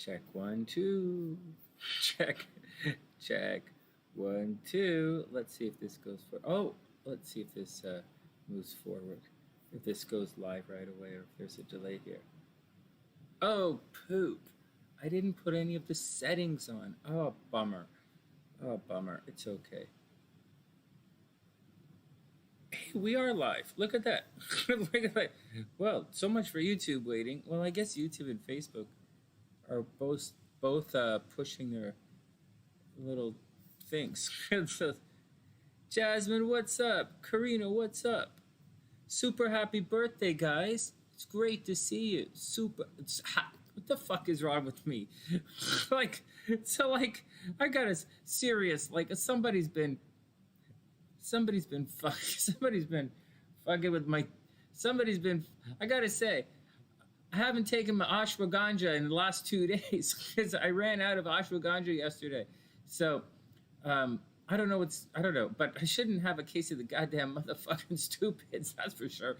Check 1, 2. Check. Check 1, 2. Let's see if this goes for. Oh, let's see if this moves forward. If this goes live right away, or if there's a delay here. Oh, poop! I didn't put any of the settings on. Oh, bummer. Oh, bummer. It's okay. Hey, we are live. Look at that. Look at that. Well, so much for YouTube waiting. Well, I guess YouTube and Facebook are both pushing their little things. So, Jasmine, what's up? Karina, what's up? Super happy birthday, guys. It's great to see you. What the fuck is wrong with me? I got a serious, somebody's been I gotta say, I haven't taken my ashwagandha in the last 2 days because I ran out of ashwagandha yesterday. So, I don't know, but I shouldn't have a case of the goddamn motherfucking stupids, that's for sure.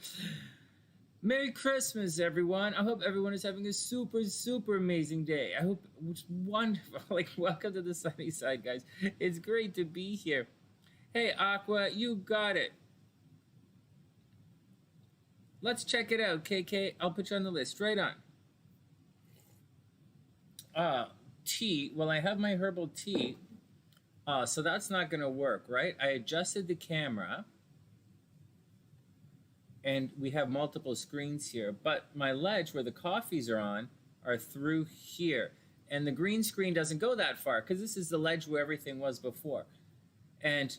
Merry Christmas, everyone. I hope everyone is having a super, super amazing day. I hope it's wonderful. Welcome to the sunny side, guys. It's great to be here. Hey, Aqua, you got it. Let's check it out, KK. I'll put you on the list. Right on. Tea. Well, I have my herbal tea. So that's not going to work, right? I adjusted the camera. And we have multiple screens here. But my ledge where the coffees are on are through here. And the green screen doesn't go that far because this is the ledge where everything was before. And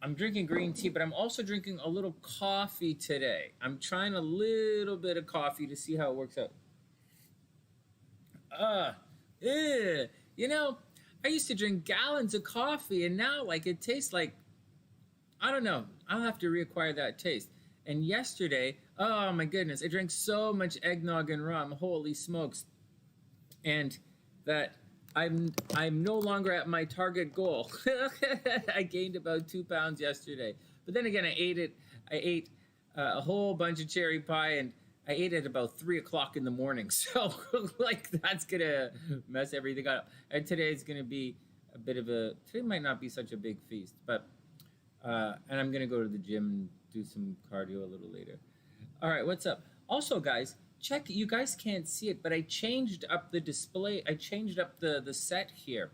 I'm drinking green tea, but I'm also drinking a little coffee today. I'm trying a little bit of coffee to see how it works out. You know, I used to drink gallons of coffee, and now, it tastes like, I don't know. I'll have to reacquire that taste. And yesterday, oh my goodness, I drank so much eggnog and rum. Holy smokes. And that I'm no longer at my target goal. I gained about 2 pounds yesterday. But then again, I ate a whole bunch of cherry pie, and I ate it about 3 o'clock in the morning. So, that's going to mess everything up. And today's going to be today might not be such a big feast. But, and I'm going to go to the gym and do some cardio a little later. All right, what's up? Also, guys, check, you guys can't see it, but I changed up the display. I changed up the set here.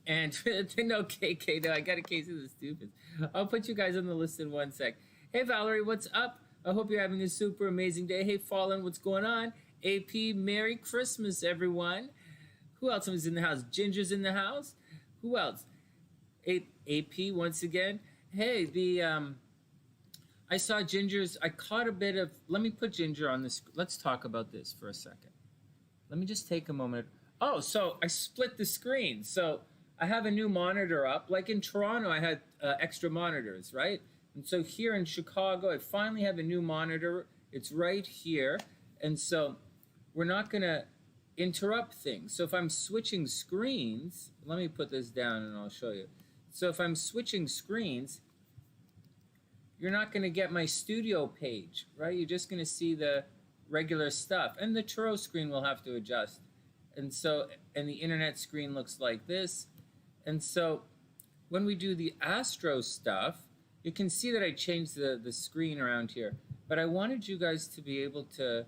And no, KK, no, I got a case of the stupid. I'll put you guys on the list in 1 sec. Hey, Valerie, what's up? I hope you're having a super amazing day. Hey, Fallen, what's going on? AP, Merry Christmas, everyone. Who else is in the house? Ginger's in the house. Who else? AP, once again. Hey, I saw Ginger's, I caught a bit of, let me put Ginger on this. Let's talk about this for a second. Let me just take a moment. Oh, so I split the screen. So I have a new monitor up. Like in Toronto, I had extra monitors, right? And so here in Chicago, I finally have a new monitor. It's right here. And so we're not going to interrupt things. So if I'm switching screens, let me put this down and I'll show you. So if I'm switching screens, you're not going to get my studio page, right? You're just going to see the regular stuff. And the Tarot screen will have to adjust. And the internet screen looks like this. And so when we do the Astro stuff, you can see that I changed the screen around here. But I wanted you guys to be able to,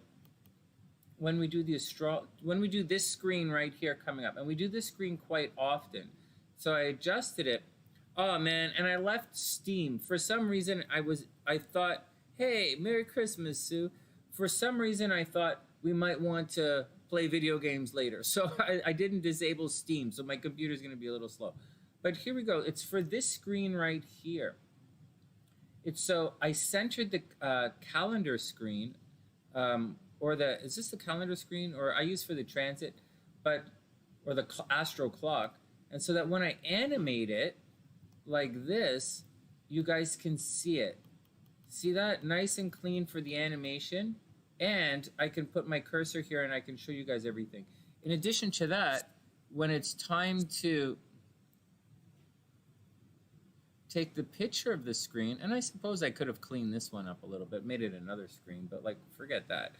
when we do this screen right here coming up, and we do this screen quite often. So I adjusted it. Oh man, and I left Steam. For some reason I thought, hey, Merry Christmas, Sue. For some reason I thought we might want to play video games later. So I didn't disable Steam, so my computer's gonna be a little slow. But here we go. It's for this screen right here. So I centered the calendar screen, is this the calendar screen? Or I use for the transit, or the Astro clock. And so that when I animate it, like this, you guys can see it. See that? Nice and clean for the animation. And I can put my cursor here and I can show you guys everything. In addition to that, when it's time to take the picture of the screen, and I suppose I could have cleaned this one up a little bit, made it another screen, but forget that.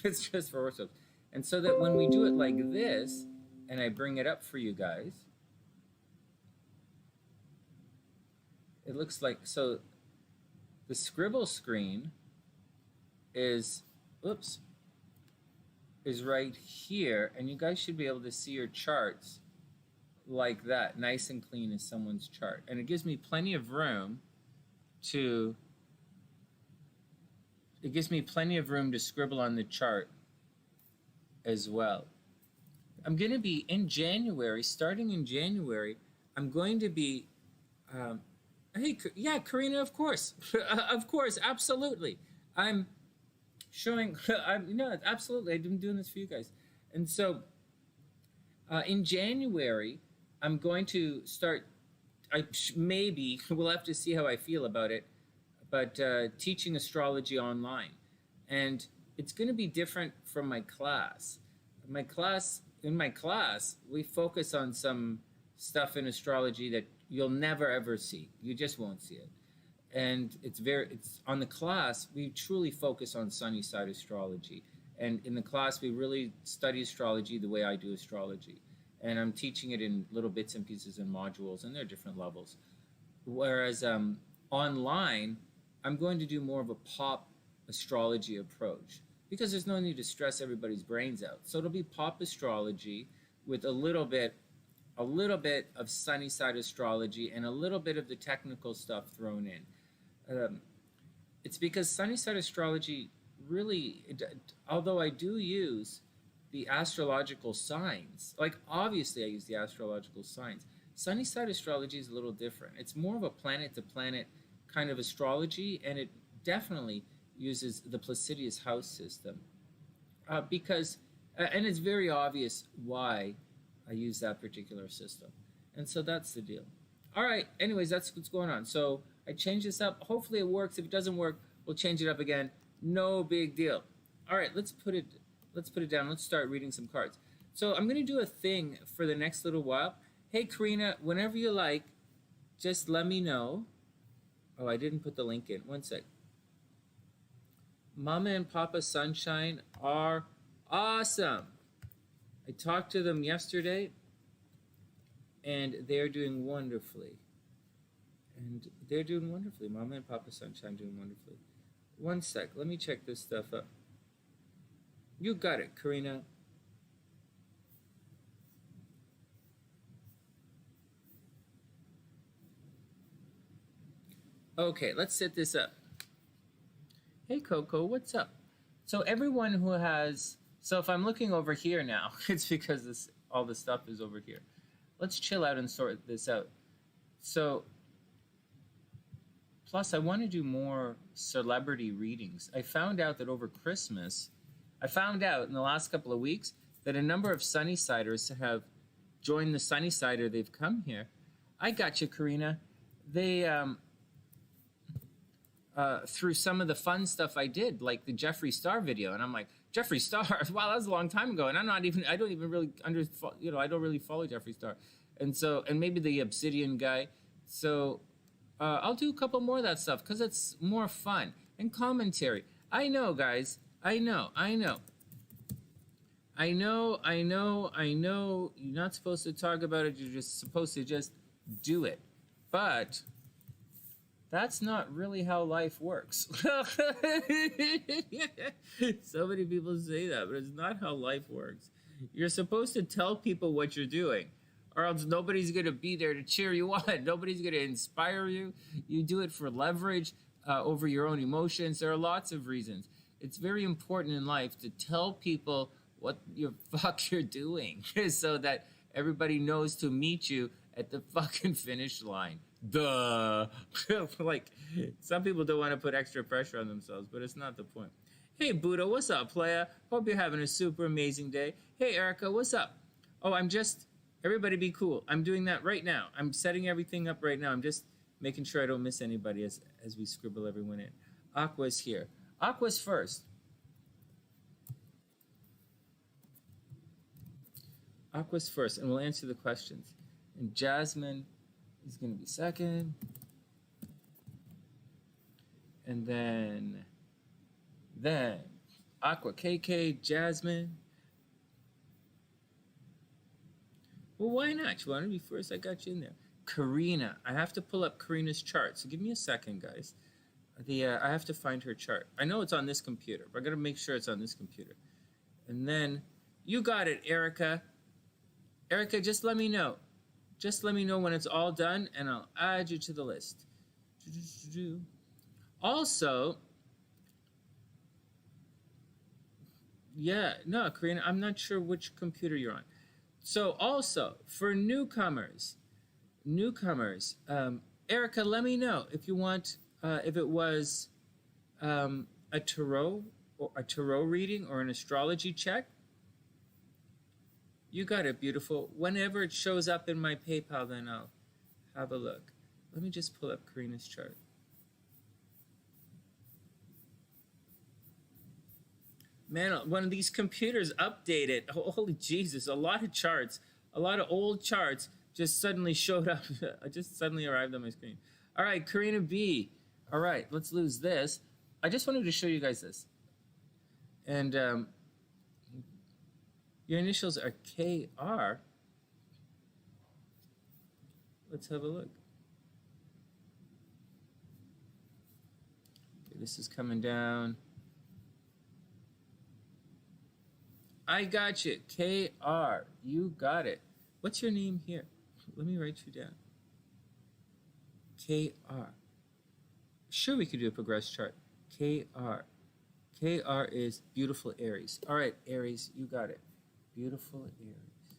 It's just for Horoscopes. And so that when we do it like this, and I bring it up for you guys, it looks like, so the Scribd screen is, oops, is right here, and you guys should be able to see your charts like that, nice and clean as someone's chart. And it gives me plenty of room to, scribble on the chart as well. I'm going to be in January, starting in January, I'm going to be, hey, yeah, Karina, of course. Of course, absolutely. I'm showing, absolutely, I've been doing this for you guys. And so in January, I'm going to start, maybe, we'll have to see how I feel about it, but teaching astrology online. And it's going to be different from my class. In my class, we focus on some stuff in astrology that you'll never ever see. You just won't see it. And it's on the class, we truly focus on SunnySide astrology. And in the class, we really study astrology the way I do astrology. And I'm teaching it in little bits and pieces and modules, and they're different levels. Whereas online, I'm going to do more of a pop astrology approach, because there's no need to stress everybody's brains out. So it'll be pop astrology with a little bit of SunnySide astrology and a little bit of the technical stuff thrown in. It's because SunnySide astrology really, although I do use the astrological signs, like obviously I use the astrological signs, SunnySide astrology is a little different. It's more of a planet-to-planet kind of astrology, and it definitely uses the Placidius house system because, and it's very obvious why I use that particular system. And so that's the deal. All right, anyways, that's what's going on. So I changed this up. Hopefully it works. If it doesn't work, we'll change it up again. No big deal. All right, let's put it down. Let's start reading some cards. So I'm going to do a thing for the next little while. Hey, Karina, whenever you like, just let me know. Oh, I didn't put the link in. One sec. Mama and Papa Sunshine are awesome. I talked to them yesterday, and they're doing wonderfully. Mama and Papa Sunshine doing wonderfully. One sec. Let me check this stuff up. You got it, Karina. Okay, let's set this up. Hey, Coco, what's up? So everyone who has, so if I'm looking over here now, it's because all the stuff is over here. Let's chill out and sort this out. So, plus I want to do more celebrity readings. I found out that over Christmas, in the last couple of weeks, that a number of Sunnysiders have joined the SunnySide, or they've come here. I got you, Karina. They, through some of the fun stuff I did, like the Jeffree Star video, and I'm like, Jeffree Star, wow, that was a long time ago, and I don't even really I don't really follow Jeffree Star, and maybe the Obsidian guy, so I'll do a couple more of that stuff because it's more fun and commentary. I know, guys, I know. You're not supposed to talk about it. You're just supposed to just do it, but that's not really how life works. So many people say that, but it's not how life works. You're supposed to tell people what you're doing, or else nobody's going to be there to cheer you on. Nobody's going to inspire you. You do it for leverage over your own emotions. There are lots of reasons. It's very important in life to tell people what the fuck you're doing so that everybody knows to meet you at the fucking finish line. Duh. Like, some people don't want to put extra pressure on themselves, but it's not the point. Hey, Buddha, what's up, playa? Hope you're having a super amazing day. Hey, Erica, what's up? Oh, everybody be cool. I'm doing that right now. I'm setting everything up right now. I'm just making sure I don't miss anybody as we scribble everyone in. Aqua's here. Aqua's first. Aqua's first, and we'll answer the questions. And Jasmine is going to be second. And then Aqua KK, Jasmine, Well, why not? You want to be first? I got you in there. Karina. I have to pull up Karina's chart. So give me a second, guys. I have to find her chart. I know it's on this computer, but I got to make sure it's on this computer. And then you got it, Erica. Erica, just let me know. Just let me know when it's all done, and I'll add you to the list. Also, yeah, no, Karina, I'm not sure which computer you're on. So also, for newcomers, Erica, let me know if you want, if it was a tarot reading or an astrology check. You got it, beautiful. Whenever it shows up in my PayPal, then I'll have a look. Let me just pull up Karina's chart. Man, one of these computers updated. Holy Jesus, a lot of charts, a lot of old charts just suddenly showed up. I just suddenly arrived on my screen. All right, Karina B. All right, let's lose this. I just wanted to show you guys this. And your initials are KR. Let's have a look. Okay, this is coming down. I got you. KR. You got it. What's your name here? Let me write you down. KR. Sure, we could do a progress chart. KR. KR is beautiful Aries. All right, Aries, you got it. Beautiful Aries.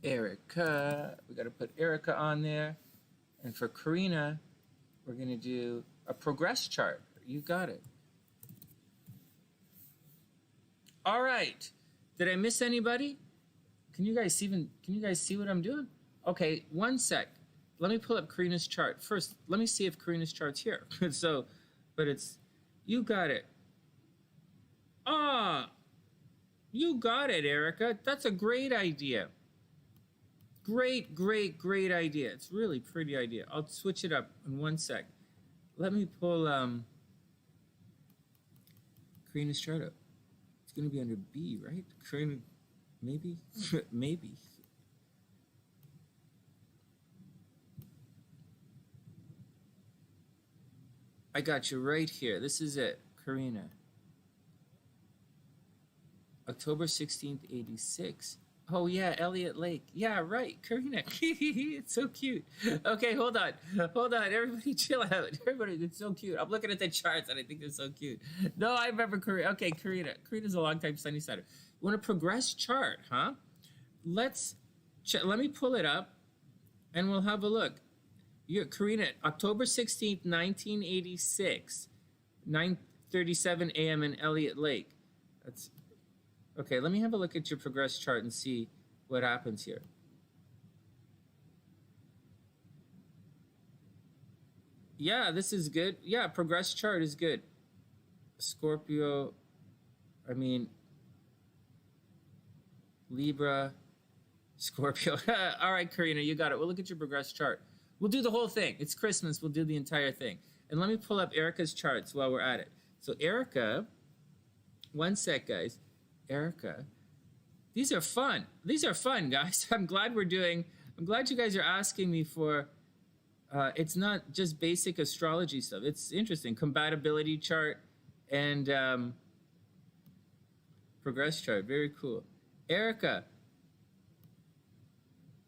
Erica. We got to put Erica on there. And for Karina, we're going to do a progress chart. You got it. All right. Did I miss anybody? Can you guys see what I'm doing? Okay, one sec. Let me pull up Karina's chart. First, let me see if Karina's chart's here. So, but it's, you got it. Ah, you got it, Erica. That's a great idea. Great idea. It's really pretty idea. I'll switch it up in one sec. Let me pull Karina's chart up. It's going to be under B, right? Karina, maybe? Maybe. I got you right here. This is it, Karina. October 16th, 86. Oh, yeah, Elliot Lake. Yeah, right, Karina. It's so cute. Okay, hold on. Everybody chill out. Everybody, it's so cute. I'm looking at the charts, and I think they're so cute. No, I remember Karina. Okay, Karina. Karina's a long-time SunnySider. You want a progress chart, huh? Let me pull it up, and we'll have a look. Karina, October 16th, 1986, 9:37 a.m. in Elliot Lake. That's okay. Let me have a look at your progress chart and see what happens here. Yeah, this is good. Yeah, progress chart is good. Scorpio, I mean, Libra, Scorpio. All right, Karina, you got it. We'll look at your progress chart. We'll do the whole thing. It's Christmas. We'll do the entire thing. And let me pull up Erica's charts while we're at it. So Erica, one sec, guys. Erica, these are fun. These are fun, guys. I'm glad you guys are asking me for, it's not just basic astrology stuff. It's interesting. Compatibility chart and progress chart. Very cool. Erica,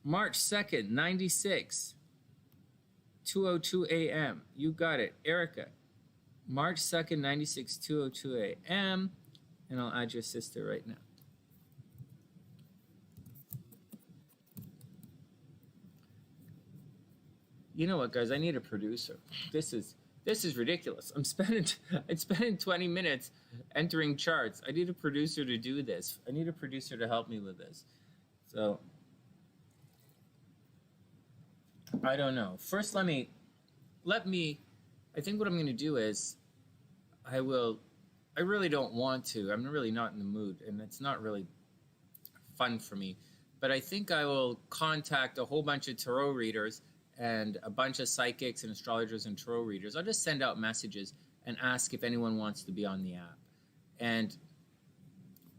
March 2nd, 96. 2:02 a.m. You got it. Erica, March 2nd, 96, 2:02 a.m. And I'll add your sister right now. You know what, guys? I need a producer. This is ridiculous. I'm spending 20 minutes entering charts. I need a producer to do this. I need a producer to help me with this. So I don't know. First, I think what I'm going to do is I really don't want to. I'm really not in the mood, and it's not really fun for me. But I think I will contact a whole bunch of tarot readers and a bunch of psychics and astrologers and tarot readers. I'll just send out messages and ask if anyone wants to be on the app. And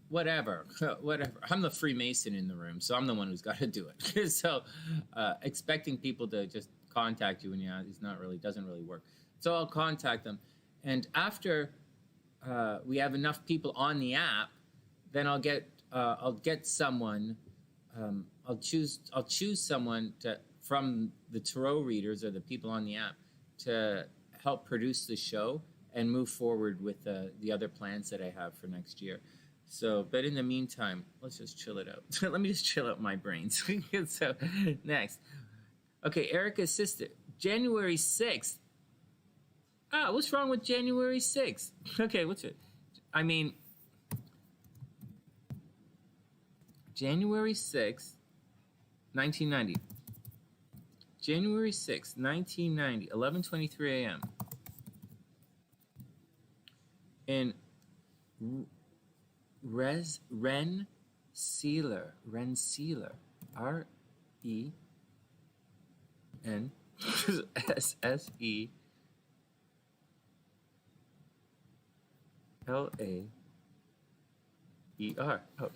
whatever. I'm the Freemason in the room, so I'm the one who's got to do it. So expecting people to just contact you when you ask doesn't really work. So I'll contact them, and after we have enough people on the app, then I'll get someone. I'll choose someone from the tarot readers or the people on the app to help produce the show and move forward with the other plans that I have for next year. So, but in the meantime, let's just chill it out. Let me just chill out my brains. So, next. Okay, Erica's sister. January 6th. What's wrong with January 6th? Okay, what's it? I mean, January 6th, 1990. January 6th, 1990, 11:23 a.m. in Rensselaer, Rensselaer. Oh,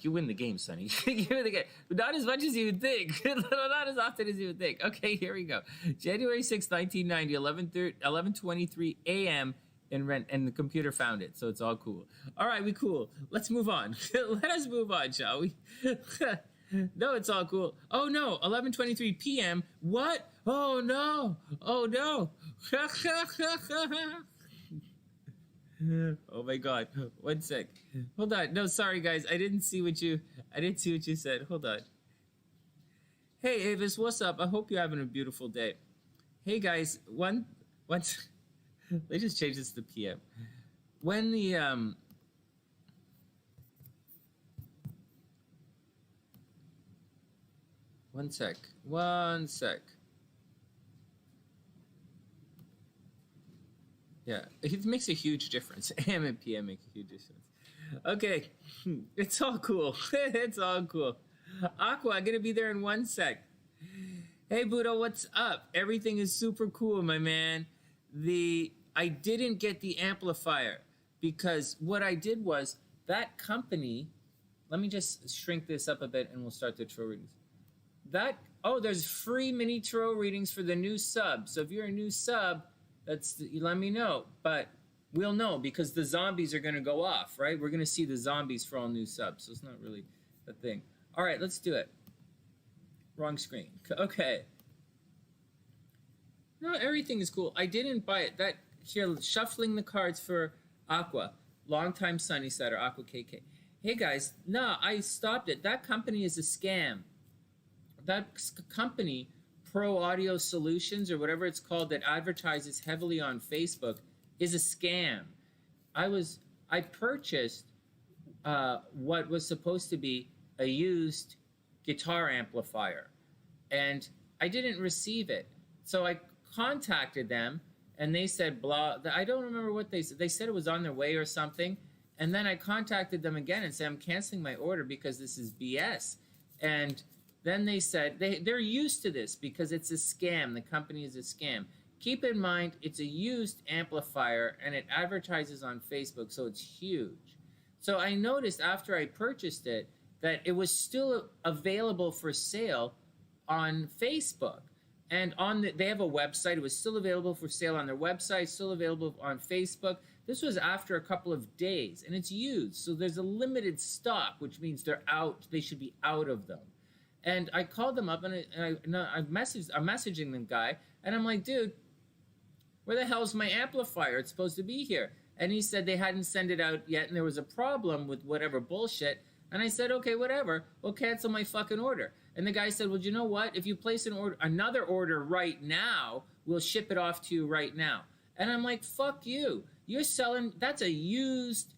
you win the game, Sonny. You win the game. But not as much as you would think. Not as often as you would think. Okay, here we go. January 6, 1990, 11:23 a.m. in Rent, and the computer found it, so it's all cool. All right, we cool. Let's move on. Let us move on, shall we? No, it's all cool. Oh, no, 11:23 p.m. What? Oh, no. Oh, no. Oh my God! 1 sec. Hold on. No, sorry guys. I didn't see what you said. Hold on. Hey Avis, what's up? I hope you're having a beautiful day. Hey guys, let's just change this to PM. When the 1 sec. 1 sec. Yeah, it makes a huge difference. AM and PM make a huge difference. Okay, it's all cool. It's all cool. Aqua, I'm gonna be there in 1 sec. Hey Buddha, what's up? Everything is super cool, my man. I didn't get the amplifier because what I did was that company. Let me just shrink this up a bit and we'll start the tarot readings. There's free mini tarot readings for the new sub. So if you're a new sub, you let me know, but we'll know because the zombies are going to go off, right? We're going to see the zombies for all new subs, so it's not really a thing. All right, let's do it. Wrong screen. Okay. No, everything is cool. I didn't buy it. Here, shuffling the cards for Aqua, longtime TheSunnySide or Aqua KK. Hey guys, no, I stopped it. That company is a scam. That company, Pro Audio Solutions or whatever it's called, that advertises heavily on Facebook, is a scam. I purchased what was supposed to be a used guitar amplifier, and I didn't receive it. So I contacted them, and they said blah. I don't remember what they said. They said it was on their way or something, and then I contacted them again and said I'm canceling my order because this is BS. And then they said they're used to this because it's a scam. The company is a scam. Keep in mind, it's a used amplifier and it advertises on Facebook, so it's huge. So I noticed after I purchased it that it was still available for sale on Facebook. And they have a website. It was still available for sale on their website, still available on Facebook. This was after a couple of days, and it's used. So there's a limited stock, which means they're out. They should be out of them. And I called them up, and I'm messaging the guy, and I'm like, dude, where the hell's my amplifier? It's supposed to be here. And he said they hadn't sent it out yet, and there was a problem with whatever bullshit. And I said, okay, whatever. We'll cancel my fucking order. And the guy said, well, you know what? If you place another order right now, we'll ship it off to you right now. And I'm like, fuck you. You're selling, that's a used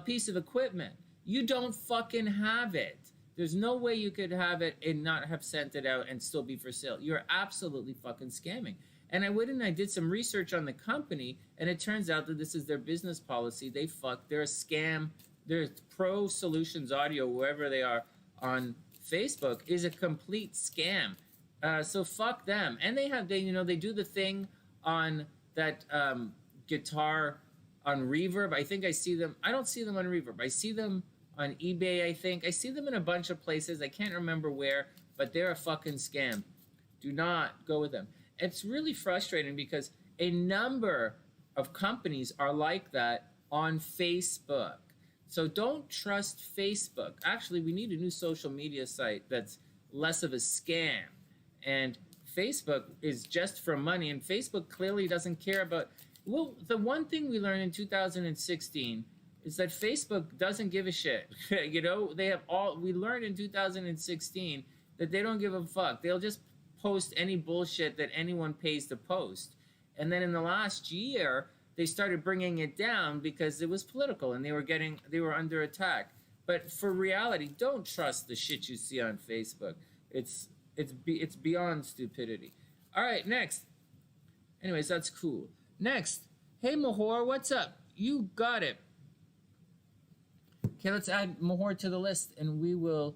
piece of equipment. You don't fucking have it. There's no way you could have it and not have sent it out and still be for sale. You're absolutely fucking scamming. And I went and I did some research on the company, and it turns out that this is their business policy. They're a scam. Their Pro Solutions Audio, wherever they are on Facebook, is a complete scam. So fuck them. And they do the thing on that guitar on Reverb. I think I see them. I don't see them on Reverb. I see them on eBay, I think. I see them in a bunch of places. I can't remember where, but they're a fucking scam. Do not go with them. It's really frustrating because a number of companies are like that on Facebook. So don't trust Facebook. Actually, we need a new social media site that's less of a scam. And Facebook is just for money, and Facebook clearly doesn't care about... Well, the one thing we learned in 2016 is that Facebook doesn't give a shit. You know, they have all... We learned in 2016 that they don't give a fuck. They'll just post any bullshit that anyone pays to post. And then in the last year, they started bringing it down because it was political and they were under attack. But for reality, don't trust the shit you see on Facebook. It's beyond stupidity. All right, next. Anyways, that's cool. Next. Hey, Mahor, what's up? You got it. Okay, let's add Mahor to the list and we will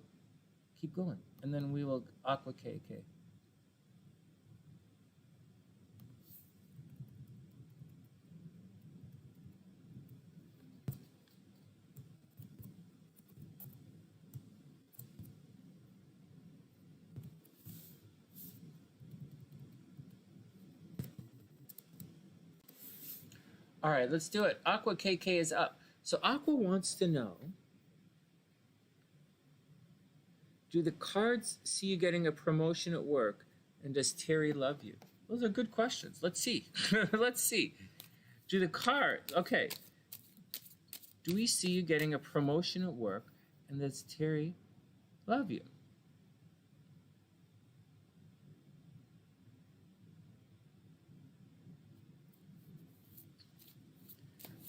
keep going. And then we will Aqua KK. All right, let's do it. Aqua KK is up. So Aqua wants to know, do the cards see you getting a promotion at work, and does Terry love you? Those are good questions. Let's see. Let's see. Do the cards, okay. Do we see you getting a promotion at work, and does Terry love you?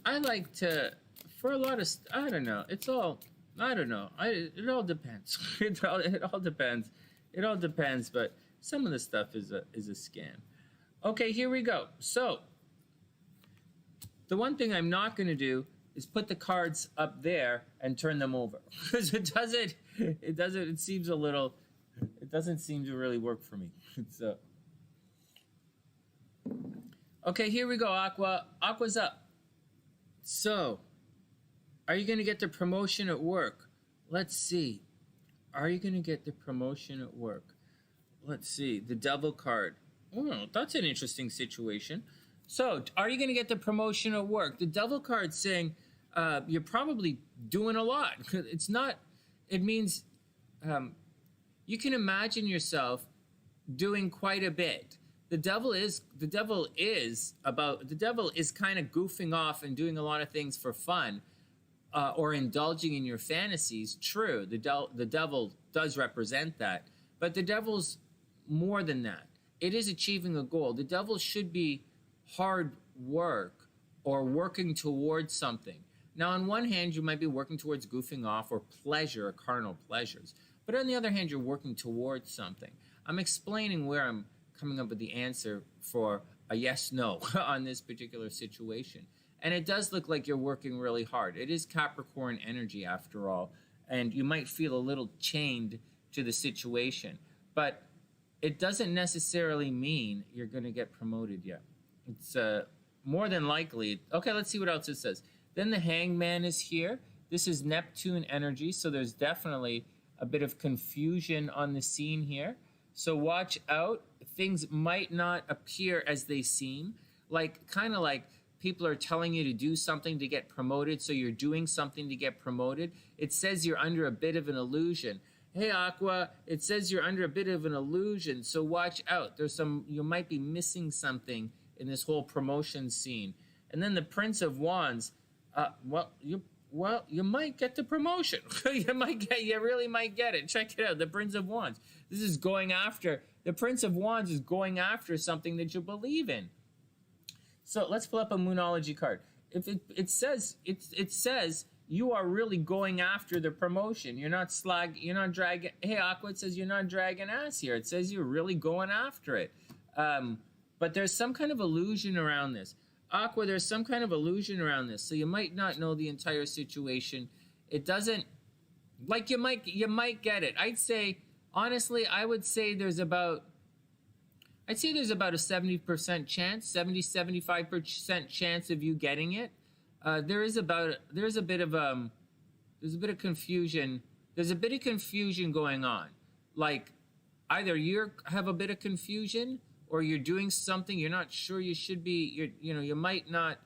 I like to, for a lot of, I don't know. It's all, I don't know. It all depends. It all depends. It all depends. But some of the stuff is a scam. Okay, here we go. So the one thing I'm not going to do is put the cards up there and turn them over because it seems a little, it doesn't seem to really work for me. So okay, here we go. Aqua's up. So, are you going to get the promotion at work? Let's see. Are you going to get the promotion at work? Let's see. The Devil card. Oh, that's an interesting situation. So, are you going to get the promotion at work? The Devil card's saying you're probably doing a lot. It's not, it means you can imagine yourself doing quite a bit. The devil is kind of goofing off and doing a lot of things for fun, or indulging in your fantasies. True, the devil does represent that, but the devil's more than that. It is achieving a goal. The devil should be hard work or working towards something. Now, on one hand, you might be working towards goofing off or pleasure, or carnal pleasures, but on the other hand, you're working towards something. I'm explaining where I'm coming up with the answer for a yes-no on this particular situation. And it does look like you're working really hard. It is Capricorn energy after all, and you might feel a little chained to the situation, but it doesn't necessarily mean you're going to get promoted yet. It's more than likely. Okay, let's see what else it says. Then the Hangman is here. This is Neptune energy, so there's definitely a bit of confusion on the scene here. So watch out. Things might not appear as they seem. Kind of like people are telling you to do something to get promoted, so you're doing something to get promoted. It says you're under a bit of an illusion. Hey, Aqua, it says you're under a bit of an illusion, so watch out. You might be missing something in this whole promotion scene. And then the Prince of Wands, you might get the promotion. You really might get it. Check it out. The Prince of Wands. This is going after, the Prince of Wands is going after something that you believe in. So let's pull up a Moonology card. If it says you are really going after the promotion. You're not dragging. Hey, Aqua, it says you're not dragging ass here. It says you're really going after it. But there's some kind of illusion around this. Aqua, there's some kind of illusion around this, so you might not know the entire situation. It doesn't, you might get it. Honestly, I would say there's about a 70% chance, 75% chance of you getting it. there's a bit of confusion. There's a bit of confusion going on. Like, either you have a bit of confusion, or you're doing something you're not sure you should be. You might not.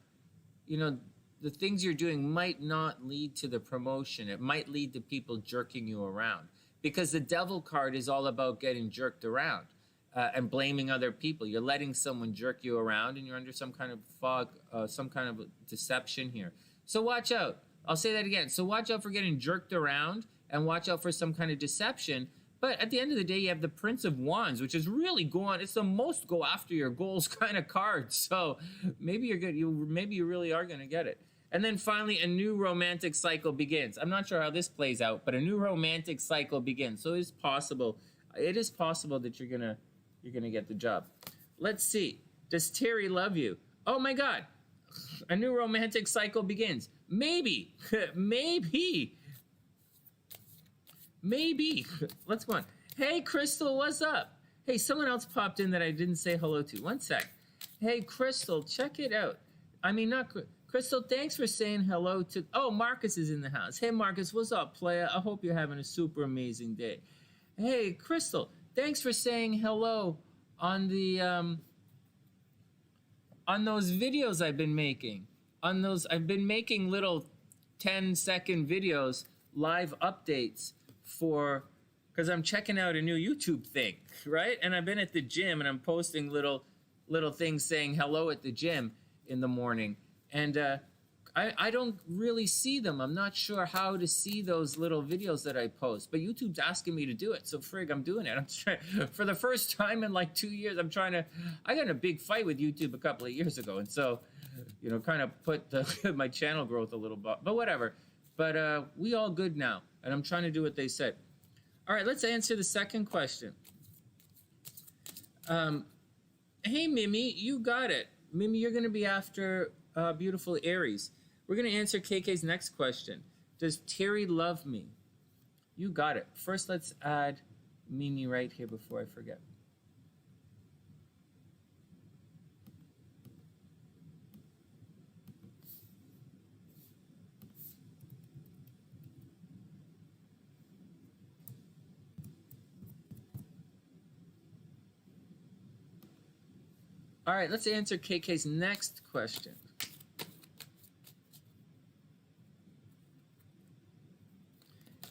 The things you're doing might not lead to the promotion. It might lead to people jerking you around, because the devil card is all about getting jerked around and blaming other people. You're letting someone jerk you around, and you're under some kind of fog, some kind of deception here. So watch out. I'll say that again. So watch out for getting jerked around, and watch out for some kind of deception. But at the end of the day, you have the Prince of Wands, which is really it's the most go after your goals kind of card. So maybe you're good. Maybe you really are going to get it. And then finally, a new romantic cycle begins. I'm not sure how this plays out, but a new romantic cycle begins. So it is possible that you're gonna get the job. Let's see. Does Terry love you? Oh my God. A new romantic cycle begins. Maybe. Maybe. Let's go on. Hey, Crystal, what's up? Hey, someone else popped in that I didn't say hello to. One sec. Hey, Crystal, check it out. I mean, not Crystal, thanks for saying hello to... Oh, Marcus is in the house. Hey, Marcus, what's up, playa? I hope you're having a super amazing day. Hey, Crystal, thanks for saying hello on the... on those videos I've been making. I've been making little 10-second videos, live updates for... Because I'm checking out a new YouTube thing, right? And I've been at the gym, and I'm posting little things saying hello at the gym in the morning. And I don't really see them. I'm not sure how to see those little videos that I post. But YouTube's asking me to do it. So frig, I'm doing it. I'm trying, for the first time in like 2 years, I got in a big fight with YouTube a couple of years ago. And so, kind of put my channel growth a little bit. But whatever. But we all good now. And I'm trying to do what they said. All right, let's answer the second question. Hey, Mimi, you got it. Mimi, you're going to be after beautiful Aries. We're going to answer KK's next question. Does Terry love me? You got it. First, let's add Mimi right here before I forget. All right, let's answer KK's next question.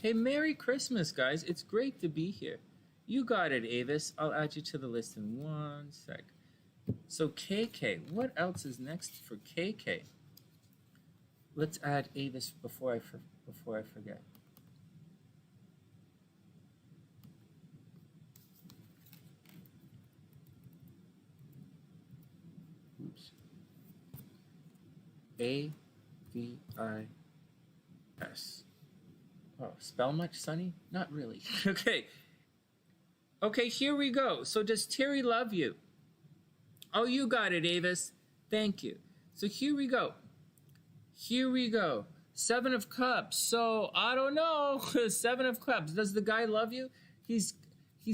Hey, Merry Christmas, guys. It's great to be here. You got it, Avis. I'll add you to the list in 1 sec. So KK, what else is next for KK? Let's add Avis before I forget. Oops. A-V-I-S. Oh, spell much, Sonny? Not really. Okay. Okay, here we go. So does Terry love you? Oh, you got it, Avis. Thank you. So here we go. Here we go. 7 of Cups. So, I don't know. 7 of Cups. Does the guy love you? He's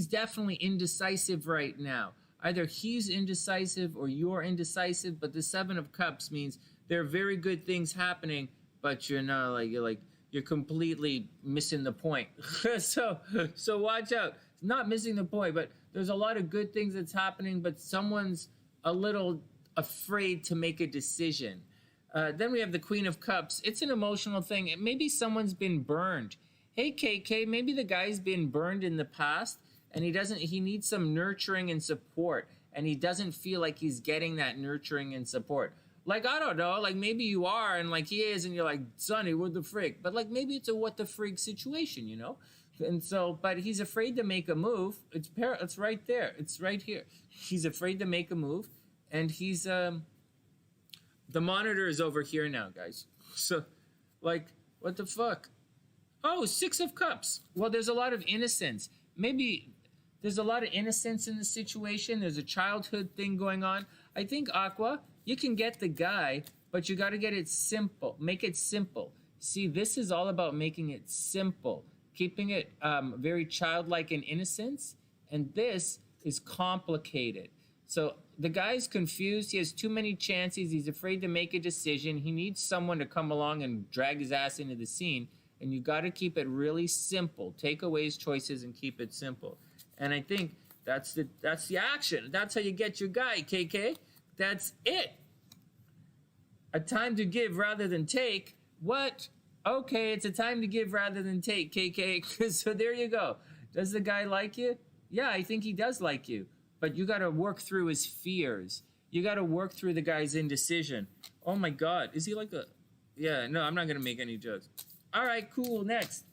definitely indecisive right now. Either he's indecisive or you're indecisive, but the 7 of Cups means there are very good things happening, but you're not you're completely missing the point. so watch out. Not missing the point, but there's a lot of good things that's happening, but someone's a little afraid to make a decision. Then we have the Queen of Cups. It's an emotional thing. Maybe someone's been burned. Hey, KK, maybe the guy's been burned in the past, and he needs some nurturing and support, and he doesn't feel like he's getting that nurturing and support. Like, I don't know, like maybe you are, and like he is, and you're like, Sonny, what the frig? But like maybe it's a what the frig situation, And so, but he's afraid to make a move. It's right there. It's right here. He's afraid to make a move, and he's the monitor is over here now, guys. So, like, what the fuck? Oh, 6 of Cups. Well, there's a lot of innocence. Maybe there's a lot of innocence in the situation. There's a childhood thing going on. I think, Aqua, you can get the guy, but you got to get it simple. Make it simple. See, this is all about making it simple, keeping it very childlike and innocence. And this is complicated. So the guy's confused. He has too many chances. He's afraid to make a decision. He needs someone to come along and drag his ass into the scene. And you got to keep it really simple. Take away his choices and keep it simple. And I think that's the action. That's how you get your guy, KK. That's it. A time to give rather than take. What? Okay, it's a time to give rather than take, KK. So there you go. Does the guy like you? Yeah, I think he does like you. But you got to work through his fears. You got to work through the guy's indecision. Oh my God. Is he like a... Yeah, no, I'm not going to make any jokes. All right, cool. Next.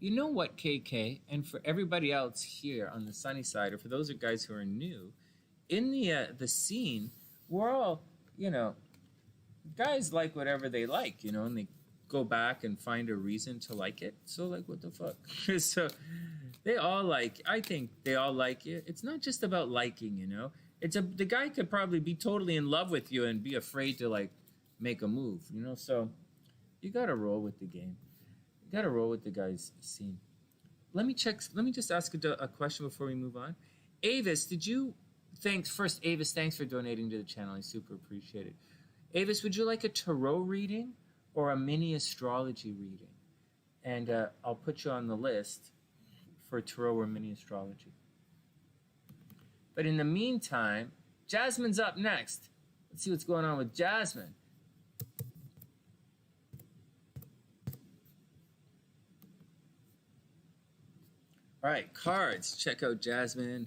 You know what, KK, and for everybody else here on the sunny side, or for those of guys who are new, in the scene, we're all, you know, guys like whatever they like, you know, and they go back and find a reason to like it. So, like, what the fuck? So, they all like, I think they all like you. It's not just about liking, you know. The guy could probably be totally in love with you and be afraid to, like, make a move, you know. So, you got to roll with the game. You got to roll with the guy's scene. Let me just ask a question before we move on. Avis, thanks for donating to the channel. I super appreciate it. Avis, would you like a tarot reading or a mini astrology reading? And I'll put you on the list for tarot or mini astrology. But in the meantime, Jasmine's up next. Let's see what's going on with Jasmine. All right, cards. Check out Jasmine.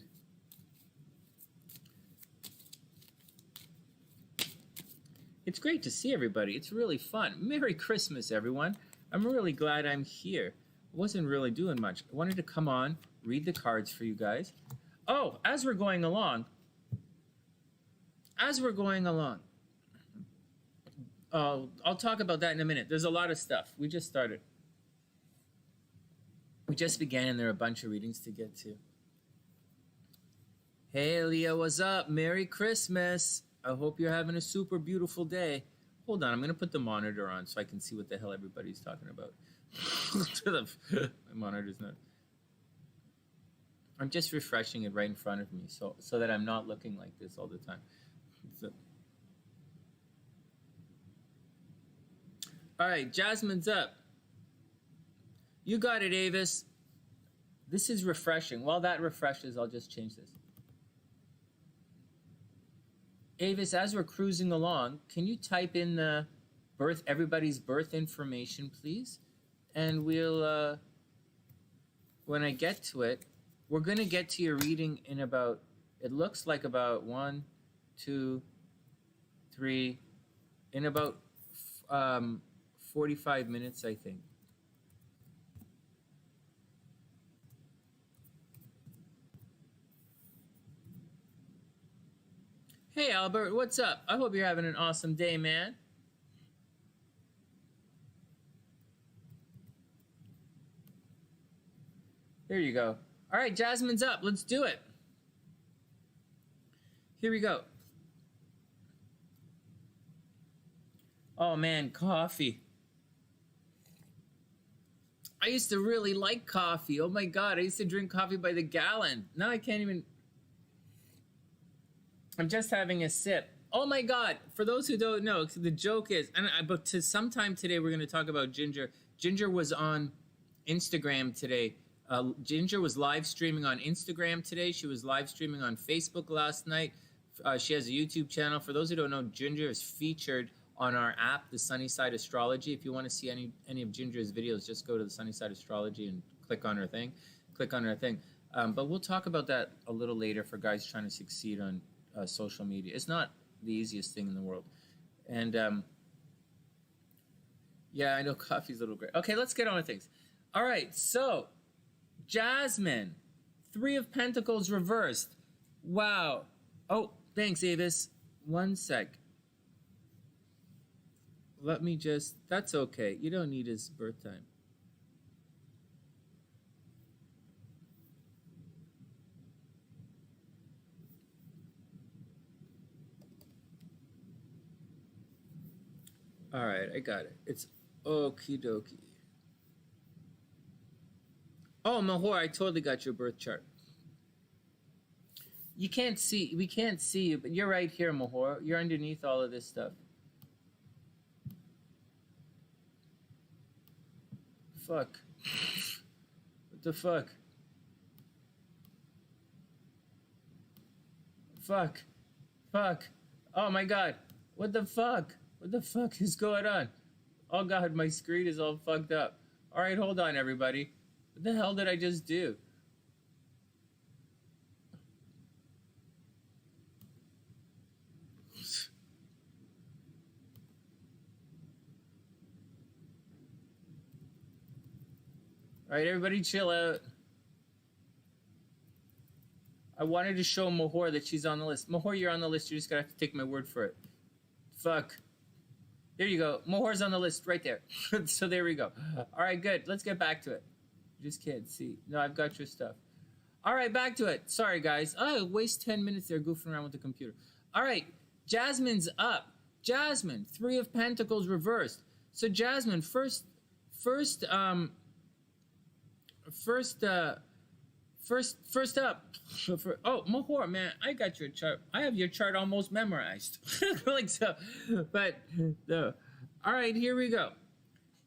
It's great to see everybody. It's really fun. Merry Christmas, everyone. I'm really glad I'm here. I wasn't really doing much. I wanted to come on, read the cards for you guys. Oh, as we're going along, I'll talk about that in a minute. There's a lot of stuff. We just started. We just began, and there are a bunch of readings to get to. Hey, Leah, what's up? Merry Christmas. I hope you're having a super beautiful day. Hold on, I'm going to put the monitor on so I can see what the hell everybody's talking about. My monitor's not... I'm just refreshing it right in front of me so that I'm not looking like this all the time. All right, Jasmine's up. You got it, Avis. This is refreshing. While that refreshes, I'll just change this. Avis, as we're cruising along, can you type in everybody's birth information, please? And we'll, when I get to it, we're going to get to your reading in about, it looks like about 1, 2, 3, in about 45 minutes, I think. Hey, Albert, what's up? I hope you're having an awesome day, man. There you go. All right, Jasmine's up. Let's do it. Here we go. Oh, man, coffee. I used to really like coffee. Oh, my God. I used to drink coffee by the gallon. Now I can't even... I'm just having a sip. Oh my God! For those who don't know, the joke is, but to sometime today we're going to talk about Ginger. Ginger was on Instagram today. Ginger was live streaming on Instagram today. She was live streaming on Facebook last night. She has a YouTube channel. For those who don't know, Ginger is featured on our app, TheSunnySide Astrology. If you want to see any of Ginger's videos, just go to TheSunnySide Astrology and click on her thing. But we'll talk about that a little later for guys trying to succeed on social media. It's not the easiest thing in the world. And yeah, I know coffee's a little great. Okay, let's get on with things. All right, so Jasmine, 3 of Pentacles reversed. Wow. Oh, thanks, Avis. One sec. Let me just, that's okay. You don't need his birth time. All right, I got it. It's okie dokie. Oh, Mahor, I totally got your birth chart. You can't see. We can't see you, but you're right here, Mahor. You're underneath all of this stuff. Fuck. What the fuck? Fuck. Fuck. Oh my god. What the fuck? What the fuck is going on? Oh god, my screen is all fucked up. Alright, hold on, everybody. What the hell did I just do? Alright, everybody chill out. I wanted to show Mahor that she's on the list. Mahor, you're on the list. You're just gonna have to take my word for it. Fuck. There you go. Mahor's on the list right there. So there we go. Alright, good. Let's get back to it. Just can't see. No, I've got your stuff. Alright, back to it. Sorry, guys. Oh, waste 10 minutes there goofing around with the computer. Alright, Jasmine's up. Jasmine, 3 of Pentacles reversed. So Jasmine, first up. Oh, Mahor, man, I got your chart. I have your chart almost memorized. Like so. But all right, here we go.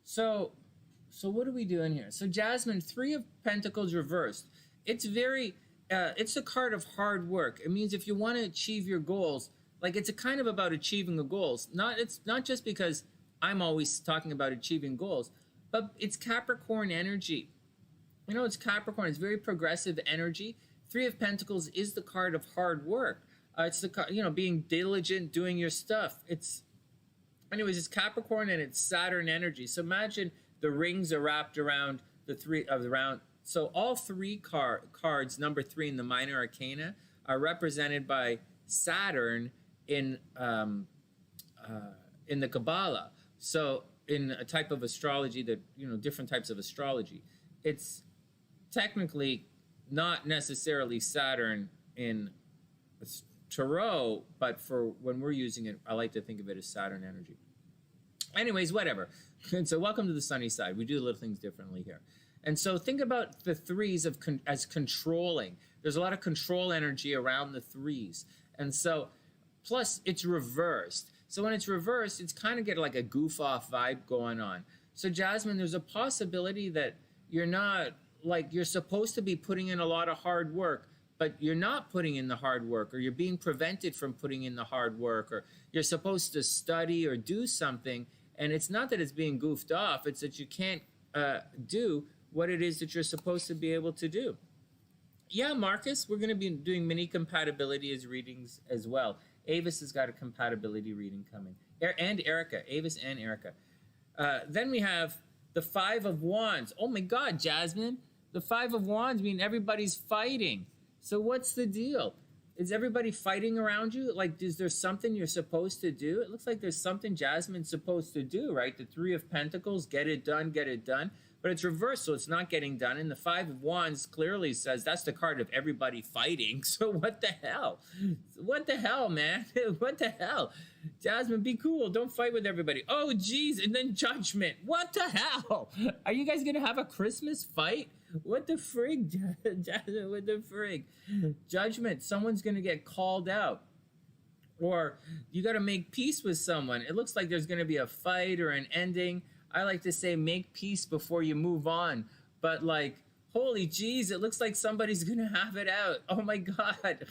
So what are we doing here? So Jasmine, 3 of Pentacles reversed. It's very it's a card of hard work. It means if you want to achieve your goals, like it's a kind of about achieving the goals. It's not just because I'm always talking about achieving goals, but it's Capricorn energy. You know, it's Capricorn. It's very progressive energy. 3 of Pentacles is the card of hard work. It's the card, you know, being diligent, doing your stuff. Anyways, it's Capricorn and it's Saturn energy. So imagine the rings are wrapped around the 3 of the round. So all 3 cards, number 3 in the minor arcana, are represented by Saturn in the Kabbalah. So in a type of astrology that, you know, different types of astrology, it's technically not necessarily Saturn in Tarot, but for when we're using it, I like to think of it as Saturn energy. Anyways, whatever. And so welcome to the sunny side. We do little things differently here. And so think about the 3s as controlling. There's a lot of control energy around the 3s. And so, plus it's reversed. So when it's reversed, it's kind of get like a goof off vibe going on. So Jasmine, there's a possibility that you're not, like, you're supposed to be putting in a lot of hard work, but you're not putting in the hard work, or you're being prevented from putting in the hard work, or you're supposed to study or do something, and it's not that it's being goofed off, it's that you can't do what it is that you're supposed to be able to do. Yeah, Marcus, we're going to be doing mini compatibility as readings as well. Avis has got a compatibility reading coming. And Erica, Avis and Erica. Then we have the 5 of Wands. Oh my God, Jasmine. The 5 of Wands mean everybody's fighting. So what's the deal? Is everybody fighting around you? Like, is there something you're supposed to do? It looks like there's something Jasmine's supposed to do, right? The 3 of Pentacles, get it done, get it done. But it's reversed, so it's not getting done. And the 5 of Wands clearly says that's the card of everybody fighting. So what the hell? What the hell, man? What the hell? Jasmine, be cool. Don't fight with everybody. Oh, geez. And then Judgment. What the hell? Are you guys going to have a Christmas fight? What the frig, Jasmine? What the frig? Judgment. Someone's going to get called out. Or you got to make peace with someone. It looks like there's going to be a fight or an ending. I like to say make peace before you move on. But like, holy jeez, it looks like somebody's going to have it out. Oh my God.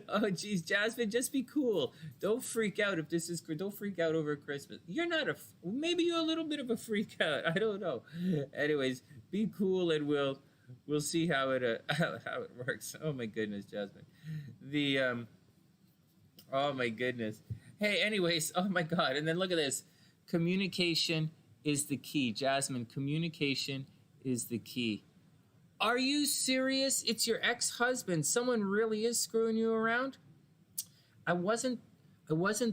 Oh geez, Jasmine, just be cool. Don't freak out if this is, don't freak out over Christmas. You're not maybe you're a little bit of a freak out. I don't know. Anyways, be cool and we'll see how it works. Oh my goodness, Jasmine. Oh my goodness. Hey, anyways, oh my God. And then look at this. Communication is the key. Jasmine, communication is the key. Are you serious? It's your ex-husband. Someone really is screwing you around? I wasn't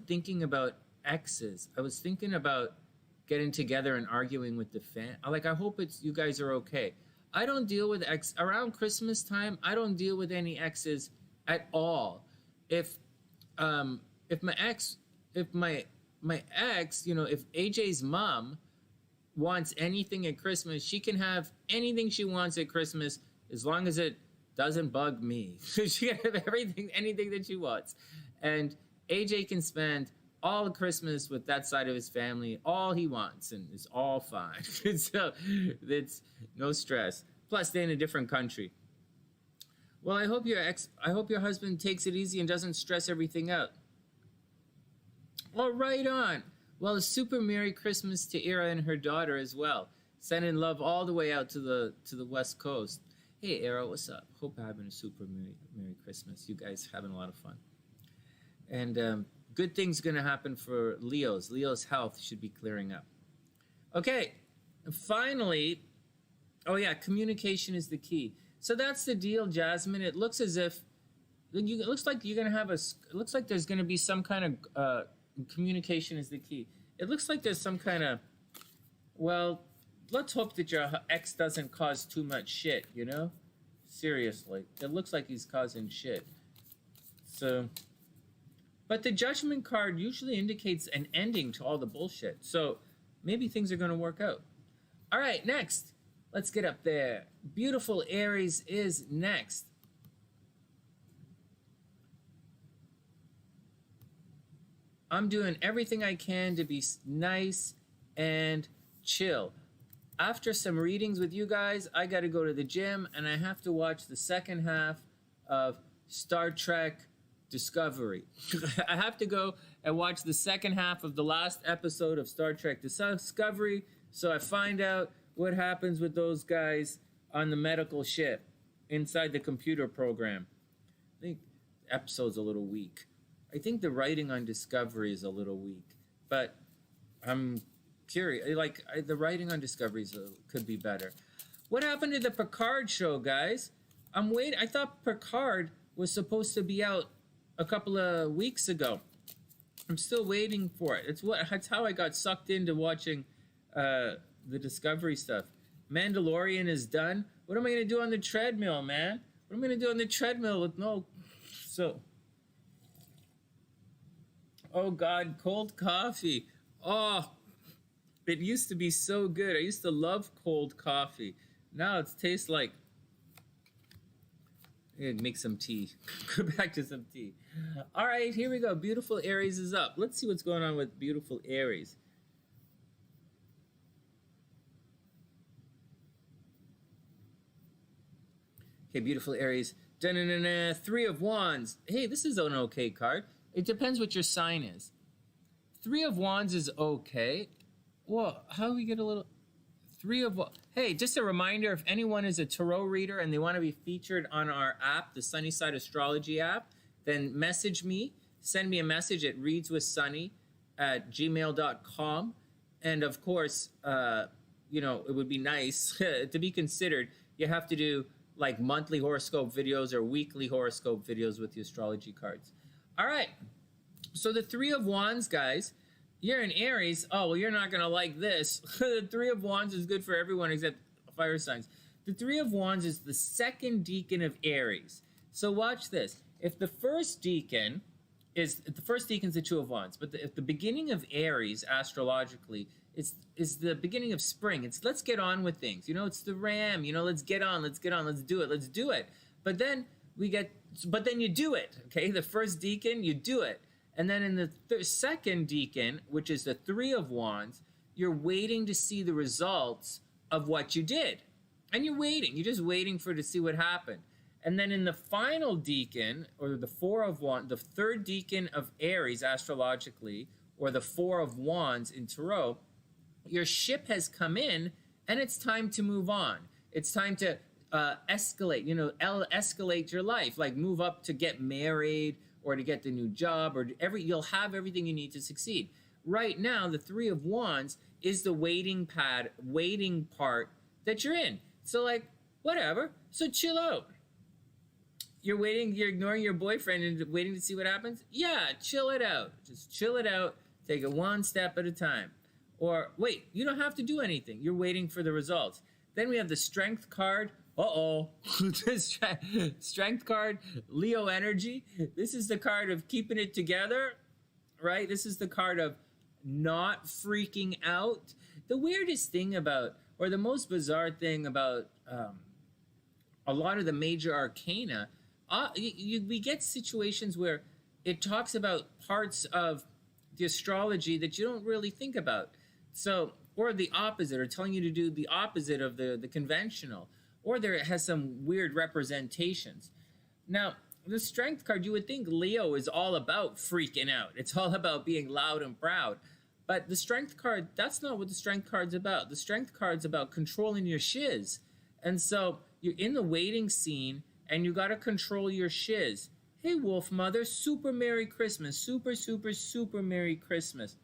thinking about exes. I was thinking about getting together and arguing with the fan. Like, I hope you guys are okay. I don't deal with around Christmas time. I don't deal with any exes at all. If my ex, you know, if AJ's mom wants anything at Christmas, she can have anything she wants at Christmas as long as it Doesn't bug me. She can have everything, anything that she wants. And AJ can spend all of Christmas with that side of his family, all he wants, and it's all fine. So it's no stress. Plus, they're in a different country. Well, I hope your husband takes it easy and doesn't stress everything out. Well, right on. Well, a super Merry Christmas to Ira and her daughter as well. Sending love all the way out to the West Coast. Hey, Ira, what's up? Hope you're having a super Merry Christmas. You guys having a lot of fun. And good things going to happen for Leo's. Leo's health should be clearing up. Okay, and finally, oh yeah, communication is the key. So that's the deal, Jasmine. It looks as if it looks like you're going to have it looks like there's going to be some kind of communication is the key. It looks like there's some kind of, well, let's hope that your ex doesn't cause too much shit, you know? Seriously. It looks like he's causing shit. So, but the Judgment card usually indicates an ending to all the bullshit. So maybe things are going to work out. All right, next. Let's get up there. Beautiful Aries is next. I'm doing everything I can to be nice and chill. After some readings with you guys, I got to go to the gym and I have to watch the second half of Star Trek Discovery. I have to go and watch the second half of the last episode of Star Trek Discovery so I find out what happens with those guys on the medical ship inside the computer program. I think the episode's a little weak. I think the writing on Discovery is a little weak, but I'm curious. The writing on Discovery could be better. What happened to the Picard show, guys? I'm waiting. I thought Picard was supposed to be out a couple of weeks ago. I'm still waiting for it. That's how I got sucked into watching the Discovery stuff. Mandalorian is done. What am I gonna do on the treadmill, man? What am I gonna do on the treadmill with no? So. Oh God, cold coffee. Oh, it used to be so good. I used to love cold coffee. Now it tastes like. Make some tea. Go back to some tea. All right, here we go. Beautiful Aries is up. Let's see what's going on with beautiful Aries. Okay, beautiful Aries. Da-na-na-na. Three of Wands. Hey, this is an okay card. It depends what your sign is. Three of Wands is okay. Whoa, how do we get a little... Three of... Hey, just a reminder, if anyone is a tarot reader and they want to be featured on our app, the SunnySide Astrology app, then message me. Send me a message at readswithsunny@gmail.com. And of course, it would be nice to be considered. You have to do like monthly horoscope videos or weekly horoscope videos with the astrology cards. All right, so the Three of Wands, guys, you're in Aries. Oh, well, you're not going to like this. The Three of Wands is good for everyone except fire signs. The Three of Wands is the second decan of Aries. So watch this. If the first decan's the Two of Wands, but if the beginning of Aries, astrologically, is the beginning of spring. It's let's get on with things. It's the ram. Let's get on, let's do it. But then you do it, okay? The first decan, you do it. And then in the second decan, which is the Three of Wands, you're waiting to see the results of what you did. And you're just waiting to see what happened. And then in the final decan, or the Four of Wands, the third decan of Aries astrologically, or the Four of Wands in Tarot, your ship has come in and it's time to move on. It's time to escalate, escalate your life, like move up to get married or to get the new job, or you'll have everything you need to succeed. Right now, the Three of Wands is the waiting part that you're in. So like, whatever, so chill out. You're ignoring your boyfriend and waiting to see what happens? Yeah, chill it out. Just chill it out, take it one step at a time. Or wait, you don't have to do anything. You're waiting for the results. Then we have the Strength card. Strength card, Leo energy. This is the card of keeping it together, right? This is the card of not freaking out. The weirdest thing about, or the most bizarre thing about a lot of the major arcana, we get situations where it talks about parts of the astrology that you don't really think about. So, or the opposite, or telling you to do the opposite of the conventional, or there it has some weird representations. Now, the strength card, you would think Leo is all about freaking out. It's all about being loud and proud. But the strength card, that's not what the strength card's about. The strength card's about controlling your shiz. And so you're in the waiting scene and you got to control your shiz. Hey, Wolf Mother, super Merry Christmas. Super, super, super Merry Christmas.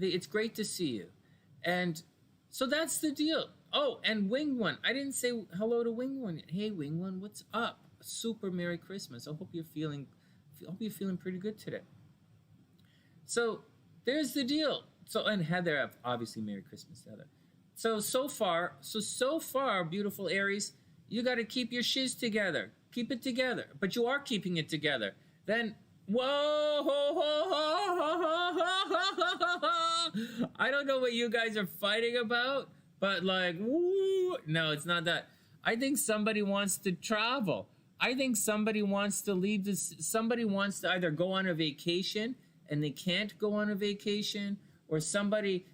It's great to see you. And so that's the deal. Oh, and Winged One. I didn't say hello to Winged One. Hey, Winged One, what's up? Super Merry Christmas. I hope you're feeling pretty good today. So there's the deal. So, and Heather, obviously Merry Christmas, Heather. So far, beautiful Aries, you got to keep your shiz together. Keep it together. But you are keeping it together. Then, whoa, ho, ho, ho, ho, ho, ho. I don't know what you guys are fighting about, but like, woo. No, it's not that. I think somebody wants to travel. I think somebody wants to leave this. Somebody wants to either go on a vacation and they can't go on a vacation, or somebody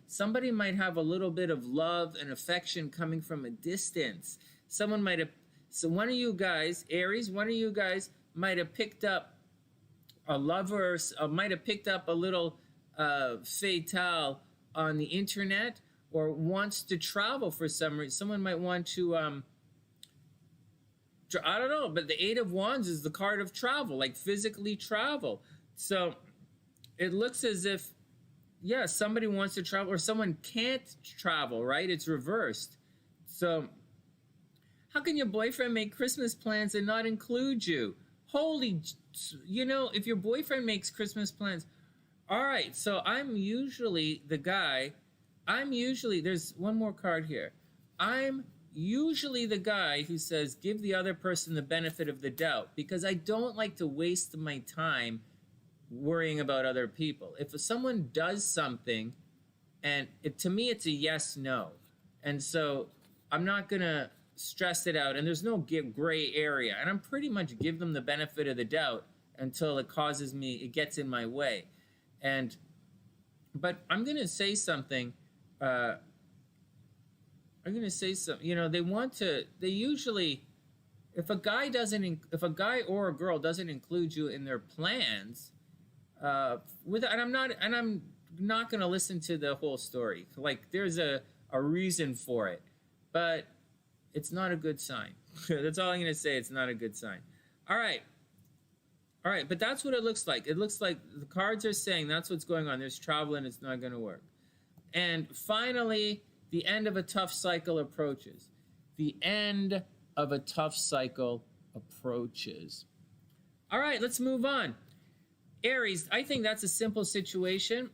might have a little bit of love and affection coming from a distance. Someone might have, so one of you guys, Aries, one of you guys might have picked up a lover, might have picked up a little fatale on the internet, or wants to travel for some reason. Someone might want to, I don't know, but the Eight of Wands is the card of travel, like physically travel. So it looks as if, yeah, somebody wants to travel or someone can't travel, right? It's reversed. So how can your boyfriend make Christmas plans and not include you? Holy, if your boyfriend makes Christmas plans, all right, so I'm usually the guy, there's one more card here. I'm usually the guy who says, give the other person the benefit of the doubt, because I don't like to waste my time worrying about other people. If someone does something, and to me it's a yes, no. And so I'm not going to stress it out, and there's no gray area. And I'm pretty much give them the benefit of the doubt until it gets in my way. But I'm going to say something, they usually, if a guy or a girl doesn't include you in their plans, and I'm not going to listen to the whole story. Like, there's a reason for it, but it's not a good sign. That's all I'm going to say. It's not a good sign. All right, but that's what it looks like. It looks like the cards are saying that's what's going on. There's travel and it's not going to work. And finally, the end of a tough cycle approaches. The end of a tough cycle approaches. All right, let's move on. Aries, I think that's a simple situation.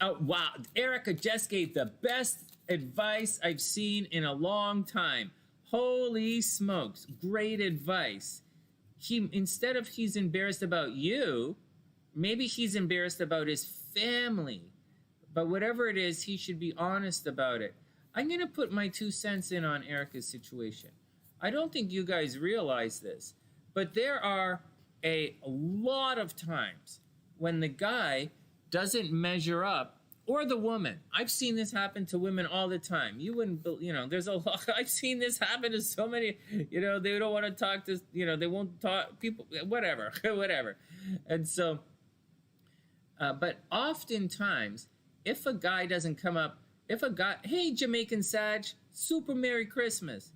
Oh, wow. Erica just gave the best advice I've seen in a long time. Holy smokes. Great advice. Instead of he's embarrassed about you, maybe he's embarrassed about his family. But whatever it is, he should be honest about it. I'm going to put my 2 cents in on Erica's situation. I don't think you guys realize this, but there are a lot of times when the guy doesn't measure up, or the woman. I've seen this happen to women all the time. You wouldn't, there's a lot. I've seen this happen to so many, they don't want to talk to, they won't talk, people, whatever. And so, but oftentimes, if a guy doesn't come up, hey, Jamaican Sag, super Merry Christmas.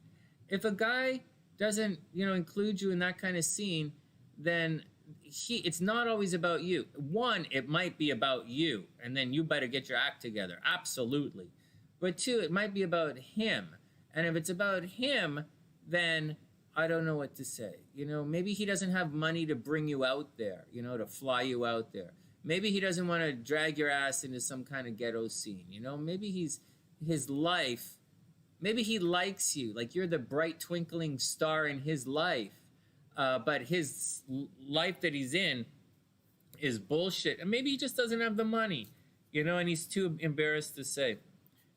If a guy doesn't, include you in that kind of scene, then it's not always about you. One, it might be about you, and then you better get your act together. Absolutely. But 2, it might be about him. And if it's about him, then I don't know what to say. Maybe he doesn't have money to bring you out there, to fly you out there. Maybe he doesn't want to drag your ass into some kind of ghetto scene. Maybe his life, maybe he likes you, like you're the bright twinkling star in his life. But his life that he's in is bullshit. And maybe he just doesn't have the money, and he's too embarrassed to say.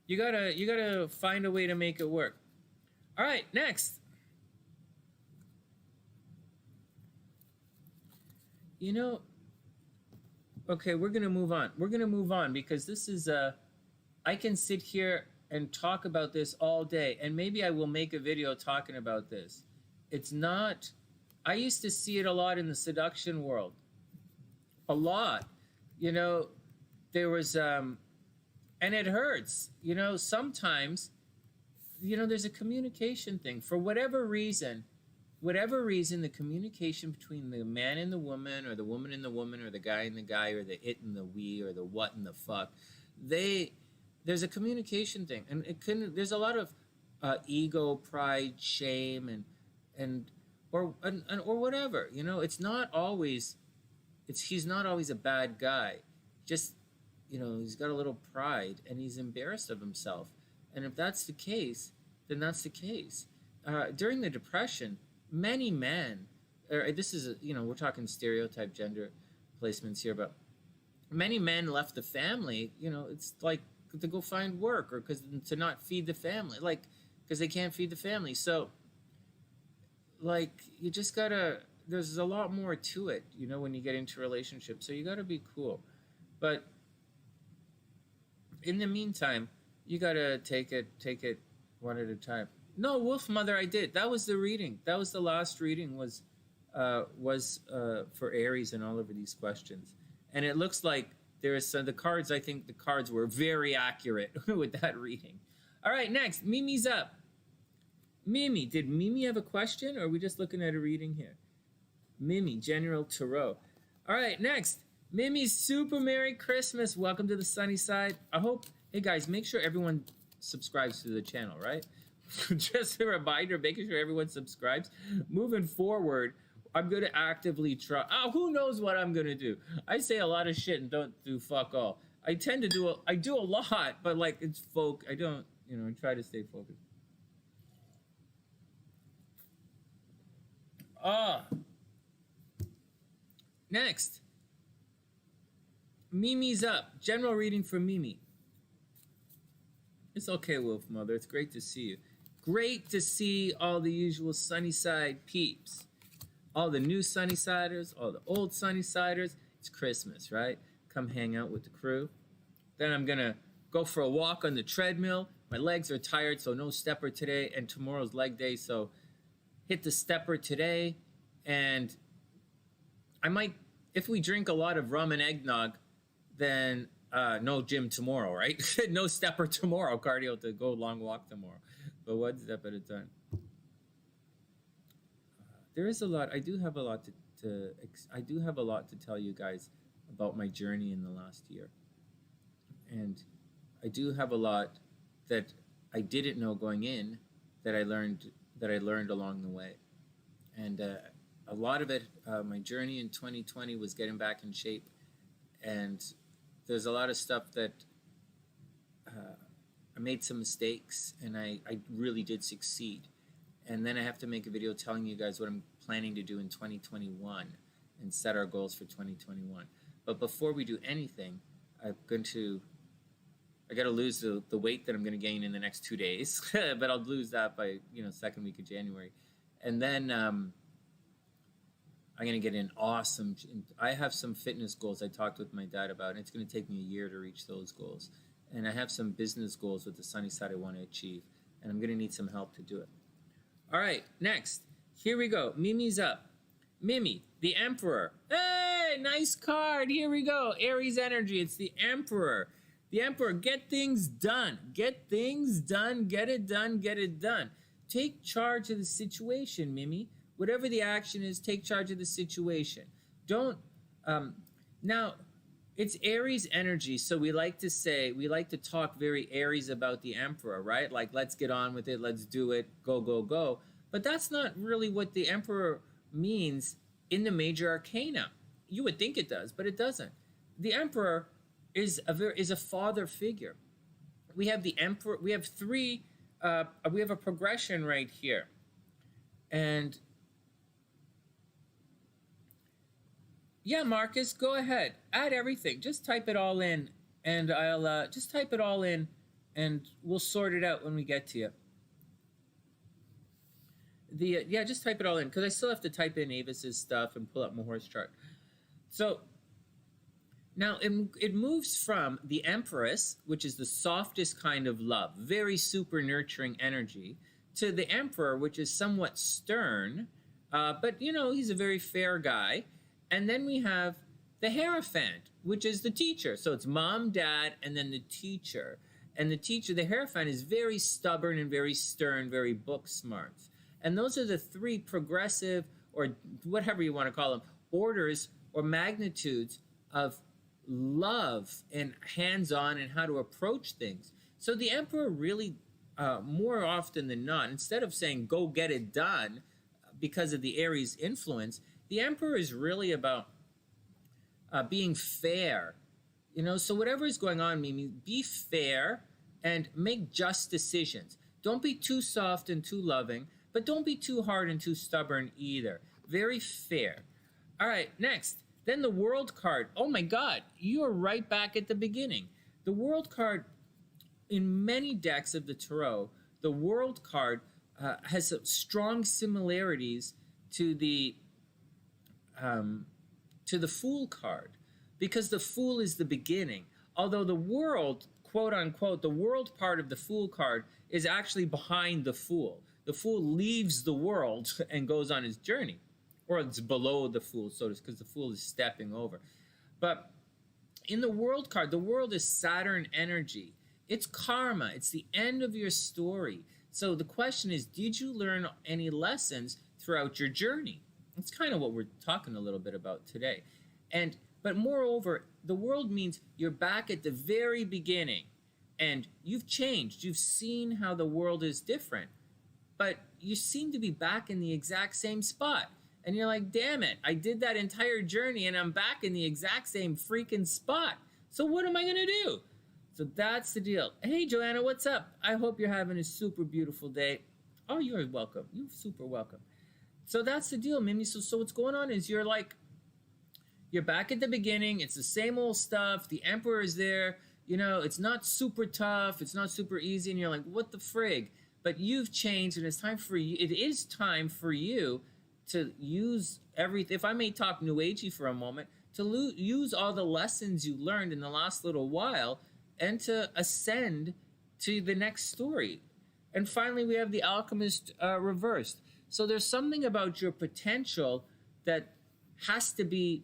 You gotta find a way to make it work. All right, next. You know, okay, we're gonna move on. We're gonna move on because this is I can sit here and talk about this all day, and maybe I will make a video talking about this. It's not. I used to see it a lot in the seduction world. A lot. You know, there was and it hurts. You know, sometimes, you know, there's a communication thing. For whatever reason, the communication between the man and the woman, or the woman and the woman, or the guy and the guy, or the it and the we, or the what and the fuck, there's a communication thing, and there's a lot of ego, pride, shame, and or whatever. You know, it's not always. He's not always a bad guy. Just, you know, he's got a little pride and he's embarrassed of himself. And if that's the case, then that's the case. During the Depression, many men, this is, you know, we're talking stereotype gender placements here, but many men left the family, you know, it's like to go find work, or to not feed the family, like, because they can't feed the family. So, like, you just gotta, there's a lot more to it, you know, when you get into relationships. So you gotta be cool. But in the meantime, you gotta take it one at a time. No, Wolf Mother, I did. That was the reading. That was the last reading, was for Aries and all over these questions. And it looks like there is the cards. I think the cards were very accurate with that reading. All right, next, Mimi's up. Mimi, did Mimi have a question, or are we just looking at a reading here? Mimi, General Tarot. All right, next, Mimi, super Merry Christmas. Welcome to the sunny side. I hope, hey guys, make sure everyone subscribes to the channel, right? Just a reminder, making sure everyone subscribes. Moving forward, I'm going to actively try. Oh, who knows what I'm going to do? I say a lot of shit and don't do fuck all. I tend to I do a lot, but like it's folk. I don't, you know, I try to stay focused. Next, Mimi's up. General reading for Mimi. It's okay, Wolf Mother. It's great to see you. Great to see all the usual Sunnyside peeps. All the new Sunnysiders, all the old Sunnysiders. It's Christmas, right? Come hang out with the crew. Then I'm going to go for a walk on the treadmill. My legs are tired, so no stepper today. And tomorrow's leg day, so hit the stepper today. And I might, if we drink a lot of rum and eggnog, then no gym tomorrow, right? No stepper tomorrow, cardio to go long walk tomorrow. But one step at a time. There is a lot. I do have a lot to tell you guys about my journey in the last year. And I do have a lot that I didn't know going in that I learned along the way. And a lot of it, my journey in 2020 was getting back in shape. And there's a lot of stuff that I made some mistakes, and I really did succeed. And then I have to make a video telling you guys what I'm planning to do in 2021 and set our goals for 2021. But before we do anything, I got to lose the weight that I'm going to gain in the next 2 days. But I'll lose that by, you know, second week of January. And then I'm going to get an awesome, I have some fitness goals I talked with my dad about, and it's going to take me a year to reach those goals. And I have some business goals with the sunny side I want to achieve, and I'm going to need some help to do it. All right, next, here we go. Mimi's up. Mimi, the Emperor. Hey, nice card. Here we go. Aries energy. It's the Emperor. The Emperor, get things done. Get things done. Get it done. Get it done. Take charge of the situation, Mimi. Whatever the action is, take charge of the situation. Don't, now, it's Aries energy, so we like to talk very Aries about the Emperor, right? Like, let's get on with it, let's do it, go, go, go. But that's not really what the Emperor means in the major arcana. You would think it does, but it doesn't. The Emperor is a father figure. We have the Emperor, we have we have a progression right here. And yeah, Marcus, go ahead. Add everything. Just type it all in, and I'll just type it all in, and we'll sort it out when we get to you. Yeah, just type it all in, because I still have to type in Avis's stuff and pull up my horse chart. So now it moves from the Empress, which is the softest kind of love, very super nurturing energy, to the Emperor, which is somewhat stern, but he's a very fair guy. And then we have the Hierophant, which is the teacher. So it's mom, dad, and then the teacher. And the teacher, the Hierophant, is very stubborn and very stern, very book smart. And those are the three progressive, or whatever you want to call them, orders or magnitudes of love and hands-on and how to approach things. So the Emperor really, more often than not, instead of saying, go get it done because of the Aries influence, the Emperor is really about being fair. So whatever is going on, Mimi, be fair and make just decisions. Don't be too soft and too loving, but don't be too hard and too stubborn either. Very fair. All right, next. Then the World card. Oh my God, you're right back at the beginning. The World card, in many decks of the Tarot, the World card has strong similarities to the Fool card, because the Fool is the beginning. Although the World, quote unquote, the World part of the Fool card is actually behind the Fool. The Fool leaves the world and goes on his journey. Or it's below the Fool, so to speak, because the Fool is stepping over. But in the World card, the World is Saturn energy. It's karma. It's the end of your story. So the question is, did you learn any lessons throughout your journey? That's kind of what we're talking a little bit about today. But moreover, the World means you're back at the very beginning, and you've changed. You've seen how the world is different, but you seem to be back in the exact same spot. And you're like, damn it, I did that entire journey and I'm back in the exact same freaking spot. So what am I going to do? So that's the deal. Hey, Joanna, what's up? I hope you're having a super beautiful day. Oh, you're welcome. You're super welcome. So that's the deal, Mimi. So what's going on is you're back at the beginning. It's the same old stuff. The Emperor is there. It's not super tough. It's not super easy. And you're like, what the frig? But you've changed, and it's time for you. It is time for you to use everything. If I may talk New Agey for a moment, to use all the lessons you learned in the last little while and to ascend to the next story. And finally, we have the Alchemist reversed. So there's something about your potential that has to be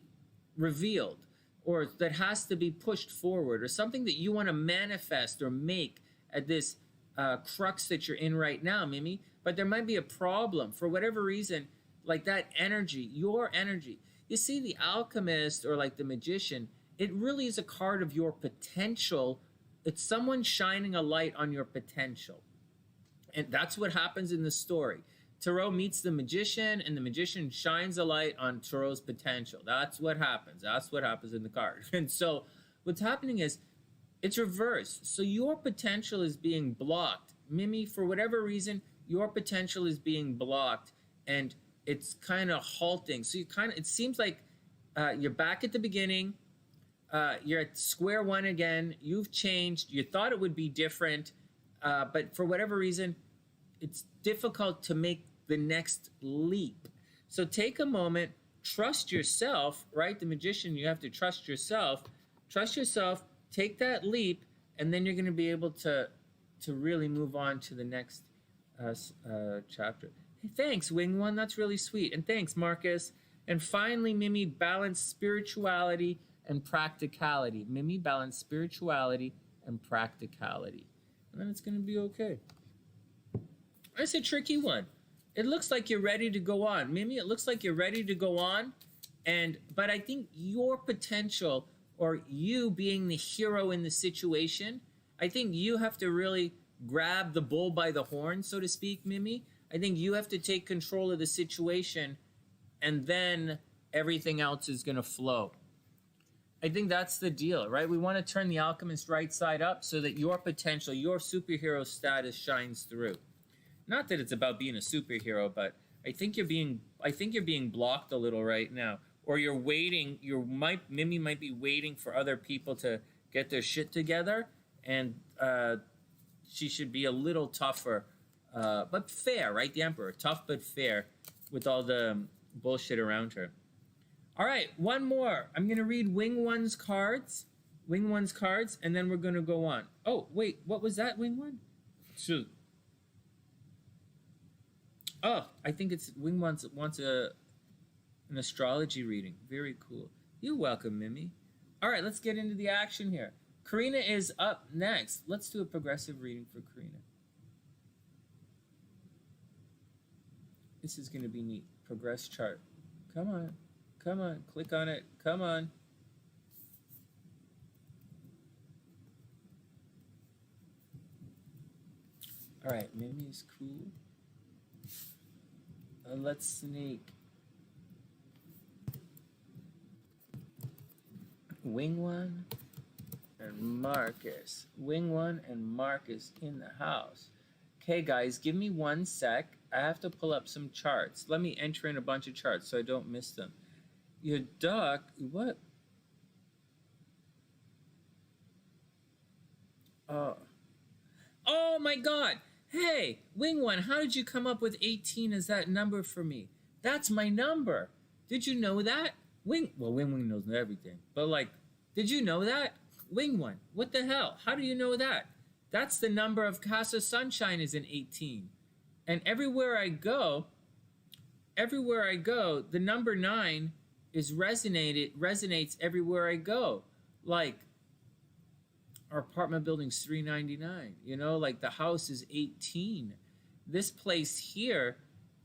revealed, or that has to be pushed forward, or something that you want to manifest or make at this crux that you're in right now, Mimi. But there might be a problem for whatever reason, like that energy, your energy. You see, the Alchemist, or like the Magician, it really is a card of your potential. It's someone shining a light on your potential. And that's what happens in the story. Tarot meets the Magician, and the Magician shines a light on Tarot's potential. That's what happens. That's what happens in the card. And so what's happening is it's reversed. So your potential is being blocked. Mimi, for whatever reason, your potential is being blocked, and it's kind of halting. So it seems like you're back at the beginning. You're at square one again. You've changed. You thought it would be different, but for whatever reason, it's difficult to make the next leap. So take a moment, trust yourself, right? The Magician, you have to trust yourself. Trust yourself, take that leap, and then you're going to be able to really move on to the next chapter. Hey, thanks, Wing One. That's really sweet. And thanks, Marcus. And finally, Mimi, balance spirituality and practicality. Mimi, balance spirituality and practicality. And then it's going to be okay. It's a tricky one. It looks like you're ready to go on. Mimi, it looks like you're ready to go on. But I think your potential, or you being the hero in the situation, I think you have to really grab the bull by the horn, so to speak, Mimi. I think you have to take control of the situation, and then everything else is going to flow. I think that's the deal, right? We want to turn the Alchemist right side up so that your potential, your superhero status shines through. Not that it's about being a superhero, but I think you're being blocked a little right now, or you're waiting. Mimi might be waiting for other people to get their shit together, and she should be a little tougher, but fair, right? The Emperor, tough but fair, with all the bullshit around her. All right, one more. I'm gonna read Wing One's cards, and then we're gonna go on. Oh wait, what was that, Wing One? Shoot. Oh, I think it's Wing One wants an astrology reading. Very cool. You're welcome, Mimi. All right, let's get into the action here. Karina is up next. Let's do a progressive reading for Karina. This is going to be neat. Progress chart. Come on. Come on. Click on it. Come on. All right, Mimi is cool. Let's sneak Wing One and Marcus. Wing One and Marcus in the house. Okay, guys, give me 1 sec. I have to pull up some charts. Let me enter in a bunch of charts so I don't miss them. Your duck, what? Oh my God. Hey, Wing One, how did you come up with 18 as that number for me? That's my number. Did you know that? Wing One knows everything. But like, did you know that? Wing One, what the hell? How do you know that? That's the number of Casa Sunshine is an 18. And everywhere I go, the number 9 is resonates everywhere I go. Like, our apartment building's 399, you know, like the house is 18. This place here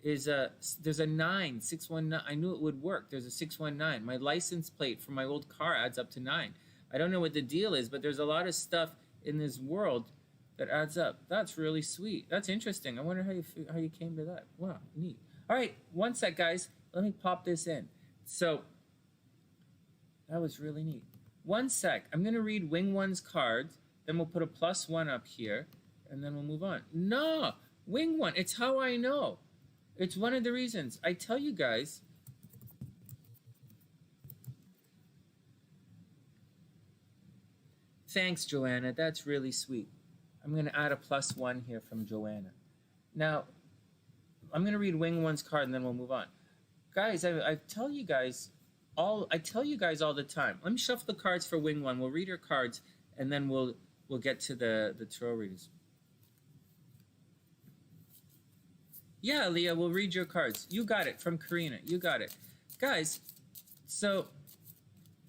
is there's a 9, 619. I knew it would work. There's a 619. My license plate for my old car adds up to 9. I don't know what the deal is, but there's a lot of stuff in this world that adds up. That's really sweet. That's interesting. I wonder how you came to that. Wow, neat. All right, 1 sec, guys. Let me pop this in. So that was really neat. 1 sec. I'm going to read Wing One's cards. Then we'll put a +1 up here. And then we'll move on. No! Wing One. It's how I know. It's one of the reasons. I tell you guys. Thanks, Joanna. That's really sweet. I'm going to add a +1 here from Joanna. Now, I'm going to read Wing One's card and then we'll move on. Guys, I tell you guys all the time. Let me shuffle the cards for Wing One. We'll read her cards, and then we'll get to the tarot readings. Yeah, Leah, we'll read your cards. You got it from Karina. You got it, guys. So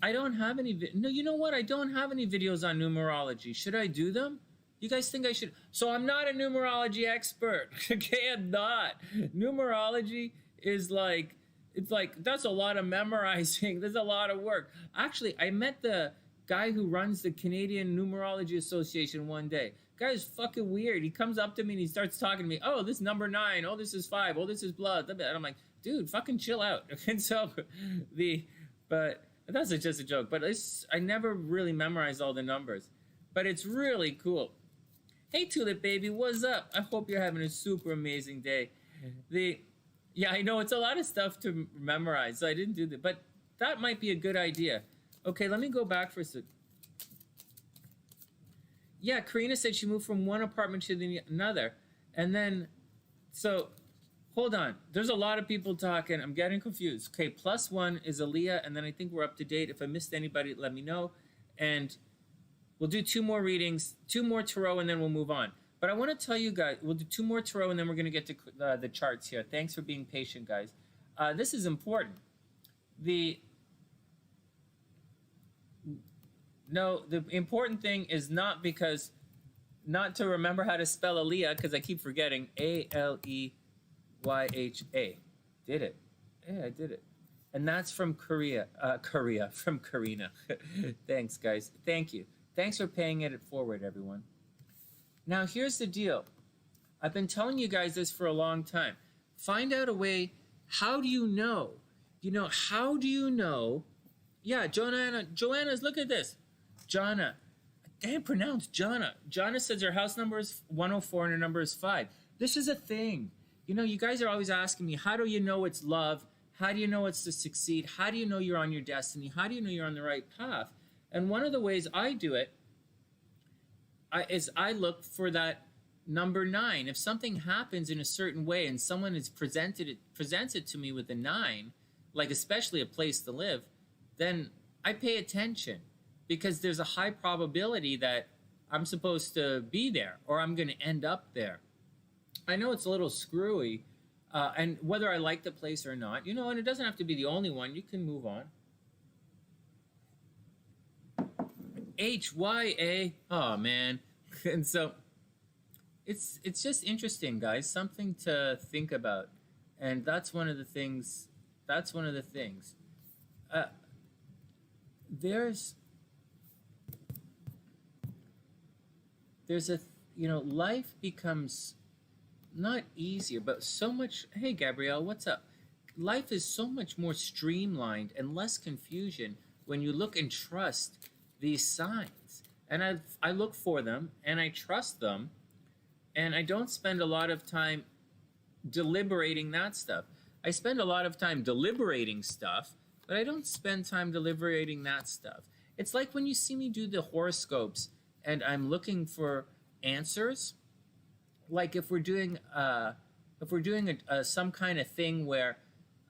I don't have any. No, you know what? I don't have any videos on numerology. Should I do them? You guys think I should? So I'm not a numerology expert. Okay, I'm not. Numerology is like. It's like, that's a lot of memorizing. There's a lot of work. Actually, I met the guy who runs the Canadian Numerology Association one day. Guy's fucking weird. He comes up to me and he starts talking to me. Oh, this is number 9. Oh, this is 5. Oh, this is blood. And I'm like, dude, fucking chill out. And so but that's just a joke. But I never really memorized all the numbers. But it's really cool. Hey, Tulip Baby, what's up? I hope you're having a super amazing day. Yeah, I know it's a lot of stuff to memorize, so I didn't do that. But that might be a good idea. Okay, let me go back for a sec. Yeah, Karina said she moved from one apartment to another. And then, so, hold on. There's a lot of people talking. I'm getting confused. Okay, +1 is Aaliyah, and then I think we're up to date. If I missed anybody, let me know. And we'll do 2 more readings, 2 more tarot, and then we'll move on. But I want to tell you guys, we'll do 2 more tarot, and then we're going to get to the charts here. Thanks for being patient, guys. This is important. The important thing is not to remember how to spell Aaliyah, because I keep forgetting. Aleyyha. Did it. Yeah, I did it. And that's from Korea, from Karina. Thanks, guys. Thank you. Thanks for paying it forward, everyone. Now, here's the deal. I've been telling you guys this for a long time. Find out a way. How do you know? How do you know? Yeah, Joanna's, look at this. Jonna. I can't pronounce Jonna. Jonna says her house number is 104 and her number is 5. This is a thing. You guys are always asking me, how do you know it's love? How do you know it's to succeed? How do you know you're on your destiny? How do you know you're on the right path? And one of the ways I do it, I look for that number 9. If something happens in a certain way and someone is presents it to me with a 9, like especially a place to live, then I pay attention because there's a high probability that I'm supposed to be there or I'm going to end up there. I know it's a little screwy, and whether I like the place or not, and it doesn't have to be the only one. You can move on. HYA. Oh man. And so it's just interesting, guys, something to think about. And that's one of the things. There's a life becomes not easier, but so much. Hey Gabrielle, what's up? Life is so much more streamlined and less confusion when you look and trust these signs. And I look for them and I trust them, and I don't spend a lot of time deliberating that stuff. I spend a lot of time deliberating stuff, but I don't spend time deliberating that stuff. It's like when you see me do the horoscopes and I'm looking for answers. Like if we're doing some kind of thing where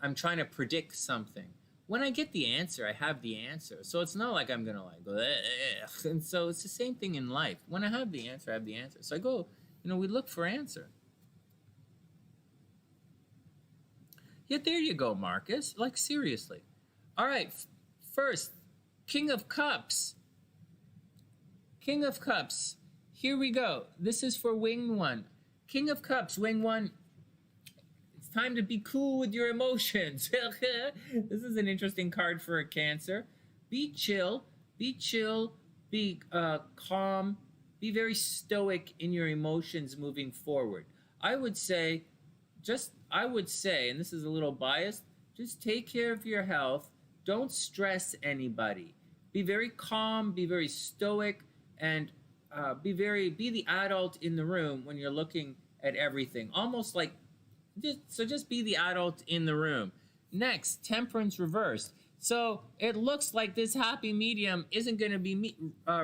I'm trying to predict something. When I get the answer, I have the answer. So it's not like I'm gonna like, ugh. And so it's the same thing in life. When I have the answer, I have the answer. So I go, we look for answer. Yeah, there you go, Marcus. Like seriously. All right, first, King of Cups. King of Cups. Here we go. This is for Wing 1. King of Cups, Wing 1. It's time to be cool with your emotions. This is an interesting card for a Cancer. Be chill. Be calm. Be very stoic in your emotions moving forward. I would say, and this is a little biased, just take care of your health. Don't stress anybody. Be very calm. Be very stoic. And be the adult in the room when you're looking at everything. Almost like, just be the adult in the room. Next, Temperance reversed. So it looks like this happy medium isn't going to be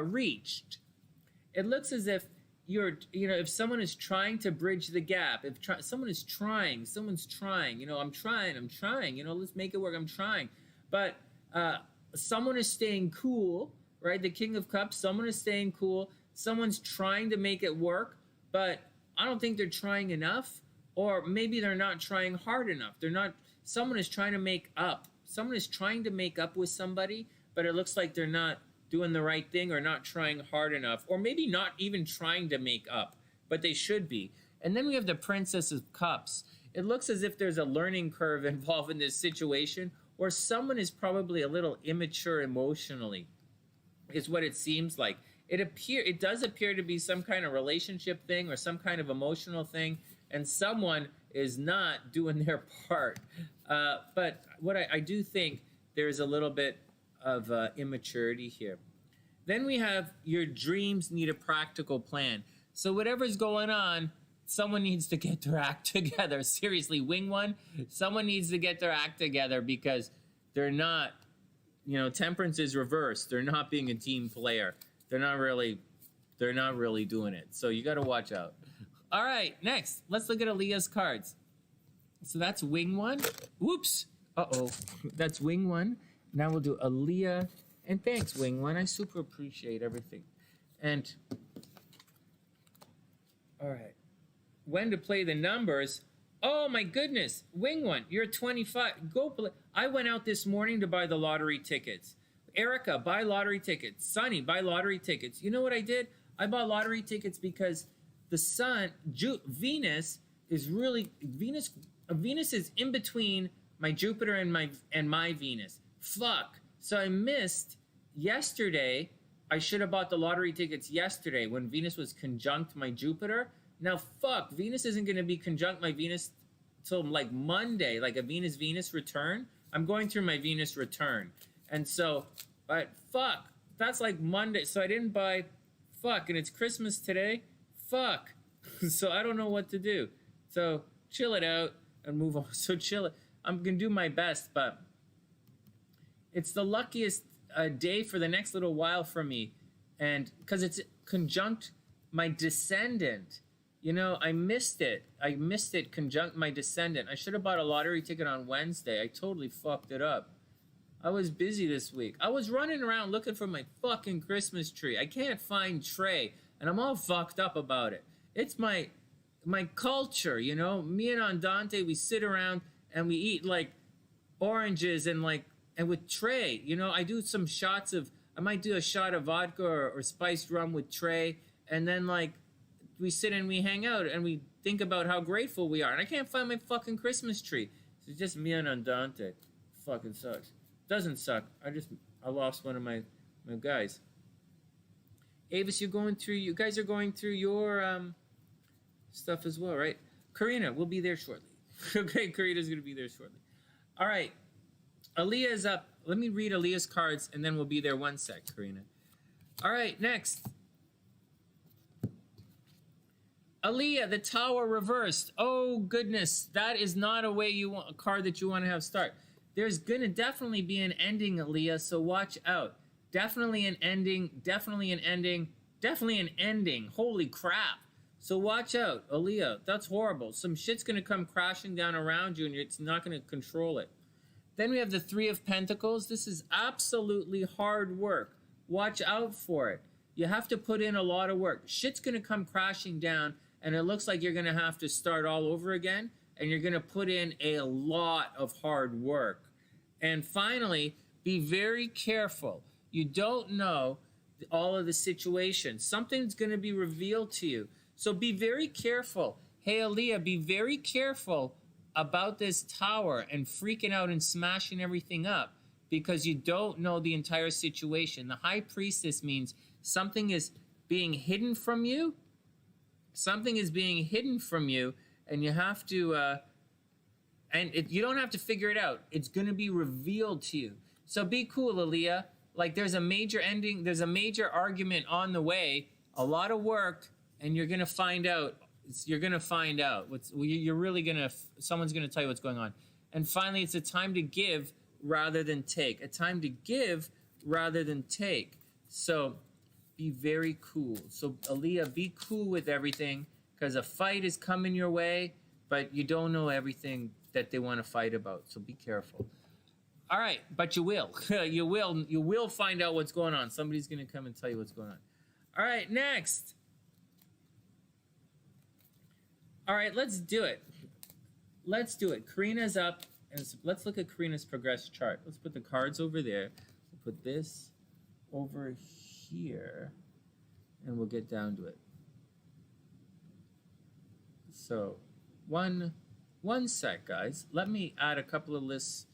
reached. It looks as if if someone is trying to bridge the gap, someone's trying, I'm trying, let's make it work, I'm trying. But someone is staying cool, right? The King of Cups, someone is staying cool. Someone's trying to make it work, but I don't think they're trying enough, or maybe they're not trying hard enough. Someone is trying to make up. Someone is trying to make up with somebody, but it looks like they're not doing the right thing or not trying hard enough, or maybe not even trying to make up, but they should be. And then we have the Princess of Cups. It looks as if there's a learning curve involved in this situation, or someone is probably a little immature emotionally, is what it seems like. It does appear to be some kind of relationship thing or some kind of emotional thing, and someone is not doing their part. But what I do think there's a little bit of immaturity here. Then we have your dreams need a practical plan. So whatever's going on, someone needs to get their act together. Seriously, Wing 1, someone needs to get their act together because they're not, Temperance is reversed. They're not being a team player. They're not really doing it. So you got to watch out. All right, next, let's look at Aaliyah's cards. So that's Wing 1. Whoops. Uh-oh. That's Wing 1. Now we'll do Aaliyah. And thanks, Wing 1. I super appreciate everything. And, all right. When to play the numbers. Oh, my goodness. Wing 1, you're 25. Go play. I went out this morning to buy the lottery tickets. Erica, buy lottery tickets. Sonny, buy lottery tickets. You know what I did? I bought lottery tickets because the sun, Venus is in between my Jupiter and my Venus. Fuck. So I missed yesterday. I should have bought the lottery tickets yesterday when Venus was conjunct my Jupiter. Now, fuck, Venus isn't going to be conjunct my Venus till like Monday, like a Venus-Venus return. I'm going through my Venus return. And so, but fuck, that's like Monday. So I didn't buy, fuck, and it's Christmas today. Fuck. So I don't know what to do. So chill it out and move on. So chill it. I'm going to do my best, but it's the luckiest day for the next little while for me. And because it's conjunct my descendant. You know, I missed it. I missed it conjunct my descendant. I should have bought a lottery ticket on Wednesday. I totally fucked it up. I was busy this week. I was running around looking for my fucking Christmas tree. I can't find Trey, and I'm all fucked up about it. It's my culture, you know. Me and Andante, we sit around and we eat like oranges and with Trey, you know. I do some shots of. I might do a shot of vodka or spiced rum with Trey, and then like we sit and we hang out and we think about how grateful we are. And I can't find my fucking Christmas tree. It's just me and Andante. Fucking sucks. Doesn't suck. I lost one of my guys. Avis, you guys are going through your stuff as well, right? Karina, we'll be there shortly. Okay, Karina's gonna be there shortly. All right. Aaliyah is up. Let me read Aaliyah's cards and then we'll be there. One sec, Karina. All right, next. Aaliyah, the Tower reversed. Oh goodness, that is not a card that you want to have start. There's gonna definitely be an ending, Aaliyah, so watch out. Definitely an ending, definitely an ending, definitely an ending. Holy crap. So watch out, Aaliyah. That's horrible. Some shit's gonna come crashing down around you and it's not gonna control it. Then we have the Three of Pentacles. This is absolutely hard work. Watch out for it. You have to put in a lot of work. Shit's gonna come crashing down and it looks like you're gonna have to start all over again. And you're going to put in a lot of hard work. And finally, be very careful. You don't know all of the situations. Something's going to be revealed to you. So be very careful. Hey, Aaliyah, be very careful about this tower and freaking out and smashing everything up because you don't know the entire situation. The High Priestess means something is being hidden from you. Something is being hidden from you. And you have to, you don't have to figure it out. It's going to be revealed to you. So be cool, Aaliyah. Like there's a major ending. There's a major argument on the way. A lot of work, and you're going to find out. You're going to find out. You're really going to, someone's going to tell you what's going on. And finally, it's a time to give rather than take. A time to give rather than take. So be very cool. So Aaliyah, be cool with everything. Because a fight is coming your way, but you don't know everything that they want to fight about. So be careful. All right, but you will. You will find out what's going on. Somebody's going to come and tell you what's going on. All right, next. All right, let's do it. Let's do it. Karina's up. And let's look at Karina's progress chart. Let's put the cards over there. We'll put this over here. And we'll get down to it. So, one sec, guys. Let me add a couple of lists.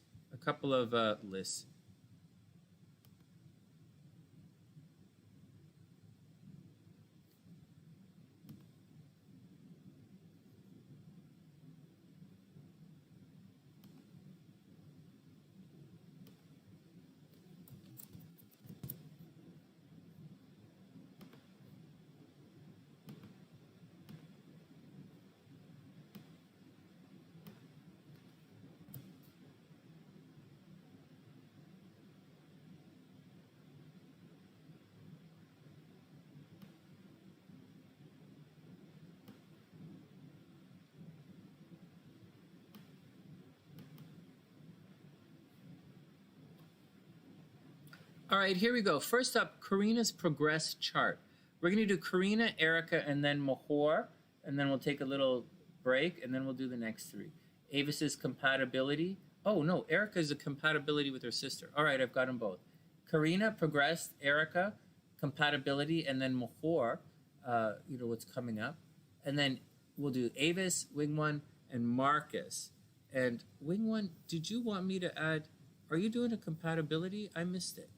All right, here we go. First up, Karina's progress chart. We're going to do Karina, Erica, and then Mahor, and then we'll take a little break, and then we'll do the next three. Avis's compatibility. Oh, no, Erica's a compatibility with her sister. All right, I've got them both. Karina, progressed, Erica, compatibility, and then Mahor, what's coming up. And then we'll do Avis, Wing One, and Marcus. And Wing One, did you want me to add, are you doing a compatibility? I missed it.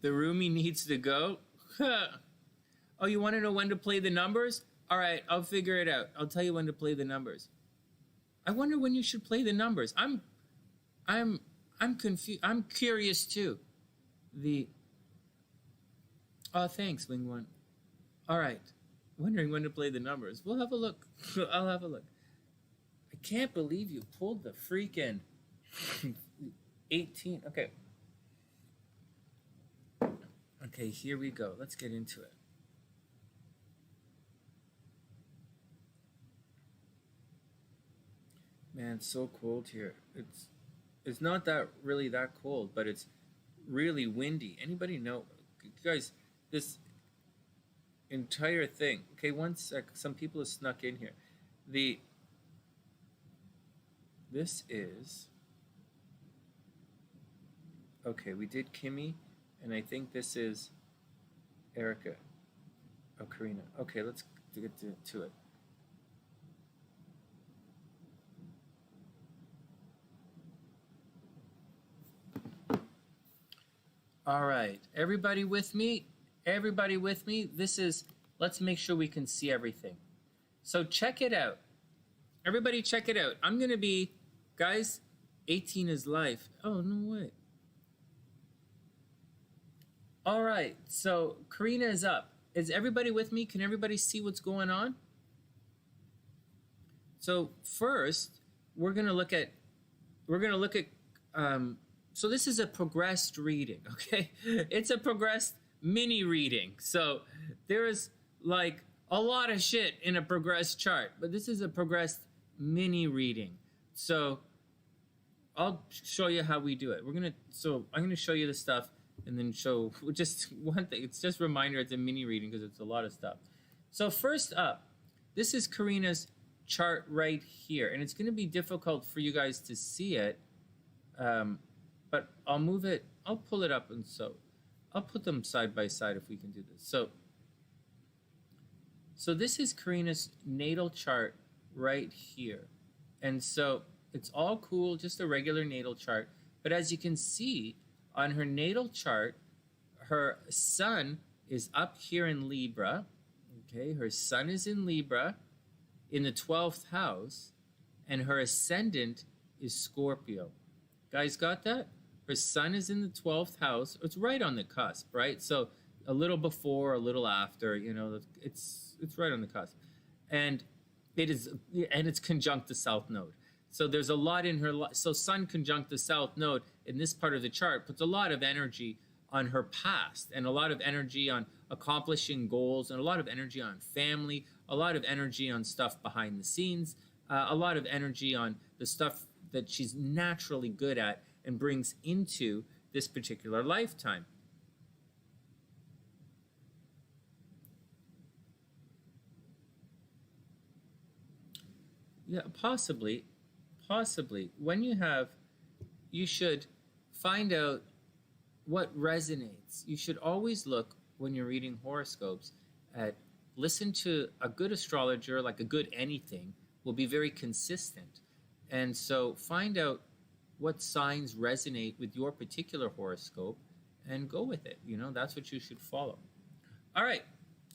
The roomie needs to go. Oh, you want to know when to play the numbers? All right, I'll figure it out. I'll tell you when to play the numbers. I wonder when you should play the numbers. I'm confused. I'm curious too. Thanks, Wing One. All right, wondering when to play the numbers. We'll have a look. I'll have a look. I can't believe you pulled the freaking 18. Okay. Okay, here we go. Let's get into it. Man, it's so cold here. It's not that really that cold, but it's really windy. Anybody know? You guys, this entire thing. Okay, one sec. Some people have snuck in here. This is. Okay, we did Kimmy, and I think this is Erica. Oh, Karina. Okay, let's get to it. All right, everybody with me? Everybody with me? This is, let's make sure we can see everything. So check it out. Everybody check it out. I'm going to be, guys, 18 is life. Oh, no way. All right, so Karina is up. Is everybody with me? Can everybody see what's going on? So first, we're going to look at, so this is a progressed reading, okay? It's a progressed mini reading. So there is like a lot of shit in a progressed chart, but this is a progressed mini reading. So I'll show you how we do it. I'm gonna show you the stuff and then show just one thing. It's just a reminder it's a mini reading because it's a lot of stuff. So first up, this is Karina's chart right here, and it's gonna be difficult for you guys to see it. But I'll move it, I'll pull it up, and so I'll put them side by side if we can do this. So this is Karina's natal chart right here. And so it's all cool, just a regular natal chart. But as you can see on her natal chart, her sun is up here in Libra. Okay, her sun is in Libra in the 12th house, and her ascendant is Scorpio. Guys, got that? Her sun is in the 12th house. It's right on the cusp, right? So a little before, a little after, you know, it's right on the cusp. And it's conjunct the south node. So there's a lot in her, so sun conjunct the south node in this part of the chart puts a lot of energy on her past and a lot of energy on accomplishing goals and a lot of energy on family, a lot of energy on stuff behind the scenes, a lot of energy on the stuff that she's naturally good at and brings into this particular lifetime. Yeah, possibly. When you should find out what resonates. You should always look, when you're reading horoscopes, listen to a good astrologer, like a good anything, will be very consistent. And so find out what signs resonate with your particular horoscope and go with it. You know, that's what you should follow. All right.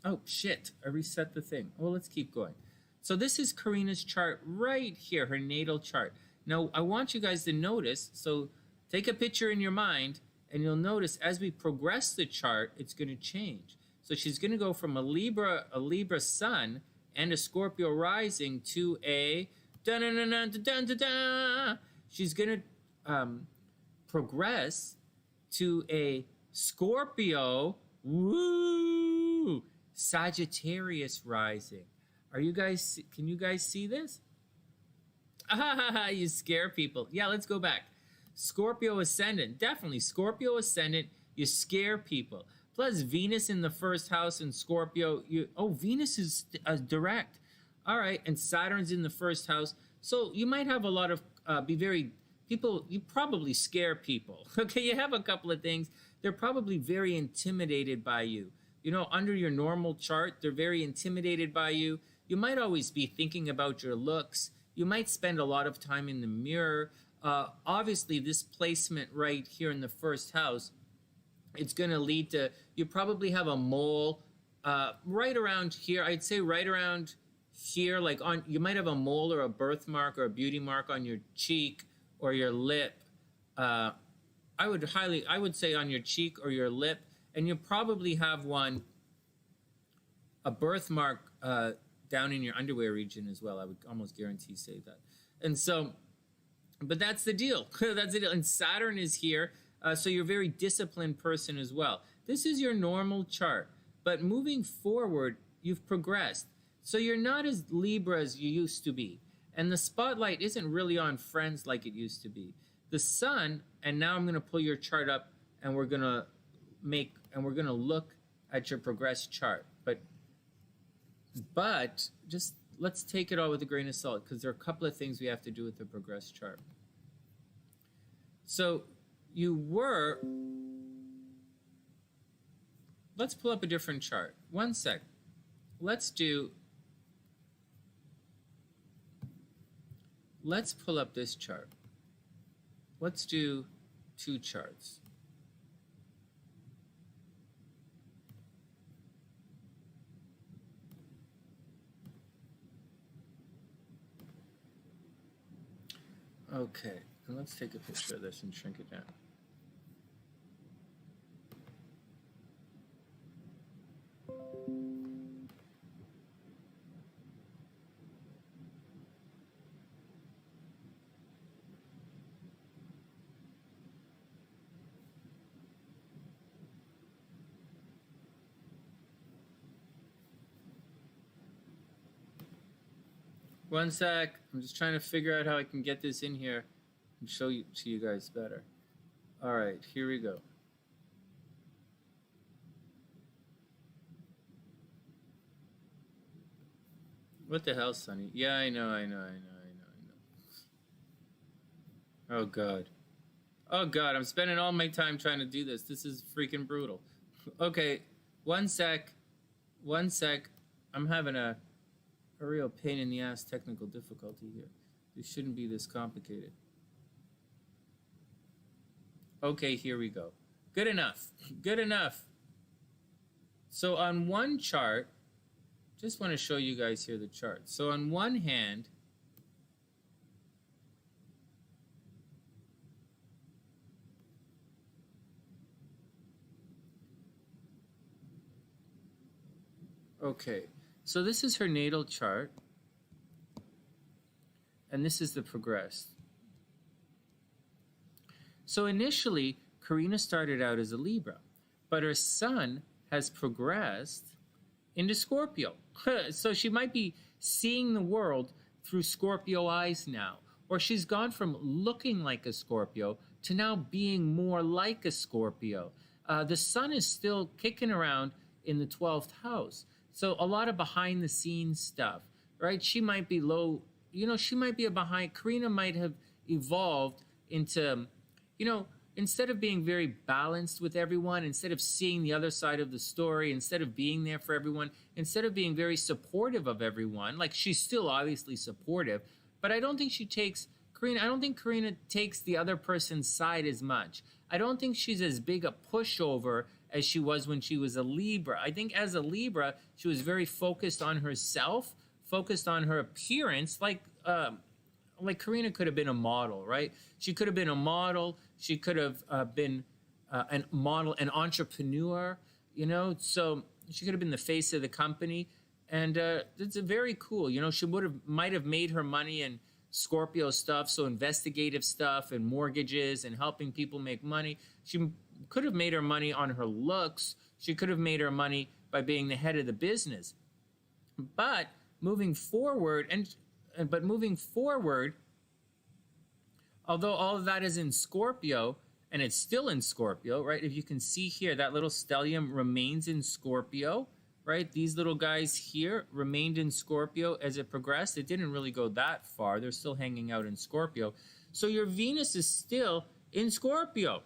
Oh, shit. I reset the thing. Well, let's keep going. So this is Karina's chart right here, her natal chart. Now, I want you guys to notice, so take a picture in your mind, and you'll notice as we progress the chart, it's going to change. So she's going to go from a Libra sun and a Scorpio rising to a she's going to progress to a Scorpio, woo, Sagittarius rising. Are you guys, can you guys see this? Ah, you scare people. Yeah, let's go back. Scorpio ascendant, definitely Scorpio ascendant, you scare people. Plus Venus in the first house in Scorpio, Venus is direct. All right, and Saturn's in the first house. So you might have a lot of, you probably scare people. Okay, you have a couple of things. They're probably very intimidated by you. You know, under your normal chart, they're very intimidated by you. You might always be thinking about your looks. You might spend a lot of time in the mirror. Obviously, this placement right here in the first house, it's going to lead to, you probably have a mole right around here. I'd say right around here, like you might have a mole or a birthmark or a beauty mark on your cheek or your lip. I would say on your cheek or your lip, and you probably have a birthmark down in your underwear region as well. I would almost guarantee say that. And so, but that's the deal. That's the deal. And Saturn is here, so you're a very disciplined person as well. This is your normal chart, but moving forward, you've progressed. So you're not as Libra as you used to be. And the spotlight isn't really on friends like it used to be. The sun, and now I'm going to pull your chart up, and we're going to look at your progressed chart. But just let's take it all with a grain of salt, because there are a couple of things we have to do with the progressed chart. So let's pull up a different chart. One sec. Let's pull up this chart. Let's do 2 charts. Okay, and let's take a picture of this and shrink it down. One sec. I'm just trying to figure out how I can get this in here and show you to you guys better. All right, here we go. What the hell, Sonny? Yeah, I know. Oh, God. Oh, God, I'm spending all my time trying to do this. This is freaking brutal. Okay, one sec. I'm having a real pain in the ass technical difficulty here. This shouldn't be this complicated. Okay, here we go. Good enough. So on one chart, just want to show you guys here the chart. So on one hand, okay, so this is her natal chart, and this is the progressed. So initially, Karina started out as a Libra, but her sun has progressed into Scorpio. So she might be seeing the world through Scorpio eyes now, or she's gone from looking like a Scorpio to now being more like a Scorpio. The sun is still kicking around in the 12th house. So a lot of behind the scenes stuff, right? She might be low, she might be Karina might have evolved into, instead of being very balanced with everyone, instead of seeing the other side of the story, instead of being there for everyone, instead of being very supportive of everyone, like she's still obviously supportive, but I don't think Karina takes the other person's side as much. I don't think she's as big a pushover as she was when she was a Libra. I think as a Libra, she was very focused on herself, focused on her appearance, like Karina could have been a model, right? She could have been a model. She could have been an entrepreneur, so she could have been the face of the company. And it's very cool. She might have made her money in Scorpio stuff, so investigative stuff and mortgages and helping people make money. She could have made her money on her looks. She could have made her money by being the head of the business. But moving forward, although all of that is in Scorpio, and it's still in Scorpio, right? If you can see here, that little stellium remains in Scorpio, right? These little guys here remained in Scorpio as it progressed. It didn't really go that far. They're still hanging out in Scorpio. So your Venus is still in Scorpio.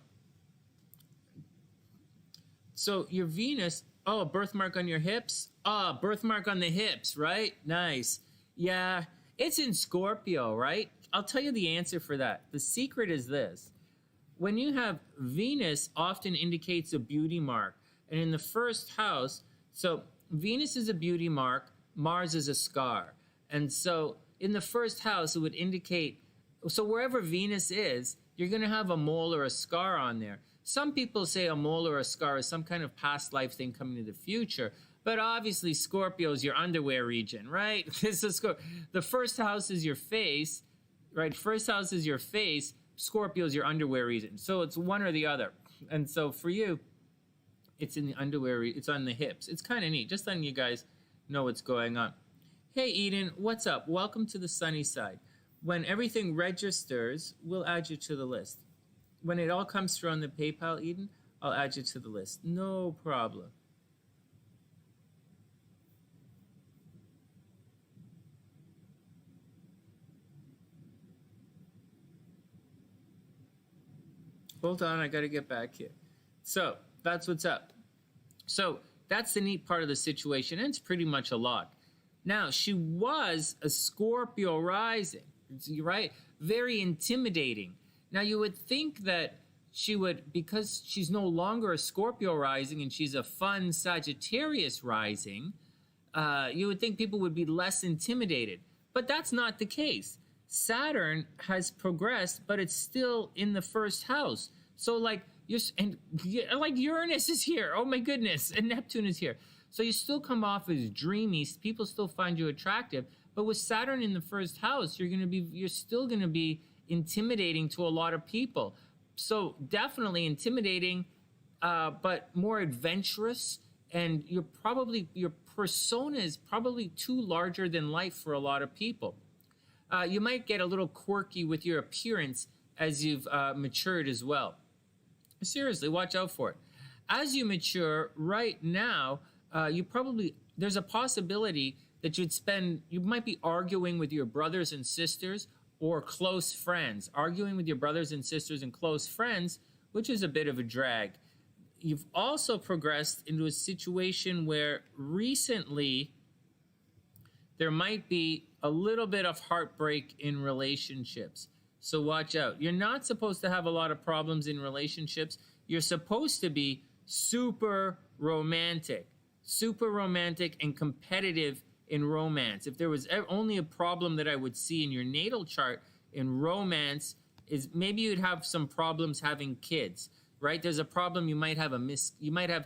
So your Venus, a birthmark on your hips? Birthmark on the hips, right? Nice. Yeah, it's in Scorpio, right? I'll tell you the answer for that. The secret is this. When you have Venus, often indicates a beauty mark. And in the first house, so Venus is a beauty mark, Mars is a scar. And so in the first house, it would indicate, so wherever Venus is, you're going to have a mole or a scar on there. Some people say a mole or a scar is some kind of past life thing coming to the future. But obviously, Scorpio is your underwear region, right? The first house is your face. right? First house is your face, Scorpio is your underwear reason. So it's one or the other. And so for you, it's in the underwear, it's on the hips. It's kind of neat, just letting you guys know what's going on. Hey, Eden, what's up? Welcome to the sunny side. When everything registers, we'll add you to the list. When it all comes through on the PayPal, Eden, I'll add you to the list. No problem. Hold on, I got to get back here. So that's what's up. So that's the neat part of the situation, and it's pretty much a lock. Now, she was a Scorpio rising, right? Very intimidating. Now, you would think that she would, because she's no longer a Scorpio rising and she's a fun Sagittarius rising, you would think people would be less intimidated. But that's not the case. Saturn has progressed, but it's still in the first house. So like Uranus is here. Oh my goodness. And Neptune is here. So you still come off as dreamy. People still find you attractive. But with Saturn in the first house, you're still going to be intimidating to a lot of people. So definitely intimidating, but more adventurous. And your persona is probably too larger than life for a lot of people. You might get a little quirky with your appearance as you've matured as well. Seriously, watch out for it. As you mature right now, there's a possibility that you might be arguing with your brothers and sisters or close friends. Arguing with your brothers and sisters and close friends, which is a bit of a drag. You've also progressed into a situation where recently there might be a little bit of heartbreak in relationships. So watch out. You're not supposed to have a lot of problems in relationships. You're supposed to be super romantic and competitive in romance. If there was only a problem that I would see in your natal chart in romance is maybe you'd have some problems having kids, right? There's a problem. You might have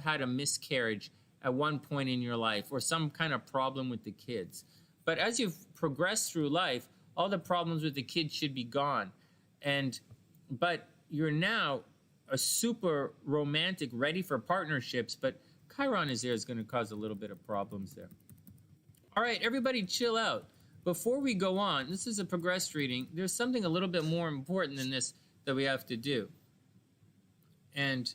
had a miscarriage at one point in your life or some kind of problem with the kids. But as you've progressed through life, all the problems with the kids should be gone. But you're now a super romantic, ready for partnerships, but Chiron is going to cause a little bit of problems there. All right, everybody chill out. Before we go on, this is a progressed reading. There's something a little bit more important than this that we have to do. And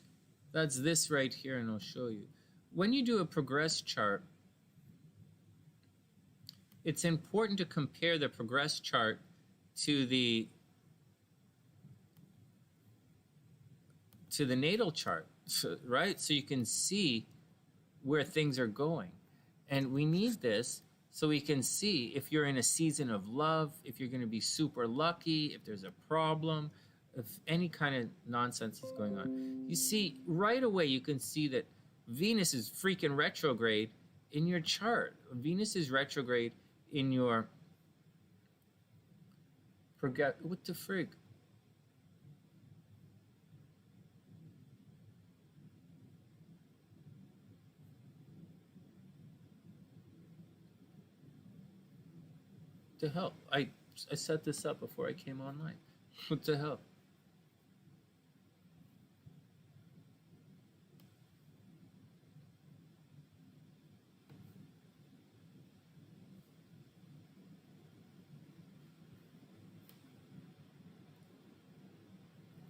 that's this right here, and I'll show you. When you do a progressed chart, it's important to compare the progressed chart to the natal chart, right? So you can see where things are going. And we need this so we can see if you're in a season of love, if you're going to be super lucky, if there's a problem, if any kind of nonsense is going on. You see, right away you can see that Venus is freaking retrograde in your chart. Venus is retrograde in your... What the frig? The hell? I set this up before I came online. What the hell?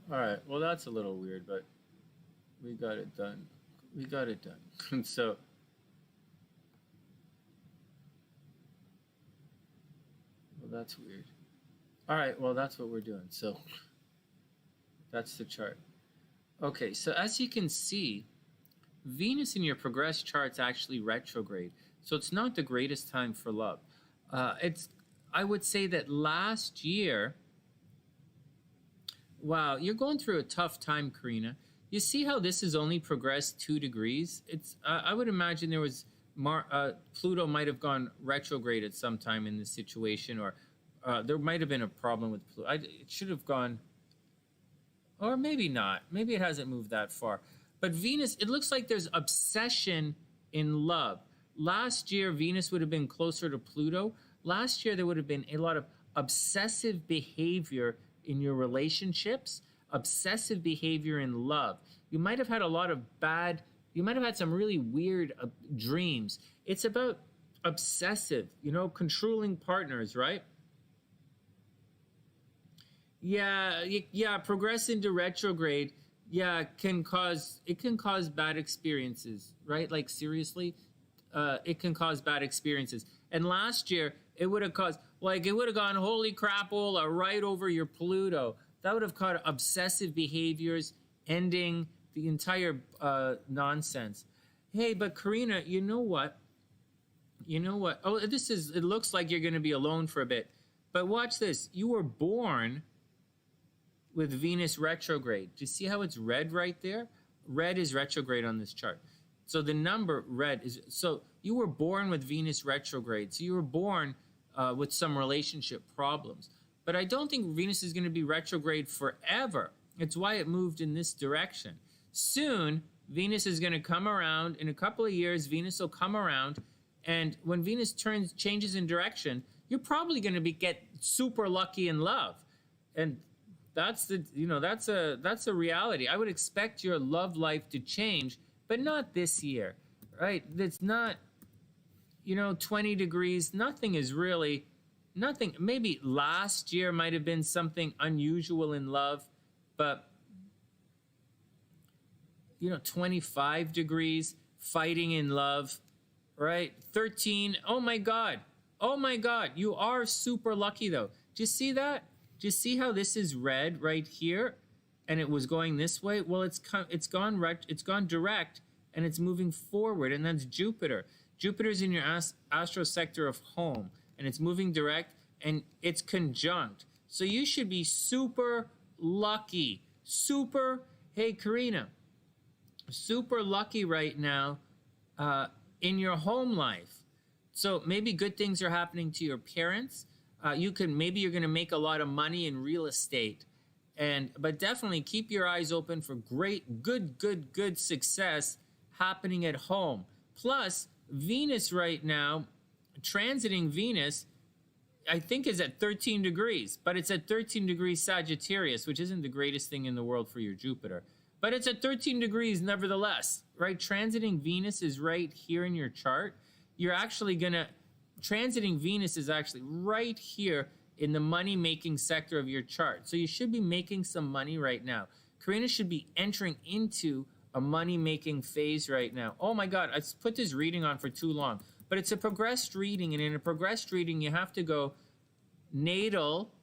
All right. Well, that's a little weird, but we got it done. We got it done. So. That's weird. All right, well, that's what we're doing. So that's the chart. Okay, so as you can see, Venus in your progressed chart's actually retrograde. So it's not the greatest time for love. I would say that last year, wow, you're going through a tough time, Karina. You see how this has only progressed 2 degrees? I would imagine there was Pluto might have gone retrograde at some time in this situation, or there might have been a problem with Pluto. It should have gone, or maybe not. Maybe it hasn't moved that far. But Venus, it looks like there's obsession in love. Last year, Venus would have been closer to Pluto. Last year, there would have been a lot of obsessive behavior in your relationships, obsessive behavior in love. You might have had a lot of bad, you might have had some really weird dreams. It's about obsessive, controlling partners, right? Yeah, progress into retrograde, can cause bad experiences, right? Like seriously, it can cause bad experiences. And last year, it would have gone holy crapola right over your Pluto. That would have caused obsessive behaviors, ending the entire nonsense. Hey, but Karina, you know what? Oh, it looks like you're going to be alone for a bit. But watch this. You were born with Venus retrograde. Do you see how it's red right there? Red is retrograde on this chart. So the number red is, so you were born with Venus retrograde. So you were born with some relationship problems. But I don't think Venus is going to be retrograde forever. It's why it moved in this direction. Soon, Venus is going to come around. In a couple of years, Venus will come around. And when Venus changes in direction, you're probably going to get super lucky in love. And that's a reality. I would expect your love life to change, but not this year, right? It's not, 20 degrees. Nothing. Maybe last year might have been something unusual in love, but 25 degrees, fighting in love, right? 13. Oh my God, you are super lucky though. Do you see that? Do you see how this is red right here, and it was going this way? Well, it's gone direct, and it's moving forward, and that's Jupiter. Jupiter's in your astro sector of home, and it's moving direct, and it's conjunct. So you should be super lucky. Hey, Karina, super lucky right now in your home life. So maybe good things are happening to your parents. Maybe you're going to make a lot of money in real estate, but definitely keep your eyes open for good success happening at home. Plus, Venus right now, transiting Venus, I think is at 13 degrees, but it's at 13 degrees Sagittarius, which isn't the greatest thing in the world for your Jupiter. But it's at 13 degrees nevertheless, right? Transiting Venus is right here in your chart. You're actually going to, transiting Venus is actually right here in the money-making sector of your chart. So you should be making some money right now. Karina should be entering into a money-making phase right now. Oh my God, I put this reading on for too long. But it's a progressed reading, and in a progressed reading, you have to go natal,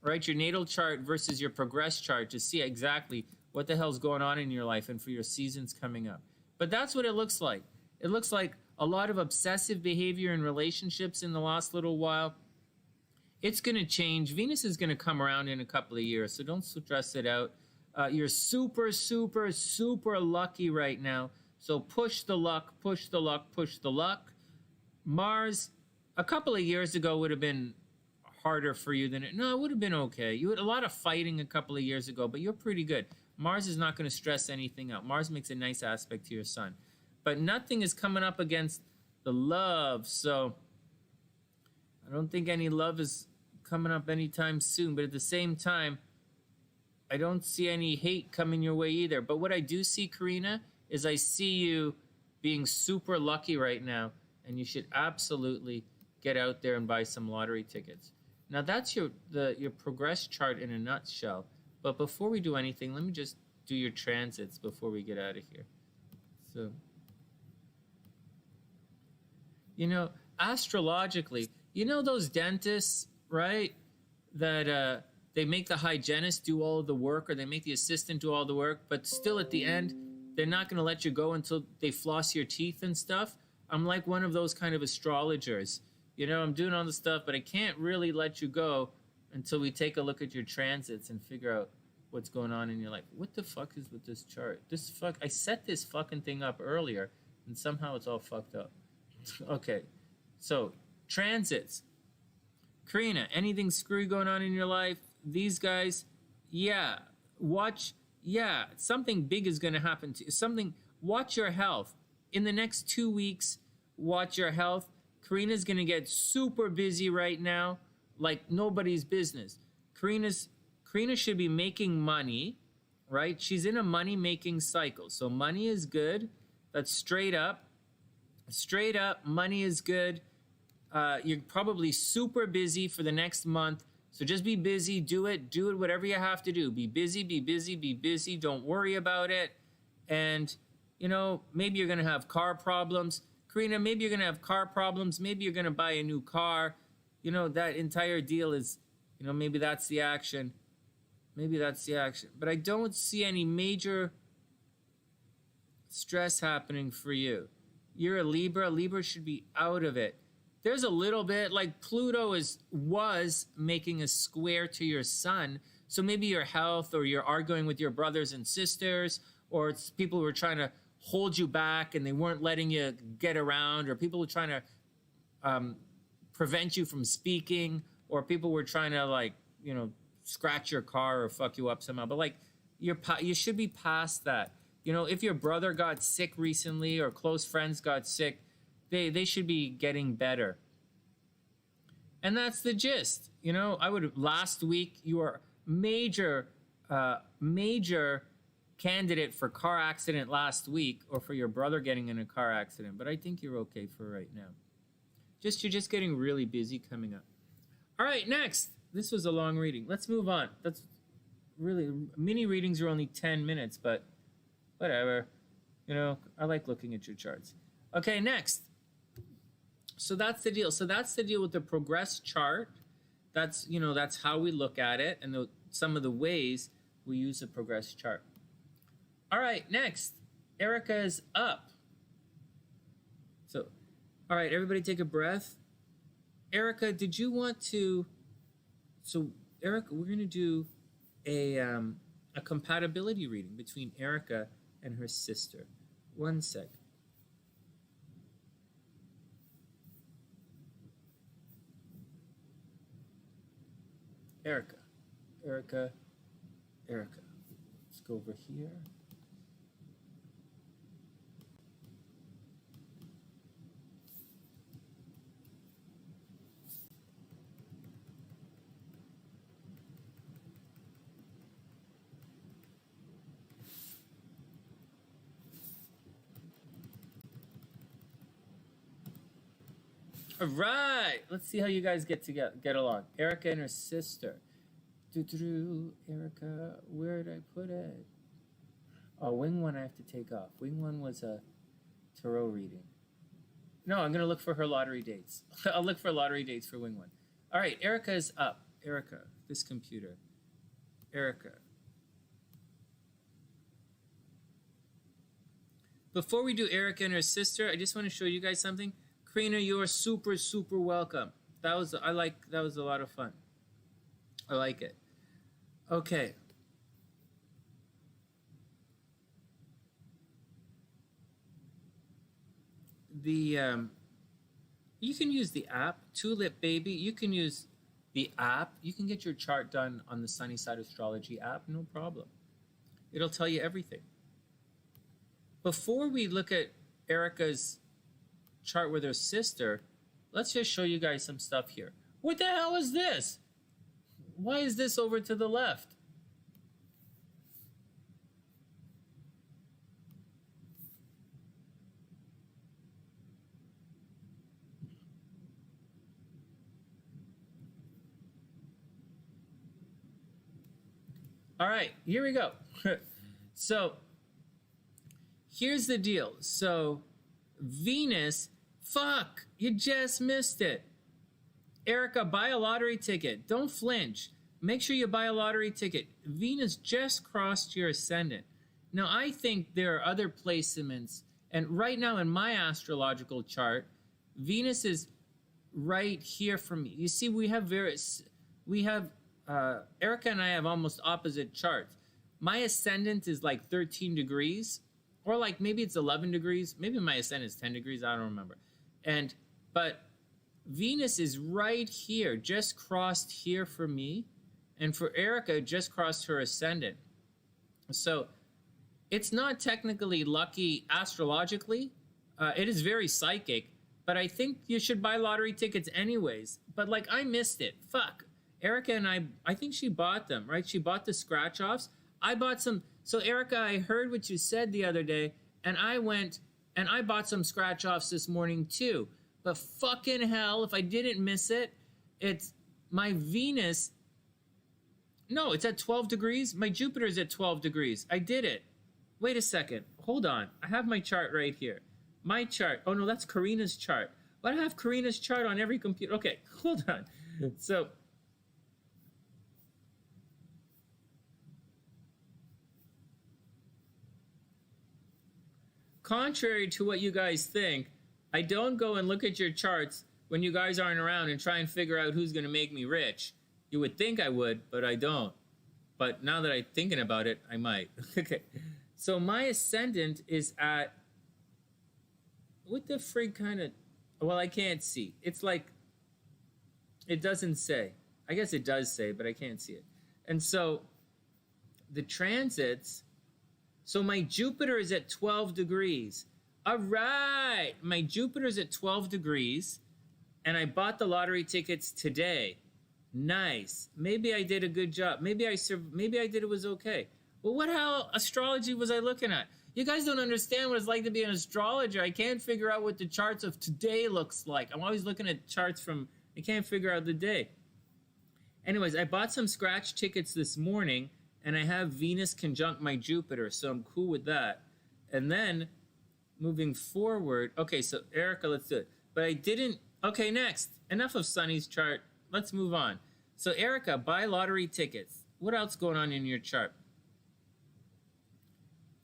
right? Your natal chart versus your progressed chart to see exactly what the hell's going on in your life and for your seasons coming up. But that's what it looks like. It looks like a lot of obsessive behavior in relationships in the last little while. It's going to change. Venus is going to come around in a couple of years, so don't stress it out. You're super lucky right now. So push the luck. Mars, a couple of years ago would have been harder for you than it. No, it would have been okay. You had a lot of fighting a couple of years ago, but you're pretty good. Mars is not going to stress anything out. Mars makes a nice aspect to your sun. But nothing is coming up against the love, so I don't think any love is coming up anytime soon. But at the same time, I don't see any hate coming your way either. But what I do see, Karina, is I see you being super lucky right now, and you should absolutely get out there and buy some lottery tickets. Now that's your progress chart in a nutshell. But before we do anything, let me just do your transits before we get out of here. So, astrologically, those dentists, right, that they make the hygienist do all of the work, or they make the assistant do all the work, but still at the end, they're not going to let you go until they floss your teeth and stuff. I'm like one of those kind of astrologers. I'm doing all the stuff, but I can't really let you go until we take a look at your transits and figure out what's going on in your life. What the fuck is with this chart? I set this fucking thing up earlier, and somehow it's all fucked up. Okay, so transits. Karina, anything screwy going on in your life? These guys, something big is going to happen to you. Watch your health. In the next 2 weeks, watch your health. Karina's going to get super busy right now. like nobody's business. Karina should be making money, right? She's in a money-making cycle. So money is good. That's straight up. Straight up, money is good. You're probably super busy for the next month. So just be busy, do it, whatever you have to do. Be busy, be busy, be busy. Don't worry about it. And, you know, maybe you're going to have car problems. Karina, maybe you're going to have car problems. Maybe you're going to buy a new car. You know, that entire deal is, you know, maybe that's the action. Maybe that's the action. But I don't see any major stress happening for you. You're a Libra. Libra should be out of it. There's a little bit, like Pluto was making a square to your sun. So maybe your health, or you're arguing with your brothers and sisters, or it's people who were trying to hold you back and they weren't letting you get around, or people were trying to prevent you from speaking, or people were trying to, like, you know, scratch your car or fuck you up somehow. But like, you should be past that. You know, if your brother got sick recently or close friends got sick, they should be getting better. And that's the gist. You know, last week you were major candidate for car accident last week, or for your brother getting in a car accident. But I think you're okay for right now. You're just getting really busy coming up. All right, next. This was a long reading. Let's move on. That's really, mini readings are only 10 minutes, but whatever. You know, I like looking at your charts. Okay, next. So that's the deal. So that's the deal with the progress chart. That's, you know, that's how we look at it, and some of the ways we use a progress chart. All right, next. Erica is up. So, all right, everybody take a breath. Erica, did you want to... So, Erica, we're going to do a compatibility reading between Erica and her sister. One sec. Erica. Let's go over here. All right, let's see how you guys get along. Erica and her sister. Erica, where did I put it? Oh, wing one I have to take off. Wing one was a tarot reading. No, I'm going to look for her lottery dates. I'll look for lottery dates for wing one. All right, Erica is up. Erica, this computer. Erica. Before we do Erica and her sister, I just want to show you guys something. Karina, you are super, super welcome. That was a lot of fun. I like it. Okay. You can use the app, Tulip Baby. You can use the app. You can get your chart done on the TheSunnySide Astrology app, no problem. It'll tell you everything. Before we look at Erica's chart with her sister, let's just show you guys some stuff here. What the hell is this? Why is this over to the left? All right, here we go. So here's the deal. So Venus, fuck, you just missed it. Erica, buy a lottery ticket. Don't flinch. Make sure you buy a lottery ticket. Venus just crossed your ascendant. Now, I think there are other placements. And right now in my astrological chart, Venus is right here for me. You see, Erica and I have almost opposite charts. My ascendant is like 13 degrees, or like maybe it's 11 degrees. Maybe my ascendant is 10 degrees. I don't remember. But Venus is right here, just crossed here for me. And for Erica, just crossed her ascendant. So it's not technically lucky astrologically. It is very psychic, but I think you should buy lottery tickets anyways. But like, I missed it. Fuck. Erica and I think she bought them, right? She bought the scratch offs. I bought some. So Erica, I heard what you said the other day, and I went and I bought some scratch offs this morning too. But fucking hell, if I didn't miss it, it's my Venus. No, it's at 12 degrees. My Jupiter is at 12 degrees. I did it. Wait a second. Hold on. I have my chart right here. My chart. Oh no, that's Karina's chart. But I have Karina's chart on every computer. Okay, hold on. So contrary to what you guys think, I don't go and look at your charts when you guys aren't around and try and figure out who's going to make me rich. You would think I would, but I don't. But now that I'm thinking about it, I might. Okay. So my ascendant is at... What the frig kind of... Well, I can't see. It's like... It doesn't say. I guess it does say, but I can't see it. And so the transits... So my Jupiter is at 12 degrees. All right. My Jupiter is at 12 degrees. And I bought the lottery tickets today. Nice. Maybe I did a good job. Maybe I did it was okay. Well, what hell astrology was I looking at? You guys don't understand what it's like to be an astrologer. I can't figure out what the charts of today looks like. I'm always looking at charts from, I can't figure out the day. Anyways, I bought some scratch tickets this morning, and I have Venus conjunct my Jupiter, so I'm cool with that. And then, moving forward, okay, so Erica, let's do it. But I didn't, okay, next. Enough of Sonny's chart. Let's move on. So Erica, buy lottery tickets. What else going on in your chart?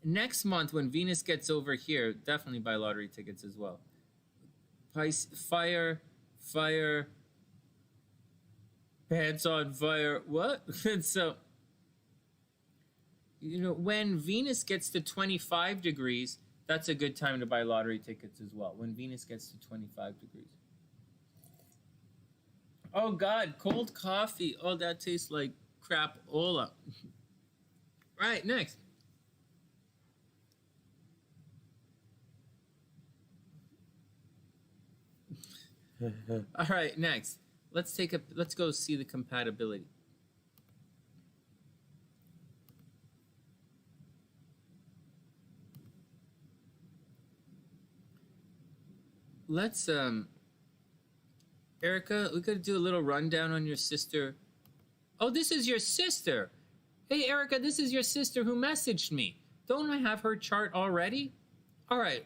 Next month, when Venus gets over here, definitely buy lottery tickets as well. Fire, pants on fire. What? So, you know, when Venus gets to 25 degrees, that's a good time to buy lottery tickets as well. When Venus gets to 25 degrees. Oh, God, cold coffee. Oh, that tastes like crapola. Right, next. All right, next. Let's go see the compatibility. Let's Erica, we could do a little rundown on your sister. Oh, this is your sister. Hey, Erica, this is your sister who messaged me. Don't I have her chart already? All right.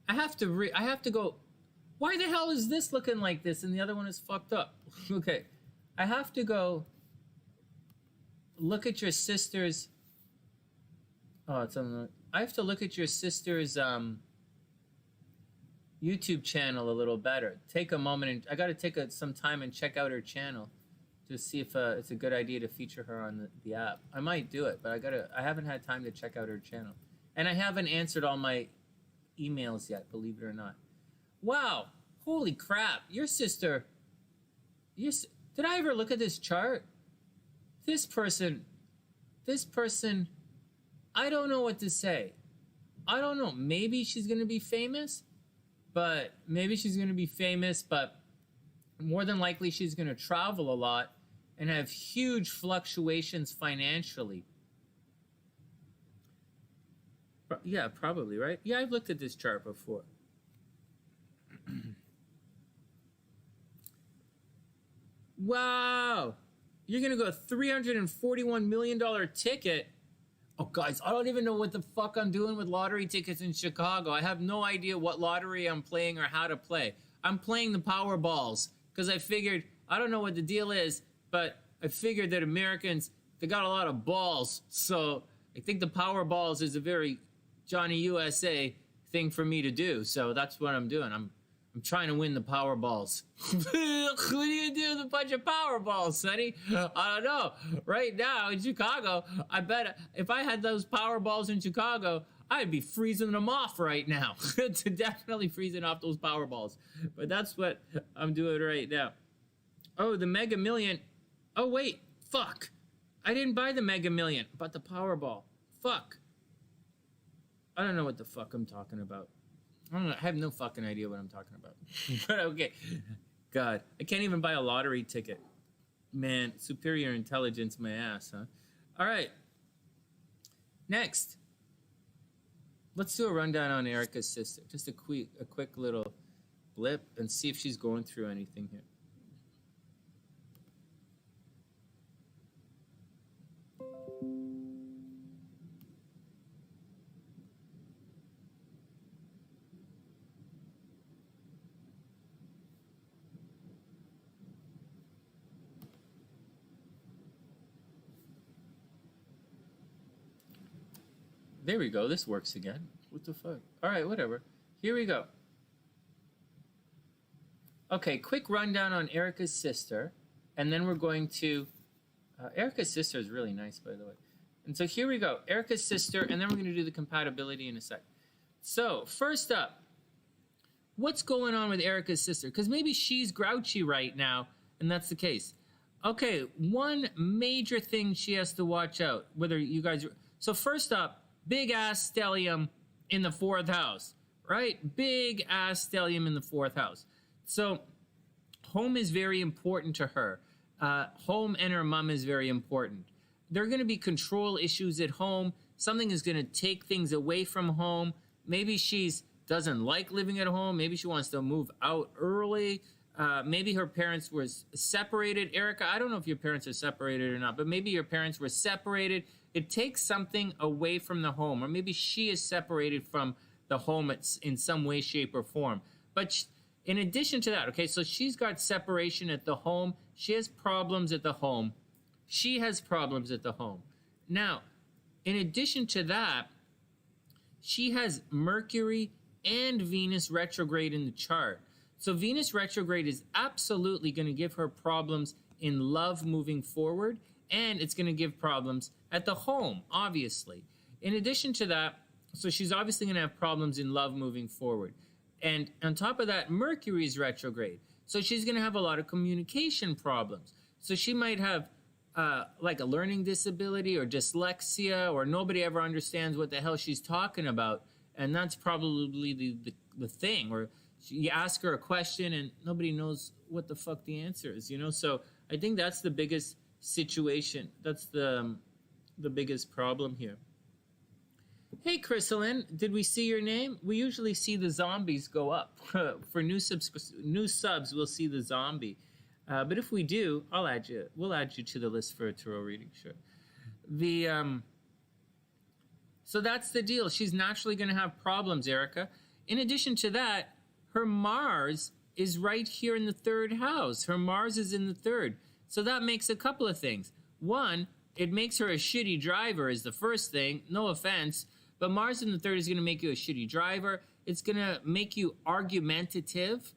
I have to go. Why the hell is this looking like this and the other one is fucked up? Okay. I have to go look at your sister's. Oh, it's on the. I have to look at your sister's YouTube channel a little better. Take a moment and I got to take some time and check out her channel to see if it's a good idea to feature her on the app. I might do it, but I haven't had time to check out her channel. And I haven't answered all my emails yet, believe it or not. Wow, holy crap. Your sister, did I ever look at this chart? This person, I don't know what to say. I don't know. Maybe she's going to be famous, but more than likely she's going to travel a lot and have huge fluctuations financially. Yeah, probably, right? Yeah, I've looked at this chart before. Wow. You're going to go $341 million ticket. Oh, guys, I don't even know what the fuck I'm doing with lottery tickets in Chicago. I have no idea what lottery I'm playing or how to play. I'm playing the Powerballs because I figured, I don't know what the deal is, but I figured that Americans, they got a lot of balls. So I think the Powerballs is a very Johnny USA thing for me to do. So that's what I'm doing. I'm trying to win the Powerballs. What do you do with a bunch of Powerballs, Sonny? I don't know. Right now in Chicago, I bet if I had those Powerballs in Chicago, I'd be freezing them off right now. Definitely freezing off those Powerballs. But that's what I'm doing right now. Oh, the Mega Million. Oh, wait. Fuck. I didn't buy the Mega Million. I bought the Powerball. Fuck. I don't know what the fuck I'm talking about. I don't know. I have no fucking idea what I'm talking about. But okay. God, I can't even buy a lottery ticket. Man, superior intelligence, my ass, huh? All right. Next. Let's do a rundown on Erica's sister. Just a quick little blip and see if she's going through anything here. There we go. This works again. What the fuck? All right, whatever. Here we go. Okay, quick rundown on Erica's sister. And then we're going to... Erica's sister is really nice, by the way. And so here we go. Erica's sister, and then we're going to do the compatibility in a sec. So, first up, what's going on with Erica's sister? Because maybe she's grouchy right now, and that's the case. Okay, one major thing she has to watch out. Whether you guys... So first up, big ass stellium in the 4th house, right? Big ass stellium in the 4th house. So home is very important to her. Home and her mom is very important. There are going to be control issues at home. Something is going to take things away from home. Maybe she doesn't like living at home. Maybe she wants to move out early. Maybe her parents were separated. Erica, I don't know if your parents are separated or not, but maybe your parents were separated. It takes something away from the home, or maybe she is separated from the home in some way, shape, or form. But in addition to that, okay, so she's got separation at the home. She has problems at the home. She has problems at the home. Now, in addition to that, she has Mercury and Venus retrograde in the chart. So Venus retrograde is absolutely going to give her problems in love moving forward, and it's going to give problems at the home, obviously. In addition to that, so she's obviously going to have problems in love moving forward. And on top of that, Mercury is retrograde. So she's going to have a lot of communication problems. So she might have like a learning disability or dyslexia, or nobody ever understands what the hell she's talking about. And that's probably the thing. Or you ask her a question and nobody knows what the fuck the answer is, you know? So I think that's the biggest situation. That's the biggest problem here. Hey, Chrysalin, did we see your name? We usually see the zombies go up. For new subs, we'll see the zombie. But if we do, I'll add you. We'll add you to the list for a tarot reading, sure. So that's the deal. She's naturally going to have problems, Erica. In addition to that, her Mars is right here in the 3rd house. Her Mars is in the 3rd. So that makes a couple of things. One, it makes her a shitty driver is the first thing. No offense. But Mars in the 3rd is going to make you a shitty driver. It's going to make you argumentative.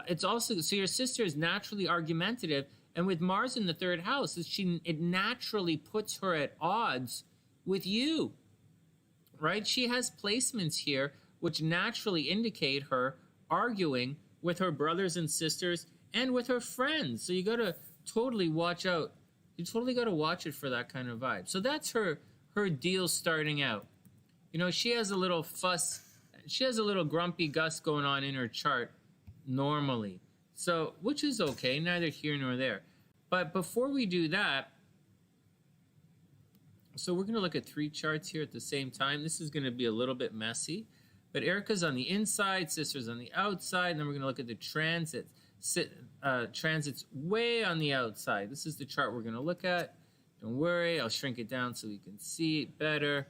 It's also, so your sister is naturally argumentative. And with Mars in the 3rd house, it naturally puts her at odds with you. Right? She has placements here which naturally indicate her arguing with her brothers and sisters and with her friends. So you got to totally watch out. You totally got to watch it for that kind of vibe. So that's her deal starting out. You know, she has a little fuss. She has a little grumpy Gus going on in her chart normally. So, which is okay, neither here nor there. But before we do that, so we're going to look at 3 charts here at the same time. This is going to be a little bit messy. But Erica's on the inside, sister's on the outside, and then we're going to look at the transits. Transits way on the outside. This is the chart we're going to look at. Don't worry, I'll shrink it down so we can see it better.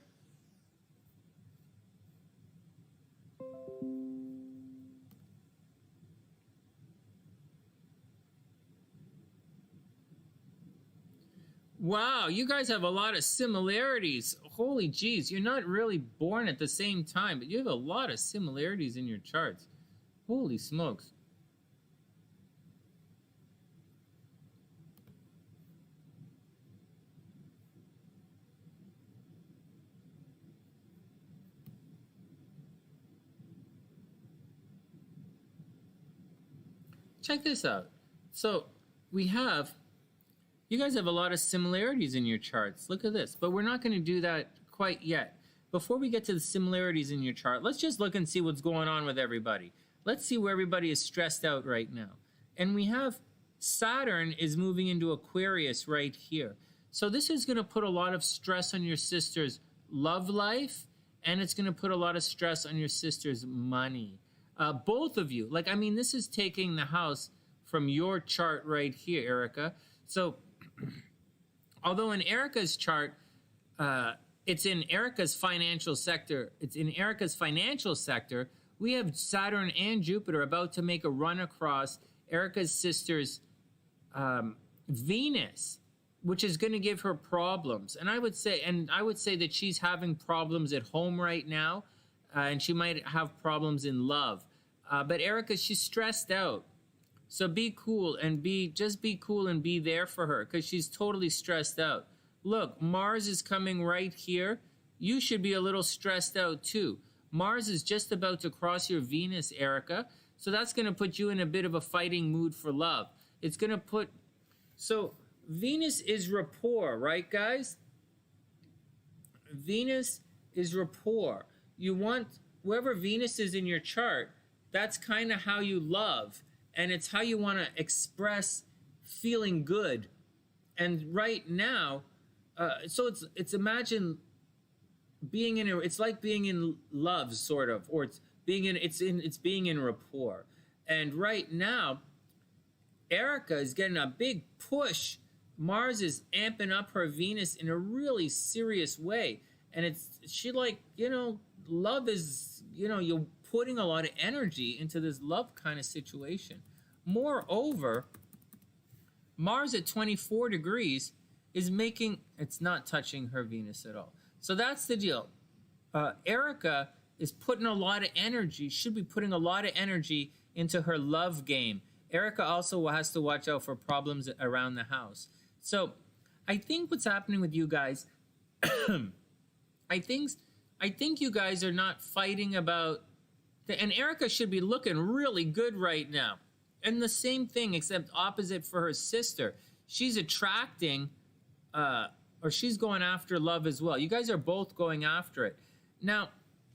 Wow, you guys have a lot of similarities. Holy jeez, you're not really born at the same time, but you have a lot of similarities in your charts. Holy smokes. Check this out. So you guys have a lot of similarities in your charts. Look at this. But we're not going to do that quite yet. before we get to the similarities in your chart, let's just look and see what's going on with everybody. Let's see where everybody is stressed out right now. And we have Saturn is moving into Aquarius right here. So this is going to put a lot of stress on your sister's love life, and it's going to put a lot of stress on your sister's money. Both of you, like, I mean, this is taking the house from your chart right here, Erica. So although in Erica's chart, it's in Erica's financial sector. It's in Erica's financial sector. We have Saturn and Jupiter about to make a run across Erica's sister's Venus, which is going to give her problems. And I would say that she's having problems at home right now, and she might have problems in love. But Erica, she's stressed out. So be cool and be cool and be there for her, because she's totally stressed out. Look, Mars is coming right here. You should be a little stressed out too. Mars is just about to cross your Venus, Erica. So that's going to put you in a bit of a fighting mood for love. It's going to put... So Venus is rapport, right, guys? Venus is rapport. You want... Wherever Venus is in your chart, that's kind of how you love. And it's how you want to express feeling good. And right now... so it's imagine being in a, it's like being in love, sort of, or it's being in rapport. And right now, Erica is getting a big push. Mars is amping up her Venus in a really serious way, and she like, love is, you're putting a lot of energy into this love kind of situation. Moreover, Mars at 24 degrees is making, it's not touching her Venus at all. So that's the deal. Erica is putting a lot of energy, should be putting a lot of energy into her love game. Erica also has to watch out for problems around the house. So I think what's happening with you guys, I think you guys are not fighting about, and Erica should be looking really good right now. And the same thing, except opposite for her sister. She's attracting, or she's going after love as well. You guys are both going after it. Now,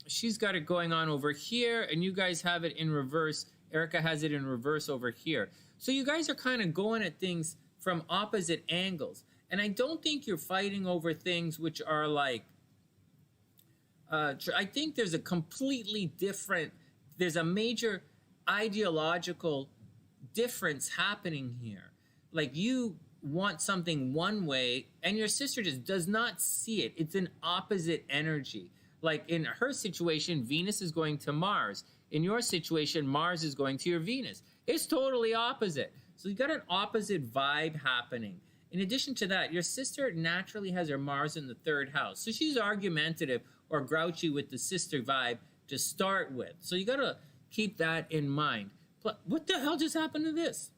she's got it going on over here, and you guys have it in reverse. Erica has it in reverse over here. So you guys are kind of going at things from opposite angles. And I don't think you're fighting over things which are like, I think there's a completely different, there's a major ideological difference happening here. Like, you want something one way, and your sister just does not see it. It's an opposite energy. Like, in her situation, Venus is going to Mars. In your situation, Mars is going to your Venus. It's totally opposite. So you got an opposite vibe happening. In addition to that, your sister naturally has her Mars in the third house. So she's argumentative or grouchy with the sister vibe to start with. So you got to keep that in mind. What the hell just happened to this?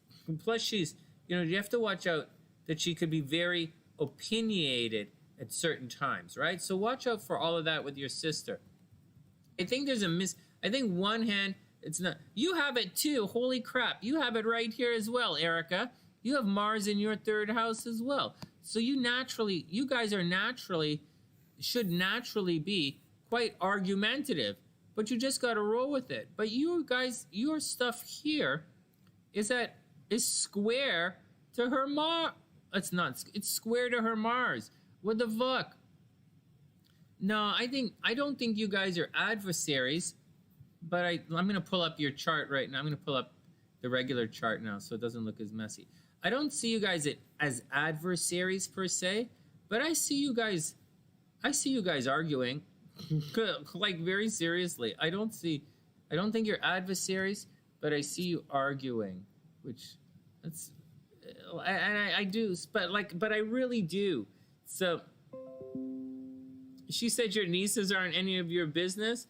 Plus, she's, you have to watch out that she could be very opinionated at certain times, right? So watch out for all of that with your sister. I think there's I think one hand, it's not, you have it too, holy crap. You have it right here as well, Erica. You have Mars in your third house as well. So you guys should naturally be quite argumentative, but you just got to roll with it. But you guys, your stuff here is square to her Mars. It's square to her Mars. What the fuck? No, I don't think you guys are adversaries, but I'm going to pull up your chart right now. I'm going to pull up the regular chart now so it doesn't look as messy. I don't see you guys as adversaries per se, but I see you guys arguing like very seriously. I don't think you're adversaries, but I see you arguing, which I do, but I really do. So she said your nieces aren't any of your business.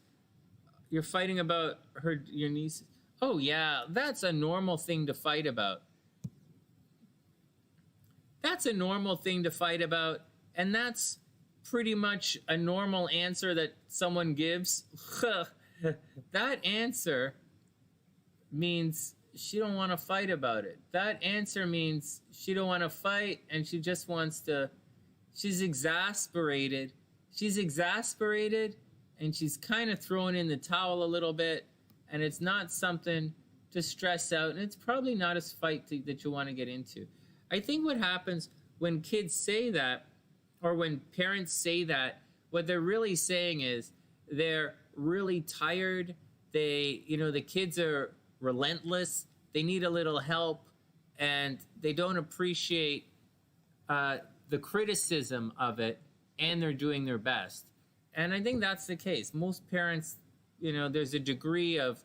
You're fighting about your nieces. Oh yeah, that's a normal thing to fight about. That's a normal thing to fight about, and that's pretty much a normal answer that someone gives. That answer means she don't want to fight about it. That answer means she don't want to fight, and she just wants to, she's exasperated. she's exasperated and she's kind of throwing in the towel a little bit, and it's not something to stress out, and it's probably not a fight that you want to get into. I think what happens when kids say that, or when parents say that, what they're really saying is they're really tired. The kids are relentless. They need a little help, and they don't appreciate the criticism of it, and they're doing their best. And I think that's the case. Most parents, there's a degree of,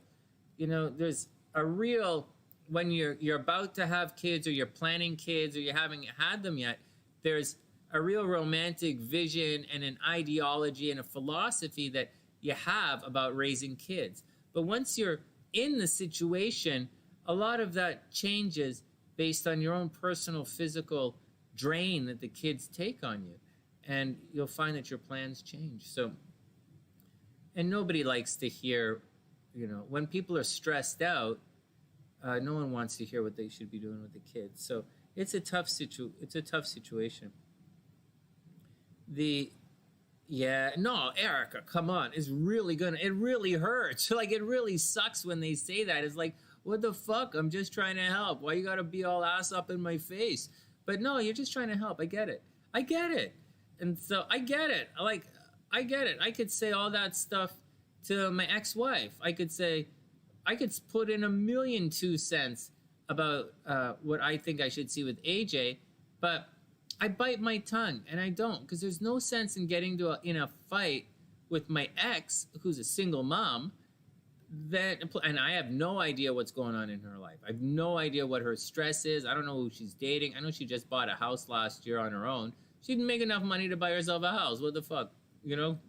there's a real, when you're about to have kids, or you're planning kids, or you haven't had them yet, there's a real romantic vision and an ideology and a philosophy that you have about raising kids. But once you're in the situation, a lot of that changes based on your own personal physical drain that the kids take on you. And you'll find that your plans change. So, and nobody likes to hear, when people are stressed out, no one wants to hear what they should be doing with the kids. So it's a tough situation. Erica, come on. It really hurts. Like, it really sucks when they say that. It's like, what the fuck? I'm just trying to help. Why you gotta be all ass up in my face? But no, you're just trying to help. I get it. And so I get it. I get it. I could say all that stuff to my ex-wife. I could put in 1,000,000 2 cents about what I think I should see with AJ, but I bite my tongue, and I don't, because there's no sense in getting in a fight with my ex, who's a single mom, and I have no idea what's going on in her life. I have no idea what her stress is. I don't know who she's dating. I know she just bought a house last year on her own. She didn't make enough money to buy herself a house. What the fuck?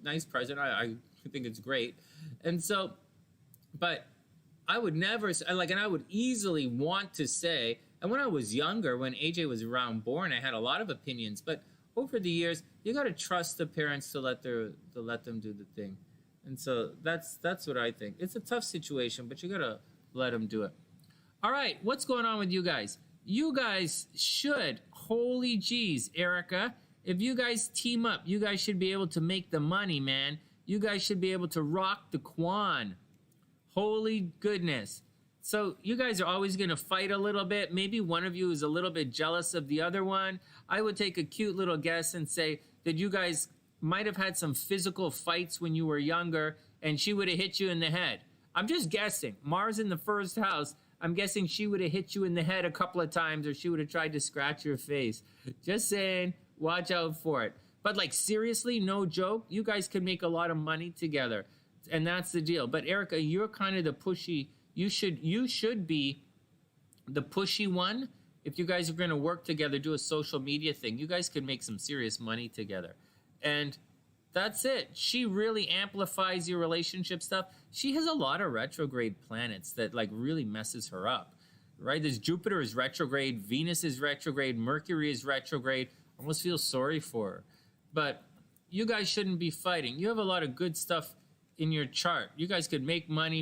Nice present. I think it's great. And so, but I would never, and I would easily want to say, and when I was younger, when AJ was around born, I had a lot of opinions. But over the years, you got to trust the parents to let them do the thing. And so that's what I think. It's a tough situation, but you got to let them do it. All right, what's going on with you guys? You guys should, holy jeez, Erica, if you guys team up, you guys should be able to make the money, man. You guys should be able to rock the Quan. Holy goodness. So you guys are always going to fight a little bit. Maybe one of you is a little bit jealous of the other one. I would take a cute little guess and say that you guys might have had some physical fights when you were younger, and she would have hit you in the head. I'm just guessing. Mars in the first house, I'm guessing she would have hit you in the head a couple of times, or she would have tried to scratch your face. Just saying, watch out for it. But seriously, no joke, you guys could make a lot of money together. And that's the deal. But Erica, you're kind of the pushy. You should be the pushy one. If you guys are going to work together, do a social media thing, you guys could make some serious money together. And that's it. She really amplifies your relationship stuff. She has a lot of retrograde planets that really messes her up, right? There's Jupiter is retrograde, Venus is retrograde, Mercury is retrograde. I almost feel sorry for her. But you guys shouldn't be fighting. You have a lot of good stuff in your chart. You guys could make money.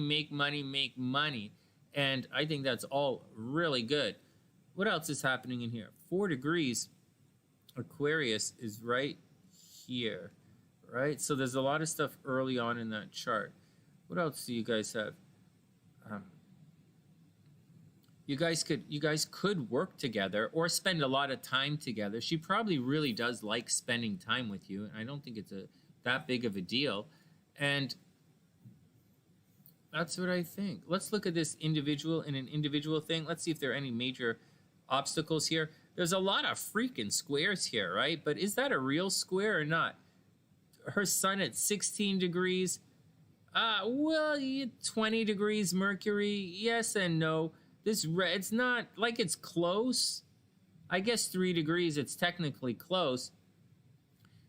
And I think that's all really good. What else is happening in here? 4 degrees Aquarius is right here, right? So there's a lot of stuff early on in that chart. What else do you guys have? You guys could work together or spend a lot of time together. She probably really does like spending time with you, and I don't think it's that big of a deal. And that's what I think. Let's look at this individual in an individual thing. Let's see if there are any major obstacles here. There's a lot of freaking squares here, right? But is that a real square or not? Her sun at 16 degrees. 20 degrees Mercury. Yes and no. It's not like it's close. I guess 3 degrees, it's technically close.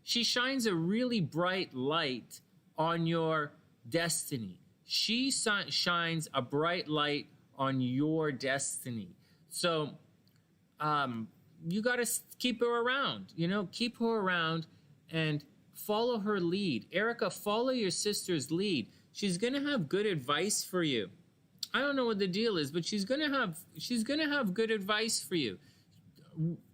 She shines a really bright light on your destiny. She shines a bright light on your destiny. So you got to keep her around, keep her around and follow her lead. Erica, follow your sister's lead. She's going to have good advice for you. I don't know what the deal is, but she's going to have good advice for you.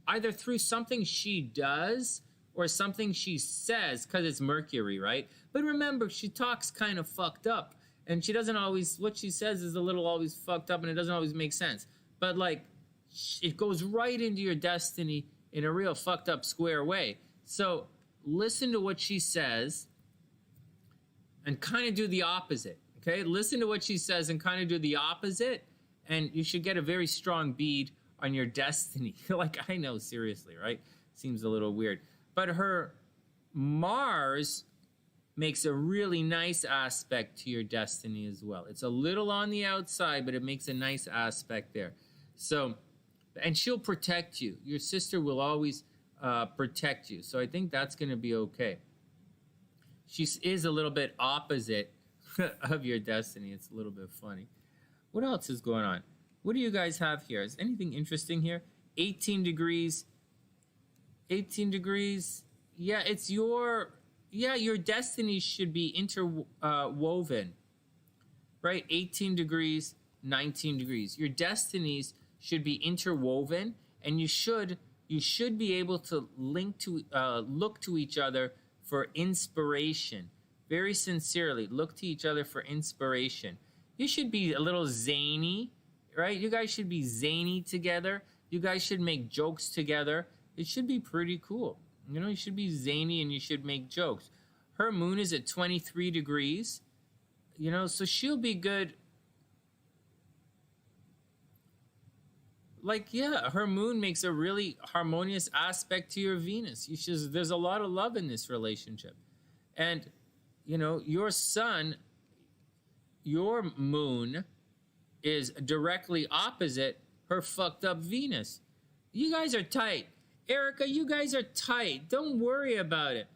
Either through something she does or something she says, because it's Mercury, right? But remember, she talks kind of fucked up, and she doesn't always, what she says is a little always fucked up, and it doesn't always make sense. But like, it goes right into your destiny in a real fucked up square way. So listen to what she says and kind of do the opposite. Okay, listen to what she says and kind of do the opposite, and you should get a very strong bead on your destiny. Like, I know, seriously, right? Seems a little weird. But her Mars makes a really nice aspect to your destiny as well. It's a little on the outside, but it makes a nice aspect there. So, and she'll protect you. Your sister will always protect you. So I think that's going to be okay. She is a little bit opposite of your destiny. It's a little bit funny. What else is going on? What do you guys have here? Is anything interesting here? 18 degrees. 18 degrees. Yeah, it's your destiny should be interwoven. Right? 18 degrees, 19 degrees. Your destinies should be interwoven, and you should be able to look to each other for inspiration. Very sincerely, look to each other for inspiration. You should be a little zany, right? You guys should be zany together. You guys should make jokes together. It should be pretty cool. You know, you should be zany and you should make jokes. Her moon is at 23 degrees, you know, so she'll be good. Like, yeah, her moon makes a really harmonious aspect to your Venus. There's a lot of love in this relationship. And, you know, your sun, your moon is directly opposite her fucked up Venus. You guys are tight. Erica, you guys are tight. Don't worry about it.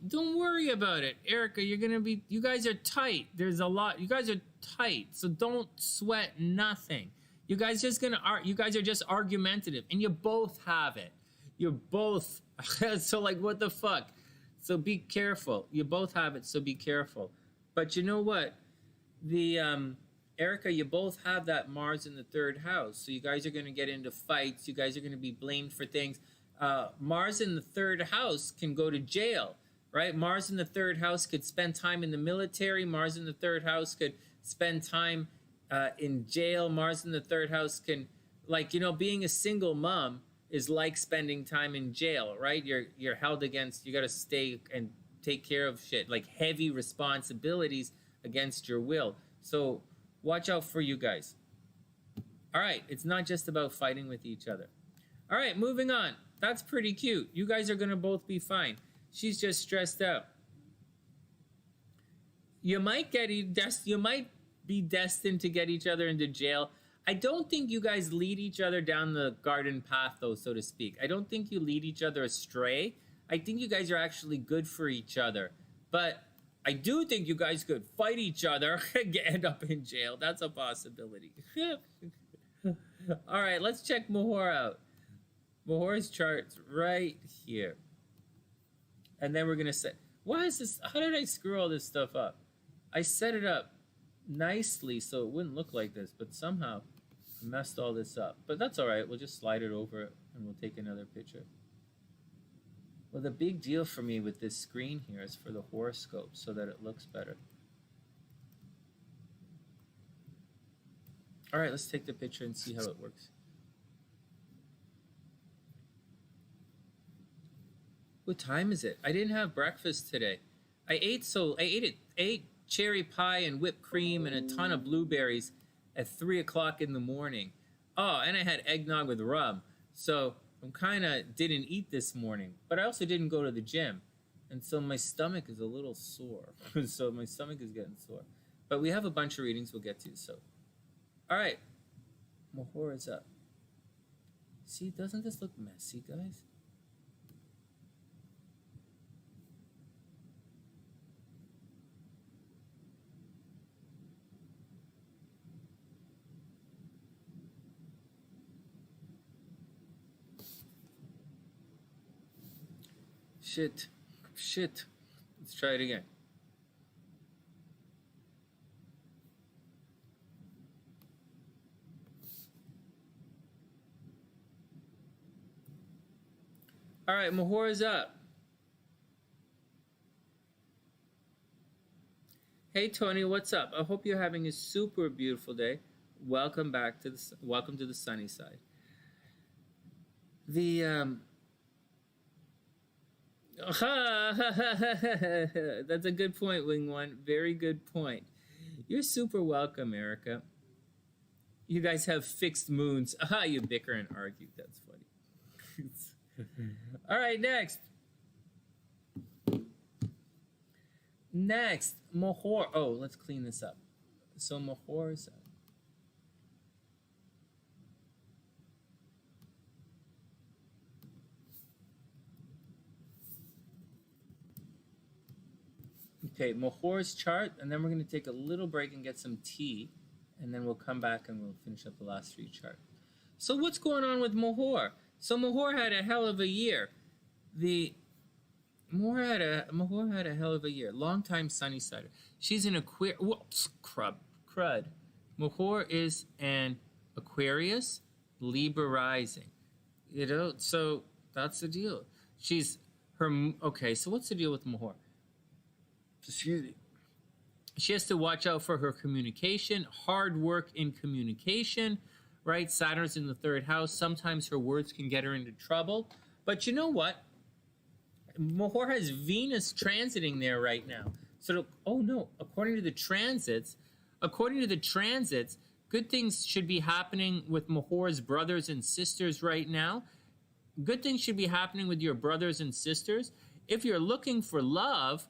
Don't worry about it. Erica, you guys are tight. There's a lot. You guys are tight. So don't sweat nothing. You guys are just argumentative, and you both have it. You're both, so like, what the fuck? So be careful. You both have it, so be careful. But you know what? Erica, you both have that Mars in the third house. So you guys are going to get into fights. You guys are going to be blamed for things. Mars in the third house can go to jail, right? Mars in the third house could spend time in the military. Mars in the third house could spend time in jail. Mars in the third house can, like, you know, being a single mom is like spending time in jail, right? You're held against, you got to stay and take care of shit, like heavy responsibilities against your will. So watch out for you guys. All right, it's not just about fighting with each other. All right, moving on. That's pretty cute. You guys are going to both be fine. She's just stressed out. You might be destined to get each other into jail. I don't think you guys lead each other down the garden path, though, so to speak. I don't think you lead each other astray. I think you guys are actually good for each other. But I do think you guys could fight each other and end up in jail. That's a possibility. All right, let's check Mahor out. Mahor's chart's right here. And then we're going to set... Why is this... How did I screw all this stuff up? I set it up nicely so it wouldn't look like this, but somehow I messed all this up. But that's all right. We'll just slide it over and we'll take another picture. Well, the big deal for me with this screen here is for the horoscope so that it looks better. All right, let's take the picture and see how it works. What time is it? I didn't have breakfast today. I ate cherry pie and whipped cream and a ton of blueberries at 3 o'clock in the morning. Oh, and I had eggnog with rum. So I'm kind of didn't eat this morning, but I also didn't go to the gym. And so my stomach is a little sore. So my stomach is getting sore. But we have a bunch of readings we'll get to, so. All right. Mahor is up. See, doesn't this look messy, guys? Shit. Let's try it again. All right, Mahor is up. Hey Tony, what's up? I hope you're having a super beautiful day. Welcome back to the sunny side. That's a good point, Wing One. Very good point. You're super welcome, Erica. You guys have fixed moons. Aha, you bicker and argue. That's funny. All right, next. Next, Mahor. Oh, let's clean this up. So Mahor's up. Okay, Mahor's chart, and then we're going to take a little break and get some tea, and then we'll come back and we'll finish up the last three charts. So what's going on with Mahor? So Mahor had a hell of a year. Mahor had a hell of a year. Long-time sunny sider. She's an Aquarius. Whoops, crud. Mahor is an Aquarius, Libra rising. You know, so that's the deal. Okay, so what's the deal with Mahor? Excuse me. She has to watch out for her communication, hard work in communication, right? Saturn's in the third house. Sometimes her words can get her into trouble. But you know what? Mahor has Venus transiting there right now. So, oh no, according to the transits, good things should be happening with Mahor's brothers and sisters right now. Good things should be happening with your brothers and sisters. If you're looking for love,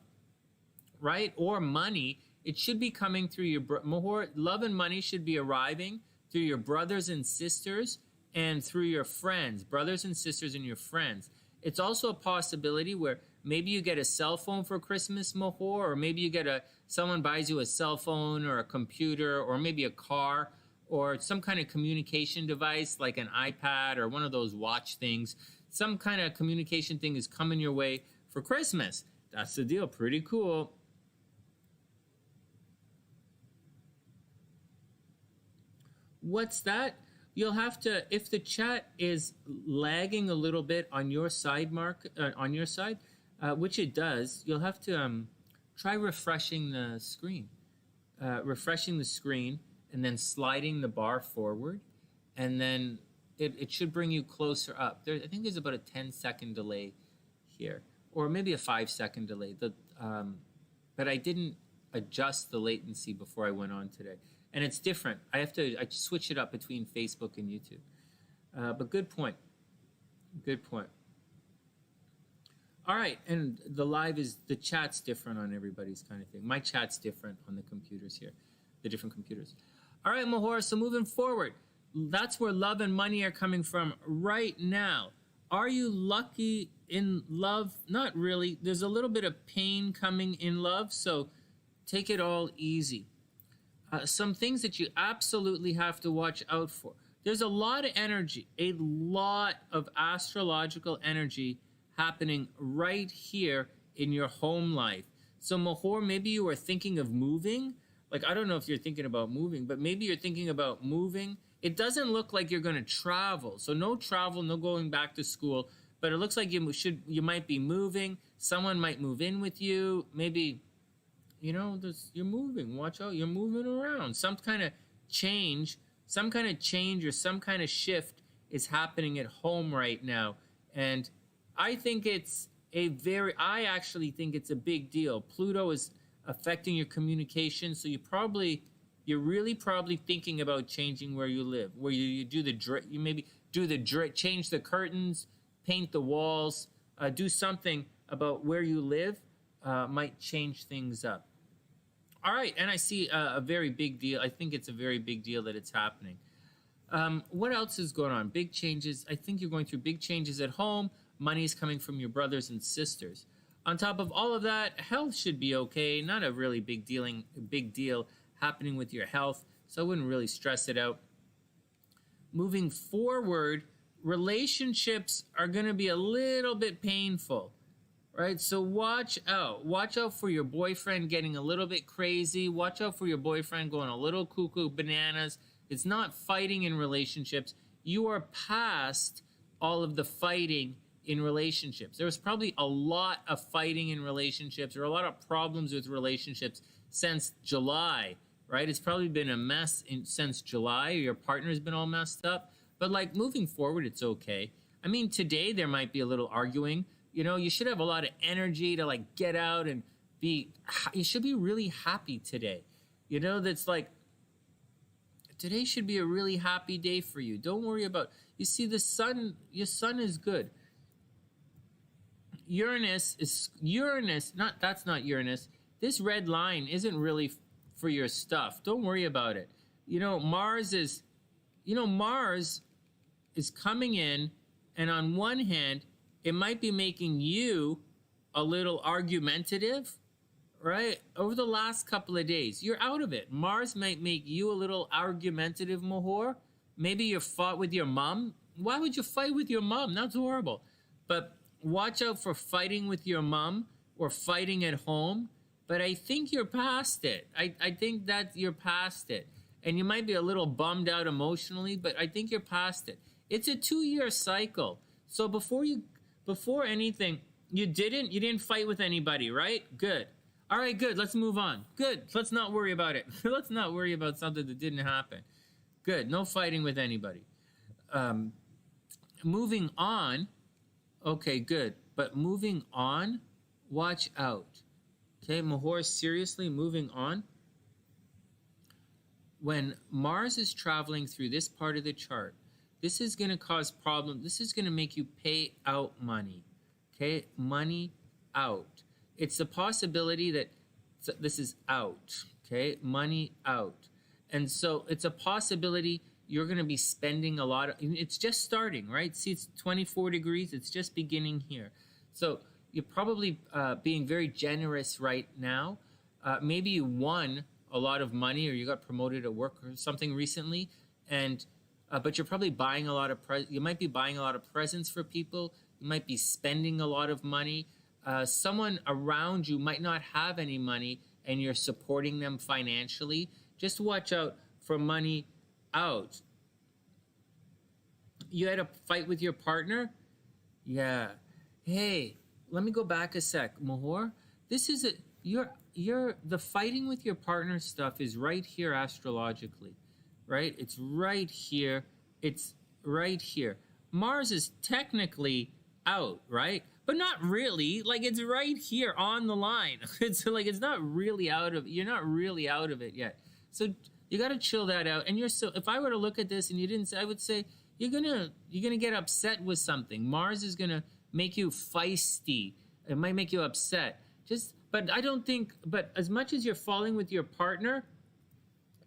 right, or money, it should be coming through your Mahor. Love and money should be arriving through your brothers and sisters and through your friends, brothers and sisters and your friends. It's also a possibility where maybe you get a cell phone for Christmas, Mahor, or maybe you get someone buys you a cell phone or a computer or maybe a car or some kind of communication device like an iPad or one of those watch things. Some kind of communication thing is coming your way for Christmas. That's the deal. Pretty cool. What's that? You'll have to, if the chat is lagging a little bit on your side, which it does, you'll have to try refreshing the screen. And then sliding the bar forward. And then it should bring you closer up. I think there's about a 10-second delay here. Or maybe a 5-second delay. But I didn't adjust the latency before I went on today. And it's different. I switch it up between Facebook and YouTube. But good point. Good point. All right, and the chat's different on everybody's kind of thing. My chat's different on the computers here, the different computers. All right, Mahor, so moving forward, that's where love and money are coming from right now. Are you lucky in love? Not really. There's a little bit of pain coming in love, so take it all easy. Some things that you absolutely have to watch out for. There's a lot of energy, a lot of astrological energy happening right here in your home life. So Mahor, maybe you are thinking of moving. Like, I don't know if you're thinking about moving, but maybe you're thinking about moving. It doesn't look like you're going to travel. So no travel, no going back to school, but it looks like you might be moving. Someone might move in with you. Maybe, you're moving. Watch out. You're moving around. Some kind of change or some kind of shift is happening at home right now. And I actually think it's a big deal. Pluto is affecting your communication. So you're really probably thinking about changing where you live, where you maybe change the curtains, paint the walls, do something about where you live, might change things up. All right, and I see a very big deal. I think it's a very big deal that it's happening. What else is going on? Big changes. I think you're going through big changes at home. Money's coming from your brothers and sisters. On top of all of that, health should be okay. Not a really big deal happening with your health, so I wouldn't really stress it out. Moving forward, relationships are going to be a little bit painful. Right, so watch out. Watch out for your boyfriend getting a little bit crazy. Watch out for your boyfriend going a little cuckoo bananas. It's not fighting in relationships. You are past all of the fighting in relationships. There was probably a lot of fighting in relationships, or a lot of problems with relationships since July, right? It's probably been a mess since July. Your partner's been all messed up. But like moving forward, it's okay. I mean, today there might be a little arguing. You know, you should have a lot of energy to like get out and be, you should be really happy today. You know, that's like, today should be a really happy day for you. Don't worry about, you see the sun, your sun is good. Uranus, that's not Uranus. This red line isn't really for your stuff. Don't worry about it. You know, Mars is coming in, and on one hand, it might be making you a little argumentative, right? Over the last couple of days, you're out of it. Mars might make you a little argumentative, Mahor. Maybe you fought with your mom. Why would you fight with your mom? That's horrible. But watch out for fighting with your mom or fighting at home. But I think you're past it. I think that you're past it. And you might be a little bummed out emotionally, but I think you're past it. It's a 2-year cycle. So before anything, you didn't fight with anybody, right? Good. All right, good. Let's move on. Good. Let's not worry about it. Let's not worry about something that didn't happen. Good. No fighting with anybody. Moving on. Okay, good. But moving on, watch out. Okay, Mahor, seriously, moving on. When Mars is traveling through this part of the chart, this is going to cause problems. This is going to make you pay out money. Okay, money out. It's a possibility that this is out. Okay, money out. And so it's a possibility you're going to be spending a lot of, it's just starting, right? See, it's 24 degrees. It's just beginning here. So you're probably being very generous right now. Maybe you won a lot of money, or you got promoted at work or something recently, and but you're probably buying a lot of you might be buying a lot of presents for people. You might be spending a lot of money. Someone around you might not have any money, and you're supporting them financially. Just watch out for money out. You had a fight with your partner? Yeah. Hey, let me go back a sec, Mahor. This is the fighting with your partner stuff is right here astrologically, right? It's right here. It's right here. Mars is technically out, right? But not really. Like, it's right here on the line. It's like, it's not really out of, you're not really out of it yet. So you got to chill that out. And if I were to look at this and you didn't say, I would say, you're gonna get upset with something. Mars is gonna make you feisty. It might make you upset. But I don't think, but as much as you're falling with your partner,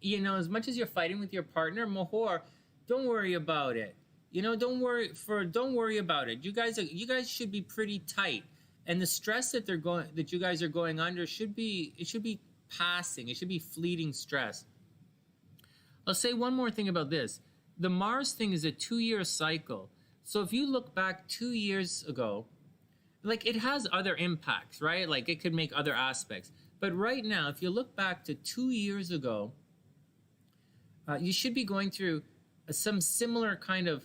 you know, as much as you're fighting with your partner, Mahor, don't worry about it. You know, don't worry about it. You guys should be pretty tight. And the stress that you guys are going under should be passing. It should be fleeting stress. I'll say one more thing about this. The Mars thing is a 2-year cycle. So if you look back 2 years ago, like, it has other impacts, right? Like, it could make other aspects. But right now, if you look back to 2 years ago, you should be going through some similar kind of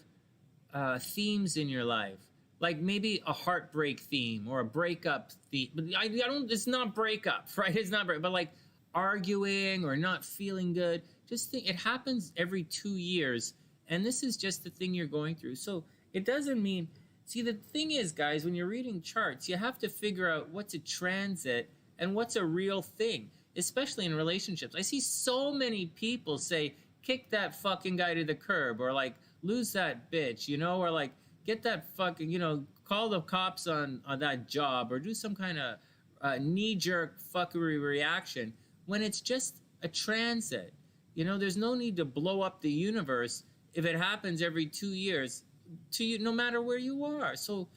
themes in your life. Like maybe a heartbreak theme or a breakup theme. But it's not breakup, right? It's not breakup, but like arguing or not feeling good. Just think, it happens every 2 years. And this is just the thing you're going through. So it doesn't mean... See, the thing is, guys, when you're reading charts, you have to figure out what's a transit and what's a real thing, especially in relationships. I see so many people say, kick that fucking guy to the curb, or like, lose that bitch, you know, or like, get that fucking, you know, call the cops on that job, or do some kind of knee-jerk fuckery reaction when it's just a transit. You know, there's no need to blow up the universe if it happens every 2 years. To you, no matter where you are. So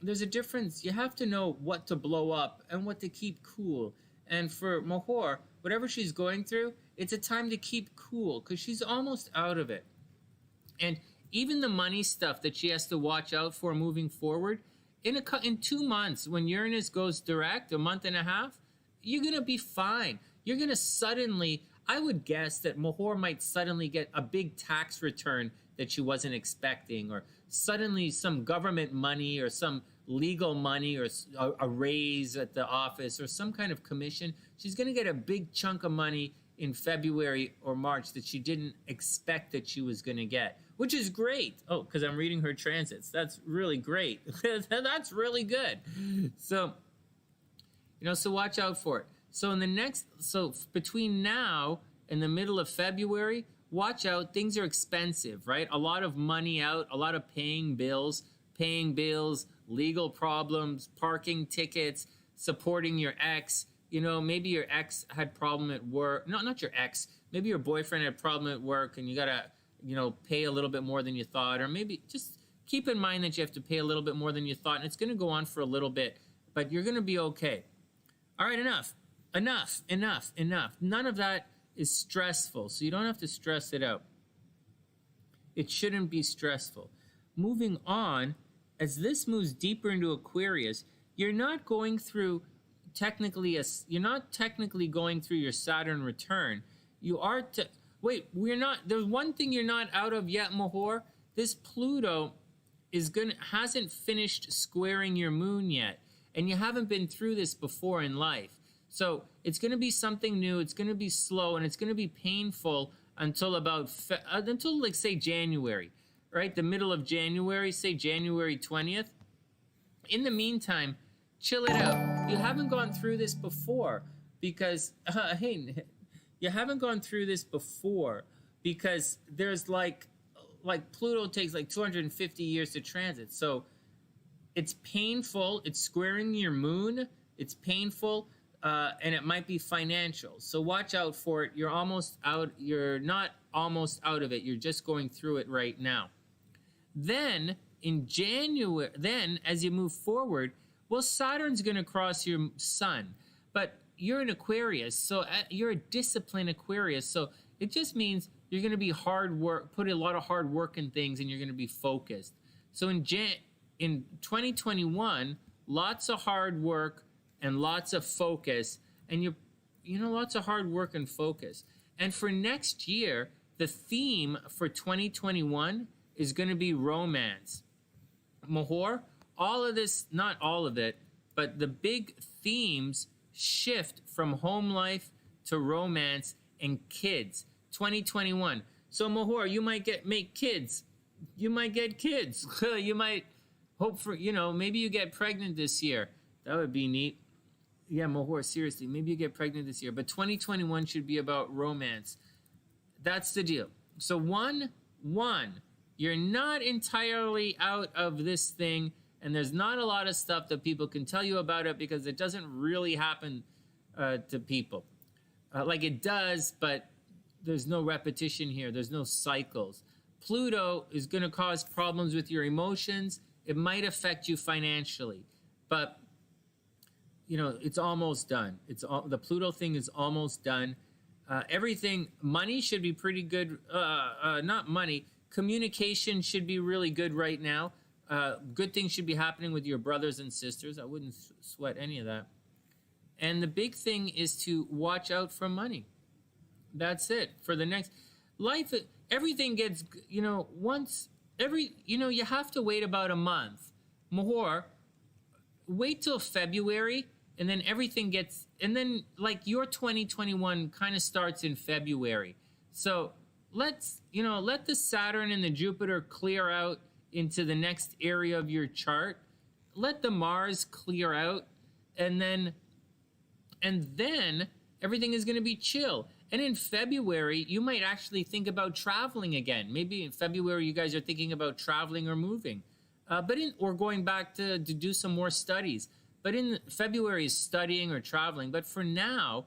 there's a difference. You have to know what to blow up and what to keep cool. And for Mahor, whatever she's going through, it's a time to keep cool because she's almost out of it. And even the money stuff that she has to watch out for moving forward, in 2 months, when Uranus goes direct, a month and a half, you're gonna be fine. You're gonna suddenly, I would guess that Mahor might suddenly get a big tax return that she wasn't expecting, or suddenly some government money or some legal money or a raise at the office or some kind of commission. She's going to get a big chunk of money in February or March that she didn't expect that she was going to get, which is great. Oh, because I'm reading her transits. That's really great. That's really good. So, so watch out for it. So between now and the middle of February, watch out. Things are expensive, right? A lot of money out, a lot of paying bills, legal problems, parking tickets, supporting your ex. Maybe your ex had problem at work. No, not your ex. Maybe your boyfriend had a problem at work and you got to, pay a little bit more than you thought. Or maybe just keep in mind that you have to pay a little bit more than you thought. And it's going to go on for a little bit, but you're going to be okay. All right, enough. None of that is stressful, so you don't have to stress it out. It shouldn't be stressful. Moving on, as this moves deeper into Aquarius, you're not technically going through your Saturn return. You are there's one thing you're not out of yet, Mahor. This Pluto hasn't finished squaring your moon yet, and you haven't been through this before in life. So it's going to be something new. It's going to be slow, and it's going to be painful until say January, right? The middle of January, say January 20th. In the meantime, chill it out. You haven't gone through this before because, you haven't gone through this before because there's like Pluto takes like 250 years to transit. So it's painful. It's squaring your moon. It's painful. And it might be financial. So watch out for it. You're almost out. You're not almost out of it. You're just going through it right now. Then in January, as you move forward, Saturn's going to cross your sun, but you're an Aquarius. So you're a disciplined Aquarius. So it just means you're going to be hard work, put a lot of hard work in things, and you're going to be focused. So in 2021, lots of hard work and lots of focus, and lots of hard work and focus. And for next year, the theme for 2021 is going to be romance. Mahor, all of this, not all of it, but the big themes shift from home life to romance and kids. 2021. So Mahor, you might make kids. You might get kids. You might hope for, maybe you get pregnant this year. That would be neat. Yeah, Mahor, seriously, maybe you get pregnant this year. But 2021 should be about romance. That's the deal. So one, you're not entirely out of this thing, and there's not a lot of stuff that people can tell you about it because it doesn't really happen to people. Like it does, but there's no repetition here. There's no cycles. Pluto is going to cause problems with your emotions. It might affect you financially, but it's almost done. The Pluto thing is almost done. Money should be pretty good. Not money. Communication should be really good right now. Good things should be happening with your brothers and sisters. I wouldn't sweat any of that. And the big thing is to watch out for money. That's it. For the next life, everything gets, you have to wait about a month. Mahor, wait till February. And then everything gets, and then like your 2021 kind of starts in February. So let the Saturn and the Jupiter clear out into the next area of your chart. Let the Mars clear out, and then everything is going to be chill. And in February, you might actually think about traveling again. Maybe in February, you guys are thinking about traveling or moving, or going back to do some more studies. But in February is studying or traveling. But for now,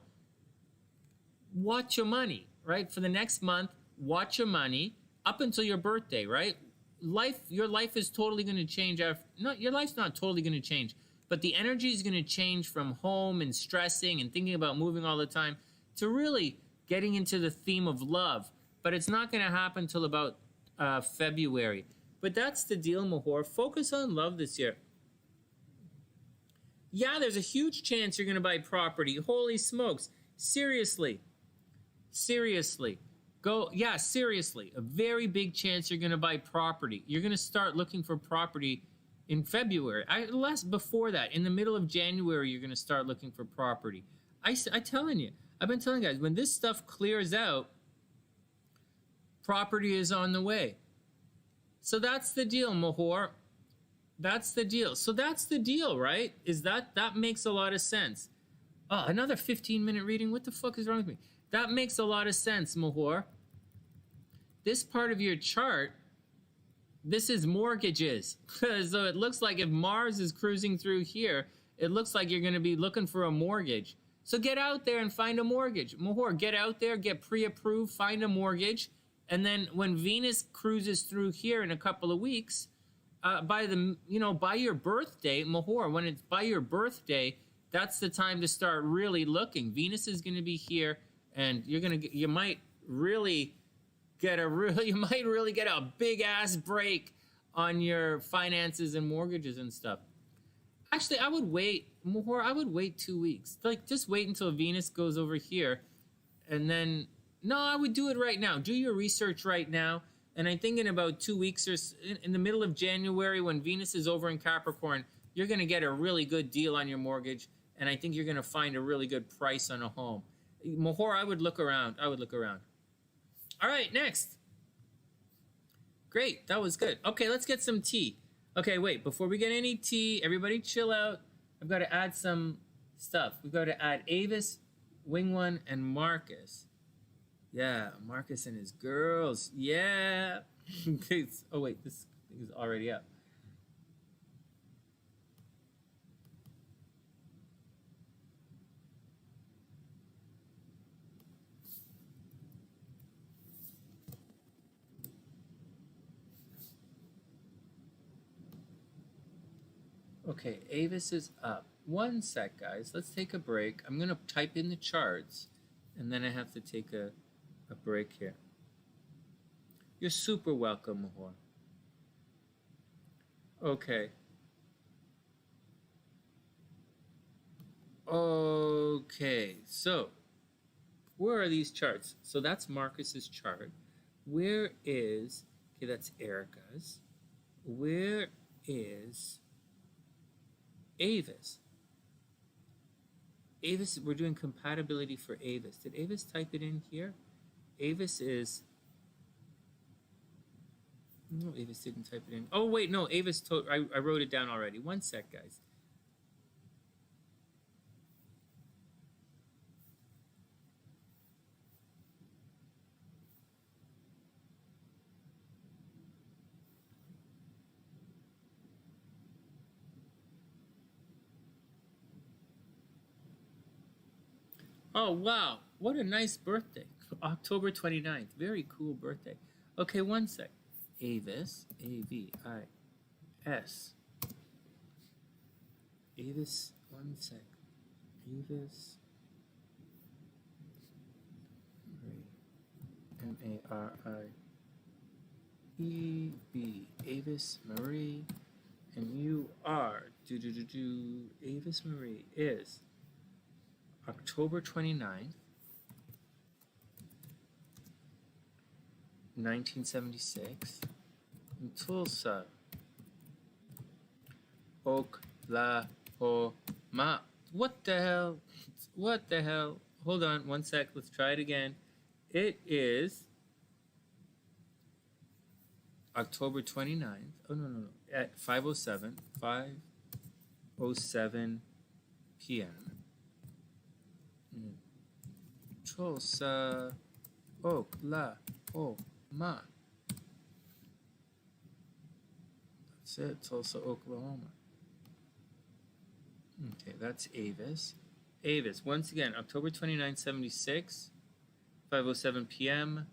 watch your money, right? For the next month, watch your money up until your birthday, right? Your life is totally going to change. Your life's not totally going to change, but the energy is going to change from home and stressing and thinking about moving all the time to really getting into the theme of love. But it's not going to happen until about February. But that's the deal, Mahor. Focus on love this year. Yeah, there's a huge chance you're going to buy property. Holy smokes. Seriously. Seriously. Go, yeah, seriously. A very big chance you're going to buy property. You're going to start looking for property in February. Less before that. In the middle of January, you're going to start looking for property. I'm telling you. I've been telling you guys, when this stuff clears out, property is on the way. So that's the deal, Mahor. That's the deal. So that's the deal, right? That makes a lot of sense. Oh, another 15-minute reading? What the fuck is wrong with me? That makes a lot of sense, Mahor. This part of your chart, this is mortgages. So it looks like if Mars is cruising through here, it looks like you're going to be looking for a mortgage. So get out there and find a mortgage. Mahor, get out there, get pre-approved, find a mortgage. And then when Venus cruises through here in a couple of weeks, by your birthday, Mahor, when it's by your birthday, that's the time to start really looking. Venus is going to be here, and you might really get a big ass break on your finances and mortgages and stuff. Actually, I would wait, Mahor. I would wait 2 weeks. Like, just wait until Venus goes over here, and then no, I would do it right now. Do your research right now. And I think in about 2 weeks or in the middle of January, when Venus is over in Capricorn, you're going to get a really good deal on your mortgage. And I think you're going to find a really good price on a home. Mahor, I would look around. All right, next. Great, that was good. Okay, let's get some tea. Okay, wait, before we get any tea, everybody chill out. I've got to add some stuff. We've got to add Avis, Wing One, and Marcus. Yeah, Marcus and his girls. Yeah. Oh, wait, this thing is already up. Okay, Avis is up. 1 sec, guys. Let's take a break. I'm going to type in the charts, and then I have to take a break here. You're super welcome, Mahor. Okay. Okay, so where are these charts? So that's Marcus's chart. Where is, okay, that's Erica's. Where is Avis? Avis, we're doing compatibility for Avis. Did Avis type it in here? Avis is, no, Avis didn't type it in. Oh, wait, no, Avis, I wrote it down already. 1 sec, guys. Oh, wow. What a nice birthday. October 29th. Very cool birthday. Okay, 1 sec. Avis, A-V-I-S. Avis, 1 sec. Avis. M-A-R-I-E-B. Avis Marie. And you are, Avis Marie is October 29th, 1976, in Tulsa, Oklahoma. What the hell? What the hell? Hold on 1 sec. Let's try it again. It is October 29th. Oh, no. At 5:07 p.m. Tulsa, Oklahoma. That's it, Tulsa, Oklahoma. Okay, that's Avis. Avis, once again, October 29, 76, 5:07 p.m.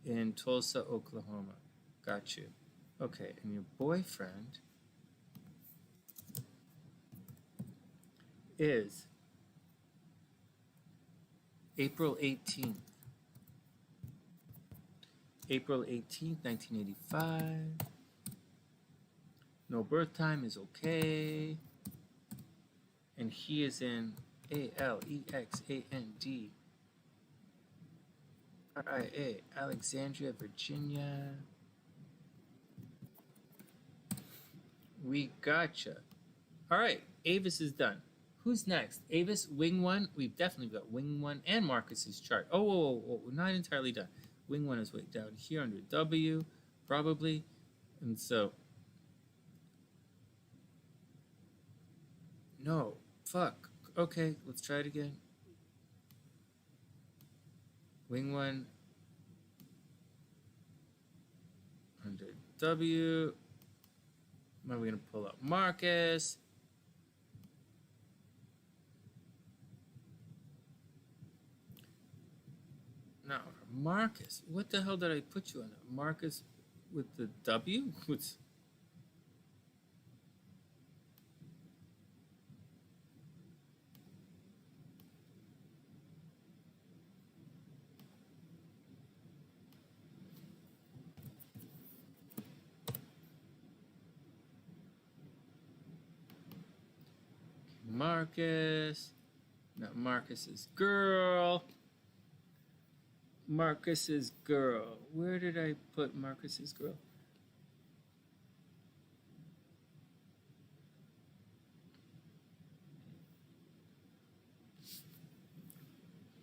in Tulsa, Oklahoma. Got you. Okay, and your boyfriend is April 18th. April 18th, 1985. No birth time is okay. And he is in ALEXAND. RIA, Alexandria, Virginia. We gotcha. All right, Avis is done. Who's next? Avis, Wing 1. We've definitely got Wing 1 and Marcus's chart. Oh, we're not entirely done. Wing 1 is way down here under W, probably. And so, no, fuck. Okay, let's try it again. Wing 1 under W. Now we're going to pull up Marcus. Now, Marcus. What the hell did I put you on? Marcus with the W? What's... Marcus. Not Marcus's girl. Marcus's girl. Where did I put Marcus's girl?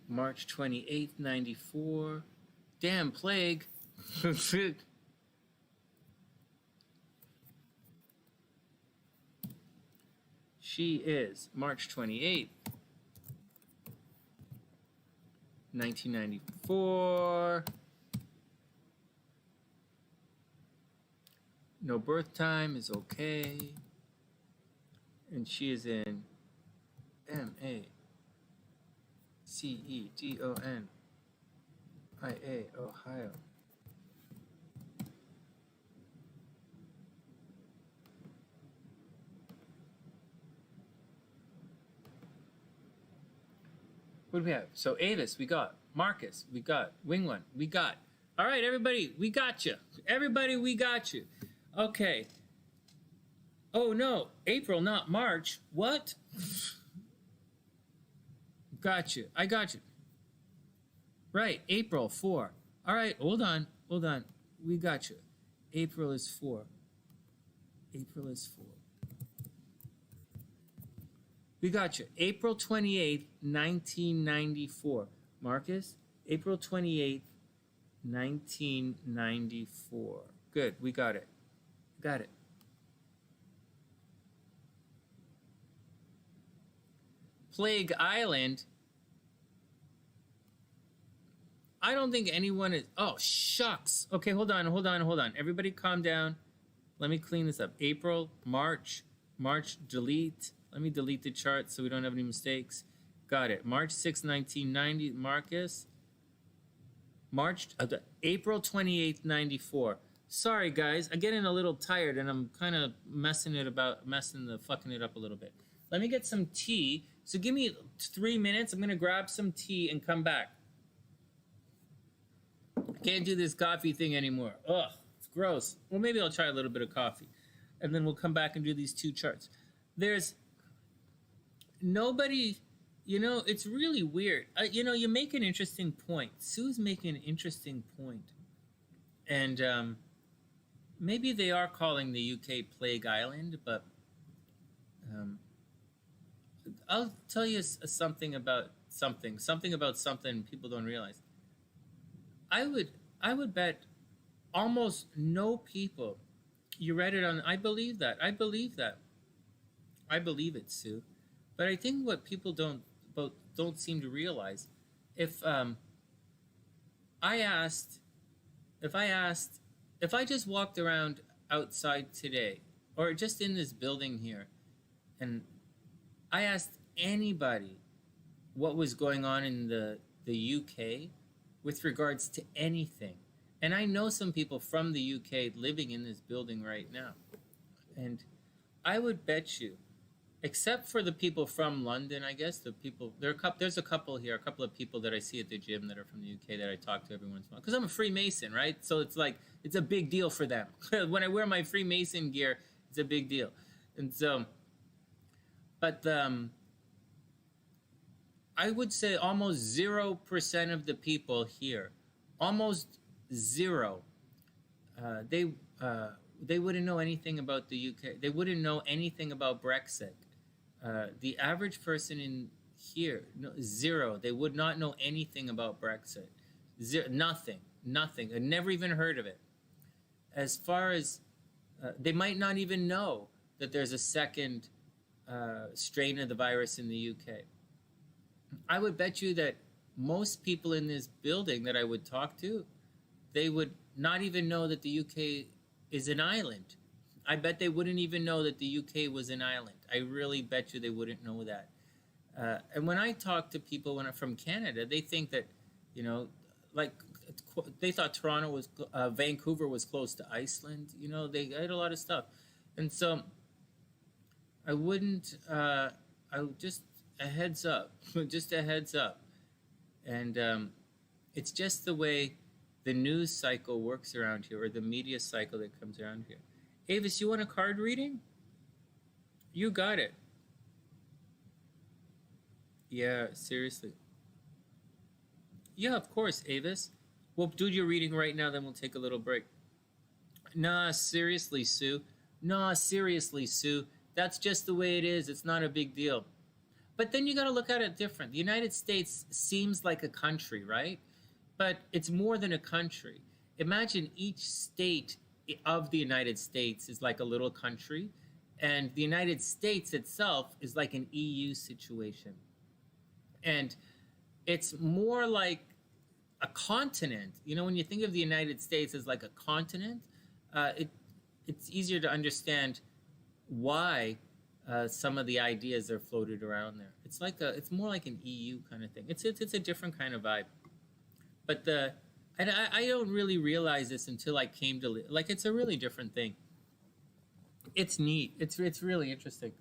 March 28th, 94. Damn plague. She is March 28th, 1994. No birth time is okay. And she is in MACEDONIA, Ohio. What do we have? So Avis, we got. Marcus, we got. Wing 1, we got. All right, everybody, we got you. Everybody, we got you. Okay. Oh, no. April, not March. What? Got you. I got you. Right, April, 4. All right, hold on. Hold on. We got you. April is 4. April is 4. We got you. April 28th, 1994. Marcus, April 28th, 1994. Good, we got it. Got it. Plague Island. I don't think anyone is... Oh, shucks. Okay, hold on. Everybody calm down. Let me clean this up. April, March, delete. Let me delete the chart so we don't have any mistakes. Got it. March 6, 1990, Marcus. April 28th, 94. Sorry, guys. I'm getting a little tired, and I'm kind of fucking it up a little bit. Let me get some tea. So give me 3 minutes. I'm going to grab some tea and come back. I can't do this coffee thing anymore. Ugh, it's gross. Well, maybe I'll try a little bit of coffee, and then we'll come back and do these 2 charts. There's nobody, it's really weird. You make an interesting point. Sue's making an interesting point. And maybe they are calling the UK Plague Island, but I'll tell you something about something people don't realize. I would bet almost no people, you read it on, I believe it, Sue. But I think what people don't seem to realize, if I just walked around outside today, or just in this building here, and I asked anybody what was going on in the UK with regards to anything, and I know some people from the UK living in this building right now, and I would bet you, except for the people from London, I guess, there's a couple here, a couple of people that I see at the gym that are from the UK that I talk to every once in a while. Because I'm a Freemason, right? So it's like, it's a big deal for them. When I wear my Freemason gear, it's a big deal. And so, but I would say almost 0% of the people here almost zero. They wouldn't know anything about the UK. They wouldn't know anything about Brexit. The average person in here, no, zero. They would not know anything about Brexit. Zero, nothing, nothing. I never even heard of it. As far as they might not even know that there's a second strain of the virus in the UK. I would bet you that most people in this building that I would talk to, they would not even know that the UK is an island. I bet they wouldn't even know that the UK was an island. I really bet you they wouldn't know that. And when I talk to people from Canada, they think that, you know, like they thought Toronto was, Vancouver was close to Iceland. You know, they had a lot of stuff. And so I wouldn't, I would just a heads up, just a heads up. And it's just the way the news cycle works around here, or the media cycle that comes around here. Avis, you want a card reading? You got it. Yeah, seriously. Yeah, of course, Avis. We'll do your reading right now, then we'll take a little break. Nah, seriously, Sue. Nah, seriously, Sue. That's just the way it is. It's not a big deal. But then you got to look at it different. The United States seems like a country, right? But it's more than a country. Imagine each state of the United States is like a little country, and the United States itself is like an EU situation. And it's more like a continent. You know, when you think of the United States as like a continent, it's easier to understand why some of the ideas are floated around there. It's more like an EU kind of thing. It's a different kind of vibe. But I don't really realize this until I came to like it's a really different thing. It's neat. It's really interesting.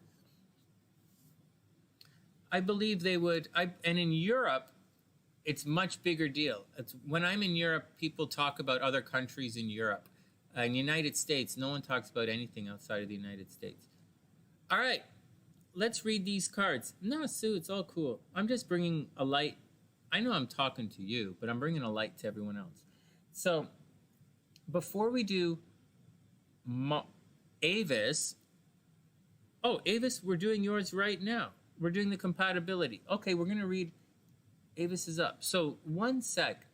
I believe they would. And in Europe, it's much bigger deal. When I'm in Europe, people talk about other countries in Europe. In the United States, no one talks about anything outside of the United States. All right, let's read these cards. No, Sue, it's all cool. I'm just bringing a light. I know I'm talking to you, but I'm bringing a light to everyone else. So before we do Avis, Avis, we're doing yours right now. We're doing the compatibility. Okay, we're going to read Avis is up. So 1 sec.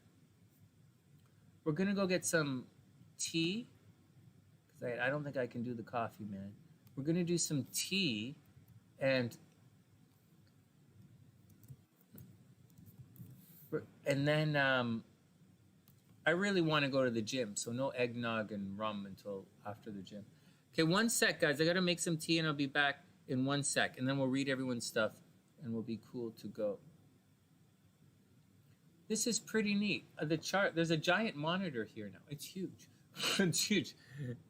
We're going to go get some tea. Because I don't think I can do the coffee, man. We're going to do some tea. And then I really want to go to the gym. So no eggnog and rum until after the gym. Okay, 1 sec, guys. I got to make some tea and I'll be back in 1 sec. And then we'll read everyone's stuff and we'll be cool to go. This is pretty neat. The chart, there's a giant monitor here now. It's huge. It's huge.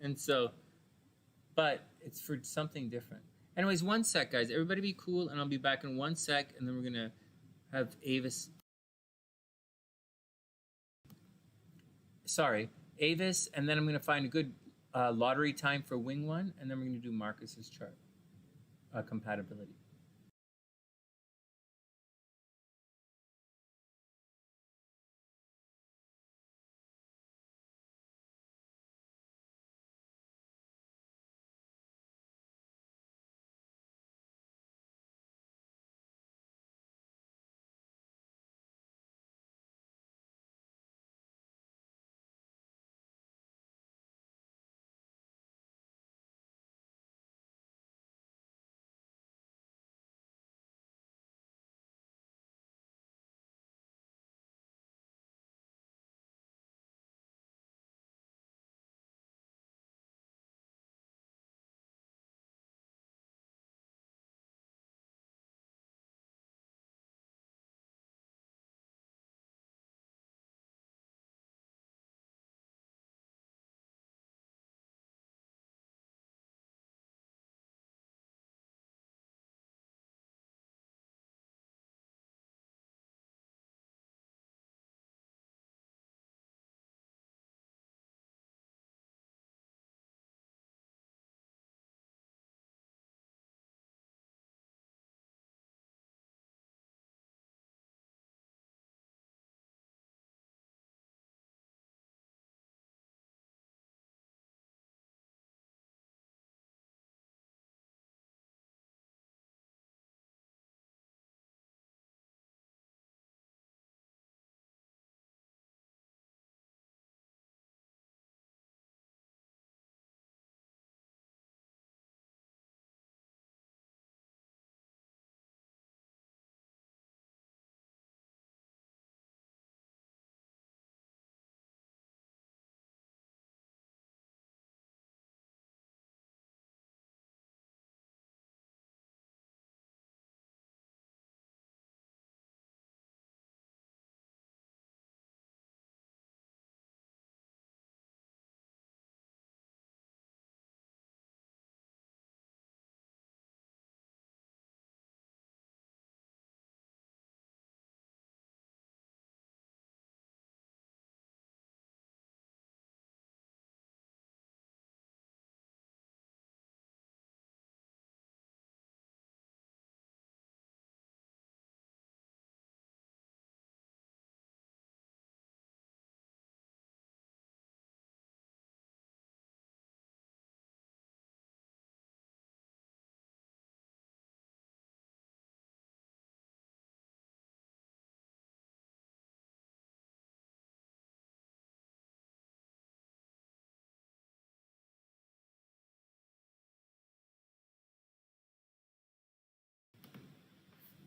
And so, but it's for something different. Anyways, 1 sec, guys. Everybody be cool, and I'll be back in 1 sec, and then we're going to have Avis. Avis, and then I'm going to find a good lottery time for Wing One, and then we're going to do Marcus's chart compatibility.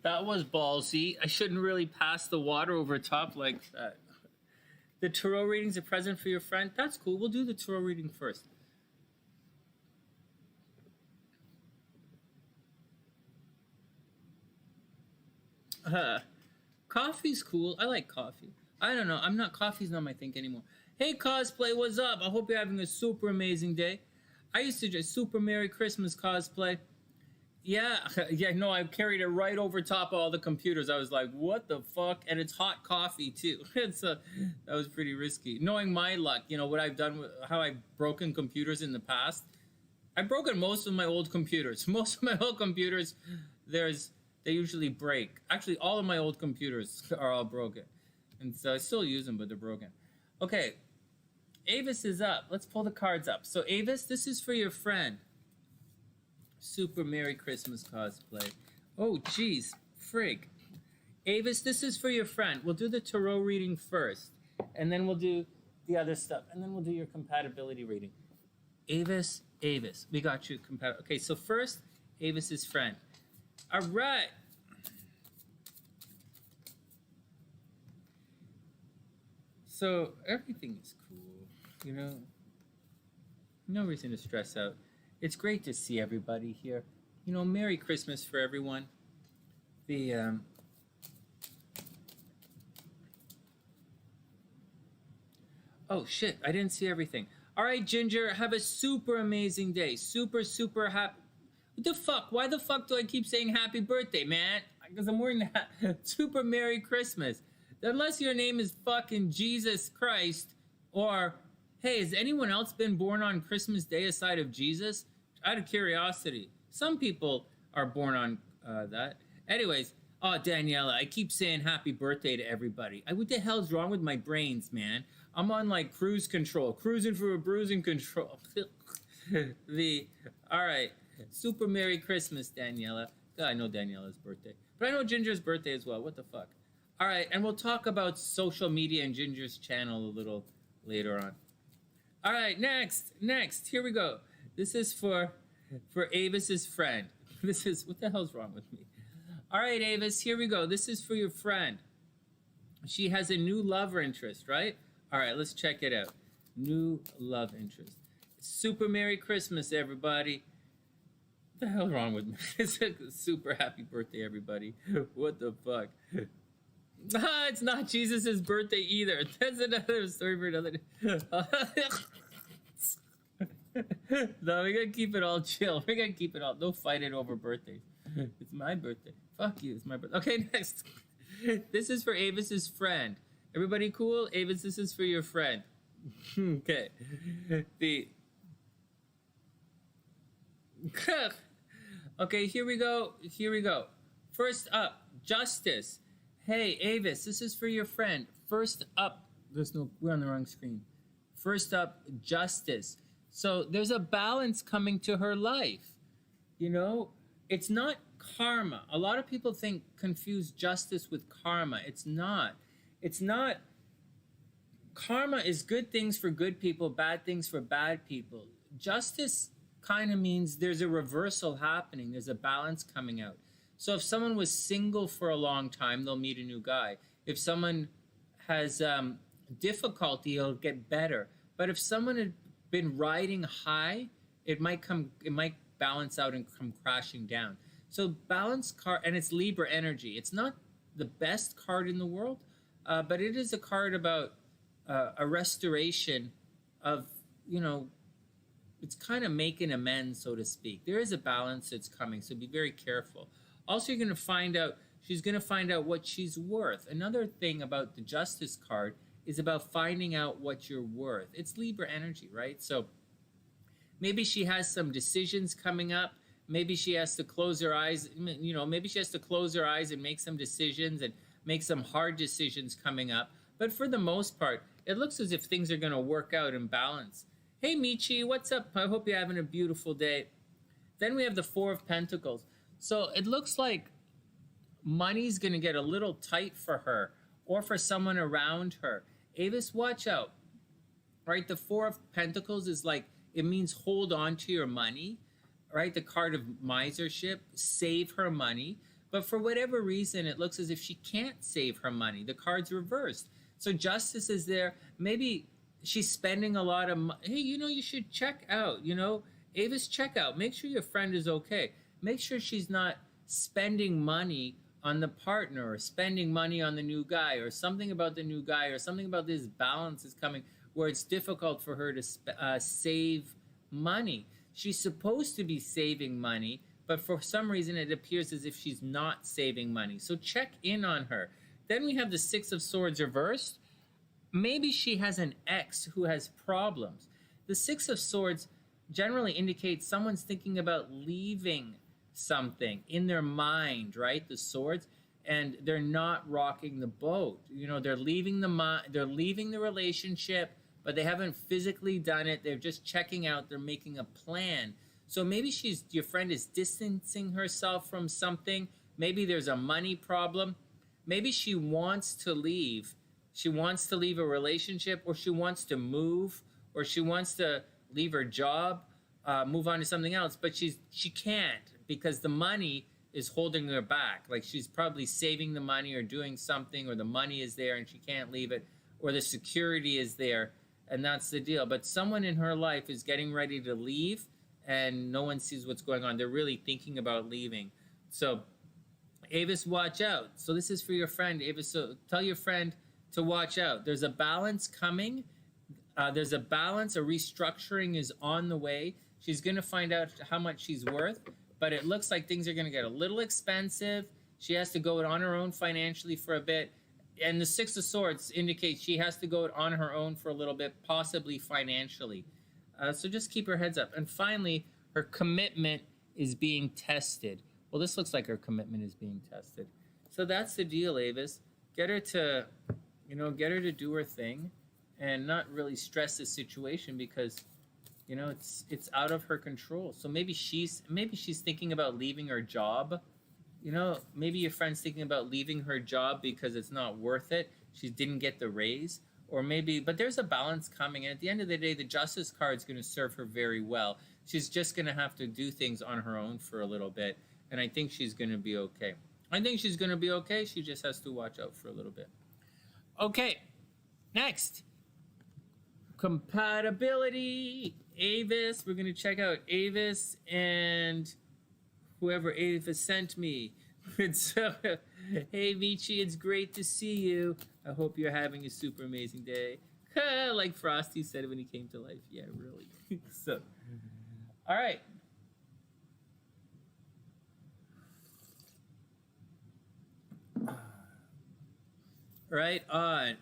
That was ballsy. I shouldn't really pass the water over top like that. The tarot reading's a present for your friend. That's cool. We'll do the tarot reading first. Coffee's cool. I like coffee. I don't know. Coffee's not my thing anymore. Hey, cosplay, what's up? I hope you're having a super amazing day. I used to just super Merry Christmas cosplay. Yeah, no, I carried it right over top of all the computers. I was like, what the fuck? And it's hot coffee too. That was pretty risky. Knowing my luck, what I've done with how I've broken computers in the past. I've broken most of my old computers. Most of my old computers, they usually break. Actually, all of my old computers are all broken. And so I still use them, but they're broken. Okay, Avis is up. Let's pull the cards up. So Avis, this is for your friend. Super Merry Christmas cosplay. Oh, geez, frig. Avis, this is for your friend. We'll do the tarot reading first, and then we'll do the other stuff, and then we'll do your compatibility reading. Avis, we got you compatible. Okay, so first, Avis's friend. All right. So everything is cool, No reason to stress out. It's great to see everybody here. Merry Christmas for everyone. Oh, shit, I didn't see everything. All right, Ginger, have a super amazing day. Super, super happy. What the fuck? Why the fuck do I keep saying happy birthday, man? Because I'm wearing that. Super Merry Christmas. Unless your name is fucking Jesus Christ, or, hey, has anyone else been born on Christmas Day aside of Jesus? Out of curiosity. Some people are born on that. Anyways, Daniela, I keep saying happy birthday to everybody. What the hell's wrong with my brains, man? I'm on like cruise control, cruising for a bruising control. All right, super Merry Christmas, Daniela. God, I know Daniela's birthday, but I know Ginger's birthday as well. What the fuck? All right, and we'll talk about social media and Ginger's channel a little later on. All right, next, here we go. This is for Avis's friend. This is, what the hell's wrong with me? All right, Avis, here we go. This is for your friend. She has a new love interest, right? All right, let's check it out. New love interest. Super Merry Christmas, everybody. What the hell's wrong with me? It's a super happy birthday, everybody. What the fuck? It's not Jesus' birthday either. That's another story for another day. No, we gotta keep it all chill. We gotta keep it all. Don't fight it over birthdays. It's my birthday. Fuck you. It's my birthday. Okay, next. This is for Avis's friend. Everybody cool? Avis, this is for your friend. Okay. Okay, here we go. First up, Justice. Hey, Avis, this is for your friend. First up, we're on the wrong screen. First up, Justice. So there's a balance coming to her life. It's not karma. A lot of people confuse justice with karma. It's not. Karma is good things for good people, bad things for bad people. Justice kind of means there's a reversal happening. There's a balance coming out. So if someone was single for a long time, they'll meet a new guy. If someone has difficulty, it'll get better. But if someone had been riding high, it might balance out and come crashing down. So balance card, and it's Libra energy. It's not the best card in the world, but it is a card about a restoration of, it's kind of making amends, so to speak. There is a balance that's coming, so be very careful. Also, she's going to find out what she's worth. Another thing about the Justice card is about finding out what you're worth. It's Libra energy, right? So maybe she has some decisions coming up. Maybe she has to close her eyes, maybe she has to close her eyes and make some decisions and make some hard decisions coming up. But for the most part, it looks as if things are going to work out in balance. Hey, Michi, what's up? I hope you're having a beautiful day. Then we have the Four of Pentacles. So it looks like money's going to get a little tight for her or for someone around her. Avis, watch out. Right? The Four of Pentacles is like, it means hold on to your money. Right? The card of misership, save her money. But for whatever reason, it looks as if she can't save her money. The card's reversed. So justice is there. Maybe she's spending a lot of money. Hey, you should check out, Avis, check out. Make sure your friend is okay. Make sure she's not spending money on the partner or spending money on the new guy or something about the new guy or something about this balance is coming where it's difficult for her to save money. She's supposed to be saving money, but for some reason it appears as if she's not saving money. So check in on her. Then we have the Six of Swords reversed. Maybe she has an ex who has problems. The Six of Swords generally indicates someone's thinking about leaving something in their mind, right? The swords, and they're not rocking the boat. They're leaving the relationship, but they haven't physically done it. They're just checking out. They're making a plan. So maybe your friend is distancing herself from something. Maybe there's a money problem. Maybe she wants to leave. She wants to leave a relationship, or she wants to move, or she wants to leave her job, move on to something else, but she can't because the money is holding her back. Like she's probably saving the money or doing something, or the money is there and she can't leave it, or the security is there, and that's the deal. But someone in her life is getting ready to leave and no one sees what's going on. They're really thinking about leaving. So Avis, watch out. So this is for your friend, Avis. So tell your friend to watch out. There's a balance coming. There's a balance. A restructuring is on the way. She's going to find out how much she's worth, but it looks like things are going to get a little expensive. She has to go it on her own financially for a bit. And the Six of Swords indicates she has to go it on her own for a little bit, possibly financially. So just keep her heads up. And finally, her commitment is being tested. Well, this looks like her commitment is being tested. So that's the deal, Avis. Get her to do her thing and not really stress the situation because, it's out of her control. So maybe she's thinking about leaving her job. Maybe your friend's thinking about leaving her job because it's not worth it. She didn't get the raise. Or maybe, but there's a balance coming. And at the end of the day, the Justice card is going to serve her very well. She's just going to have to do things on her own for a little bit. And I think she's going to be okay. She just has to watch out for a little bit. Okay, next. Compatibility. Avis. We're going to check out Avis and whoever Avis sent me. So, hey, Michi, it's great to see you. I hope you're having a super amazing day. Like Frosty said when he came to life. Yeah, really. So, all right. Right on.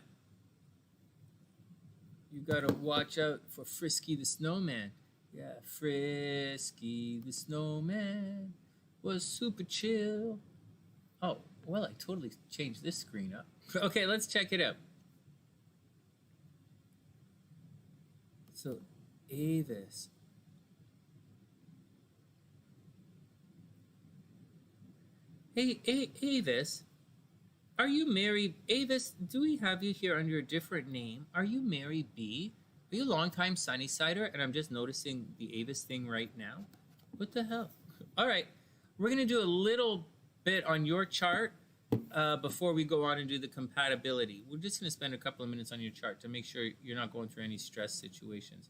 You gotta watch out for Frisky the Snowman. Yeah, Frisky the Snowman was super chill. Oh, well, I totally changed this screen up. Okay, let's check it out. So, Avis. Hey, Avis. Are you Mary? Avis, do we have you here under a different name? Are you Mary B? Are you a longtime Sunnysider? And I'm just noticing the Avis thing right now. What the hell? All right. We're going to do a little bit on your chart before we go on and do the compatibility. We're just going to spend a couple of minutes on your chart to make sure you're not going through any stress situations.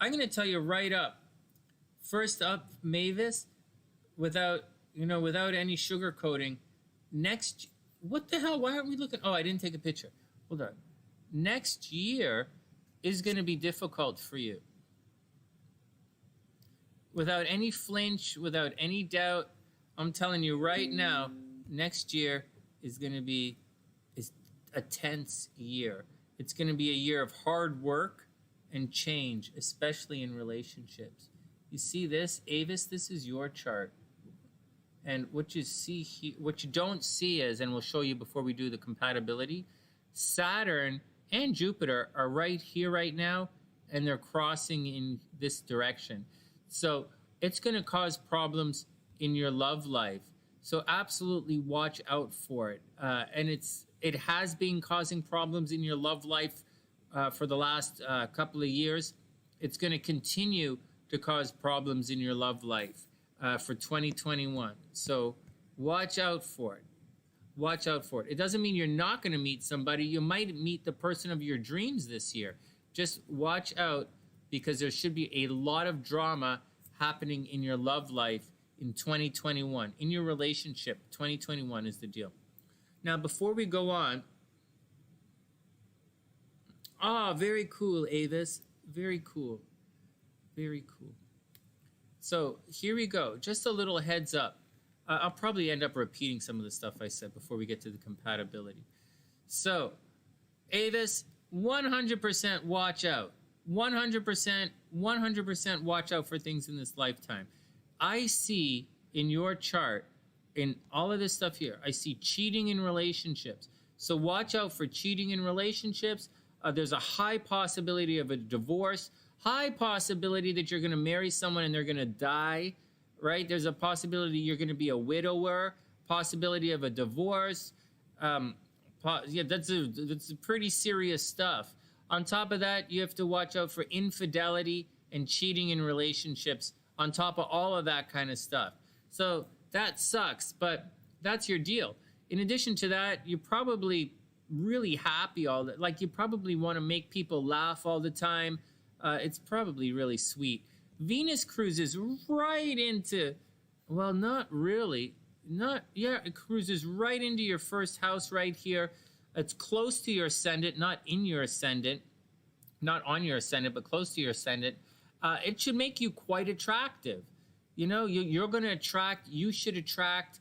I'm going to tell you right up. First up, Mavis, without any sugarcoating, what the hell? Why aren't we looking? Oh, I didn't take a picture. Hold on. Next year is going to be difficult for you. Without any flinch, without any doubt, I'm telling you right now, next year is going to be a tense year. It's going to be a year of hard work and change, especially in relationships. You see this, Avis? This is your chart. And what you see here, what you don't see is, and we'll show you before we do the compatibility, Saturn and Jupiter are right here right now, and they're crossing in this direction. So it's going to cause problems in your love life. So absolutely watch out for it. And it has been causing problems in your love life for the last couple of years. It's going to continue to cause problems in your love life for 2021. So Watch out for it. Watch out for it. It doesn't mean you're not going to meet somebody. You might meet the person of your dreams this year. Just watch out, because there should be a lot of drama happening in your love life in 2021. In your relationship, 2021 is the deal. Now, before we go on, very cool, Avis. Very cool. Very cool. So here we go. Just a little heads up. I'll probably end up repeating some of the stuff I said before we get to the compatibility. So, Avis, 100% watch out. 100% watch out for things in this lifetime. I see in your chart, in all of this stuff here, I see cheating in relationships. So watch out for cheating in relationships. There's a high possibility of a divorce, high possibility that you're going to marry someone and they're going to die, right? There's a possibility you're going to be a widower, possibility of a divorce. Yeah, that's pretty serious stuff. On top of that, you have to watch out for infidelity and cheating in relationships on top of all of that kind of stuff. So that sucks, but that's your deal. In addition to that, you're probably really happy all that. Like, you probably want to make people laugh all the time. It's probably really sweet. Venus cruises right into, well, not really. It cruises right into your first house right here. It's close to your ascendant, not in your ascendant, not on your ascendant, but close to your ascendant. It should make you quite attractive. You know, you're going to attract, you should attract,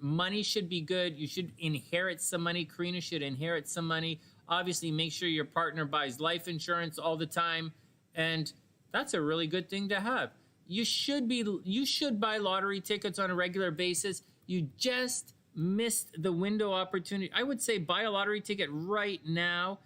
money should be good. You should inherit some money. Karina should inherit some money. Obviously, make sure your partner buys life insurance all the time. And that's a really good thing to have. You should buy lottery tickets on a regular basis. You just missed the window opportunity. I would say buy a lottery ticket right now.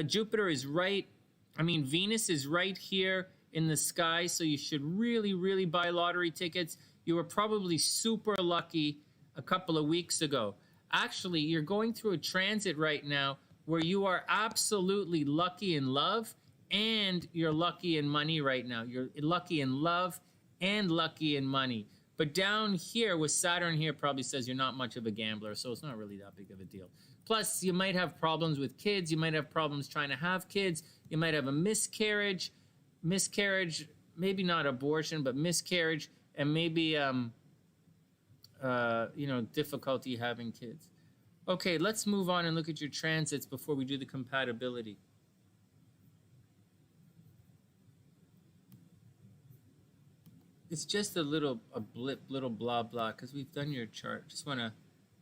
Jupiter is Venus is right here in the sky, so you should really, really buy lottery tickets. You were probably super lucky a couple of weeks ago. Actually, you're going through a transit right now where you are absolutely lucky in love, and you're lucky in money right now. You're lucky in love and lucky in money. But down here with Saturn here probably says you're not much of a gambler, so it's not really that big of a deal. Plus, you might have problems with kids. You might have problems trying to have kids. You might have a miscarriage, maybe not abortion, but miscarriage, and maybe, difficulty having kids. Okay, let's move on and look at your transits before we do the compatibility. It's just a blip, little blah, blah, because we've done your chart. Just want to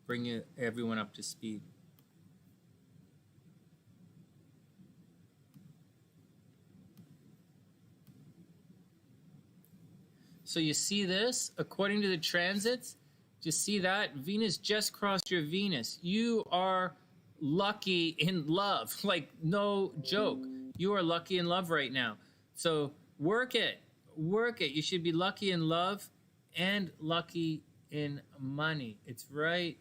bring everyone up to speed. So you see this, according to the transits, just see that? Venus just crossed your Venus. You are lucky in love, like no joke. You are lucky in love right now. So work it. You should be lucky in love and lucky in money. It's right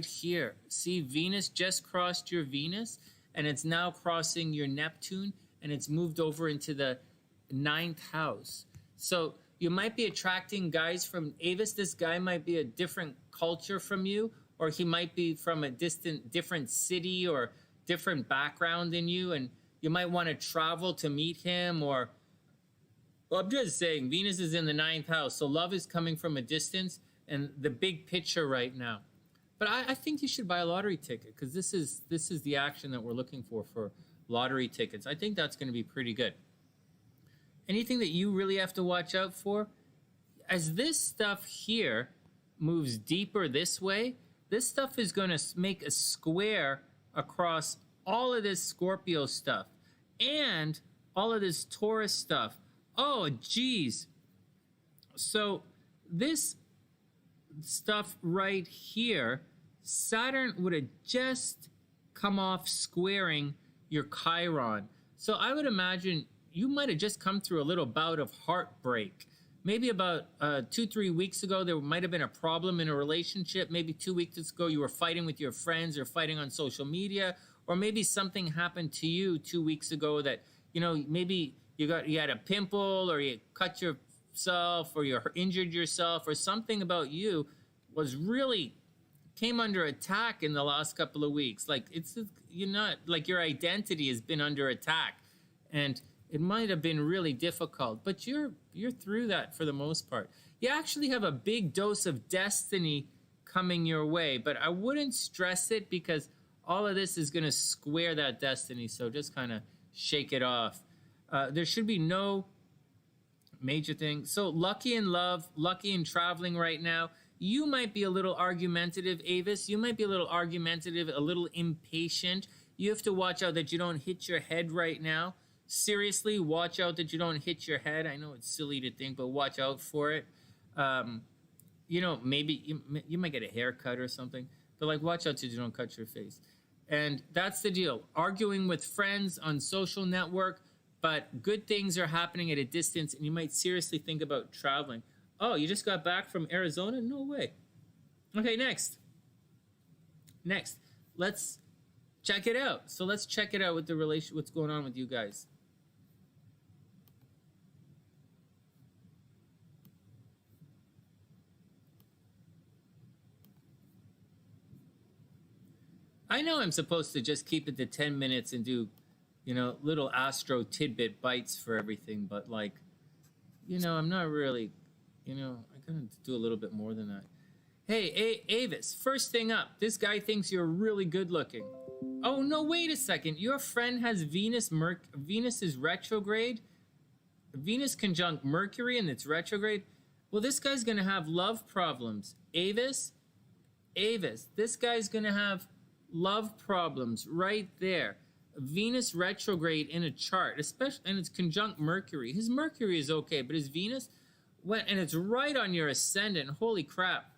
here. See, Venus just crossed your Venus, and it's now crossing your Neptune, and it's moved over into the 9th house. So you might be attracting guys from Avis. This guy might be a different culture from you, or he might be from a different city or different background than you, and you might want to travel to meet him. Or, well, I'm just saying, Venus is in the 9th house, so love is coming from a distance and the big picture right now. But I think you should buy a lottery ticket, because this is the action that we're looking for lottery tickets. I think that's going to be pretty good. Anything that you really have to watch out for, as this stuff here moves deeper this way, this stuff is going to make a square across all of this Scorpio stuff and all of this Taurus stuff. Oh, geez. So this stuff right here, Saturn would have just come off squaring your Chiron. So I would imagine you might have just come through a little bout of heartbreak. Maybe about 2-3 weeks ago, there might have been a problem in a relationship. Maybe 2 weeks ago, you were fighting with your friends or fighting on social media. Or maybe something happened to you 2 weeks ago that, maybe you had a pimple, or you cut your yourself, or you injured yourself, or something about you was really came under attack in the last couple of weeks. Like you're not like your identity has been under attack, and it might have been really difficult, but you're through that for the most part. You actually have a big dose of destiny coming your way, but I wouldn't stress it because all of this is going to square that destiny. So just kind of shake it off. There should be no major thing. So lucky in love, lucky in traveling right now. You might be a little argumentative, Avis. You might be a little argumentative, a little impatient. You have to watch out that you don't hit your head right now. Seriously, watch out that you don't hit your head. I know it's silly to think, but watch out for it. You know, maybe you might get a haircut or something, but like watch out so you don't cut your face. And that's the deal. Arguing with friends on social network, but good things are happening at a distance, and you might seriously think about traveling. Oh, you just got back from Arizona? No way. Okay, next. Let's check it out. So let's check it out with the relation, what's going on with you guys. I know I'm supposed to just keep it to 10 minutes and do, you know, little astro tidbit bites for everything, but like, you know, I'm not really, you know, I gotta do a little bit more than that. Hey, Avis, first thing up, this guy thinks you're really good looking. Oh, no, wait a second. Your friend has Venus is retrograde? Venus conjunct Mercury and it's retrograde? Well, this guy's gonna have love problems. Avis, this guy's gonna have love problems right there. Venus retrograde in a chart, especially, and it's conjunct Mercury. His Mercury is okay, but his Venus went, and it's right on your ascendant. Holy crap.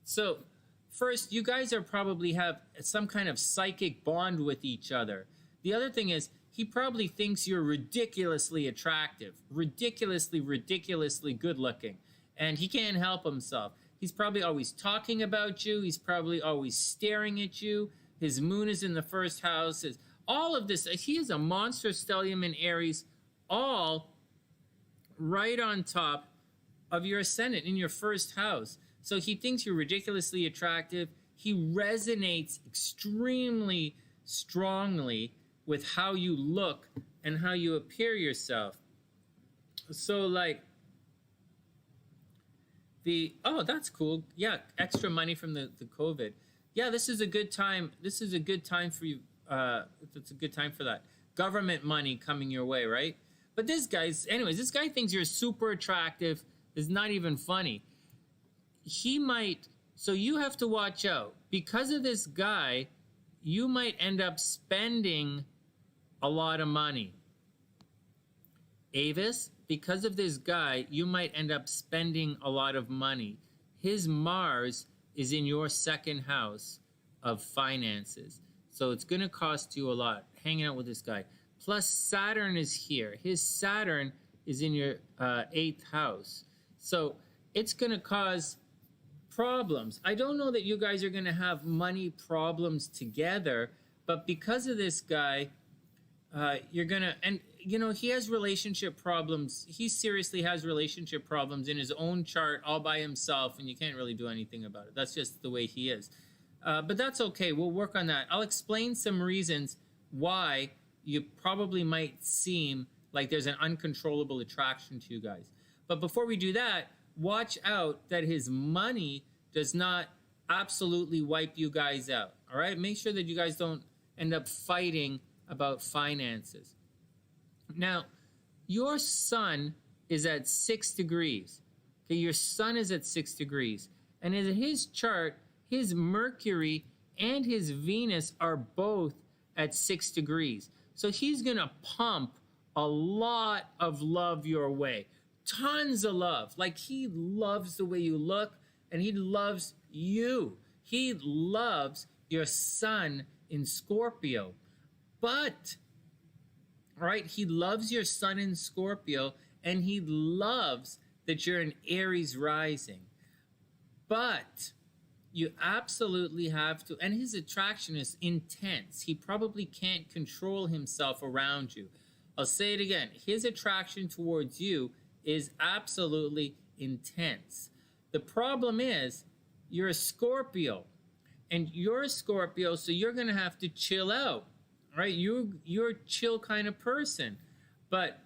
So first, you guys are probably have some kind of psychic bond with each other. The other thing is, he probably thinks you're ridiculously attractive, ridiculously good looking, and he can't help himself. He's probably always talking about you. He's probably always staring at you. His moon is in the first house. All of this, he is a monster stellium in Aries, all right on top of your ascendant in your first house. So he thinks you're ridiculously attractive. He resonates extremely strongly with how you look and how you appear yourself. So like oh, that's cool. Yeah, extra money from the COVID. Yeah, this is a good time. This is a good time for you. It's a good time for that. Government money coming your way, right? But this guy thinks you're super attractive. It's not even funny. He might, so you have to watch out. Because of this guy, you might end up spending a lot of money. Avis, because of this guy, you might end up spending a lot of money. His Mars is in your second house of finances. So it's going to cost you a lot hanging out with this guy. Plus Saturn is here. His Saturn is in your 8th house. So it's going to cause problems. I don't know that you guys are going to have money problems together, but because of this guy, you're going to, and you know, he has relationship problems. He seriously has relationship problems in his own chart all by himself, and you can't really do anything about it. That's just the way he is. But that's okay. We'll work on that. I'll explain some reasons why you probably might seem like there's an uncontrollable attraction to you guys. But before we do that, watch out that his money does not absolutely wipe you guys out. All right? Make sure that you guys don't end up fighting about finances. Now, your sun is at 6 degrees. Okay, your sun is at 6 degrees. And in his chart, his Mercury and his Venus are both at 6 degrees. So he's going to pump a lot of love your way. Tons of love. Like he loves the way you look, and he loves you. He loves your sun in Scorpio. But, all right, he loves your sun in Scorpio, and he loves that you're an Aries rising. But you absolutely have to, and his attraction is intense. He probably can't control himself around you. I'll say it again. His attraction towards you is absolutely intense. The problem is you're a Scorpio, and you're a Scorpio, so you're going to have to chill out, right? You're a chill kind of person, but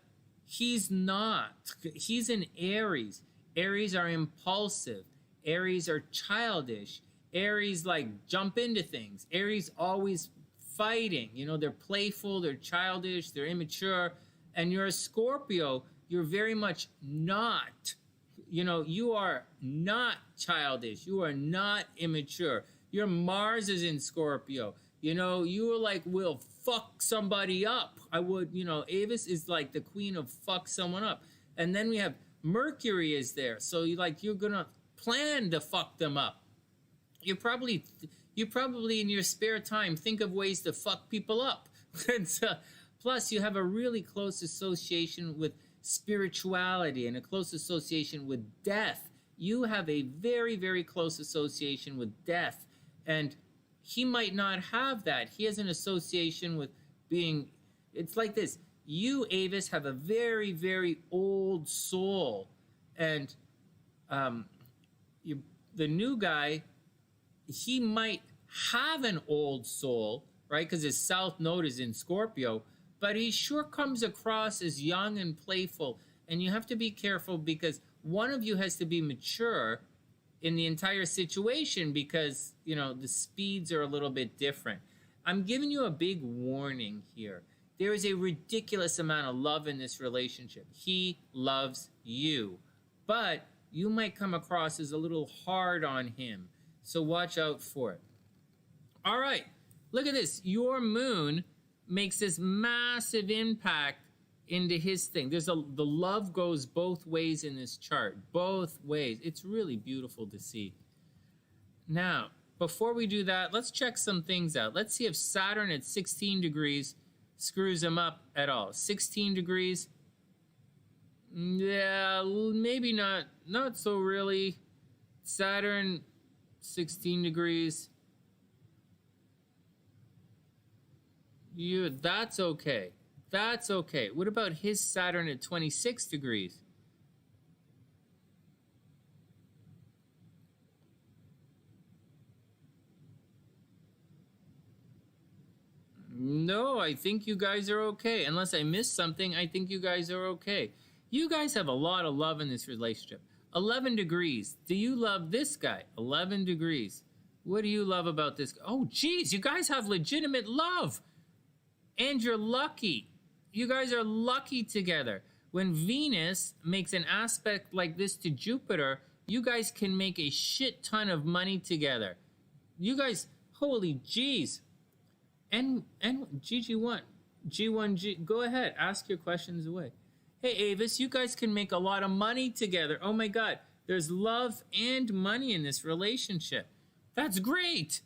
he's not. He's an Aries. Aries are impulsive. Aries are childish. Aries like jump into things. Aries always fighting. You know, they're playful, they're childish, they're immature. And you're a Scorpio, you're very much not. You know, you are not childish. You are not immature. Your Mars is in Scorpio. You know, you are like, will fuck somebody up. I would, you know, Avis is like the queen of fuck someone up. And then we have Mercury is there. So you like, you're going to plan to fuck them up. You probably in your spare time think of ways to fuck people up. And plus, you have a really close association with spirituality and a close association with death. You have a very, very close association with death. And he might not have that. He has an association with being, it's like this. You, Avis, have a very, very old soul. And the new guy, he might have an old soul, right? Because his south node is in Scorpio, but he sure comes across as young and playful. And you have to be careful because one of you has to be mature in the entire situation because, you know, the speeds are a little bit different. I'm giving you a big warning here. There is a ridiculous amount of love in this relationship. He loves you, but you might come across as a little hard on him. So watch out for it. All right, look at this. Your moon makes this massive impact into his thing. The love goes both ways in this chart, both ways. It's really beautiful to see. Now, before we do that, let's check some things out. Let's see if Saturn at 16 degrees screws him up at all. 16 degrees, yeah, maybe not so really. Saturn, 16 degrees. That's okay. That's okay. What about his Saturn at 26 degrees? No, I think you guys are okay. Unless I missed something, I think you guys are okay. You guys have a lot of love in this relationship. 11 degrees. Do you love this guy? 11 degrees. What do you love about this guy? Oh, geez, you guys have legitimate love. And you're lucky. You guys are lucky together. When Venus makes an aspect like this to Jupiter, you guys can make a shit ton of money together. You guys, holy jeez. And GG1, G1G, go ahead, ask your questions away. Hey, Avis, you guys can make a lot of money together. Oh my God, there's love and money in this relationship. That's great.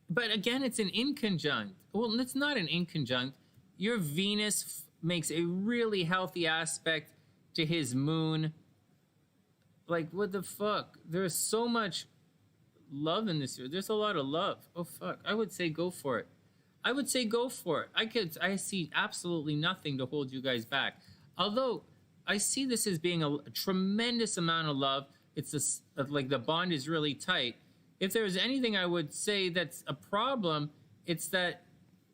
But again, it's an inconjunct. Well, it's not an inconjunct. Your Venus makes a really healthy aspect to his moon. Like, what the fuck? There's so much love in this year. There's a lot of love. Oh, fuck. I would say go for it. I would say go for it. I see absolutely nothing to hold you guys back. Although, I see this as being a tremendous amount of love. It's like the bond is really tight. If there's anything I would say that's a problem, it's that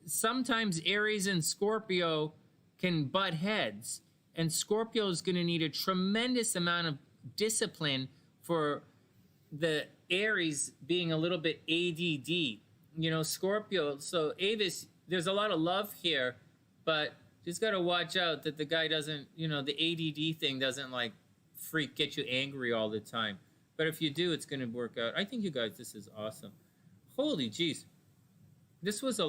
sometimes Aries and Scorpio can butt heads. And Scorpio is going to need a tremendous amount of discipline for the Aries being a little bit ADD. You know, Scorpio. So Avis, there's a lot of love here, but just got to watch out that the guy doesn't, you know, the ADD thing doesn't like get you angry all the time. But if you do, it's going to work out. I think you guys, this is awesome. Holy jeez. That was a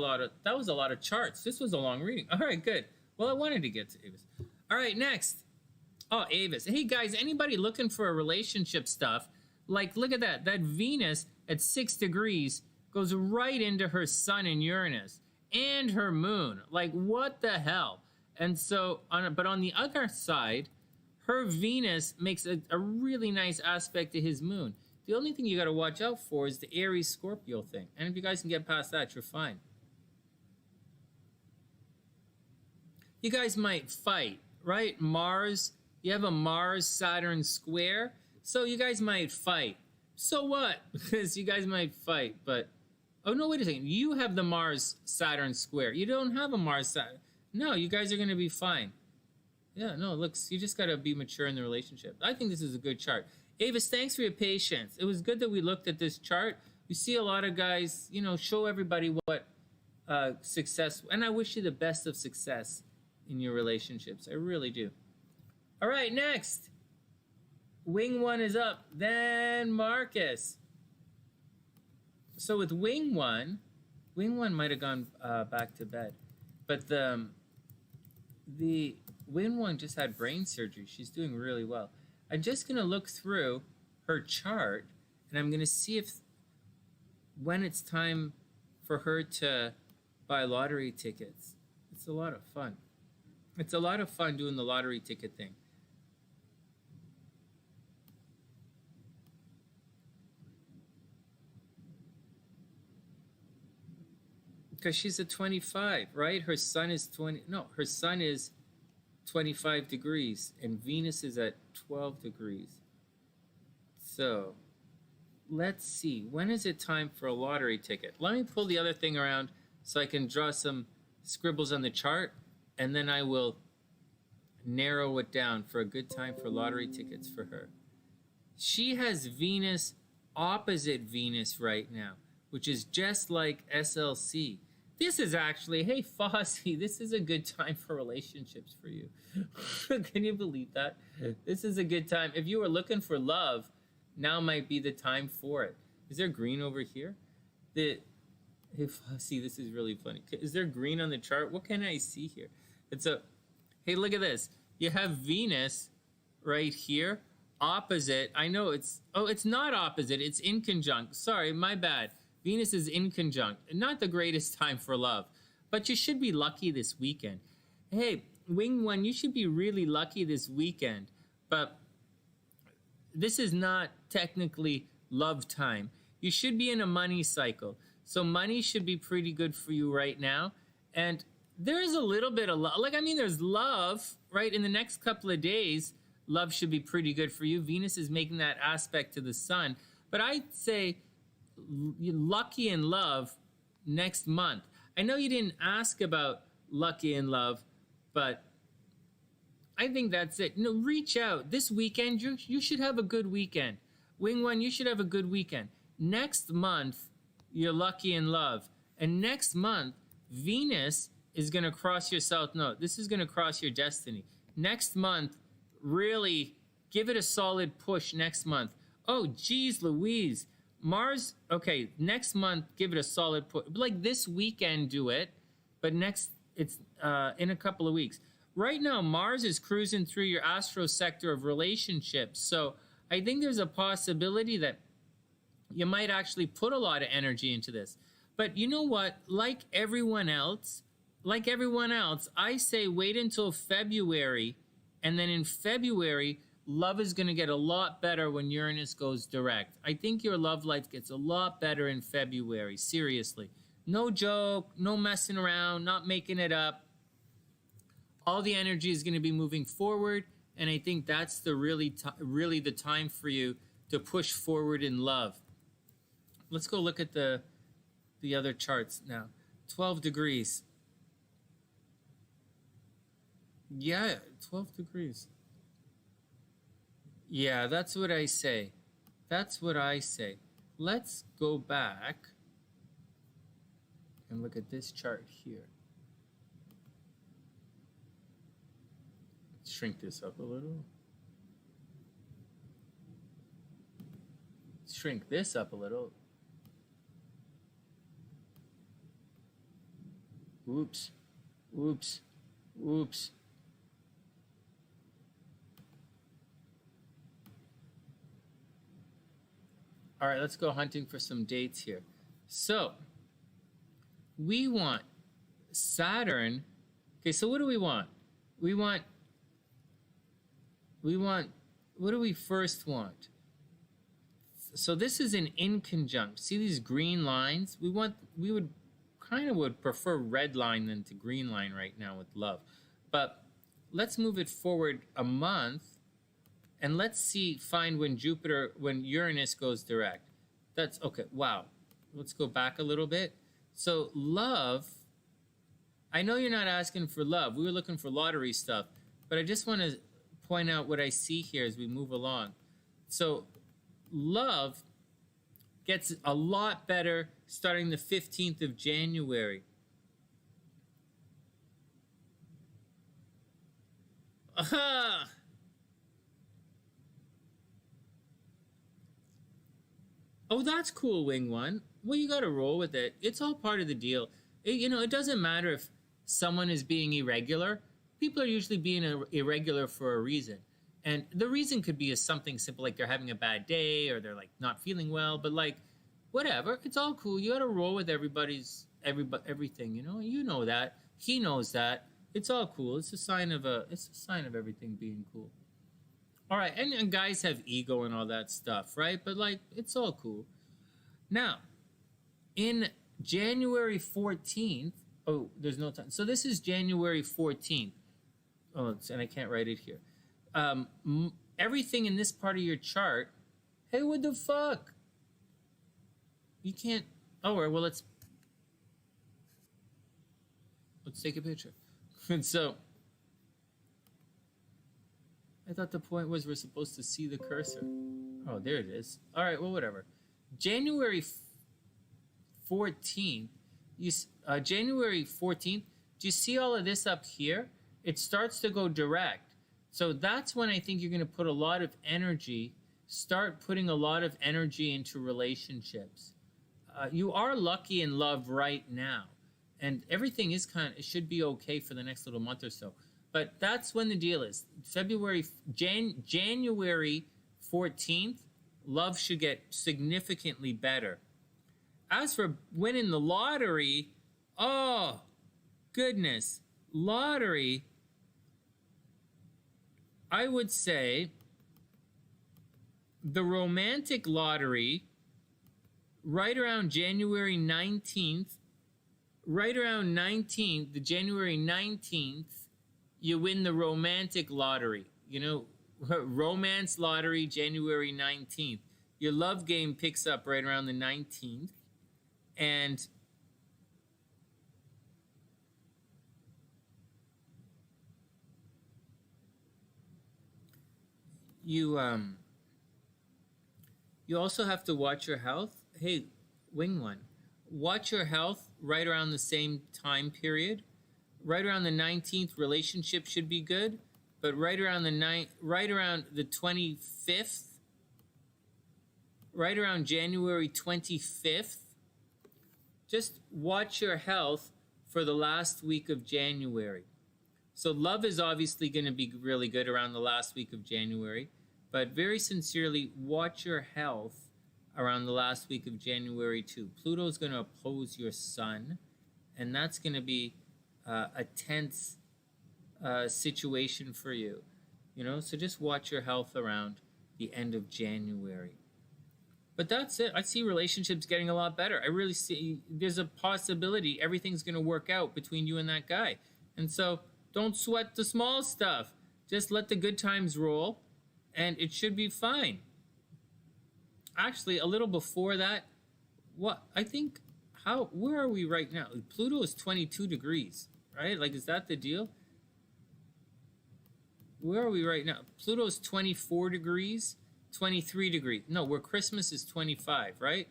lot of charts. This was a long reading. All right, good. Well, I wanted to get to Avis. All right, next. Oh, Avis. Hey, guys, anybody looking for a relationship stuff? Like, look at that. That Venus at 6 degrees goes right into her sun in Uranus and her moon. Like, what the hell? And so, but on the other side, her Venus makes a really nice aspect to his moon. The only thing you got to watch out for is the Aries-Scorpio thing. And if you guys can get past that, you're fine. you guys might fight, right? Mars, you have a Mars-Saturn square, so you guys might fight. So what? Because you guys might fight, but... Oh, no, wait a second. You have the Mars-Saturn square. You don't have a Mars-Saturn. No, you guys are going to be fine. Yeah, no, looks, you just got to be mature in the relationship. I think this is a good chart. Avis, thanks for your patience. It was good that we looked at this chart. We see a lot of guys, you know, show everybody what success, and I wish you the best of success in your relationships. I really do. All right, next. Wing 1 is up. Then Marcus. So with Wing 1 might have gone back to bed. But the Wing 1 just had brain surgery. She's doing really well. I'm just going to look through her chart, and I'm going to see if when it's time for her to buy lottery tickets. It's a lot of fun. It's a lot of fun doing the lottery ticket thing. Because she's a 25, right? Her sun is 20. No, her sun is 25 degrees, and Venus is at 12 degrees. So, let's see. When is it time for a lottery ticket? Let me pull the other thing around so I can draw some scribbles on the chart, and then I will narrow it down for a good time for lottery tickets for her. She has Venus opposite Venus right now, which is just like SLC. This is actually, hey, Fossey, this is a good time for relationships for you. Can you believe that? This is a good time. If you were looking for love, now might be the time for it. Is there green over here? Hey, Fossey, this is really funny. Is there green on the chart? What can I see here? Hey, look at this. You have Venus right here, opposite. I know it's not opposite. It's in conjunct. Sorry, my bad. Venus is in conjunct. Not the greatest time for love, but you should be lucky this weekend. Hey, Wing 1, you should be really lucky this weekend, but this is not technically love time. You should be in a money cycle. So money should be pretty good for you right now. And there is a little bit of love. There's love, right? In the next couple of days, love should be pretty good for you. Venus is making that aspect to the sun. But I'd say you're lucky in love next month. I know you didn't ask about lucky in love, but I think that's it. Reach out. This weekend, you should have a good weekend. Wing 1, you should have a good weekend. Next month, you're lucky in love. And next month, Venus is going to cross your south node. This is going to cross your destiny. Next month, really give it a solid push next month. Oh, geez, Louise. Mars, okay, next month, give it a solid push. Like this weekend, do it. But next, it's in a couple of weeks. Right now, Mars is cruising through your astro sector of relationships. So I think there's a possibility that you might actually put a lot of energy into this. But you know what? Like everyone else, I say wait until February. And then in February, love is going to get a lot better when Uranus goes direct. I think your love life gets a lot better in February. Seriously. No joke, no messing around, not making it up. All the energy is going to be moving forward. And I think that's really the time for you to push forward in love. Let's go look at the other charts now. 12 degrees. Yeah, 12 degrees. Yeah, that's what I say. That's what I say. Let's go back and look at this chart here. Let's shrink this up a little. Shrink this up a little. Oops. Oops. Oops. All right, let's go hunting for some dates here. So, we want Saturn. Okay, so what do we want? We want, what do we first want? So this is an inconjunct. See these green lines? We would prefer red line than to green line right now with love. But let's move it forward a month, and let's find when Uranus goes direct. That's okay. Wow. Let's go back a little bit. So love, I know you're not asking for love. We were looking for lottery stuff, but I just want to point out what I see here as we move along. So love gets a lot better starting the 15th of January. Aha! Oh, that's cool, Wing One. Well, you got to roll with it. It's all part of the deal. It doesn't matter if someone is being irregular. People are usually being irregular for a reason. And the reason could be something simple, like they're having a bad day or they're like not feeling well, but like whatever, it's all cool. You got to roll with everything, You know that. He knows that. It's all cool. It's a sign of everything being cool. All right, and guys have ego and all that stuff, right? But like it's all cool. Now, in January 14th, oh, there's no time. So this is January 14th. Oh, and I can't write it here. Everything in this part of your chart. Hey, what the fuck? You can't. Oh, well, let's take a picture. And so, I thought the point was we're supposed to see the cursor. Oh, there it is. All right, well, whatever. January 14th. January 14th. Do you see all of this up here? It starts to go direct. So that's when I think you're going to put a lot of energy, start putting a lot of energy into relationships. You are lucky in love right now. And everything is it should be okay for the next little month or so. But that's when the deal is. January 14th, love should get significantly better. As for winning the lottery, oh, goodness. Lottery, I would say the romantic lottery, right around January 19th, the January 19th, you win the romantic lottery. Romance lottery, January 19th. Your love game picks up right around the 19th. And you also have to watch your health. Hey, Wing One, watch your health right around the same time period. Right around the 19th, relationship should be good, but right around the 25th, right around January 25th, just watch your health for the last week of January. So love is obviously going to be really good around the last week of January, but very sincerely, watch your health around the last week of January too. Pluto's going to oppose your sun, and that's going to be a tense situation for you. So just watch your health around the end of January. But that's it. I see relationships getting a lot better. I really see there's a possibility everything's going to work out between you and that guy. And so don't sweat the small stuff. Just let the good times roll, and it should be fine. Actually, a little before that, where are we right now? Pluto is 22 degrees, right? Like, is that the deal? Where are we right now? Pluto's 24 degrees, 23 degrees. No, where Christmas is 25, right?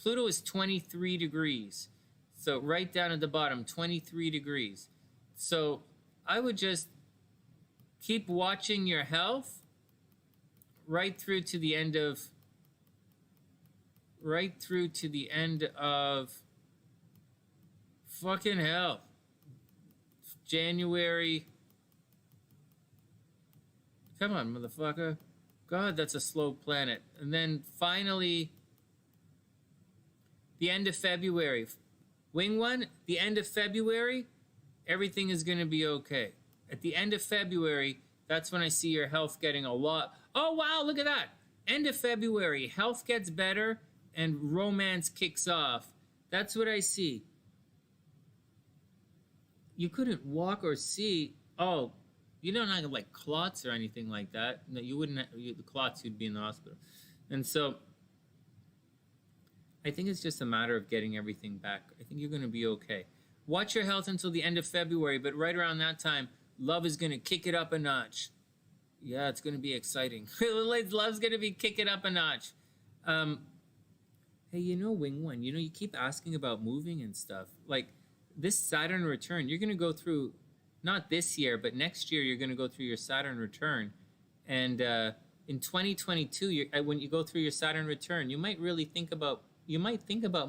Pluto is 23 degrees. So right down at the bottom, 23 degrees. So I would just keep watching your health right through to the end of fucking hell. January. Come on, motherfucker. God, that's a slow planet. And then finally, the end of February. Wing One, the end of February, everything is going to be okay. At the end of February, that's when I see your health getting a lot. Oh, wow, look at that. End of February, health gets better and romance kicks off. That's what I see. You couldn't walk or see. Oh, you don't have like clots or anything like that. No, you wouldn't. The clots, you'd be in the hospital. And so I think it's just a matter of getting everything back. I think you're going to be okay. Watch your health until the end of February, but right around that time, love is going to kick it up a notch. Yeah, it's going to be exciting. Love's going to be kicking up a notch. Hey, Wing One, you keep asking about moving and stuff. Like this Saturn return, you're going to go through, not this year, but next year, you're going to go through your Saturn return. And in 2022, when you go through your Saturn return, you might think about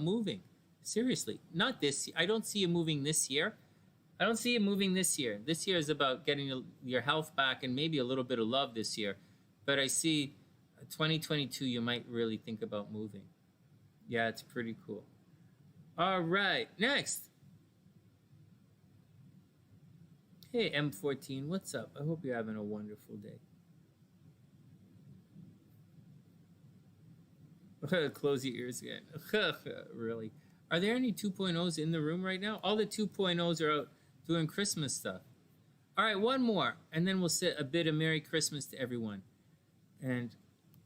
moving. Seriously, not this year. I don't see you moving this year. This year is about getting your health back and maybe a little bit of love this year. But I see 2022, you might really think about moving. Yeah, it's pretty cool. All right, next. Hey, M14, what's up? I hope you're having a wonderful day. Close your ears again. Really? Are there any 2.0s in the room right now? All the 2.0s are out doing Christmas stuff. All right, one more, and then we'll say a bit of Merry Christmas to everyone. And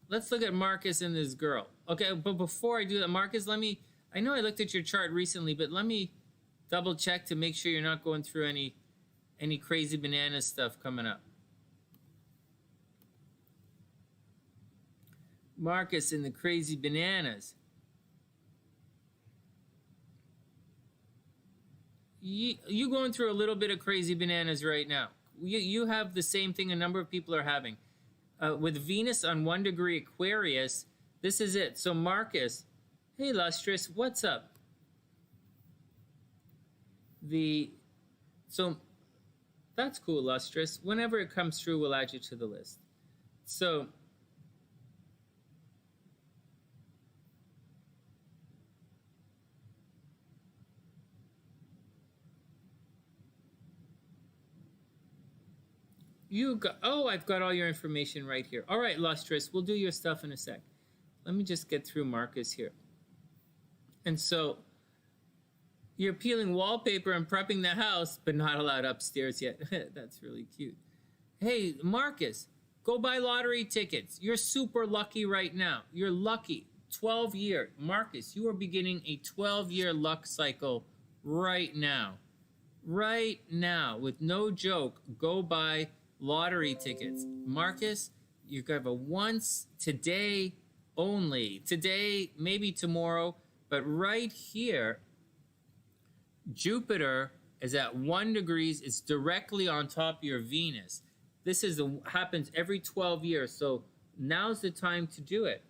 let's look at Marcus and this girl. Okay, but before I do that, Marcus, I know I looked at your chart recently, but let me double check to make sure you're not going through any crazy banana stuff coming up. Marcus and the crazy bananas. You going through a little bit of crazy bananas right now. You have the same thing a number of people are having. With Venus on 1 degree Aquarius, this is it. So Marcus, hey Lustrous, what's up? So that's cool, Lustrous. Whenever it comes through, we'll add you to the list. So I've got all your information right here. All right, Lustrous, we'll do your stuff in a sec. Let me just get through Marcus here. And so you're peeling wallpaper and prepping the house, but not allowed upstairs yet. That's really cute. Hey, Marcus, go buy lottery tickets. You're super lucky right now. You're lucky. 12-year. Marcus, you are beginning a 12-year luck cycle right now. Right now, with no joke, go buy lottery tickets. Marcus, you have a once today only. Today, maybe tomorrow, but right here, Jupiter is at 1 degrees. It's directly on top of your Venus. This happens every 12 years, so now's the time to do it.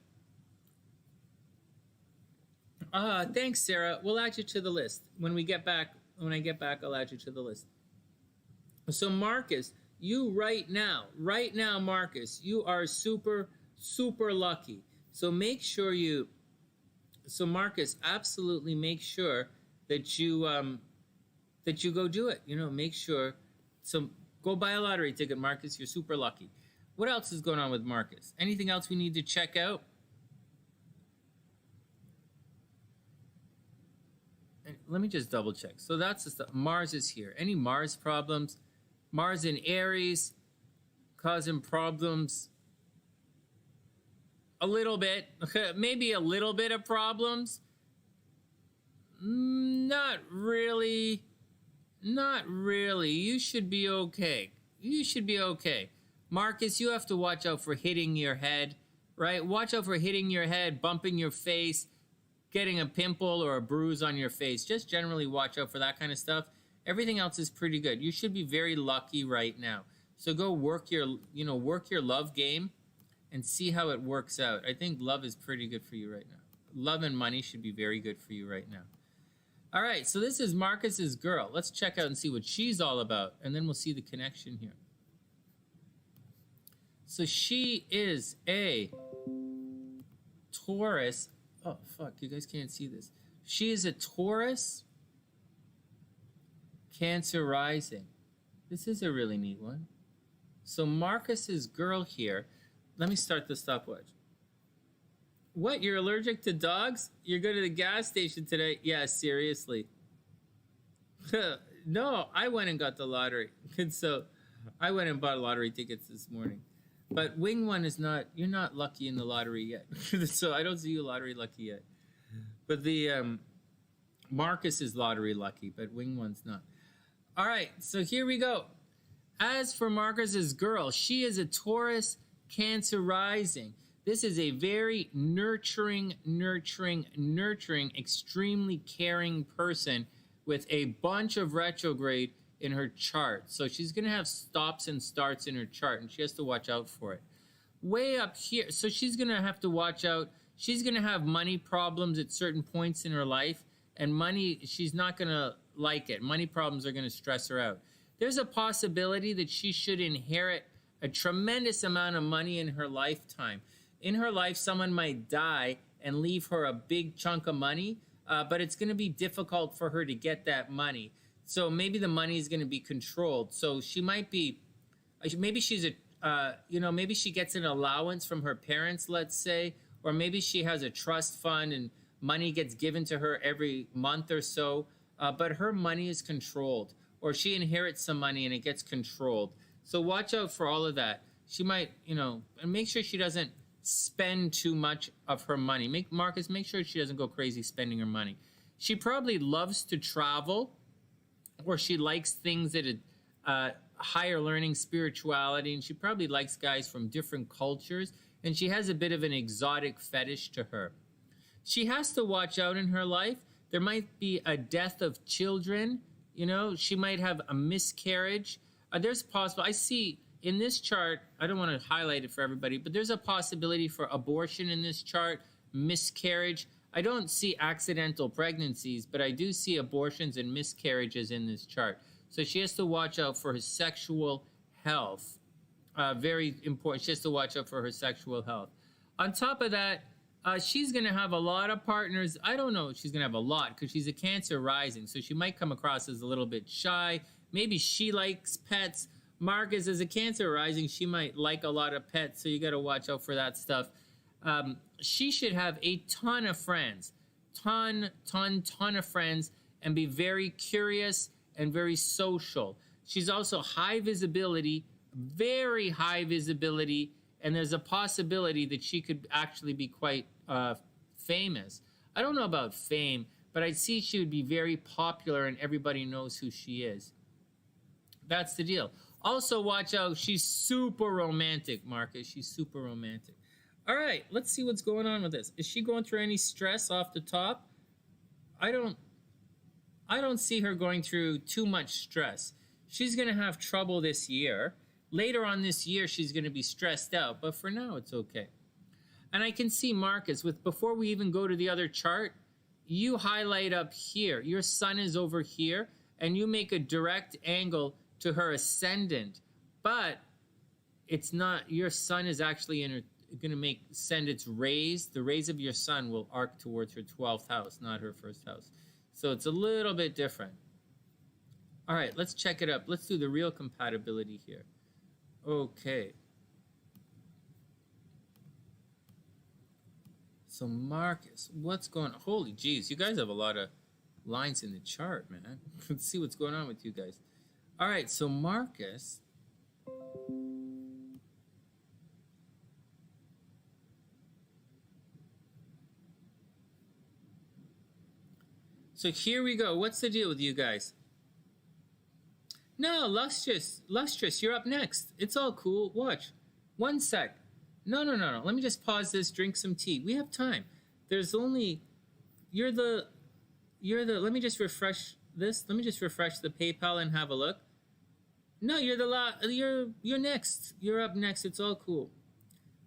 Thanks, Sarah. We'll add you to the list. When I get back, I'll add you to the list. So Marcus, you right now, Marcus, you are super, super lucky. So Marcus, absolutely make sure that you go do it. Make sure. So go buy a lottery ticket, Marcus. You're super lucky. What else is going on with Marcus? Anything else we need to check out? Let me just double check. So that's the stuff. Mars is here. Any Mars problems? Mars in Aries causing problems. A little bit. Maybe a little bit of problems. Not really. You should be okay. Marcus, you have to watch out for hitting your head, right? Watch out for hitting your head, bumping your face, getting a pimple or a bruise on your face. Just generally watch out for that kind of stuff. Everything else is pretty good. You should be very lucky right now. So go work your love game and see how it works out. I think love is pretty good for you right now. Love and money should be very good for you right now. All right, so this is Marcus's girl. Let's check out and see what she's all about, and then we'll see the connection here. So she is a Taurus. Oh, fuck, you guys can't see this. She is a Taurus, Cancer rising. This is a really neat one. So Marcus's girl here, let me start the stopwatch. What, you're allergic to dogs? You're going to the gas station today? Yeah, seriously. No, I went and got the lottery. And so I went and bought lottery tickets this morning. But wing one is not, you're not lucky in the lottery yet. So I don't see you lottery lucky yet. But the Marcus is lottery lucky, but wing one's not. All right, so here we go. As for Marcus's girl, she is a Taurus Cancer rising. This is a very nurturing, extremely caring person with a bunch of retrograde in her chart. So she's going to have stops and starts in her chart, and she has to watch out for it. Way up here, so she's going to have to watch out. She's going to have money problems at certain points in her life, and money, she's not going to like it. Money problems are going to stress her out. There's a possibility that she should inherit a tremendous amount of money in her lifetime. In her life, someone might die and leave her a big chunk of money, but it's going to be difficult for her to get that money. So maybe the money is going to be controlled. So she might be, maybe she's a, maybe she gets an allowance from her parents, let's say, or maybe she has a trust fund and money gets given to her every month or so, but her money is controlled, or she inherits some money and it gets controlled. So watch out for all of that. She might, and make sure she doesn't spend too much of her money. Marcus, make sure she doesn't go crazy spending her money. She probably loves to travel, or she likes things that are higher learning, spirituality, and she probably likes guys from different cultures, and she has a bit of an exotic fetish to her. She has to watch out in her life. There might be a death of children. She might have a miscarriage. There's possible. I see in this chart, I don't want to highlight it for everybody, but there's a possibility for abortion in this chart, miscarriage. I don't see accidental pregnancies, but I do see abortions and miscarriages in this chart. So she has to watch out for her sexual health. Very important. She has to watch out for her sexual health. On top of that, she's going to have a lot of partners. I don't know if she's going to have a lot because she's a Cancer rising. So she might come across as a little bit shy. Maybe she likes pets. Marcus, as a Cancer rising, she might like a lot of pets. So you got to watch out for that stuff. She should have a ton of friends. Ton of friends, and be very curious and very social. She's also high visibility, very high visibility, and there's a possibility that she could actually be quite famous. I don't know about fame, but I see she would be very popular and everybody knows who she is. That's the deal. Also, watch out. She's super romantic, Marcus. She's super romantic. All right, let's see what's going on with this. Is she going through any stress off the top? I don't see her going through too much stress. She's going to have trouble this year. Later on this year, she's going to be stressed out, but for now, it's okay. And I can see Marcus, before we even go to the other chart, you highlight up here. Your sun is over here, and you make a direct angle to her ascendant, but it's not, your sun is actually going to send its rays. The rays of your sun will arc towards her 12th house, not her first house. So it's a little bit different. All right, let's check it up. Let's do the real compatibility here. Okay. So Marcus, what's going on? Holy jeez, you guys have a lot of lines in the chart, man. Let's see what's going on with you guys. All right, so Marcus. So here we go. What's the deal with you guys? No, Lustrous, you're up next. It's all cool. Watch. One sec. No. Let me just pause this, drink some tea. We have time. There's only, you're the, let me just refresh this. Let me just refresh the PayPal and have a look. No, you're next. You're up next. It's all cool.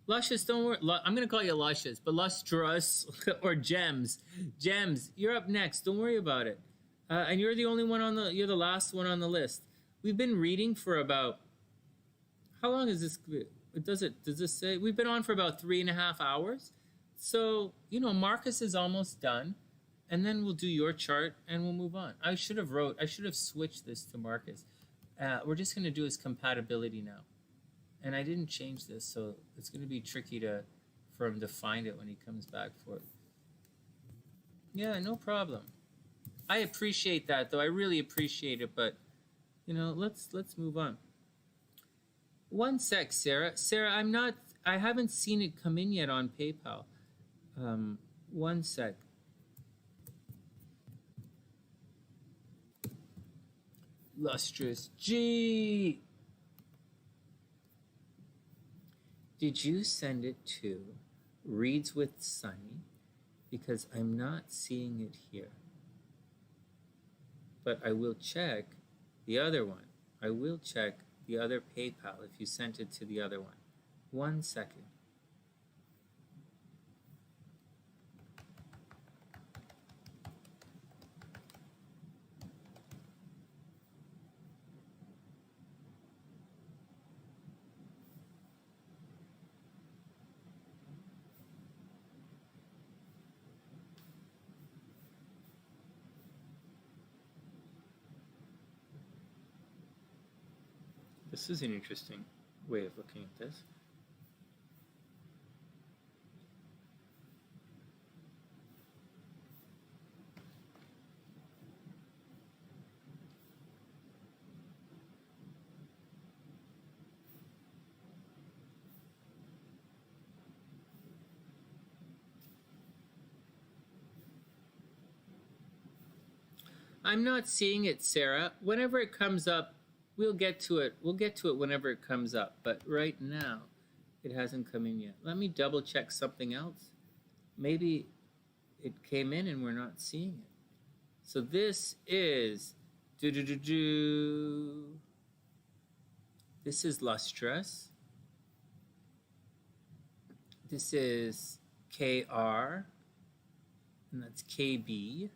Luscious, don't worry. I'm going to call you Luscious, but Lustrous or Gems. Gems, you're up next. Don't worry about it. And you're the only one you're the last one on the list. We've been reading for about, how long is this? Does this say? We've been on for about 3.5 hours. So, Marcus is almost done. And then we'll do your chart and we'll move on. I should have switched this to Marcus. We're just going to do his compatibility now. And I didn't change this, so it's going to be tricky for him to find it when he comes back for it. Yeah, no problem. I appreciate that, though. I really appreciate it, but, let's move on. One sec, Sarah. Sarah, I haven't seen it come in yet on PayPal. One sec. Lustrous G. Did you send it to Reads with Sonny? Because I'm not seeing it here. But I will check the other one. I will check the other PayPal if you sent it to the other one. 1 second. This is an interesting way of looking at this. I'm not seeing it, Sarah. Whenever it comes up, we'll get to it. We'll get to it whenever it comes up. But right now, it hasn't come in yet. Let me double check something else. Maybe it came in and we're not seeing it. So this is This is lustrous. This is KR, and that's KB.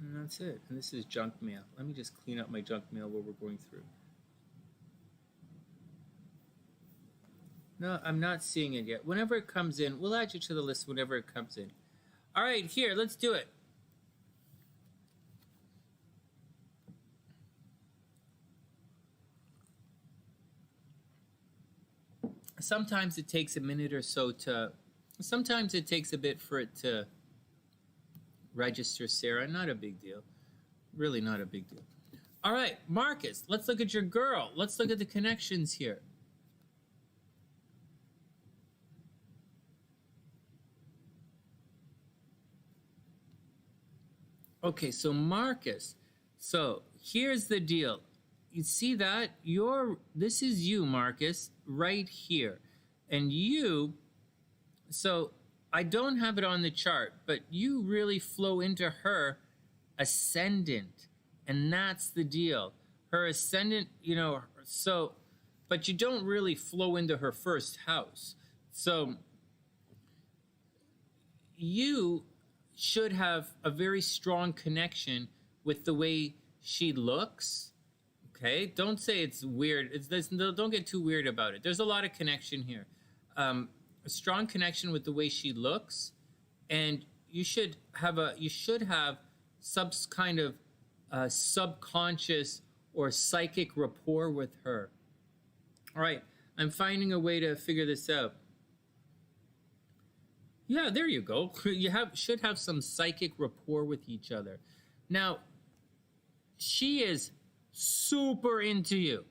And that's it. And this is junk mail. Let me just clean up my junk mail while we're going through. No, I'm not seeing it yet. Whenever it comes in, we'll add you to the list whenever it comes in. All right, here, let's do it. Sometimes it takes a minute or so sometimes it takes a bit for it to register, Sarah. Not a big deal. Really not a big deal. All right, Marcus, let's look at your girl. Let's look at the connections here. Okay, so Marcus, so here's the deal. You see that? This is you, Marcus, right here. And you, so I don't have it on the chart, but you really flow into her ascendant. And that's the deal. Her ascendant, so, but you don't really flow into her first house. So you should have a very strong connection with the way she looks. Okay, don't say it's weird. Don't get too weird about it. There's a lot of connection here. A strong connection with the way she looks, and you should have some kind of subconscious or psychic rapport with her. All right, I'm finding a way to figure this out. Yeah, there you go. You should have some psychic rapport with each other. Now, she is super into you,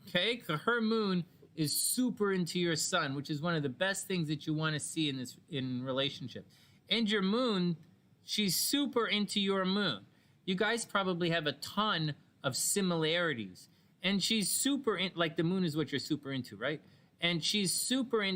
okay? Her moon is super into your sun, which is one of the best things that you want to see in relationship. And your moon, she's super into your moon. You guys probably have a ton of similarities. And she's super like the moon is what you're super into, right? And she's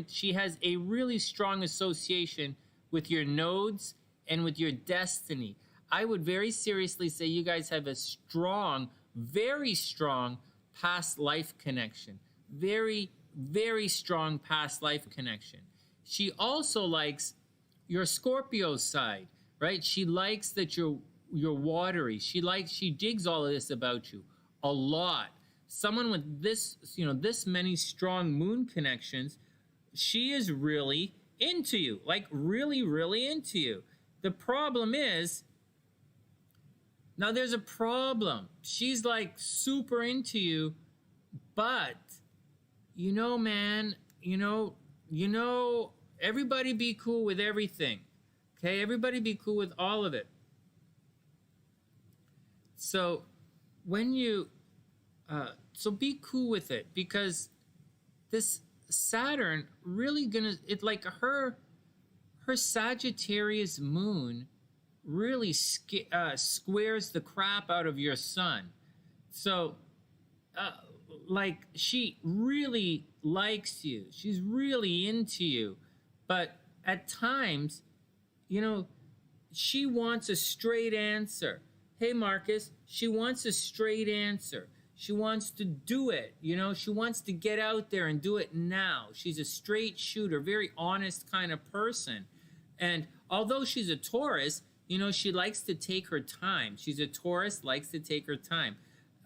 she has a really strong association with your nodes and with your destiny. I would very seriously say you guys have a strong, very strong past life connection. Very, very strong past life connection. She also likes your Scorpio side, right? She likes that you're watery. She digs all of this about you a lot. Someone with this, this many strong moon connections, she is really into you, like really, really into you. The problem is, now there's a problem. She's like super into you, but man, everybody be cool with everything. Okay, everybody be cool with all of it. So when you So be cool with it, because this Saturn really gonna, it like her Sagittarius moon really squares the crap out of your sun. So like, she really likes you, she's really into you, but at times, you know, she wants a straight answer. Hey Marcus, she wants a straight answer. She wants to do it, you know, she wants to get out there and do it now. She's a straight shooter, very honest kind of person. And although she's a Taurus, you know, she likes to take her time. She's a Taurus, likes to take her time.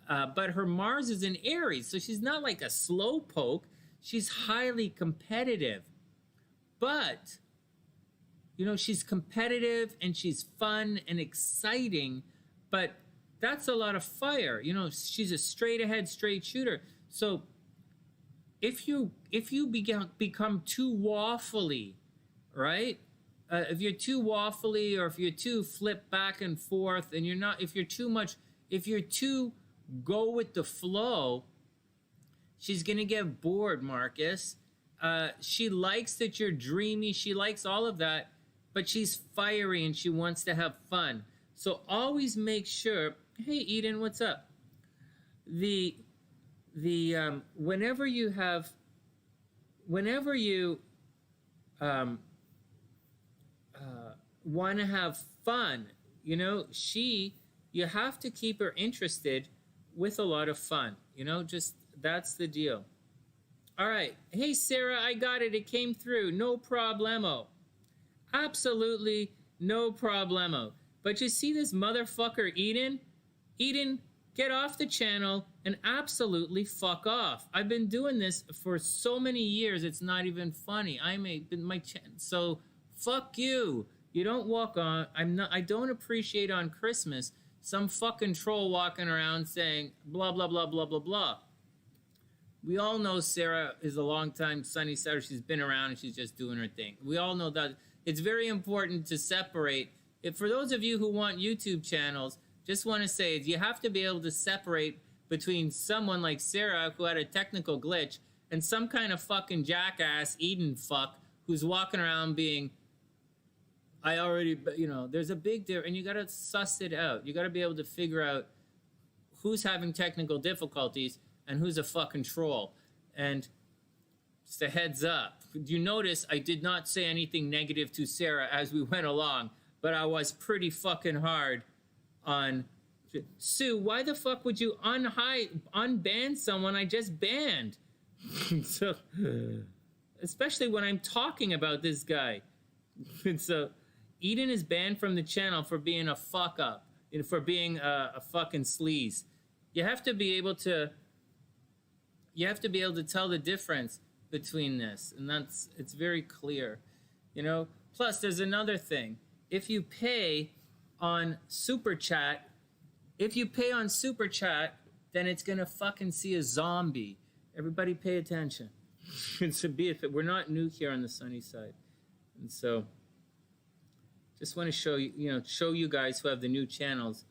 But her Mars is in Aries, so she's not like a slow poke. She's highly competitive. But, you know, she's competitive and she's fun and exciting, but that's a lot of fire. You know, she's a straight ahead, straight shooter. So if you become too waffly, right? If you're too waffly, or if you're too flip back and forth, and you're not, if you're too go with the flow, she's gonna get bored, Marcus. She likes that you're dreamy, she likes all of that, but she's fiery and she wants to have fun. So always make sure, hey Eden, what's up? Whenever you want to have fun, you know, you have to keep her interested with a lot of fun, you know, just that's the deal. All right, hey Sarah, I got it, it came through, no problemo, absolutely no problemo. But you see this motherfucker Eden, get off the channel and absolutely fuck off. I've been doing this for so many years, it's not even funny. So fuck you. You don't walk on. I don't appreciate on Christmas some fucking troll walking around saying blah blah blah blah blah blah. We all know Sarah is a long time TheSunnySide. She's been around and she's just doing her thing. We all know that it's very important to separate. If for those of you who want YouTube channels, just want to say you have to be able to separate between someone like Sarah who had a technical glitch and some kind of fucking jackass Eden fuck who's walking around being, I already, you know, there's a big difference, and you got to suss it out. You got to be able to figure out who's having technical difficulties and who's a fucking troll. And just a heads up. You notice I did not say anything negative to Sarah as we went along, but I was pretty fucking hard on Sue. Why the fuck would you unban someone I just banned? So, especially when I'm talking about this guy. So, Eden is banned from the channel for being a fuck up, for being a fucking sleaze. You have to be able to tell the difference between this, and it's very clear, you know. Plus, there's another thing. If you pay on Super Chat, then it's gonna fucking see a zombie. Everybody pay attention. We're not new here on the sunny side. And so just want to show you guys who have the new channels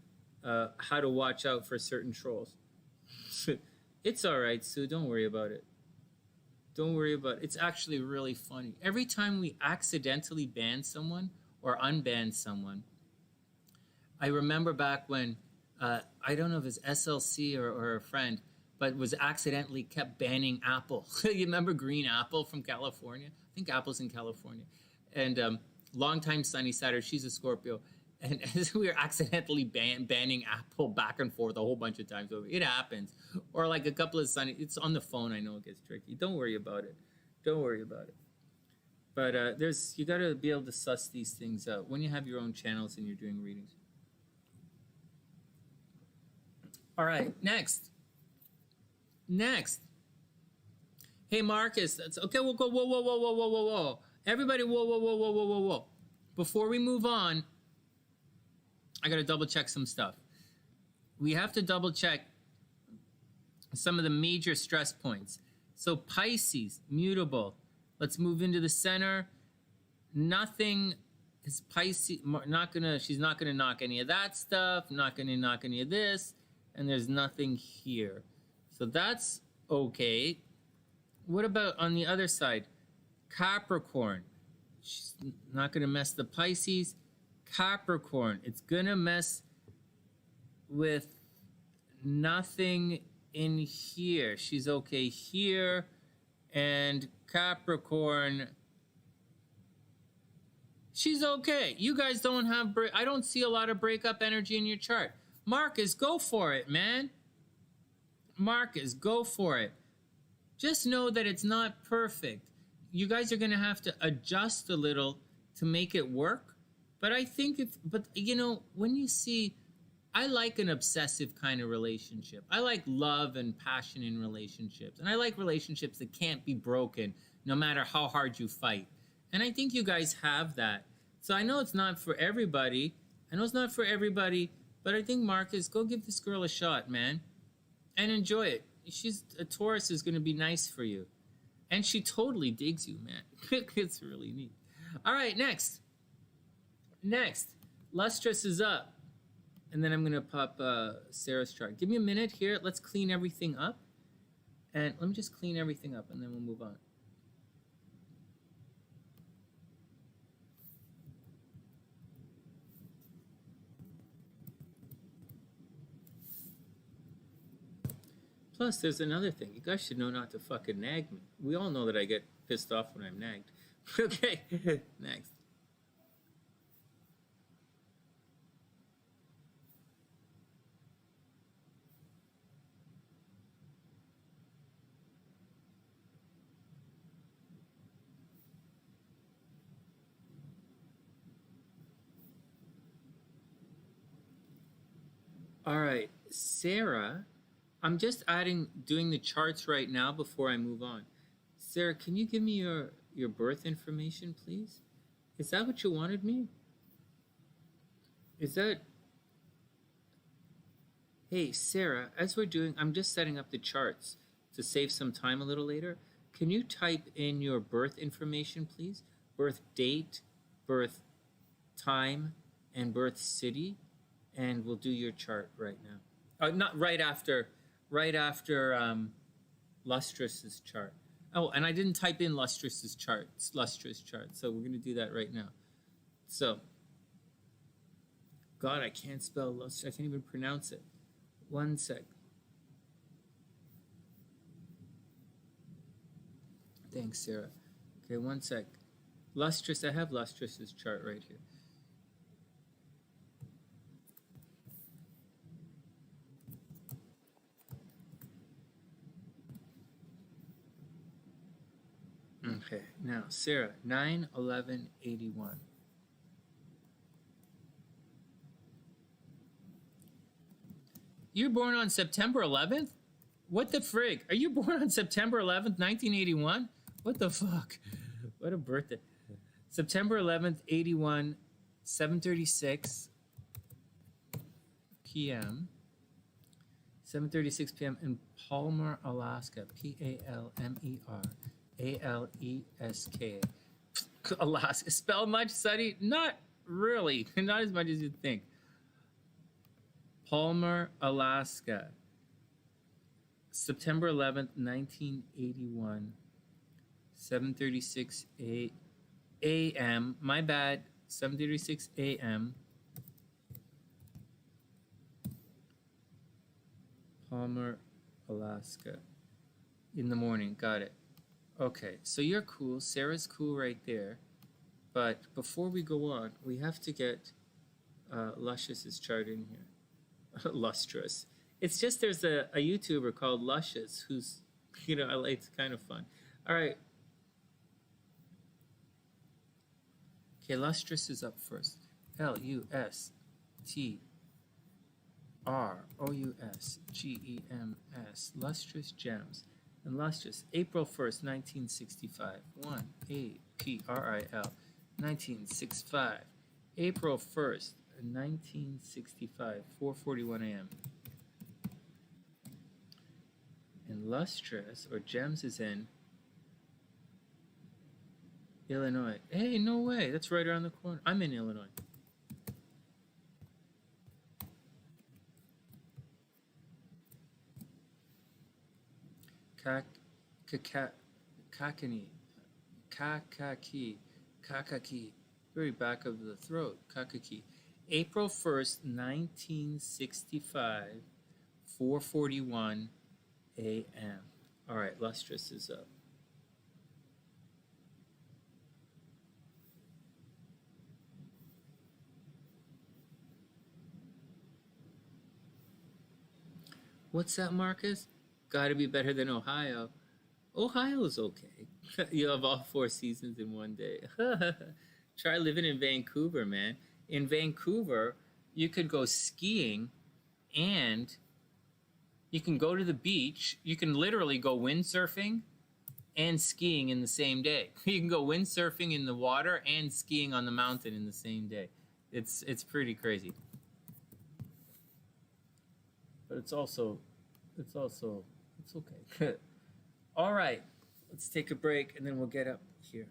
how to watch out for certain trolls. It's all right, Sue, don't worry about it. Don't worry about it. It's actually really funny. Every time we accidentally ban someone or unban someone, I remember back when, I don't know if it's SLC or a friend, but was accidentally kept banning Apple. You remember Green Apple from California? I think Apple's in California. And longtime Sunny-Sider, she's a Scorpio. And we were accidentally banning Apple back and forth a whole bunch of times over. It happens. Or like a couple of Sunny, it's on the phone, I know it gets tricky. Don't worry about it. Don't worry about it. But you got to be able to suss these things out when you have your own channels and you're doing readings. All right, next. Hey, Marcus. That's okay. We'll go. Whoa. Everybody, whoa. Before we move on, I got to double check some stuff. We have to double check some of the major stress points. So Pisces, mutable. Let's move into the center. Nothing is Pisces. She's not gonna knock any of that stuff. Not gonna knock any of this. And there's nothing here. So that's okay. What about on the other side? Capricorn. She's not going to mess the Pisces. Capricorn. It's going to mess with nothing in here. She's okay here. And Capricorn, she's okay. You guys don't have I don't see a lot of breakup energy in your chart. Marcus, go for it, man. Marcus, go for it. Just know that it's not perfect. You guys are going to have to adjust a little to make it work. But I think when you see, I like an obsessive kind of relationship. I like love and passion in relationships. And I like relationships that can't be broken no matter how hard you fight. And I think you guys have that. So I know it's not for everybody. But I think, Marcus, go give this girl a shot, man. And enjoy it. A Taurus is going to be nice for you. And she totally digs you, man. It's really neat. All right, next. Lustrous is up. And then I'm going to pop Sarah's chart. Give me a minute here. Let's clean everything up. And let me just clean everything up, and then we'll move on. Plus, there's another thing. You guys should know not to fucking nag me. We all know that I get pissed off when I'm nagged. Okay, next. All right, Sarah, I'm just doing the charts right now before I move on. Sarah, can you give me your birth information, please? Is that what you wanted me? Hey, Sarah, as we're doing, I'm just setting up the charts to save some time a little later. Can you type in your birth information, please? Birth date, birth time, and birth city, and we'll do your chart right now. Not right after Lustrous's chart. Oh, and I didn't type in Lustrous's chart. It's Lustrous chart. So we're going to do that right now. So, God, I can't spell Lustrous. I can't even pronounce it. One sec. Thanks, Sarah. Okay, one sec. Lustrous, I have Lustrous's chart right here. Okay, now, Sarah, 9/11/81. You're born on September 11th? What the frig? Are you born on September 11th, 1981? What the fuck? What a birthday. September 11th, 81, 7:36 p.m. 7:36 p.m. in Palmer, Alaska. Palmer. Aleska. Alaska. Spell much, Sonny? Not really. Not as much as you'd think. Palmer, Alaska. September 11th, 1981. 7:36 a.m. My bad. 7:36 a.m. Palmer, Alaska. In the morning. Got it. Okay, so you're cool. Sarah's cool right there. But before we go on, we have to get Luscious's chart in here. Lustrous. It's just there's a YouTuber called Luscious who's, it's kind of fun. All right. Okay, Lustrous is up first. Lustrous. Lustrous Gems. And Lustrous, April 1st, 1965. 1-A-P-R-I-L. 1965. April 1st, 1965. 4:41 a.m. And Lustrous, or Gems, is in Illinois. Hey, no way. That's right around the corner. I'm in Illinois. Kaka, kakani, kakaki, kakaki, very back of the throat, kakaki. April 1st, 1965, 4:41 a.m. All right, Lustrous is up. What's that, Marcus? Gotta be better than Ohio. Ohio's okay. You have all 4 seasons in one day. Try living in Vancouver, man. In Vancouver, you could go skiing and you can go to the beach. You can literally go windsurfing and skiing in the same day. You can go windsurfing in the water and skiing on the mountain in the same day. It's pretty crazy. But it's okay. All right, let's take a break and then we'll get up here.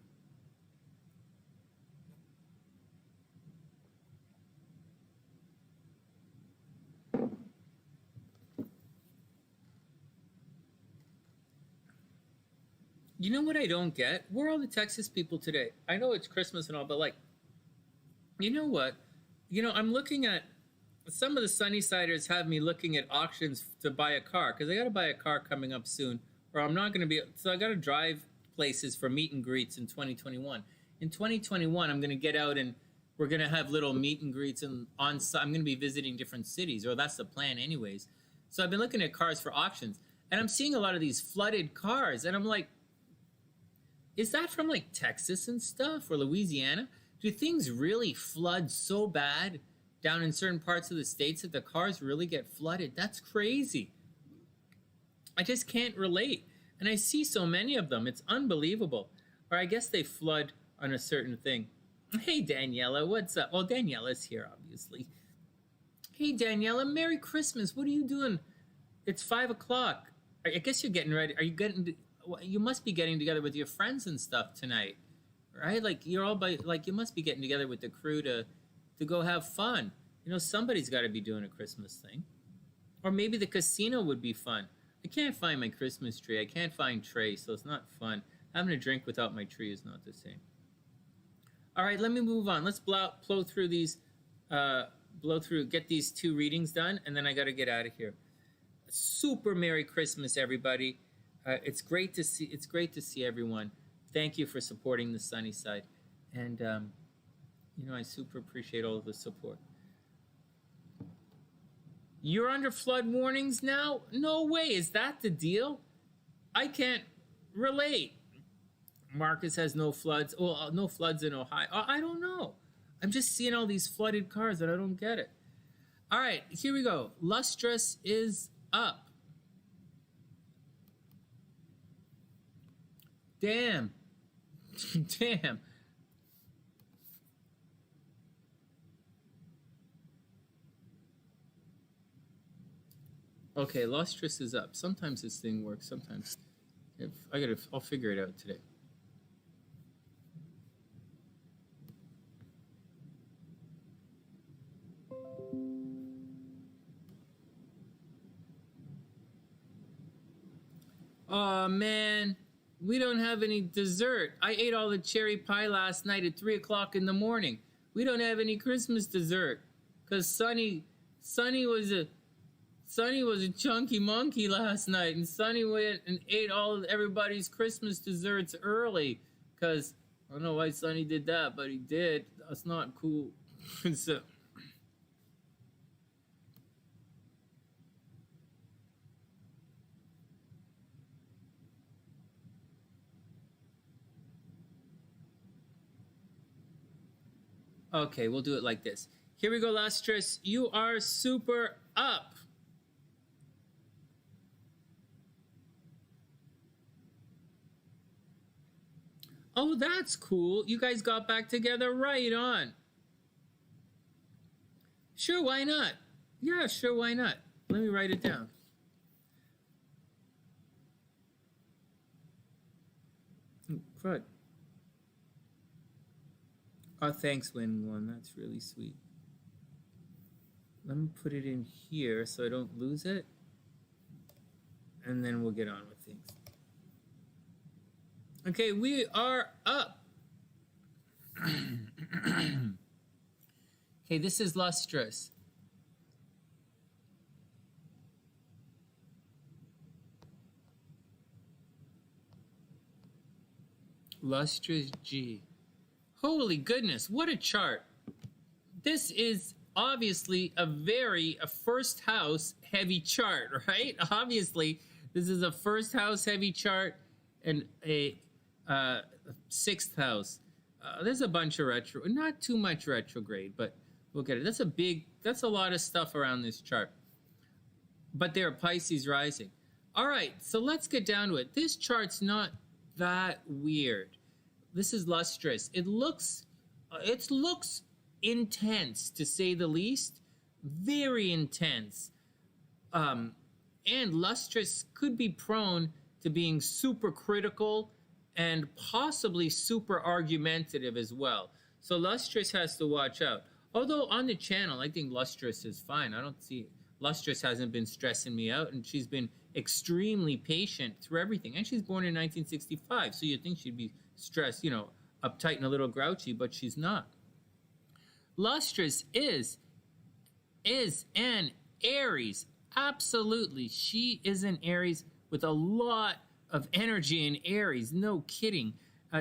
You know what I don't get? Where are all the Texas people today? I know it's Christmas and all, but like, you know what? I'm looking at some of the Sunnysiders have me looking at auctions to buy a car because I got to buy a car coming up soon, or I'm not going to be. So I got to drive places for meet and greets in 2021. In 2021, I'm going to get out and we're going to have little meet and greets and I'm going to be visiting different cities, or that's the plan, anyways. So I've been looking at cars for auctions, and I'm seeing a lot of these flooded cars, and I'm like, is that from like Texas and stuff or Louisiana? Do things really flood so bad down in certain parts of the states that the cars really get flooded? That's crazy. I just can't relate. And I see so many of them. It's unbelievable. Or I guess they flood on a certain thing. Hey, Daniela, what's up? Well, Daniela's here, obviously. Hey, Daniela, Merry Christmas. What are you doing? It's 5 o'clock. I guess you're getting ready. Are you getting... You must be getting together with your friends and stuff tonight, right? Like you're all you must be getting together with the crew to go have fun. Somebody's got to be doing a Christmas thing, or maybe the casino would be fun. I can't find my Christmas tree. I can't find Trey, so it's not fun. Having a drink without my tree is not the same. All right, let me move on. Let's blow through these, get these 2 readings done, and then I got to get out of here. Super Merry Christmas, everybody. It's great to see everyone. Thank you for supporting the Sunny Side, and I super appreciate all of the support. You're under flood warnings now? No way. Is that the deal? I can't relate. Marcus has no floods. Well, no floods in Ohio. I don't know. I'm just seeing all these flooded cars and I don't get it. All right, here we go. Lustrous is up. Damn. Damn. Okay, Lustrous is up. Sometimes this thing works, sometimes. I'll figure it out today. Oh man, we don't have any dessert. I ate all the cherry pie last night at 3 o'clock in the morning. We don't have any Christmas dessert because Sonny was a chunky monkey last night, and Sonny went and ate all of everybody's Christmas desserts early because I don't know why Sonny did that, but he did. That's not cool. So. Okay, we'll do it like this. Here we go, Lustrous. You are super up. Oh, that's cool. You guys got back together. Right on. Sure, why not? Yeah, sure, why not? Let me write it down. Crud. Oh, thanks, Win1. That's really sweet. Let me put it in here so I don't lose it. And then we'll get on with things. Okay, we are up. Okay, this is lustrous. Lustrous G. Holy goodness, what a chart. This is obviously a first house heavy chart, right? Obviously, this is a first house heavy chart and a sixth house. There's a bunch of retro, not too much retrograde, but we'll get it. That's a lot of stuff around this chart. But they're Pisces rising. All right, so let's get down to it. This chart's not that weird. This is lustrous. It looks intense, to say the least. Very intense. And lustrous could be prone to being super critical and possibly super argumentative as well. So lustrous has to watch out. Although on the channel, I think lustrous is fine. I don't see lustrous hasn't been stressing me out, and she's been extremely patient through everything. And she's born in 1965, so you'd think she'd be stressed, uptight and a little grouchy, but she's not. Lustrous is an Aries. Absolutely. She is an Aries with a lot of energy in Aries. No kidding.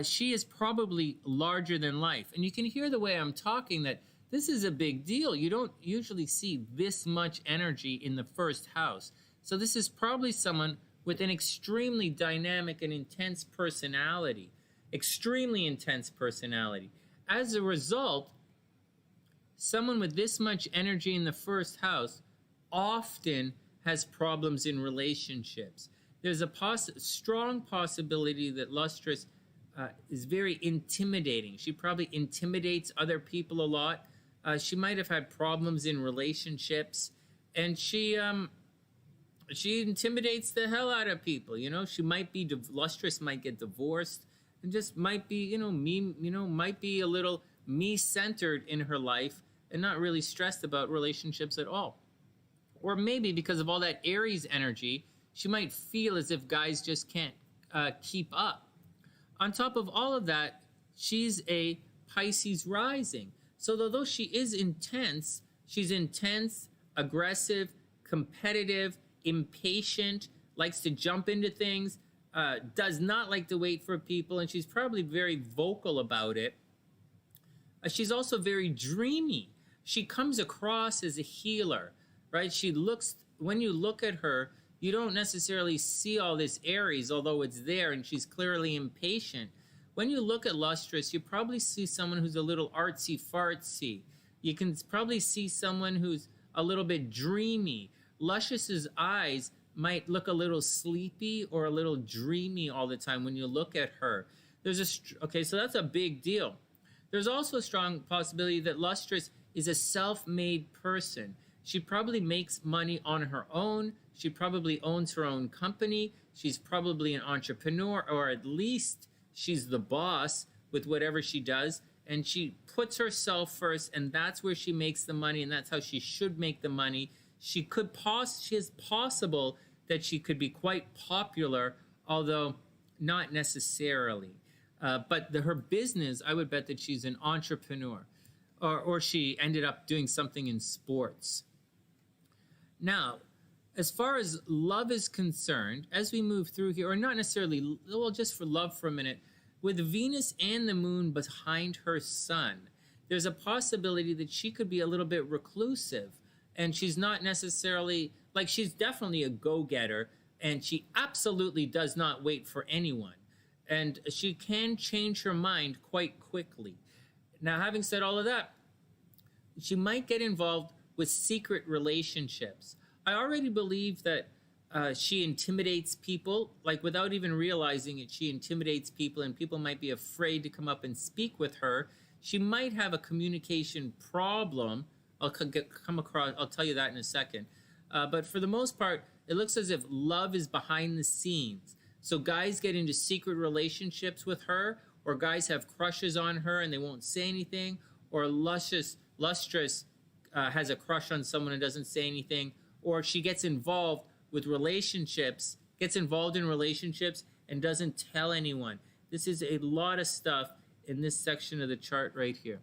She is probably larger than life. And you can hear the way I'm talking that this is a big deal. You don't usually see this much energy in the first house. So this is probably someone with an extremely dynamic and intense personality. Extremely intense personality. As a result, someone with this much energy in the first house often has problems in relationships. There's a strong possibility that lustrous is very intimidating. She probably intimidates other people a lot. She might have had problems in relationships, and she intimidates the hell out of people. She might be lustrous, might get divorced, and just might be might be a little me-centered in her life and not really stressed about relationships at all. Or maybe because of all that Aries energy, she might feel as if guys just can't keep up. On top of all of that, she's a Pisces rising. So although she is intense, she's intense, aggressive, competitive, impatient, likes to jump into things, does not like to wait for people, and she's probably very vocal about it. She's also very dreamy. She comes across as a healer, right? When you look at her, you don't necessarily see all this Aries, although it's there, and she's clearly impatient. When you look at lustrous, you probably see someone who's a little artsy-fartsy. You can probably see someone who's a little bit dreamy. Lustrious's eyes might look a little sleepy or a little dreamy all the time when you look at her. Okay, so that's a big deal. There's also a strong possibility that lustrous is a self-made person. She probably makes money on her own. She probably owns her own company. She's probably an entrepreneur, or at least she's the boss with whatever she does. And she puts herself first, and that's where she makes the money, and that's how she should make the money. She is possible that she could be quite popular, although not necessarily. But her business, I would bet that she's an entrepreneur, or she ended up doing something in sports. Now, as far as love is concerned, as we move through here, or not necessarily, well, just for love for a minute, with Venus and the moon behind her sun, there's a possibility that she could be a little bit reclusive, and she's not necessarily, she's definitely a go-getter, and she absolutely does not wait for anyone. And she can change her mind quite quickly. Now, having said all of that, she might get involved with secret relationships. I already believe that she intimidates people, without even realizing it, she intimidates people, and people might be afraid to come up and speak with her. She might have a communication problem. I'll tell you that in a second. But for the most part, it looks as if love is behind the scenes. So guys get into secret relationships with her, or guys have crushes on her and they won't say anything, or lustrous has a crush on someone and doesn't say anything, or she gets involved in relationships and doesn't tell anyone. This is a lot of stuff in this section of the chart right here.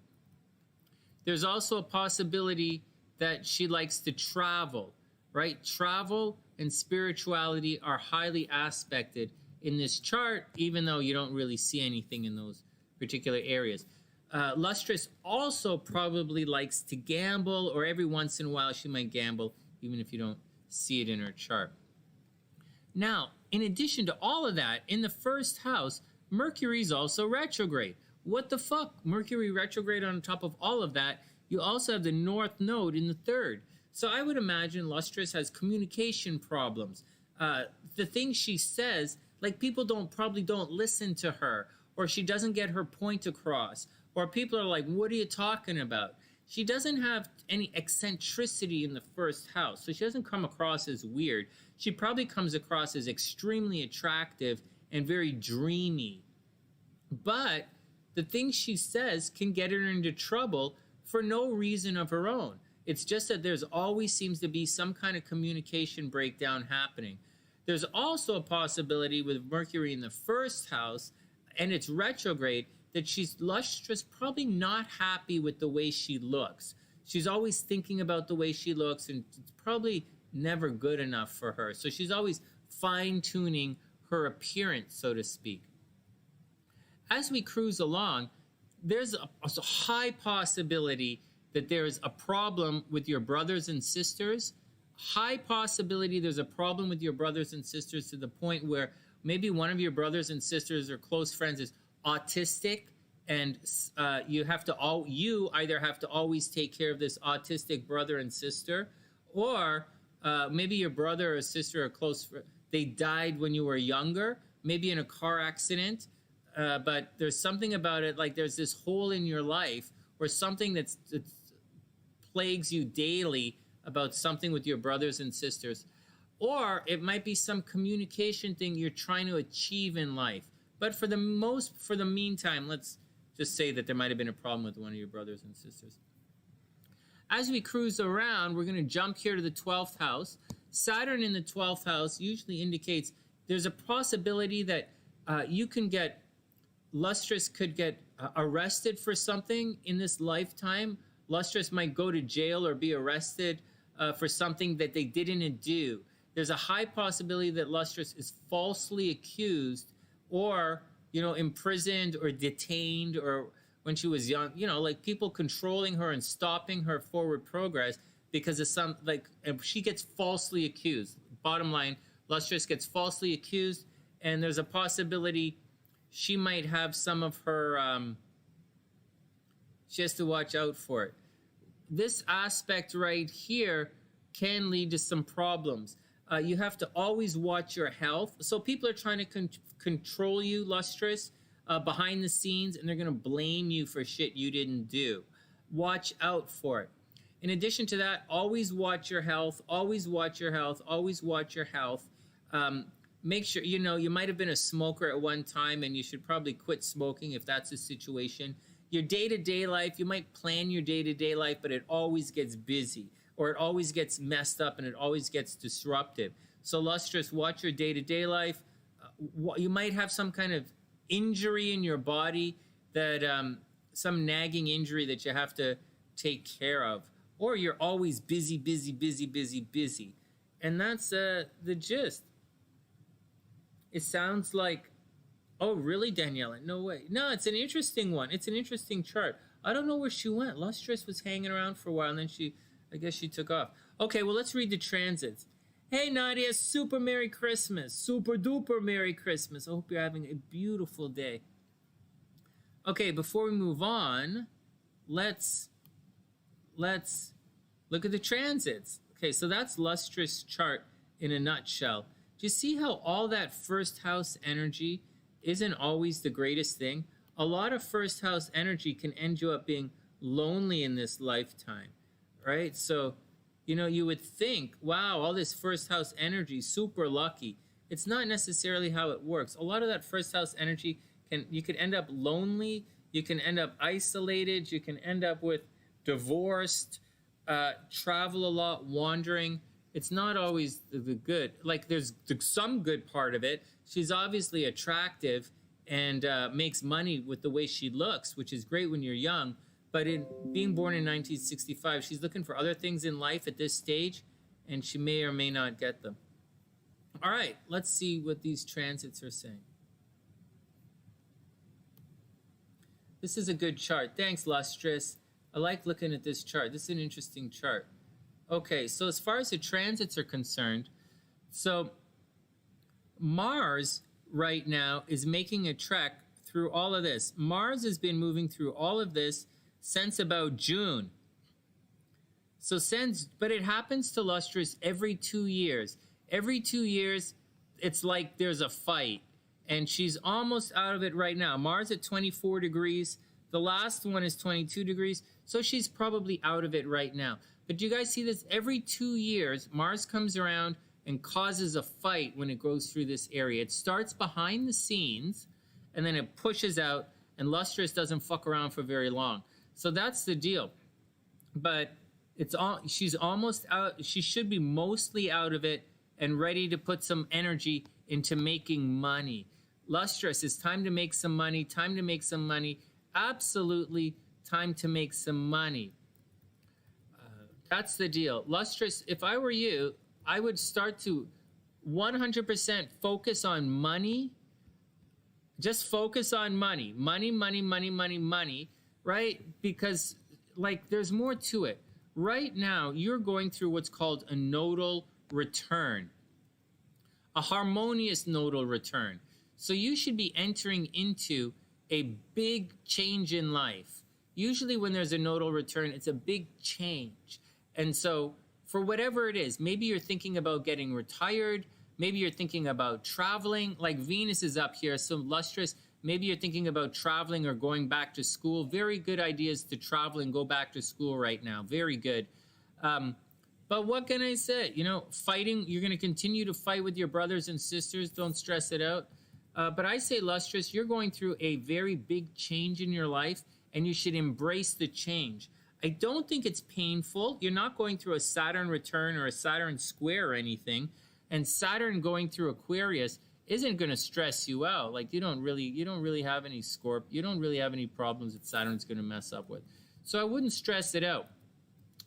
There's also a possibility that she likes to travel, right? Travel and spirituality are highly aspected in this chart, even though you don't really see anything in those particular areas. Lustrous also probably likes to gamble, or every once in a while she might gamble, even if you don't see it in her chart. Now, in addition to all of that, in the first house, Mercury's also retrograde. What the fuck? Mercury retrograde on top of all of that. You also have the North Node in the third. So I would imagine Lustrous has communication problems. The things she says, like people probably don't listen to her, or she doesn't get her point across, or people are like, what are you talking about? She doesn't have any eccentricity in the first house, so she doesn't come across as weird. She probably comes across as extremely attractive and very dreamy. But the things she says can get her into trouble for no reason of her own. It's just that there's always seems to be some kind of communication breakdown happening. There's also a possibility with Mercury in the first house, and it's retrograde, that she's Lustrous, probably not happy with the way she looks. She's always thinking about the way she looks, and it's probably never good enough for her. So she's always fine-tuning her appearance, so to speak. As we cruise along, there's a high possibility that there's a problem with your brothers and sisters. High possibility there's a problem with your brothers and sisters to the point where maybe one of your brothers and sisters or close friends is autistic, and you either have to always take care of this autistic brother and sister, or maybe your brother or sister or close friend, they died when you were younger, maybe in a car accident, but there's something about it, like there's this hole in your life or something that plagues you daily about something with your brothers and sisters. Or it might be some communication thing you're trying to achieve in life. But for the meantime, let's just say that there might have been a problem with one of your brothers and sisters. As we cruise around, we're going to jump here to the 12th house. Saturn in the 12th house usually indicates there's a possibility that Lustrous could get arrested for something in this lifetime. Lustrous might go to jail or be arrested for something that they didn't do. There's a high possibility that Lustrous is falsely accused, or imprisoned or detained, or when she was young, like people controlling her and stopping her forward progress because of she gets falsely accused. Bottom line, Lustrous gets falsely accused, and there's a possibility she might have some of her she has to watch out for it. This aspect right here can lead to some problems. You have to always watch your health. So people are trying to control you, Lustrous, behind the scenes, and they're going to blame you for shit you didn't do. Watch out for it. In addition to that, always watch your health. Always watch your health. Always watch your health. Make sure, you might have been a smoker at one time, and you should probably quit smoking if that's the situation. Your day-to-day life, you might plan your day-to-day life, but it always gets busy, or it always gets messed up, and it always gets disruptive. So Lustrous, watch your day-to-day life. You might have some kind of injury in your body, that some nagging injury that you have to take care of. Or you're always busy. And that's the gist. It sounds like, oh, really, Daniela? No way. No, it's an interesting one. It's an interesting chart. I don't know where she went. Lustrous was hanging around for a while, and then I guess she took off. Okay, well, let's read the transits. Hey, Nadia, super Merry Christmas. Super duper Merry Christmas. I hope you're having a beautiful day. Okay, before we move on, let's look at the transits. Okay, so that's Lustrous chart in a nutshell. Do you see how all that first house energy isn't always the greatest thing? A lot of first house energy can end you up being lonely in this lifetime, right? So, you would think, wow, all this first house energy, super lucky. It's not necessarily how it works. A lot of that first house energy you could end up lonely, you can end up isolated, you can end up with divorced, travel a lot, wandering. It's not always the good. Like, there's some good part of it. She's obviously attractive, and makes money with the way she looks, which is great when you're young. But in being born in 1965, she's looking for other things in life at this stage, and she may or may not get them. All right, let's see what these transits are saying. This is a good chart. Thanks, Lustrous. I like looking at this chart. This is an interesting chart. Okay, so as far as the transits are concerned, so Mars right now is making a trek through all of this. Mars has been moving through all of this since about June. So but it happens to Lustrous every 2 years. Every 2 years, it's like there's a fight. And she's almost out of it right now. Mars at 24 degrees. The last one is 22 degrees. So she's probably out of it right now. But do you guys see this? Every 2 years, Mars comes around and causes a fight when it goes through this area. It starts behind the scenes, and then it pushes out, and Lustrous doesn't fuck around for very long. So that's the deal. But she's almost out. She should be mostly out of it and ready to put some energy into making money. Lustrous, it's time to make some money, time to make some money. Absolutely time to make some money. That's the deal. Lustrous, if I were you, I would start to 100% focus on money. Just focus on money. Money, money, money, money, money, right? Because, like, there's more to it. Right now, you're going through what's called a nodal return, a harmonious nodal return. So you should be entering into a big change in life. Usually when there's a nodal return, it's a big change. And so for whatever it is, maybe you're thinking about getting retired, maybe you're thinking about traveling, like Venus is up here, so Lustrous, maybe you're thinking about traveling or going back to school. Very good ideas to travel and go back to school right now. Very good. But what can I say? You know, fighting, you're going to continue to fight with your brothers and sisters. Don't stress it out. But I say, Lustrous, you're going through a very big change in your life, and you should embrace the change. I don't think it's painful. You're not going through a Saturn return or a Saturn square or anything. And Saturn going through Aquarius isn't going to stress you out. Like you don't really have any you don't really have any problems that Saturn's going to mess up with. So I wouldn't stress it out.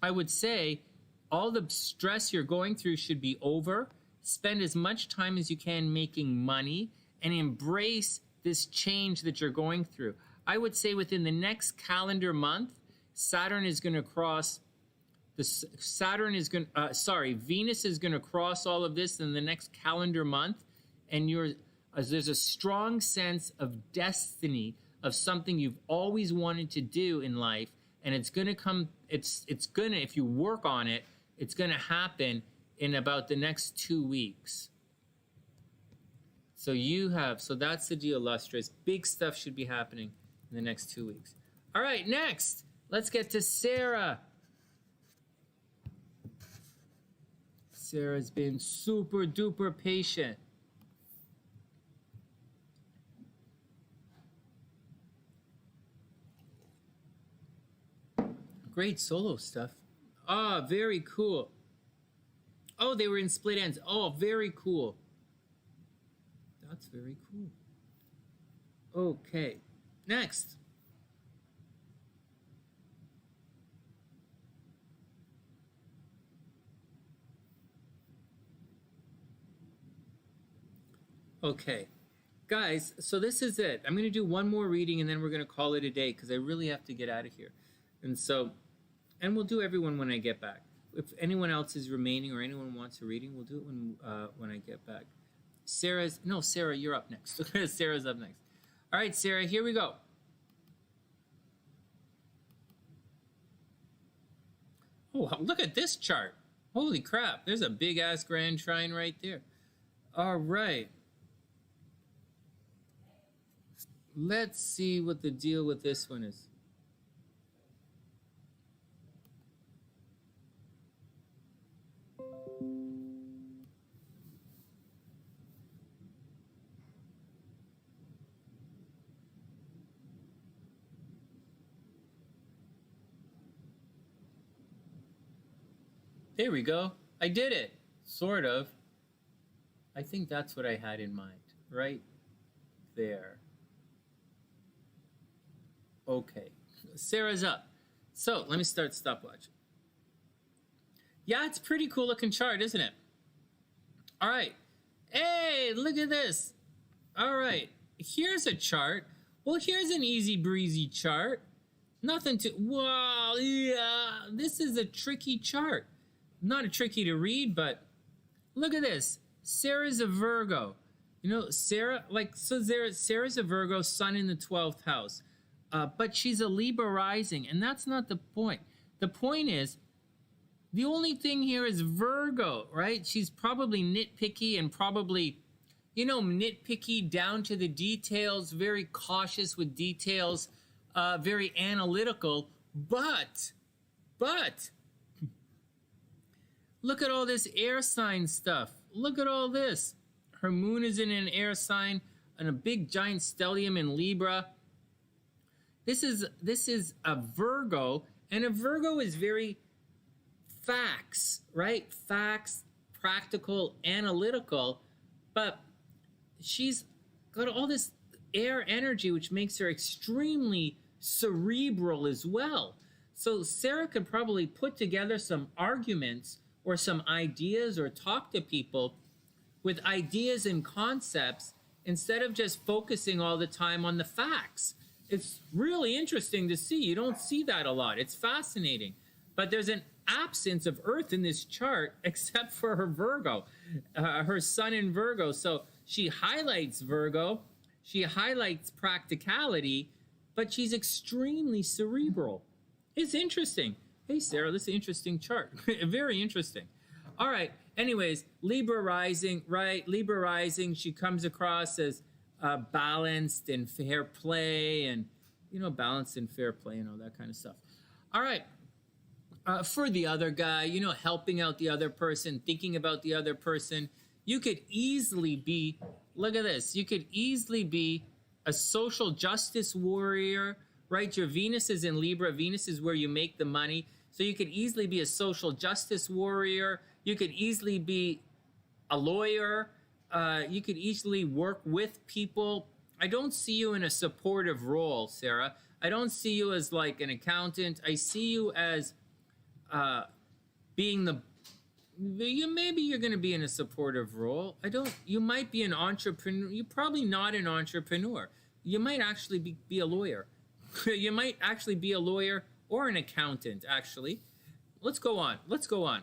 I would say all the stress you're going through should be over. Spend as much time as you can making money and embrace this change that you're going through. I would say within the next calendar month, Venus is going to cross all of this in the next calendar month, and there's a strong sense of destiny of something you've always wanted to do in life, and it's going to come. It's going to, if you work on it, it's going to happen in about the next 2 weeks. So that's the deal, Lustrous. Big stuff should be happening in the next 2 weeks. All right, next. Let's get to Sarah. Sarah's been super duper patient. Great solo stuff. Ah, very cool. Oh, they were in split ends. Oh, very cool. That's very cool. Okay, next. Okay, guys, so this is it. I'm going to do one more reading and then we're going to call it a day because I really have to get out of here. And we'll do everyone when I get back. If anyone else is remaining or anyone wants a reading, we'll do it when I get back. Sarah, you're up next. Sarah's up next. All right, Sarah, here we go. Oh, look at this chart. Holy crap, there's a big-ass grand trine right there. All right. Let's see what the deal with this one is. There we go. I did it. Sort of. I think that's what I had in mind. Right there. Okay, Sarah's up. So let me start stopwatch. Yeah, it's a pretty cool looking chart, isn't it? All right. Hey, look at this. All right, here's a chart. Well, here's an easy breezy chart. Nothing to, wow, yeah, this is a tricky chart. Not a tricky to read, but look at this. Sarah's a Virgo. You know, Sarah, like, so Sarah's a Virgo, sun in the 12th house. But she's a Libra rising, and that's not the point. The point is, the only thing here is Virgo, right? She's probably nitpicky and probably, you know, nitpicky down to the details, very cautious with details, very analytical, but, look at all this air sign stuff. Look at all this. Her moon is in an air sign and a big giant stellium in Libra. This is a Virgo, and a Virgo is very facts, right? Facts, practical, analytical, but she's got all this air energy, which makes her extremely cerebral as well. So Sarah could probably put together some arguments or some ideas or talk to people with ideas and concepts instead of just focusing all the time on the facts. It's really interesting to see. You don't see that a lot. It's fascinating. But there's an absence of Earth in this chart except for her Virgo, her sun in Virgo. So she highlights Virgo, she highlights practicality, but she's extremely cerebral. It's interesting. Hey, Sarah, this is an interesting chart. Very interesting. All right. Anyways, Libra rising, right? Libra rising, she comes across as balanced and fair play and, you know, balanced and fair play and all that kind of stuff. All right. For the other guy, you know, helping out the other person, thinking about the other person, you could easily be, look at this, you could easily be a social justice warrior, right? Your Venus is in Libra. Venus is where you make the money. So you could easily be a social justice warrior. You could easily be a lawyer. You could easily work with people. I don't see you in a supportive role, Sarah. I don't see you as like an accountant. I see you as being the, maybe you're going to be in a supportive role. You might be an entrepreneur. You're probably not an entrepreneur. You might actually be a lawyer. You might actually be a lawyer or an accountant, actually. Let's go on. Let's go on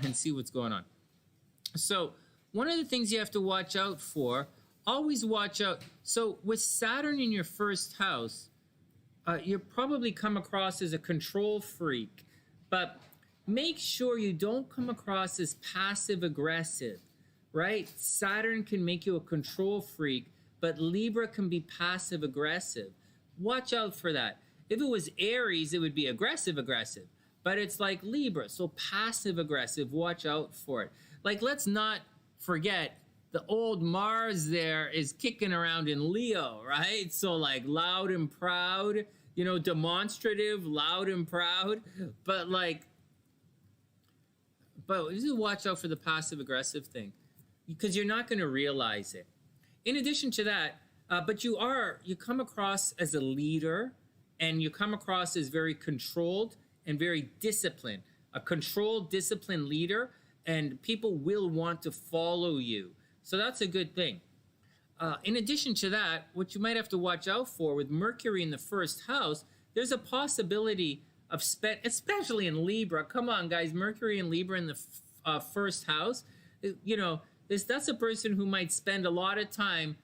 and see what's going on. So one of the things you have to watch out for, always watch out. So with Saturn in your first house, you'll probably come across as a control freak, but make sure you don't come across as passive aggressive, right? Saturn can make you a control freak, but Libra can be passive aggressive. Watch out for that. If it was Aries, it would be aggressive, but it's like Libra, so passive aggressive. Watch out for it. Like, let's not forget the old Mars there is kicking around in Leo, right? So like loud and proud, you know, demonstrative, loud and proud, but just watch out for the passive aggressive thing because you're not going to realize it. In addition to that, but you come across as a leader and you come across as very controlled and very disciplined, a controlled, disciplined leader, and people will want to follow you. So that's a good thing. In addition to that, what you might have to watch out for with Mercury in the first house, there's a possibility of especially in Libra. Come on, guys, Mercury and Libra in the first house. You know, that's a person who might spend a lot of time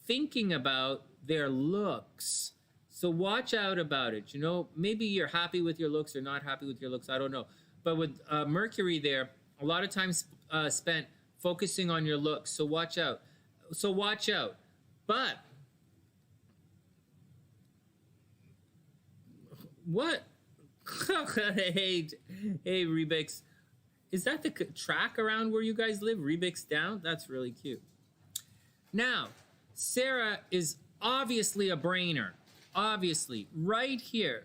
thinking about their looks. So watch out about it. You know, maybe you're happy with your looks or not happy with your looks. I don't know. But with Mercury there, a lot of time spent focusing on your looks. So watch out. But what? hey, Rebix. Is that the track around where you guys live? Rebix down? That's really cute. Now, Sarah is obviously a brainer. Obviously, right here.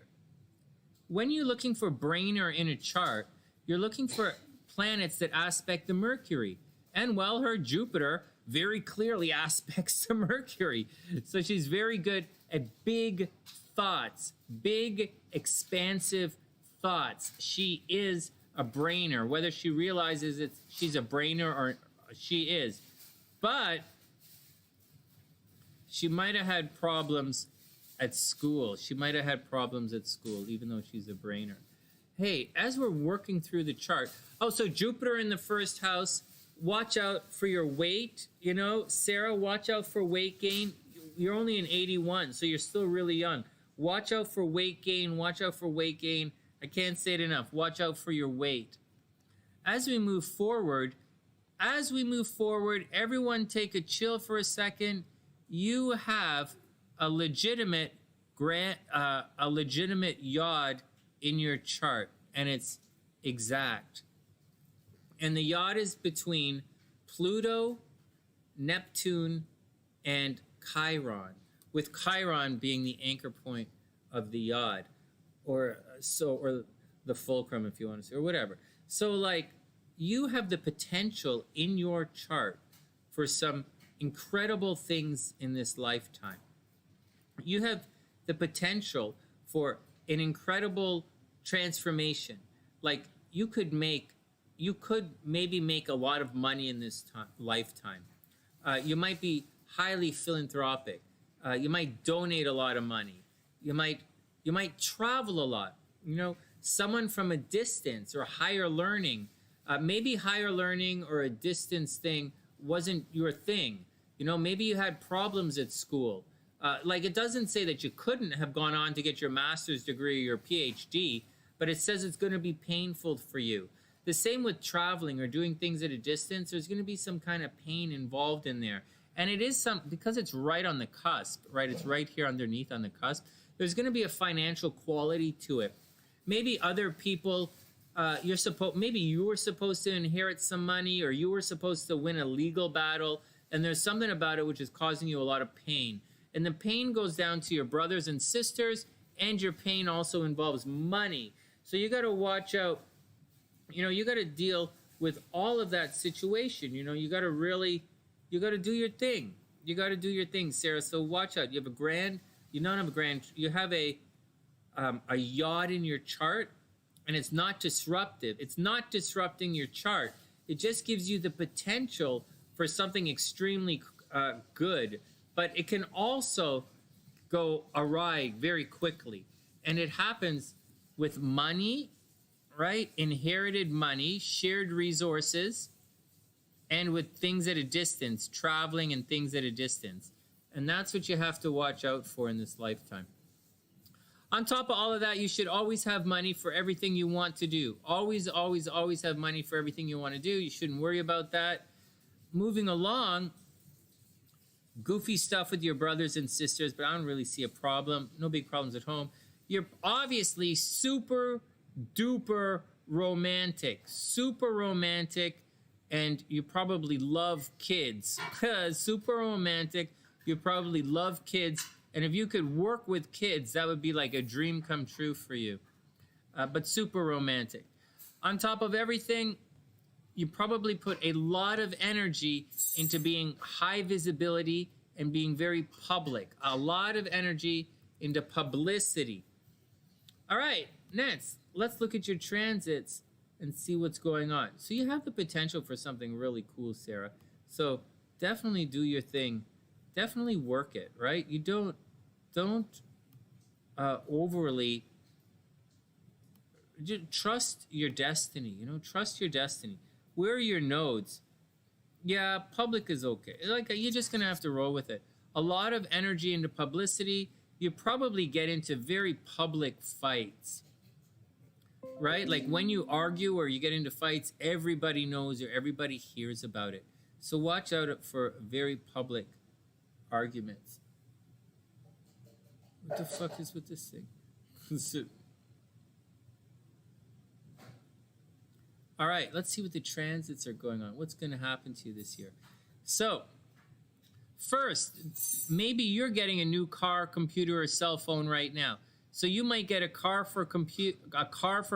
When you're looking for brainer in a chart, you're looking for planets that aspect the Mercury. And well, her Jupiter very clearly aspects to Mercury. So she's very good at big thoughts, big, expansive thoughts. She is a brainer, whether she realizes she's a brainer or she is. But she might have had problems at school. She might have had problems at school, even though she's a brainer. Hey, as we're working through the chart, so Jupiter in the first house, watch out for your weight. You know, Sarah, watch out for weight gain. You're only in 81, so you're still really young. Watch out for weight gain. Watch out for weight gain. I can't say it enough. Watch out for your weight. As we move forward, everyone take a chill for a second. You have a legitimate yod in your chart, and it's exact. And the yod is between Pluto, Neptune, and Chiron, with Chiron being the anchor point of the yod, or the fulcrum, if you want to say, or whatever. So, like, you have the potential in your chart for some incredible things in this lifetime. You have the potential for an incredible transformation. Like, you could maybe make a lot of money in this lifetime. You might be highly philanthropic. You might donate a lot of money. You might travel a lot. You know, someone from a distance or higher learning. Maybe higher learning or a distance thing wasn't your thing. You know, maybe you had problems at school. Like, it doesn't say that you couldn't have gone on to get your master's degree or your PhD, but it says it's going to be painful for you. The same with traveling or doing things at a distance. There's going to be some kind of pain involved in there. And it is because it's right on the cusp, right? It's right here underneath on the cusp. There's going to be a financial quality to it. Maybe other people, maybe you were supposed to inherit some money, or you were supposed to win a legal battle, and there's something about it which is causing you a lot of pain. And the pain goes down to your brothers and sisters, and your pain also involves money. So you got to watch out. You know, you got to deal with all of that situation. You know, you got to do your thing. You got to do your thing, Sarah. So watch out. You have you have a yod in your chart, and it's not disruptive. It's not disrupting your chart. It just gives you the potential for something extremely good, but it can also go awry very quickly. And it happens with money, right? Inherited money, shared resources, and with things at a distance, traveling and things at a distance. And that's what you have to watch out for in this lifetime. On top of all of that, you should always have money for everything you want to do. Always, always, always have money for everything you want to do. You shouldn't worry about that. Moving along, goofy stuff with your brothers and sisters, but I don't really see a problem. No big problems at home. You're obviously super duper romantic, and you probably love kids. Super romantic. You probably love kids. And if you could work with kids, that would be like a dream come true for you. But super romantic. On top of everything, you probably put a lot of energy into being high visibility and being very public. A lot of energy into publicity. All right, next, let's look at your transits and see what's going on. So you have the potential for something really cool, Sarah. So definitely do your thing. Definitely work it, right? You don't overly trust your destiny. You know, trust your destiny. Where are your nodes? Yeah, public is okay. Like, you're just gonna have to roll with it. A lot of energy into publicity. You probably get into very public fights, right? Like when you argue or you get into fights, everybody knows or everybody hears about it. So watch out for very public arguments. What the fuck is with this thing? All right, let's see what the transits are going on. What's going to happen to you this year? So, first, maybe you're getting a new car, computer, or cell phone right now. So you might get a car for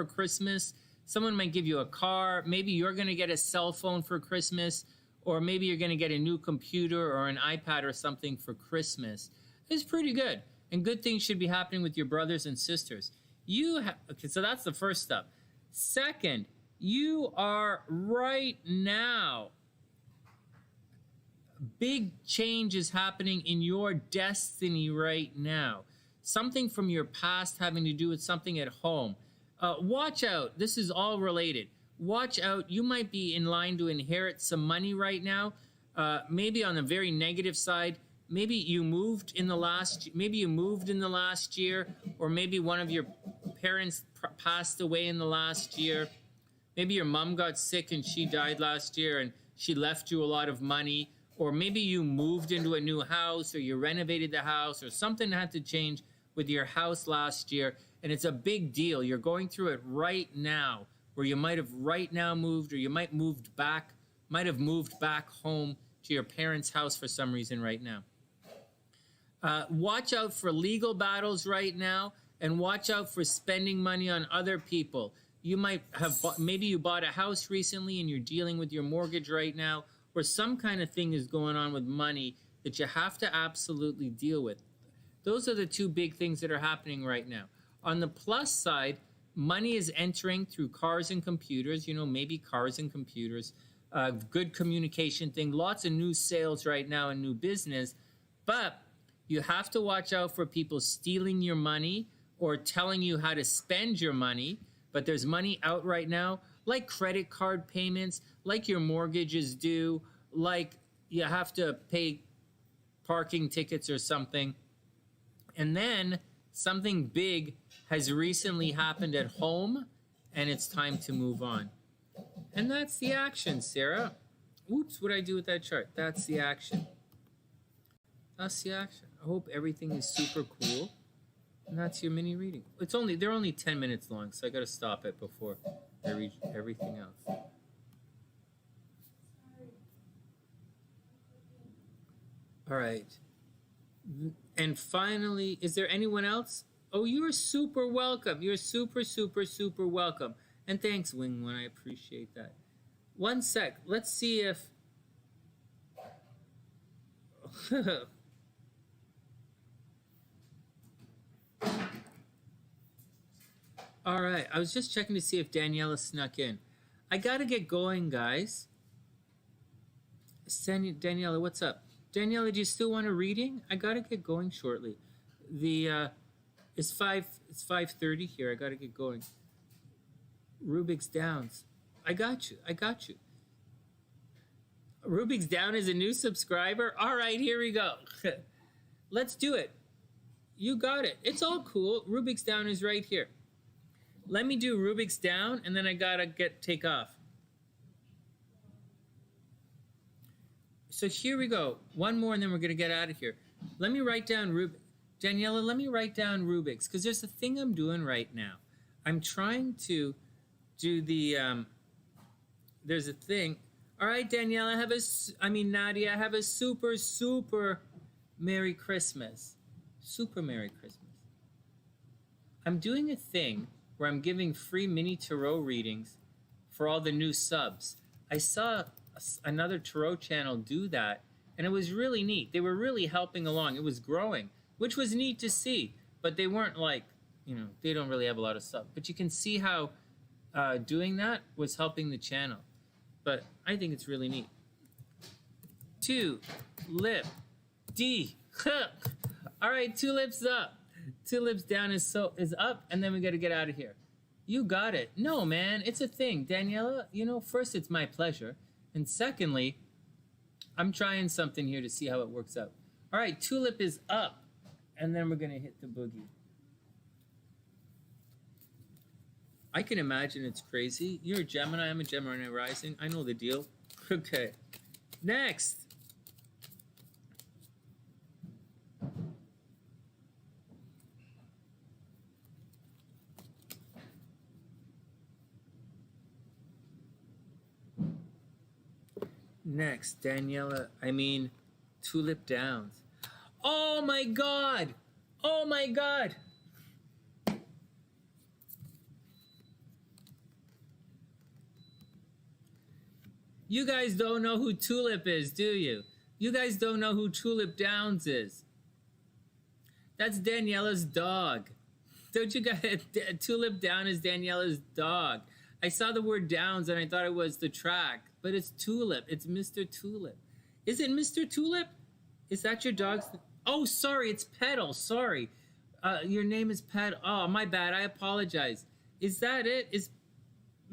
Christmas. Someone might give you a car. Maybe you're going to get a cell phone for Christmas, or maybe you're going to get a new computer or an iPad or something for Christmas. It's pretty good. And good things should be happening with your brothers and sisters. Okay, so that's the first step. Second, you are right now, big change is happening in your destiny right now. Something from your past having to do with something at home. Watch out. This is all related. Watch out. You might be in line to inherit some money right now. Maybe on the very negative side. Maybe you moved in the last year, or maybe one of your parents passed away in the last year. Maybe your mom got sick and she died last year and she left you a lot of money. Or maybe you moved into a new house, or you renovated the house, or something had to change with your house last year, and it's a big deal. You're going through it right now, where you might have right now moved, or you might have moved back home to your parents' house for some reason right now. Watch out for legal battles right now, and watch out for spending money on other people. You might have maybe you bought a house recently and you're dealing with your mortgage right now, or some kind of thing is going on with money that you have to absolutely deal with. Those are the two big things that are happening right now. On the plus side, money is entering through cars and computers, maybe cars and computers, good communication thing, lots of new sales right now and new business, but you have to watch out for people stealing your money or telling you how to spend your money. But there's money out right now, like credit card payments, like your mortgage is due, like you have to pay parking tickets or something. And then something big has recently happened at home, and it's time to move on. And that's the action, Sarah. Oops, what did I do with that chart? That's the action. That's the action. I hope everything is super cool. And that's your mini reading. They're only 10 minutes long, so I got to stop it before I read everything else. All right. And finally, is there anyone else? Oh, you're super welcome. You're super, super, super welcome. And thanks, Wing One. I appreciate that. One sec. Let's see if... All right. I was just checking to see if Daniela snuck in. I got to get going, guys. Daniela, what's up? Daniela, do you still want a reading? I got to get going shortly. It's 5:30 here. I got to get going. Rubik's Downs. I got you. Rubik's Down is a new subscriber. All right, here we go. Let's do it. You got it. It's all cool. Rubik's Down is right here. Let me do Rubik's Down, and then I got to take off. So here we go. One more, and then we're going to get out of here. Let me write down Daniela, let me write down Rubik's, because there's a thing I'm doing right now. I'm trying to do there's a thing. All right, Daniela, Nadia, have a super, super Merry Christmas. Super Merry Christmas. I'm doing a thing where I'm giving free mini tarot readings for all the new subs. I saw another tarot channel do that, and it was really neat. They were really helping along. It was growing, which was neat to see, but they weren't they don't really have a lot of subs. But you can see how doing that was helping the channel. But I think it's really neat. Tulip D. All right, tulips up. Tulips down is up, and then we got to get out of here. You got it. No, man, it's a thing. Daniela, first, it's my pleasure. And secondly, I'm trying something here to see how it works out. All right, tulip is up, and then we're going to hit the boogie. I can imagine it's crazy. You're a Gemini. I'm a Gemini rising. I know the deal. Okay. Next. Next, Daniela, Tulip Downs. Oh my God! Oh my God! You guys don't know who Tulip is, do you? You guys don't know who Tulip Downs is. That's Daniela's dog. Don't you guys? Tulip Down is Daniela's dog. I saw the word Downs and I thought it was the track, but it's Tulip. It's Mr. Tulip. Is it Mr. Tulip? Is that your dog's? Oh, sorry, it's Petal. Sorry. Your name is Petal. Oh, my bad. I apologize. Is that it? Is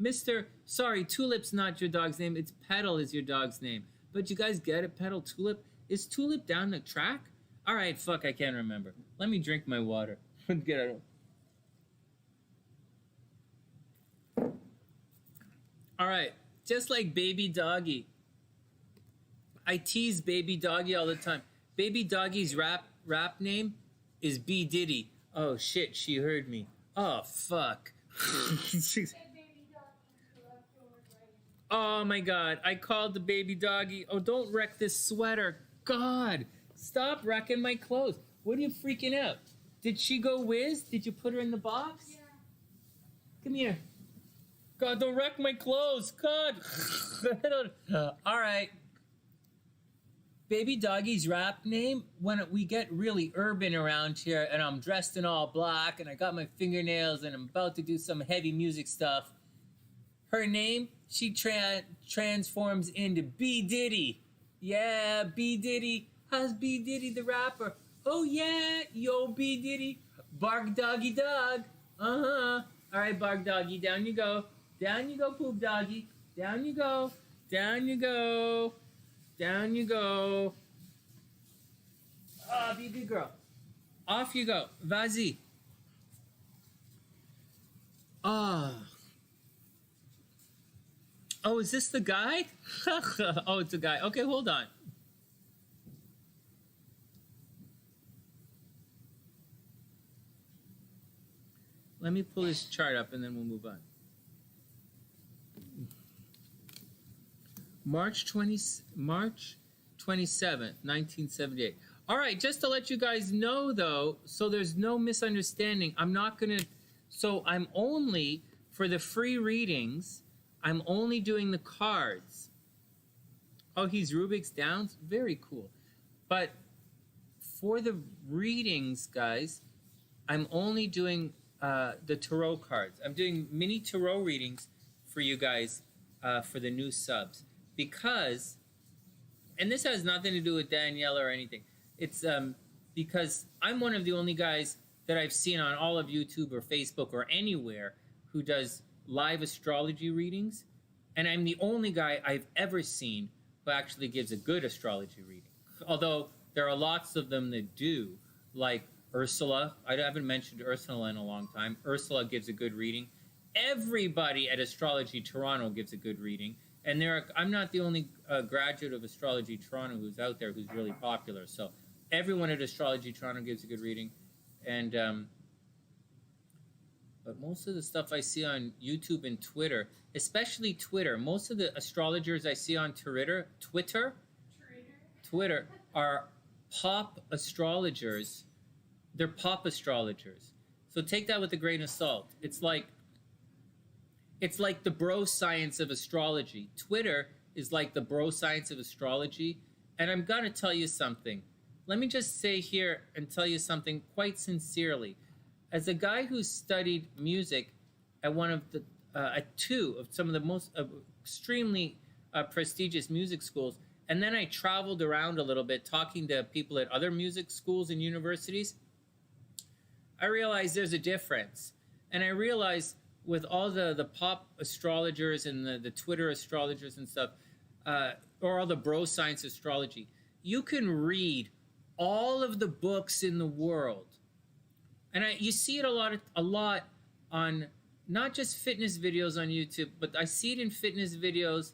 Mr. Sorry, Tulip's not your dog's name. It's Petal is your dog's name. But you guys get it? Petal, Tulip. Is Tulip down the track? All right, fuck, I can't remember. Let me drink my water. Get out. All right, just like Baby Doggy. I tease Baby Doggy all the time. Baby Doggy's rap name is B Diddy. Oh shit, she heard me. Oh fuck. Oh my god, I called the Baby Doggy. Oh, don't wreck this sweater. God, stop wrecking my clothes. What are you freaking out? Did she go whiz? Did you put her in the box? Yeah. Come here. God, don't wreck my clothes. God. All right. Baby Doggy's rap name, when we get really urban around here and I'm dressed in all black and I got my fingernails and I'm about to do some heavy music stuff, her name, she transforms into B Diddy. Yeah, B Diddy. How's B Diddy the rapper? Oh yeah, yo B Diddy. Bark doggy dog. Uh-huh. All right, bark doggy, down you go. Down you go, poop doggy. Down you go. Down you go. Down you go. Ah, be a good girl. Off you go. Vas-y. Ah. Oh, is this the guy? Oh, it's a guy. Okay, hold on. Let me pull this chart up and then we'll move on. March 27th, 1978. All right, just to let you guys know, though, so there's no misunderstanding, I'm not going to... So I'm only, for the free readings, I'm only doing the cards. Oh, he's Rubik's Downs? Very cool. But for the readings, guys, I'm only doing the tarot cards. I'm doing mini tarot readings for you guys for the new subs. Because, and this has nothing to do with Daniela or anything, it's because I'm one of the only guys that I've seen on all of YouTube or Facebook or anywhere who does live astrology readings, and I'm the only guy I've ever seen who actually gives a good astrology reading. Although there are lots of them that do, like Ursula. I haven't mentioned Ursula in a long time. Ursula gives a good reading. Everybody at Astrology Toronto gives a good reading. And I'm not the only graduate of Astrology Toronto who's out there who's really popular. So everyone at Astrology Toronto gives a good reading. And but most of the stuff I see on YouTube and Twitter, especially Twitter, most of the astrologers I see on Twitter are pop astrologers. They're pop astrologers. So take that with a grain of salt. It's like the bro science of astrology. Twitter is like the bro science of astrology. And I'm going to tell you something. Let me just say here and tell you something quite sincerely. As a guy who studied music at one of the, at two of some of the most extremely prestigious music schools, and then I traveled around a little bit talking to people at other music schools and universities, I realized there's a difference. And I realized with all the pop astrologers and the Twitter astrologers and stuff, or all the bro science astrology, you can read all of the books in the world. And you see it a lot on not just fitness videos on YouTube, but I see it in fitness videos,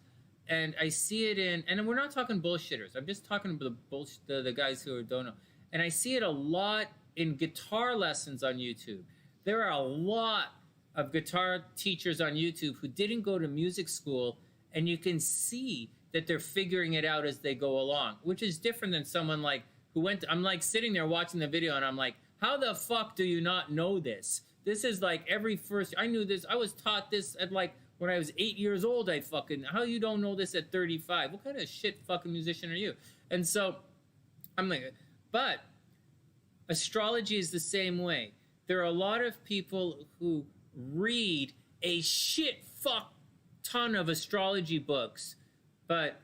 and I see it in, and we're not talking bullshitters. I'm just talking about the guys who don't know. And I see it a lot in guitar lessons on YouTube. There are a lot of guitar teachers on YouTube who didn't go to music school, and you can see that they're figuring it out as they go along, which is different than someone like who went I'm like sitting there watching the video and I'm like, how the fuck do you not know this? This is like I knew this. I was taught this at like when I was 8 years old. How you don't know this at 35? What kind of shit fucking musician are you? And so I'm like, but astrology is the same way. There are a lot of people who read a shit fuck ton of astrology books, but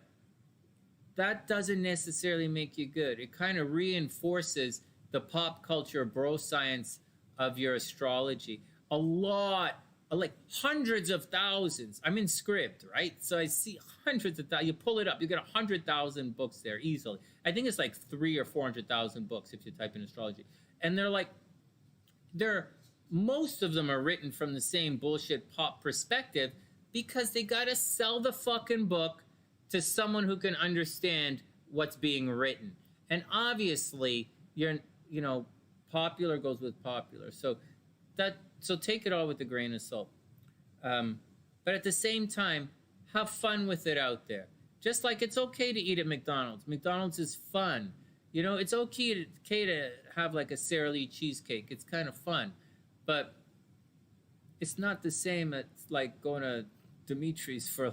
that doesn't necessarily make you good. It kind of reinforces the pop culture bro science of your astrology. A lot, like hundreds of thousands. I'm in Scribd, right? So I see hundreds of thousands. You pull it up, you get 100,000 books there easily. I think it's like 300,000 or 400,000 books if you type in astrology. And most of them are written from the same bullshit pop perspective, because they gotta sell the fucking book to someone who can understand what's being written. And obviously, popular goes with popular. So take it all with a grain of salt. But at the same time, have fun with it out there. Just like it's okay to eat at McDonald's. McDonald's is fun. It's okay to have like a Sara Lee cheesecake. It's kind of fun. But it's not the same as like going to Dimitri's for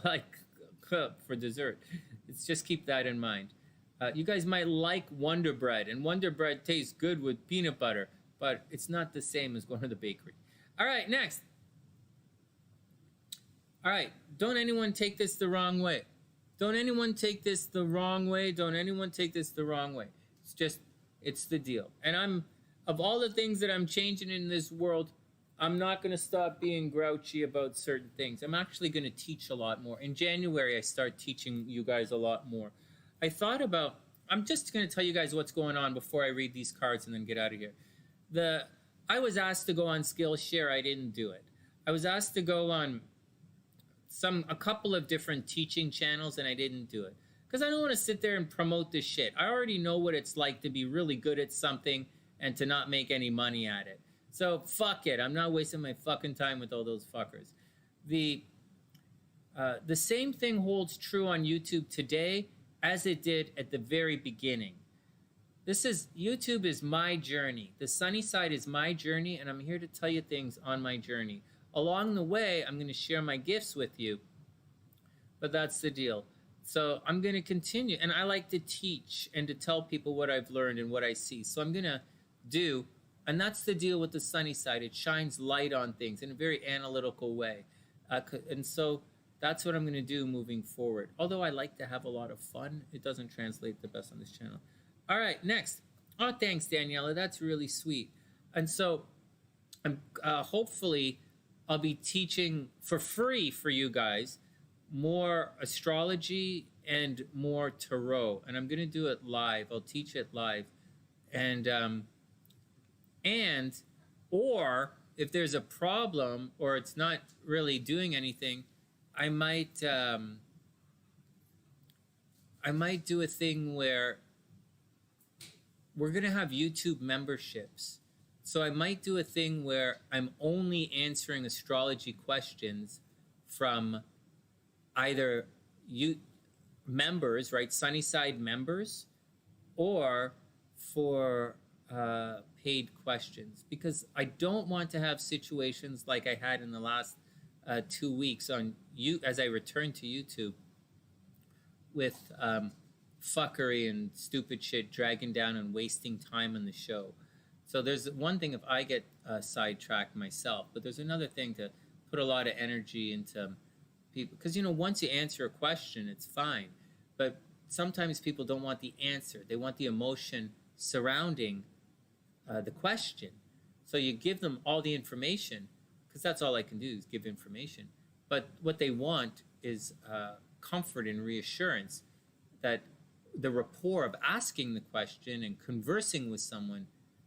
dessert. It's just keep that in mind. You guys might like Wonder Bread, and Wonder Bread tastes good with peanut butter, but it's not the same as going to the bakery. All right, next. All right, don't anyone take this the wrong way. Don't anyone take this the wrong way. Don't anyone take this the wrong way. It's the deal. And of all the things that I'm changing in this world, I'm not going to stop being grouchy about certain things. I'm actually going to teach a lot more. In January, I start teaching you guys a lot more. I'm just going to tell you guys what's going on before I read these cards and then get out of here. I was asked to go on Skillshare. I didn't do it. I was asked to go on a couple of different teaching channels, and I didn't do it. Because I don't want to sit there and promote this shit. I already know what it's like to be really good at something and to not make any money at it. So fuck it. I'm not wasting my fucking time with all those fuckers. The same thing holds true on YouTube today as it did at the very beginning. YouTube is my journey. The sunny side is my journey, and I'm here to tell you things on my journey. Along the way, I'm going to share my gifts with you, but that's the deal. So I'm going to continue, and I like to teach and to tell people what I've learned and what I see. So I'm going to do, and that's the deal with the sunny side. It shines light on things in a very analytical way. And so that's what I'm going to do moving forward. Although I like to have a lot of fun, it doesn't translate the best on this channel. All right, next. Oh, thanks, Daniela. That's really sweet. And so hopefully I'll be teaching for free for you guys more astrology and more tarot. And I'm going to do it live. I'll teach it live. Or if there's a problem or it's not really doing anything, I might do a thing where we're going to have YouTube memberships. So I might do a thing where I'm only answering astrology questions from either you members, right, SunnySide members, or for paid questions, because I don't want to have situations like I had in the last 2 weeks on as I returned to YouTube with fuckery and stupid shit dragging down and wasting time on the show. So there's one thing if I get sidetracked myself, but there's another thing to put a lot of energy into people, because once you answer a question, it's fine, but sometimes people don't want the answer. They want the emotion surrounding the question. So you give them all the information, because that's all I can do is give information. But what they want is comfort and reassurance that the rapport of asking the question and conversing with someone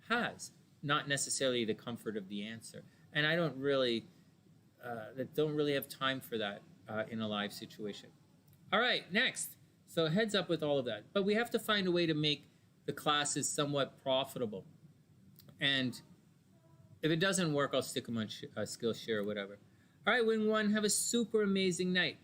has, not necessarily the comfort of the answer. And I don't really have time for that in a live situation. All right, next. So heads up with all of that. But we have to find a way to make the classes somewhat profitable. And if it doesn't work, I'll stick them on Skillshare or whatever. All right, Wing One, have a super amazing night.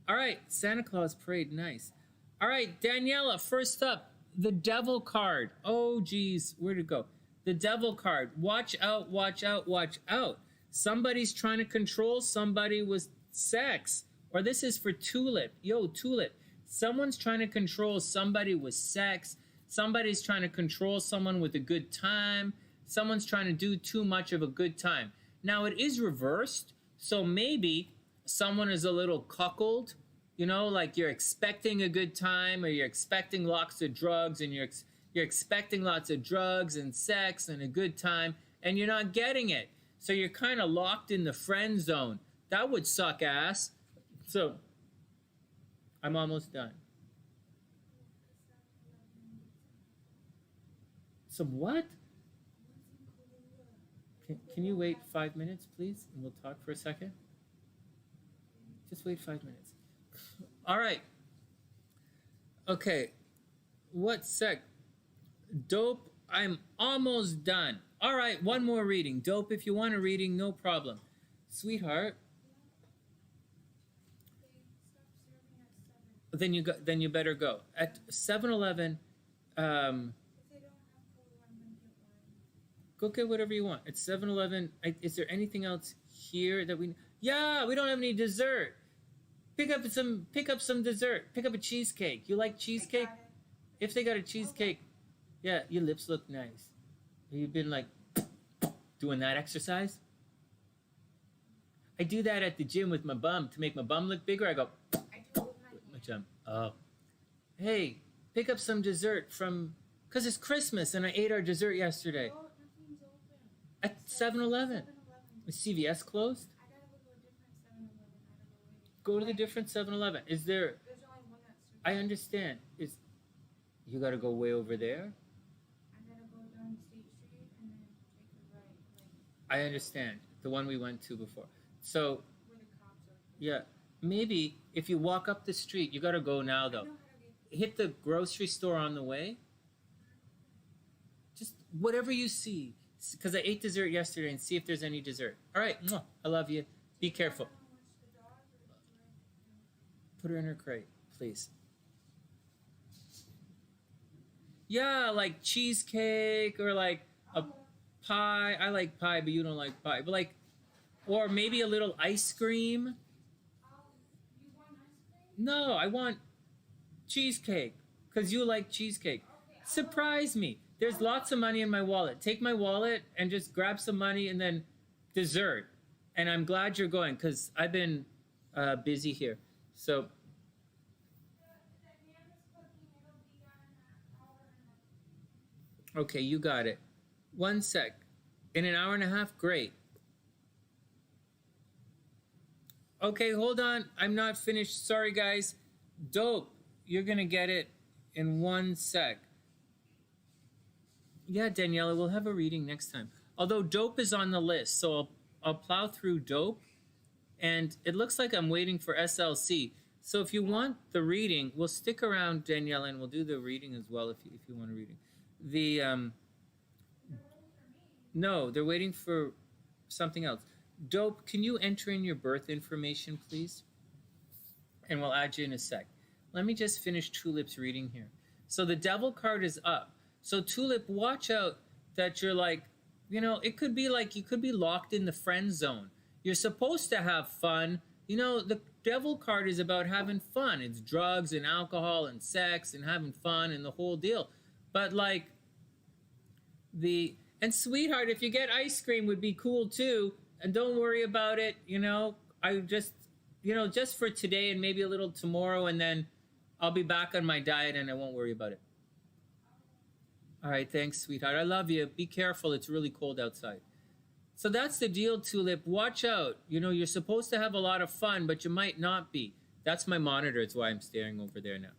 All right, Santa Claus Parade, nice. All right, Daniela, first up, the Devil card. Oh, geez, where'd it go? The Devil card. Watch out, watch out, watch out. Somebody's trying to control somebody with sex. Or this is for Tulip. Yo, Tulip. Someone's trying to control somebody with sex. Somebody's trying to control someone with a good time. Someone's trying to do too much of a good time. Now, it is reversed. So maybe someone is a little cuckold. You know, like you're expecting a good time, or you're expecting lots of drugs, and you're expecting lots of drugs and sex and a good time, and you're not getting it. So you're kind of locked in the friend zone. That would suck ass. So I'm almost done. Some what? Can you wait 5 minutes, please? And we'll talk for a second. Just wait 5 minutes. All right. Okay. What sec? Dope, I'm almost done. All right, one more reading. Dope, if you want a reading, no problem. Sweetheart. Then you better go. At 7-Eleven, go get whatever you want. At 7-Eleven, is there anything else here that we... Yeah, we don't have any dessert. Pick up some dessert. Pick up a cheesecake. You like cheesecake? If they got a cheesecake, yeah, your lips look nice. You've been like doing that exercise? I do that at the gym with my bum to make my bum look bigger. I go I do it with my gym. Oh. Hey, pick up some dessert from, because it's Christmas and I ate our dessert yesterday. Oh, nothing's open. At 7-Eleven. Is CVS closed? I gotta go to a different 7-Eleven. Go to the different 7-Eleven. Is there... There's only one that's... I understand. You got to go way over there? I gotta go down State Street and then take a right. I understand. The one we went to before. So, Where the cops are. yeah, maybe if you walk up the street, you got to go now, though. Hit the grocery store on the way. Just whatever you see. Because I ate dessert yesterday, and see if there's any dessert. All right. Mwah, I love you. Be careful. Put her in her crate, please. Yeah, like cheesecake or like a pie. I like pie, but you don't like pie. But like, or maybe a little ice cream. You want ice cream? No, I want cheesecake because you like cheesecake. Surprise me. There's lots of money in my wallet. Take my wallet and just grab some money and then dessert. And I'm glad you're going because I've been busy here. So. Okay, you got it. 1 sec. In an hour and a half? Great. Okay, hold on. I'm not finished. Sorry, guys. Dope. You're going to get it in 1 sec. Yeah, Daniela, we'll have a reading next time. Although Dope is on the list, so I'll plow through Dope. And it looks like I'm waiting for SLC. So if you want the reading, we'll stick around, Daniela, and we'll do the reading as well if you want a reading. No, they're waiting for something else. Dope, can you enter in your birth information, please? And we'll add you in a sec. Let me just finish Tulip's reading here. So the Devil card is up. So Tulip, watch out that you're like, you know, it could be like you could be locked in the friend zone. You're supposed to have fun. You know, the Devil card is about having fun. It's drugs and alcohol and sex and having fun and the whole deal. But like and sweetheart, if you get ice cream would be cool too. And don't worry about it. You know, I just, you know, just for today and maybe a little tomorrow, and then I'll be back on my diet and I won't worry about it. All right. Thanks, sweetheart. I love you. Be careful. It's really cold outside. So that's the deal, Tulip. Watch out. You know, you're supposed to have a lot of fun, but you might not be. That's my monitor. It's why I'm staring over there now.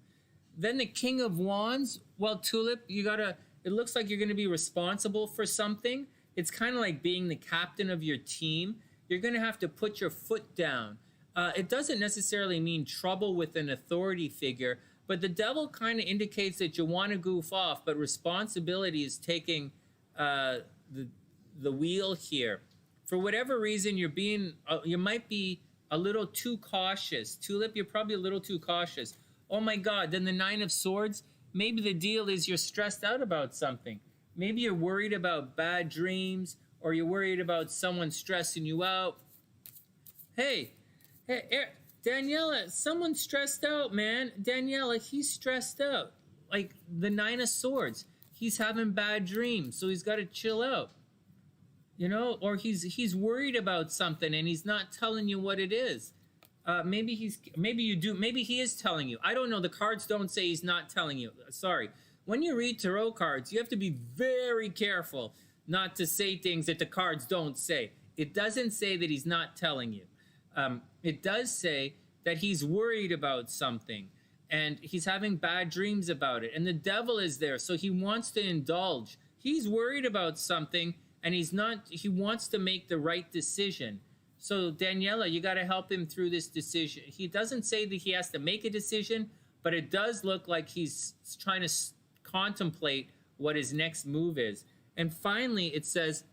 Then the King of Wands. Well, Tulip, it looks like you're going to be responsible for something. It's kind of like being the captain of your team. You're going to have to put your foot down. It doesn't necessarily mean trouble with an authority figure, but the Devil kind of indicates that you want to goof off, but responsibility is taking the wheel here. For whatever reason, you might be a little too cautious. Tulip, you're probably a little too cautious. Oh my God, then the Nine of Swords, maybe the deal is you're stressed out about something. Maybe you're worried about bad dreams, or you're worried about someone stressing you out. Hey, Hey, Daniela, someone's stressed out, man. Daniela, he's stressed out. Like the Nine of Swords. He's having bad dreams, so he's got to chill out. You know, or he's worried about something and he's not telling you what it is. Maybe he is telling you. I don't know. The cards don't say he's not telling you. Sorry. When you read tarot cards, you have to be very careful not to say things that the cards don't say. It doesn't say that he's not telling you. It does say that he's worried about something and he's having bad dreams about it. And the devil is there, so he wants to indulge. He's worried about something and he wants to make the right decision. So Daniela, you got to help him through this decision. He doesn't say that he has to make a decision, but it does look like he's trying to contemplate what his next move is. And finally, it says,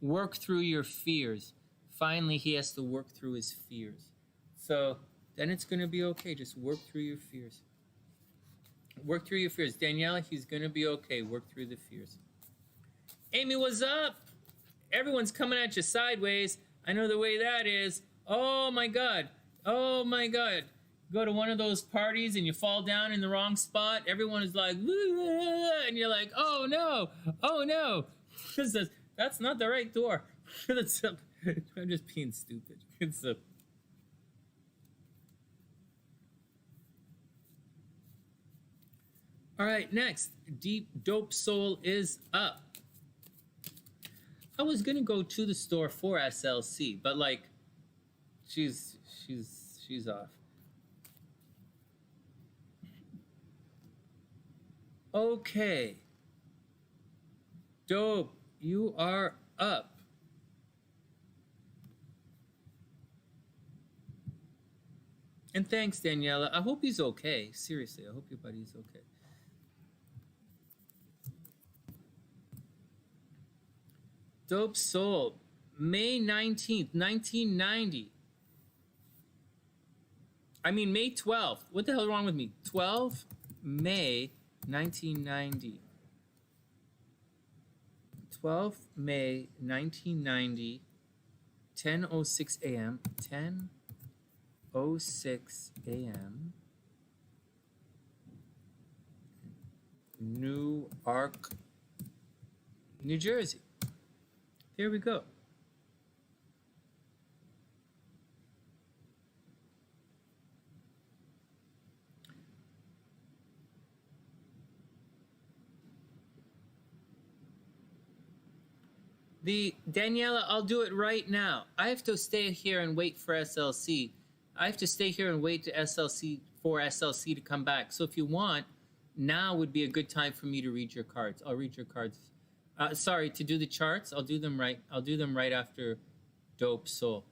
work through your fears. Finally, he has to work through his fears. So then it's going to be okay. Just work through your fears. Work through your fears. Daniela, he's going to be okay. Work through the fears. Amy, what's up? Everyone's coming at you sideways. I know the way that is. Oh my God. Oh my God. Go to one of those parties and you fall down in the wrong spot. Everyone is like, and you're like, oh no, oh no. That's not the right door. I'm just being stupid. All right, next. Deep Dope Soul is up. I was gonna go to the store for SLC, but like, she's off. Okay. Dope, you are up. And thanks, Daniela. I hope he's okay. Seriously, I hope your buddy's okay. Dope Soul, May 19th, 1990. I mean, May 12th. What the hell is wrong with me? 12 May 1990. 12 May 1990, 10:06 a.m. 10:06 a.m. Newark, New Jersey. Here we go. Daniela, I'll do it right now. I have to stay here and wait for SLC. I have to stay here and wait for SLC to come back. So if you want, now would be a good time for me to read your cards. I'll read your cards. Sorry, to do the charts, I'll do them right after Dope Soul.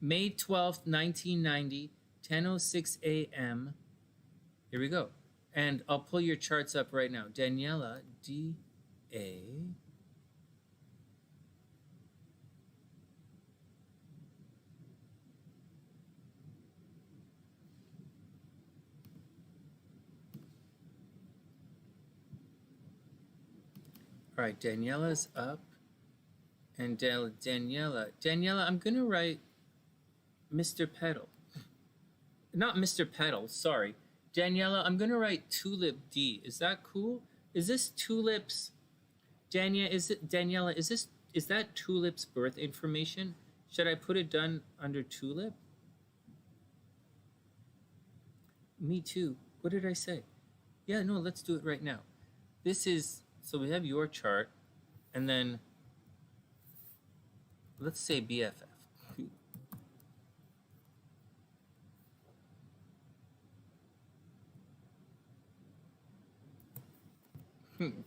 May 12th, 1990, 10:06 a.m. Here we go. And I'll pull your charts up right now. Daniela, D-A. All right, Daniela's up. And Daniela, I'm going to write Mr. Petal. Not Mr. Petal, sorry. Daniela, I'm going to write Tulip D. Is that cool? Is this Tulip's? Daniela, is that Tulip's birth information? Should I put it done under Tulip? Me too. What did I say? Yeah, no, let's do it right now. This is, so we have your chart, and then let's say BFF.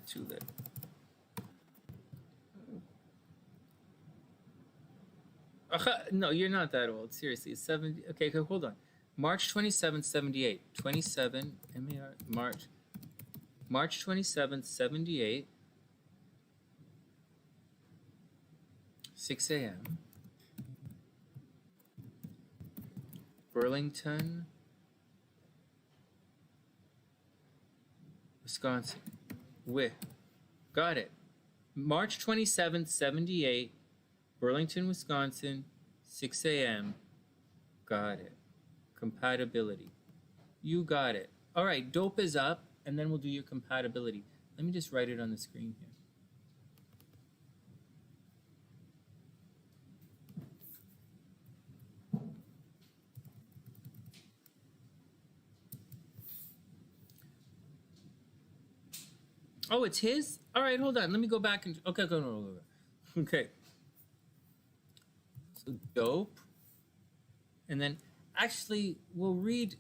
Tulip. No, you're not that old. Seriously, 70. Okay, hold on. March 27th, 78. 27 MAR March 27th, 78. 6 a.m. Burlington, Wisconsin. Got it. March 27th, 78. Burlington, Wisconsin, 6 a.m. Got it. Compatibility. You got it. All right, dope is up, and then we'll do your compatibility. Let me just write it on the screen here. Oh, it's his? All right, hold on. Let me go back and... Okay, go. Okay. So, dope. And then, actually, we'll read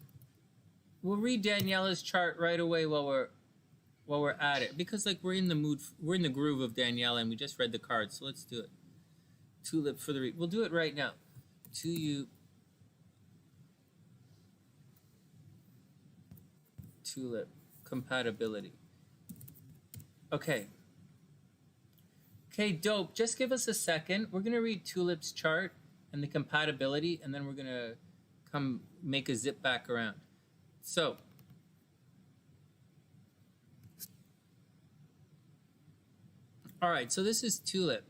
Daniela's chart right away while we're at it. Because, like, we're in the mood... We're in the groove of Daniela, and we just read the cards. So, let's do it. Tulip for the read. We'll do it right now. To you... Tulip. Compatibility. Okay. Okay, dope. Just give us a second. We're going to read Tulip's chart and the compatibility, and then we're going to come make a zip back around. So, all right, so this is Tulip.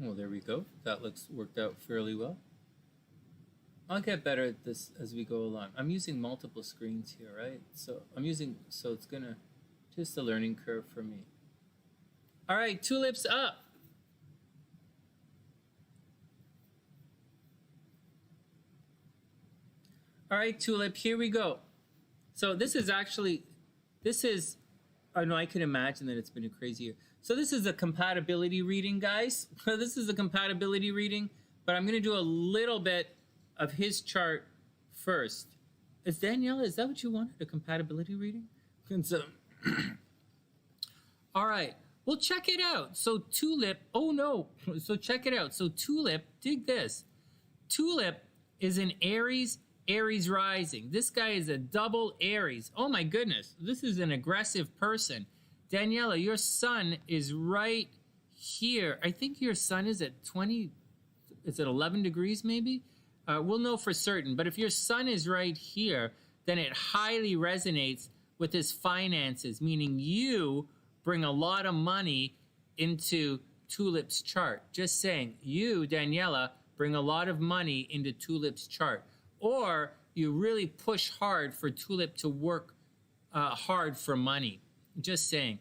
Well, there we go. That looks worked out fairly well. I'll get better at this as we go along. I'm using multiple screens here, right? So it's gonna, just a learning curve for me. All right, Tulip's up. All right, Tulip, here we go. So I know I can imagine that it's been a crazy year. So this is a compatibility reading, guys. This is a compatibility reading, but I'm going to do a little bit of his chart first. Daniela, is that what you wanted, a compatibility reading? And so, all right, well, check it out. So Tulip, oh no, so check it out. So Tulip, dig this. Tulip is an Aries rising. This guy is a double Aries. Oh my goodness, this is an aggressive person. Daniela, your sun is right here. I think your sun is at 20, is it 11 degrees maybe? We'll know for certain. But if your sun is right here, then it highly resonates with his finances, meaning you bring a lot of money into Tulip's chart. Just saying, you, Daniela, bring a lot of money into Tulip's chart. Or you really push hard for Tulip to work hard for money. Just saying.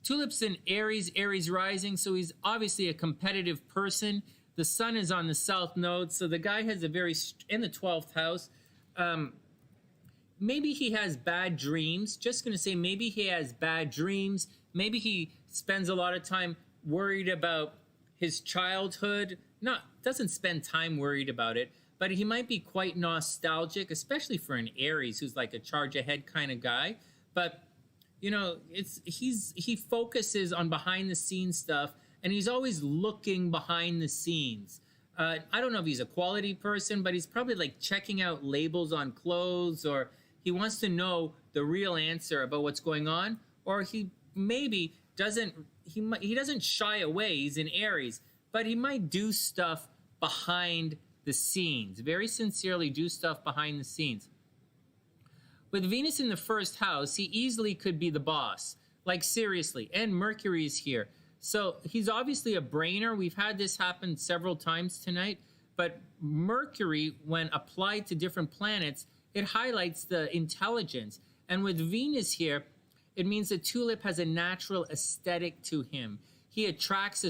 Tulip's an Aries rising, so he's obviously a competitive person. The sun is on the south node, so the guy has in the 12th house. Maybe he has bad dreams. Just going to say maybe he has bad dreams. Maybe he spends a lot of time worried about his childhood. Doesn't spend time worried about it, but he might be quite nostalgic, especially for an Aries who's like a charge ahead kind of guy. But you know, he focuses on behind the scenes stuff, and he's always looking behind the scenes. I don't know if he's a quality person, but he's probably like checking out labels on clothes, or he wants to know the real answer about what's going on, or he maybe doesn't shy away. He's an Aries, but he might do stuff behind the scenes, very sincerely do stuff behind the scenes. With Venus in the first house, he easily could be the boss, like seriously, and Mercury's here. So he's obviously a brainer. We've had this happen several times tonight, but Mercury, when applied to different planets, it highlights the intelligence. And with Venus here, it means that Tulip has a natural aesthetic to him. He attracts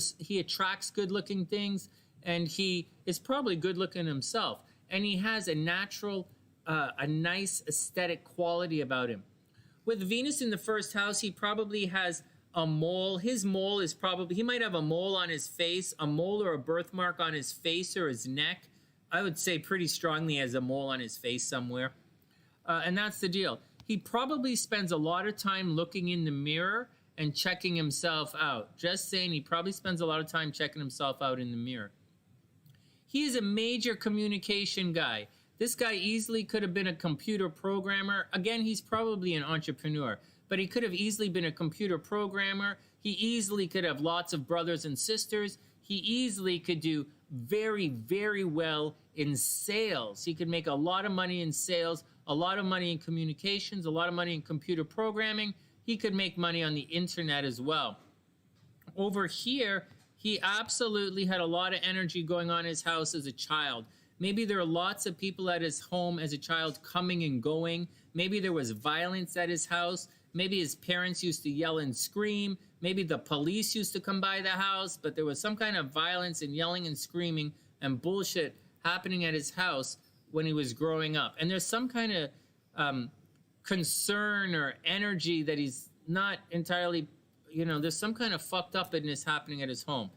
good-looking things, and he is probably good-looking himself. And he has a natural a nice aesthetic quality about him. With Venus in the first house, he probably has a mole. His mole is probably, he might have a mole on his face, a mole or a birthmark on his face or his neck. I would say pretty strongly has a mole on his face somewhere. And that's the deal. He probably spends a lot of time looking in the mirror and checking himself out. Just saying, he probably spends a lot of time checking himself out in the mirror. He is a major communication guy. This guy easily could have been a computer programmer. Again, he's probably an entrepreneur, but he could have easily been a computer programmer. He easily could have lots of brothers and sisters. He easily could do very, very well in sales. He could make a lot of money in sales, a lot of money in communications, a lot of money in computer programming. He could make money on the internet as well. Over here, he absolutely had a lot of energy going on in his house as a child. Maybe there are lots of people at his home as a child coming and going. Maybe there was violence at his house. Maybe his parents used to yell and scream. Maybe the police used to come by the house, but there was some kind of violence and yelling and screaming and bullshit happening at his house when he was growing up. And there's some kind of concern or energy that he's not entirely, there's some kind of fucked upness happening at his home.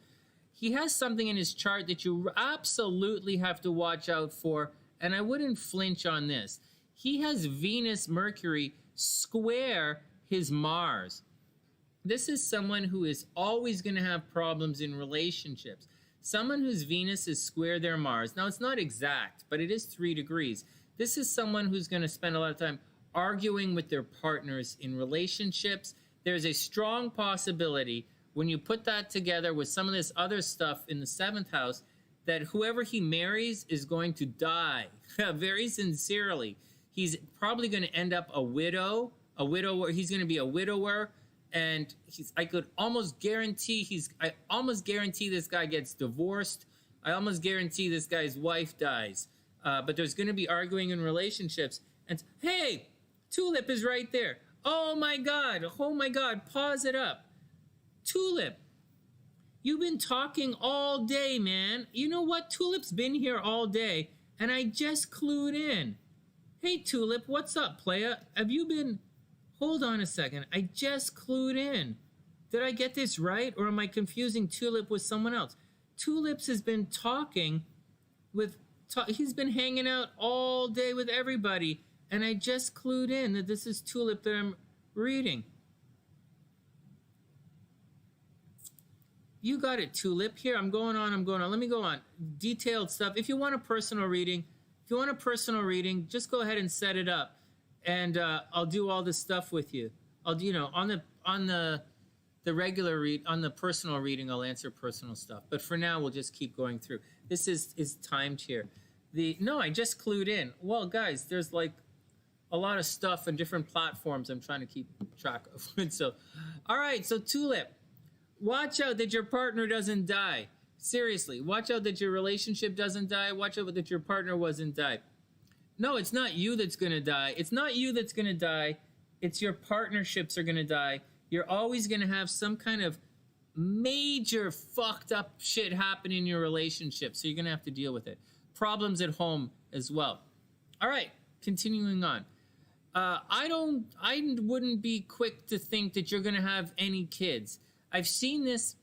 He has something in his chart that you absolutely have to watch out for, and I wouldn't flinch on this. He has Venus, Mercury square his Mars. This is someone who is always going to have problems in relationships. Someone whose Venus is square their Mars. Now, it's not exact, but it is 3 degrees. This is someone who's going to spend a lot of time arguing with their partners in relationships. There's a strong possibility when you put that together with some of this other stuff in the 7th house that whoever he marries is going to die very sincerely. He's probably going to end up a widower. He's going to be a widower, and I almost guarantee this guy gets divorced. I almost guarantee this guy's wife dies. But there's going to be arguing in relationships. And hey, Tulip is right there. Oh my God, pause it up. Tulip, you've been talking all day, man. You know what? Tulip's been here all day, and I just clued in. Hey, Tulip, what's up, playa? Have you been... Hold on a second. I just clued in. Did I get this right, or am I confusing Tulip with someone else? Tulips has been talking with... he's been hanging out all day with everybody, and I just clued in that this is Tulip that I'm reading. You got it, Tulip. Here, I'm going on. Let me go on. Detailed stuff. If you want a personal reading, just go ahead and set it up, and I'll do all this stuff with you. I'll do, on the regular read, on the personal reading, I'll answer personal stuff. But for now, we'll just keep going through. This is timed here. I just clued in. Well, guys, there's like a lot of stuff and different platforms I'm trying to keep track of. So, all right. So Tulip, watch out that your partner doesn't die. Seriously, watch out that your relationship doesn't die. Watch out that your partner wasn't die. No, it's not you that's going to die. It's not you that's going to die. It's your partnerships are going to die. You're always going to have some kind of major fucked up shit happen in your relationship. So you're going to have to deal with it. Problems at home as well. All right, continuing on. I wouldn't be quick to think that you're going to have any kids. I've seen this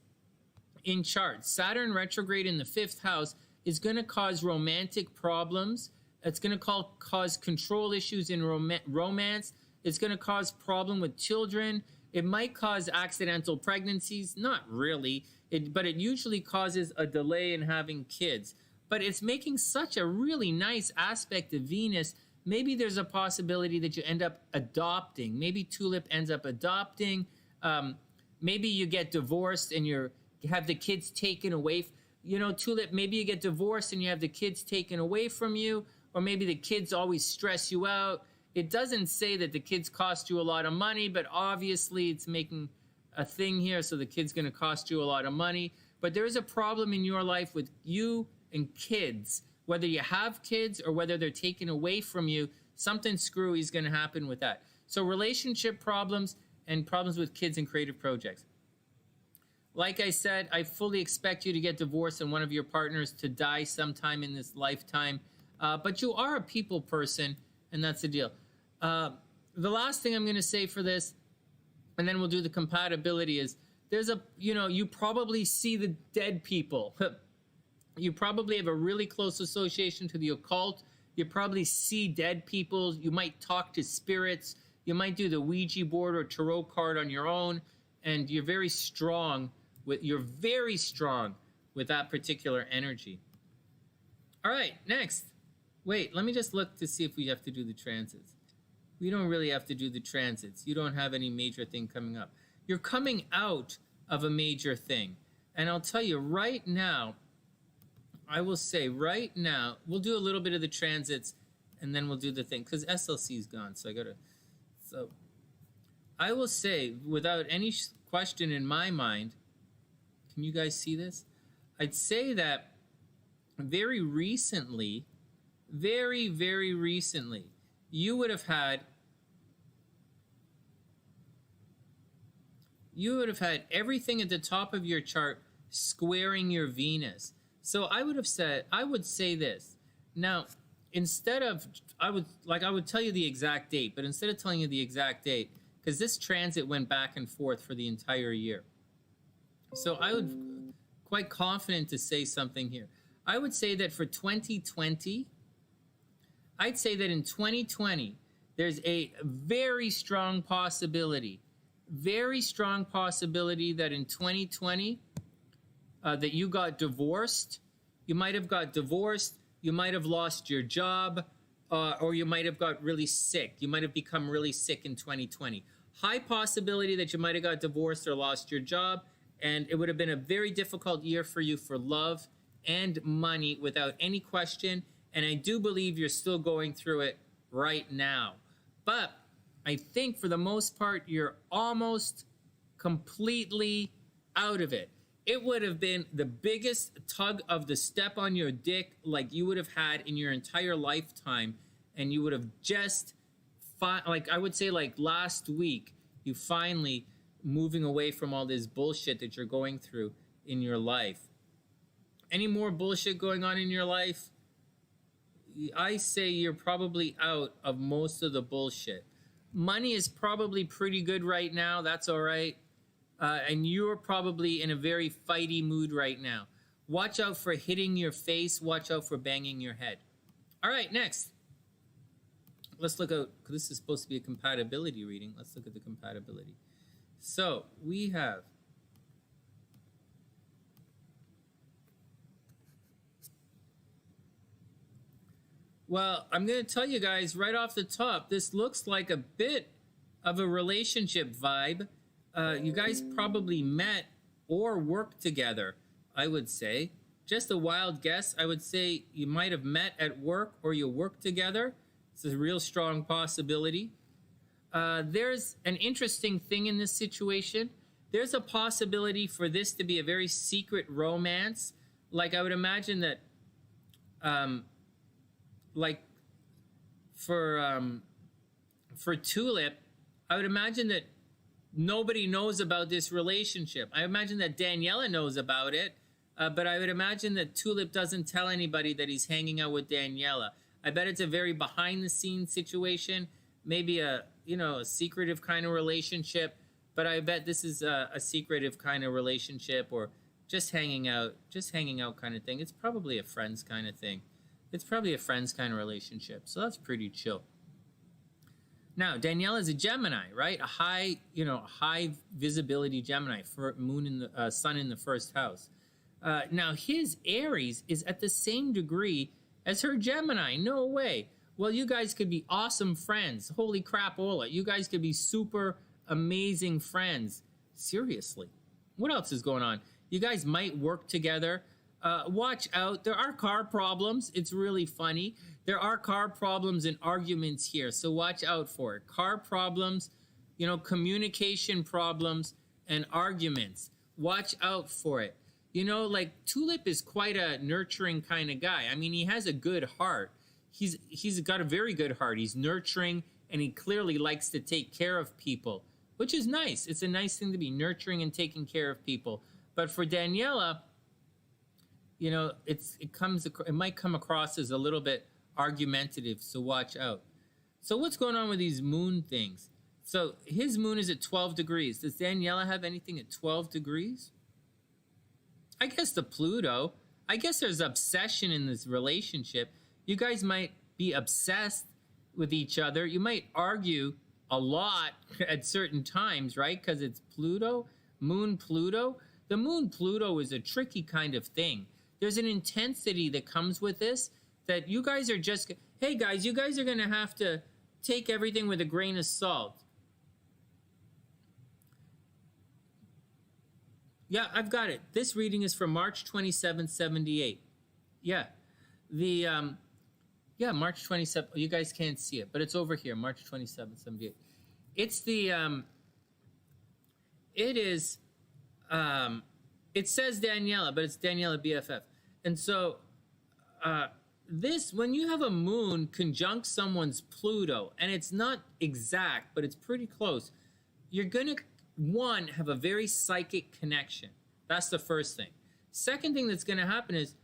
in charts. Saturn retrograde in the 5th house is going to cause romantic problems. It's going to cause control issues in romance. It's going to cause problem with children. It might cause accidental pregnancies. Not really, but it usually causes a delay in having kids. But it's making such a really nice aspect of Venus. Maybe there's a possibility that you end up adopting. Maybe Tulip ends up adopting. Maybe you get divorced and you have the kids taken away. Tulip, maybe you get divorced and you have the kids taken away from you. Or maybe the kids always stress you out. It doesn't say that the kids cost you a lot of money, but obviously it's making a thing here, so the kid's going to cost you a lot of money. But there is a problem in your life with you and kids. Whether you have kids or whether they're taken away from you, something screwy is going to happen with that. So relationship problems and problems with kids and creative projects. Like I said, I fully expect you to get divorced and one of your partners to die sometime in this lifetime. But you are a people person, and that's the deal. The last thing I'm going to say for this, and then we'll do the compatibility, is there's you probably see the dead people. You probably have a really close association to the occult. You probably see dead people. You might talk to spirits. You might do the Ouija board or tarot card on your own, and you're very strong with that particular energy. All right, next. Wait, let me just look to see if we have to do the transits. We don't really have to do the transits. You don't have any major thing coming up. You're coming out of a major thing. And I'll tell you right now, I will say right now, we'll do a little bit of the transits and then we'll do the thing because SLC is gone. So I gotta, so I will say without any question in my mind, can you guys see this? I'd say that very recently, very, very recently, you would have had everything at the top of your chart squaring your Venus. So I would say this. Now, instead of, I would tell you the exact date, but instead of telling you the exact date, because this transit went back and forth for the entire year. So I would quite confident to say something here. I would say that for 2020, I'd say that in 2020, there's a very strong possibility that in 2020, that you got divorced. You might have got divorced. You might have lost your job, or you might have got really sick. You might have become really sick in 2020. High possibility that you might have got divorced or lost your job, and it would have been a very difficult year for you for love and money without any question. And I do believe you're still going through it right now. But I think for the most part, you're almost completely out of it. It would have been the biggest tug of the step on your dick like you would have had in your entire lifetime. And you would have just, like I would say like last week, you finally moving away from all this bullshit that you're going through in your life. Any more bullshit going on in your life? I say you're probably out of most of the bullshit. Money is probably pretty good right now. That's all right. And you're probably in a very fighty mood right now. Watch out for hitting your face. Watch out for banging your head. All right, next. Let's look at, this is supposed to be a compatibility reading. Let's look at the compatibility. So we have well, I'm going to tell you guys right off the top, this looks like a bit of a relationship vibe. You guys probably met or worked together, I would say. Just a wild guess. I would say you might have met at work or you worked together. It's a real strong possibility. There's an interesting thing in this situation. There's a possibility for this to be a very secret romance. Like I would imagine that like for Tulip, I would imagine that nobody knows about this relationship. I imagine that Daniela knows about it, but I would imagine that Tulip doesn't tell anybody that he's hanging out with Daniela. I bet it's a very behind-the-scenes situation, maybe a secretive kind of relationship, but I bet this is a secretive kind of relationship or just hanging out kind of thing. It's probably a friends kind of thing. It's probably a friends kind of relationship, so that's pretty chill. Now, Daniela is a Gemini, right? A high visibility Gemini for moon in the sun in the first house. Now, his Aries is at the same degree as her Gemini. No way. Well, you guys could be awesome friends. Holy crap, Ola. You guys could be super amazing friends. Seriously. What else is going on? You guys might work together. Watch out. There are car problems. It's really funny. There are car problems and arguments here, so watch out for it. Car problems, communication problems and arguments. Watch out for it. Like Tulip is quite a nurturing kind of guy. I mean, he has a good heart. He's got a very good heart. He's nurturing, and he clearly likes to take care of people, which is nice. It's a nice thing to be nurturing and taking care of people. But for Daniela, it might come across as a little bit argumentative, so watch out. So what's going on with these moon things? So his moon is at 12 degrees. Does Daniela have anything at 12 degrees? I guess the Pluto. I guess there's obsession in this relationship. You guys might be obsessed with each other. You might argue a lot at certain times, right? Because it's Pluto, moon Pluto. The moon Pluto is a tricky kind of thing. There's an intensity that comes with this that you guys are just, hey guys, you guys are going to have to take everything with a grain of salt. Yeah, I've got it. This reading is from March 27, 78. Yeah. The yeah, March 27th. You guys can't see it, but it's over here, March 27th, 78. It's the it is it says Daniela, but it's Daniela BFF. And so this, when you have a moon conjunct someone's Pluto, and it's not exact, but it's pretty close, you're gonna, one, have a very psychic connection. That's the first thing. Second thing that's gonna happen is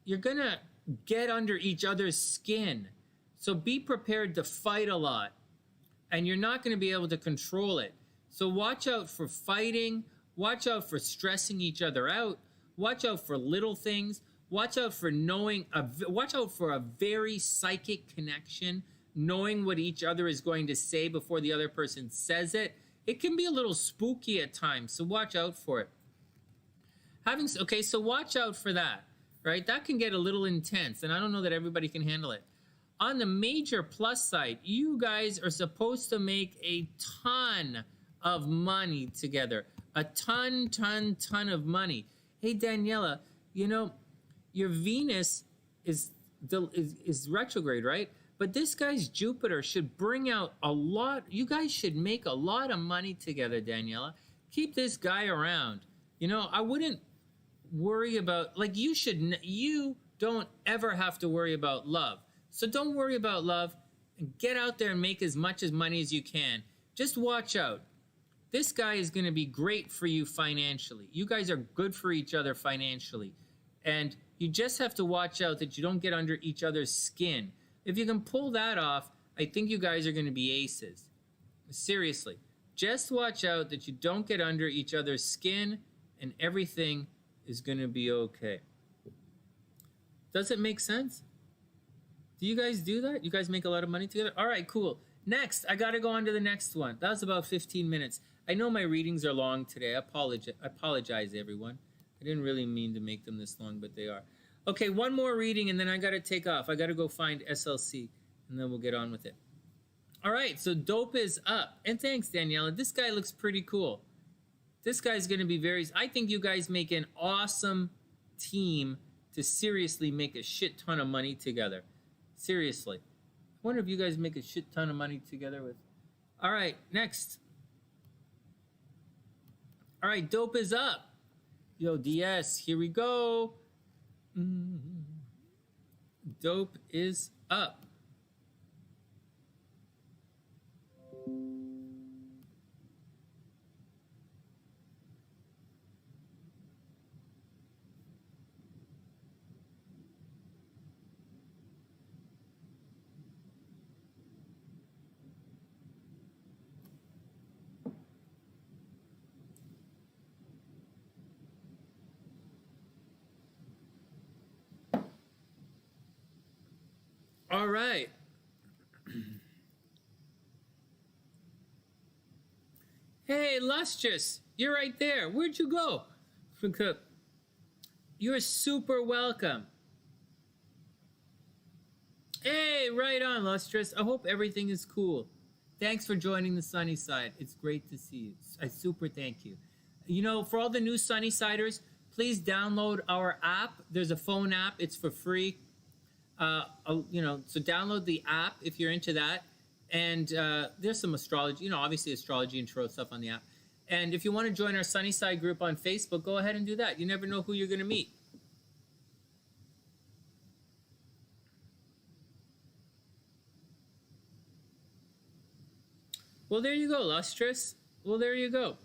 you're gonna get under each other's skin. So be prepared to fight a lot, and you're not gonna be able to control it. So watch out for fighting, watch out for stressing each other out, watch out for little things, watch out for watch out for a very psychic connection, knowing what each other is going to say before the other person says it. It can be a little spooky at times, so watch out for it. Okay, so watch out for that, right? That can get a little intense, and I don't know that everybody can handle it. On the major plus side, you guys are supposed to make a ton of money together. A ton of money. Hey, Daniela, you know, your Venus is retrograde, right? But this guy's Jupiter should bring out a lot. You guys should make a lot of money together, Daniela. Keep this guy around. You know, I wouldn't worry about, like, you don't ever have to worry about love. So don't worry about love, and get out there and make as much money as you can. Just watch out. This guy is going to be great for you financially. You guys are good for each other financially. And you just have to watch out that you don't get under each other's skin. If you can pull that off, I think you guys are going to be aces. Seriously. Just watch out that you don't get under each other's skin, and everything is going to be okay. Does it make sense? Do you guys do that? You guys make a lot of money together? All right, cool. Next, I got to go on to the next one. That was about 15 minutes. I know my readings are long today. I apologize, everyone. I didn't really mean to make them this long, but they are. Okay, one more reading, and then I got to take off. I got to go find SLC, and then we'll get on with it. All right, so dope is up. And thanks, Daniela. This guy looks pretty cool. This guy's going to be I think you guys make an awesome team to seriously make a shit ton of money together. Seriously. I wonder if you guys make a shit ton of money together with. All right, next. All right, dope is up. Yo, DS, here we go. Dope is up. All right. Hey, Lustrous, you're right there. Where'd you go? You're super welcome. Hey, right on, Lustrous. I hope everything is cool. Thanks for joining the Sunny Side. It's great to see you. I super thank you. You know, for all the new Sunny Siders, please download our app. There's a phone app. It's for free. You know, so download the app if you're into that. And there's some astrology, you know, obviously astrology and tarot stuff on the app. And if you want to join our Sunny Side group on Facebook, go ahead and do that. You never know who you're going to meet. Well, there you go, Lustrous. Well, there you go.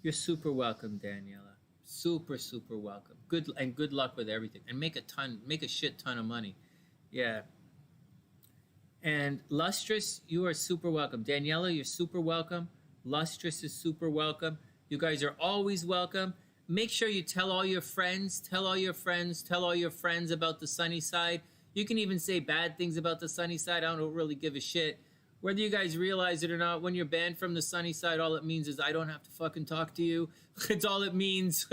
You're super welcome, Daniela. Super, super welcome. Good luck with everything. And make a shit ton of money. Yeah. And Lustrous, you are super welcome. Daniela, you're super welcome. Lustrous is super welcome. You guys are always welcome. Make sure you tell all your friends, tell all your friends about the Sunny Side. You can even say bad things about the Sunny Side. I don't really give a shit. Whether you guys realize it or not, when you're banned from the Sunny Side, all it means is I don't have to fucking talk to you. It's all it means.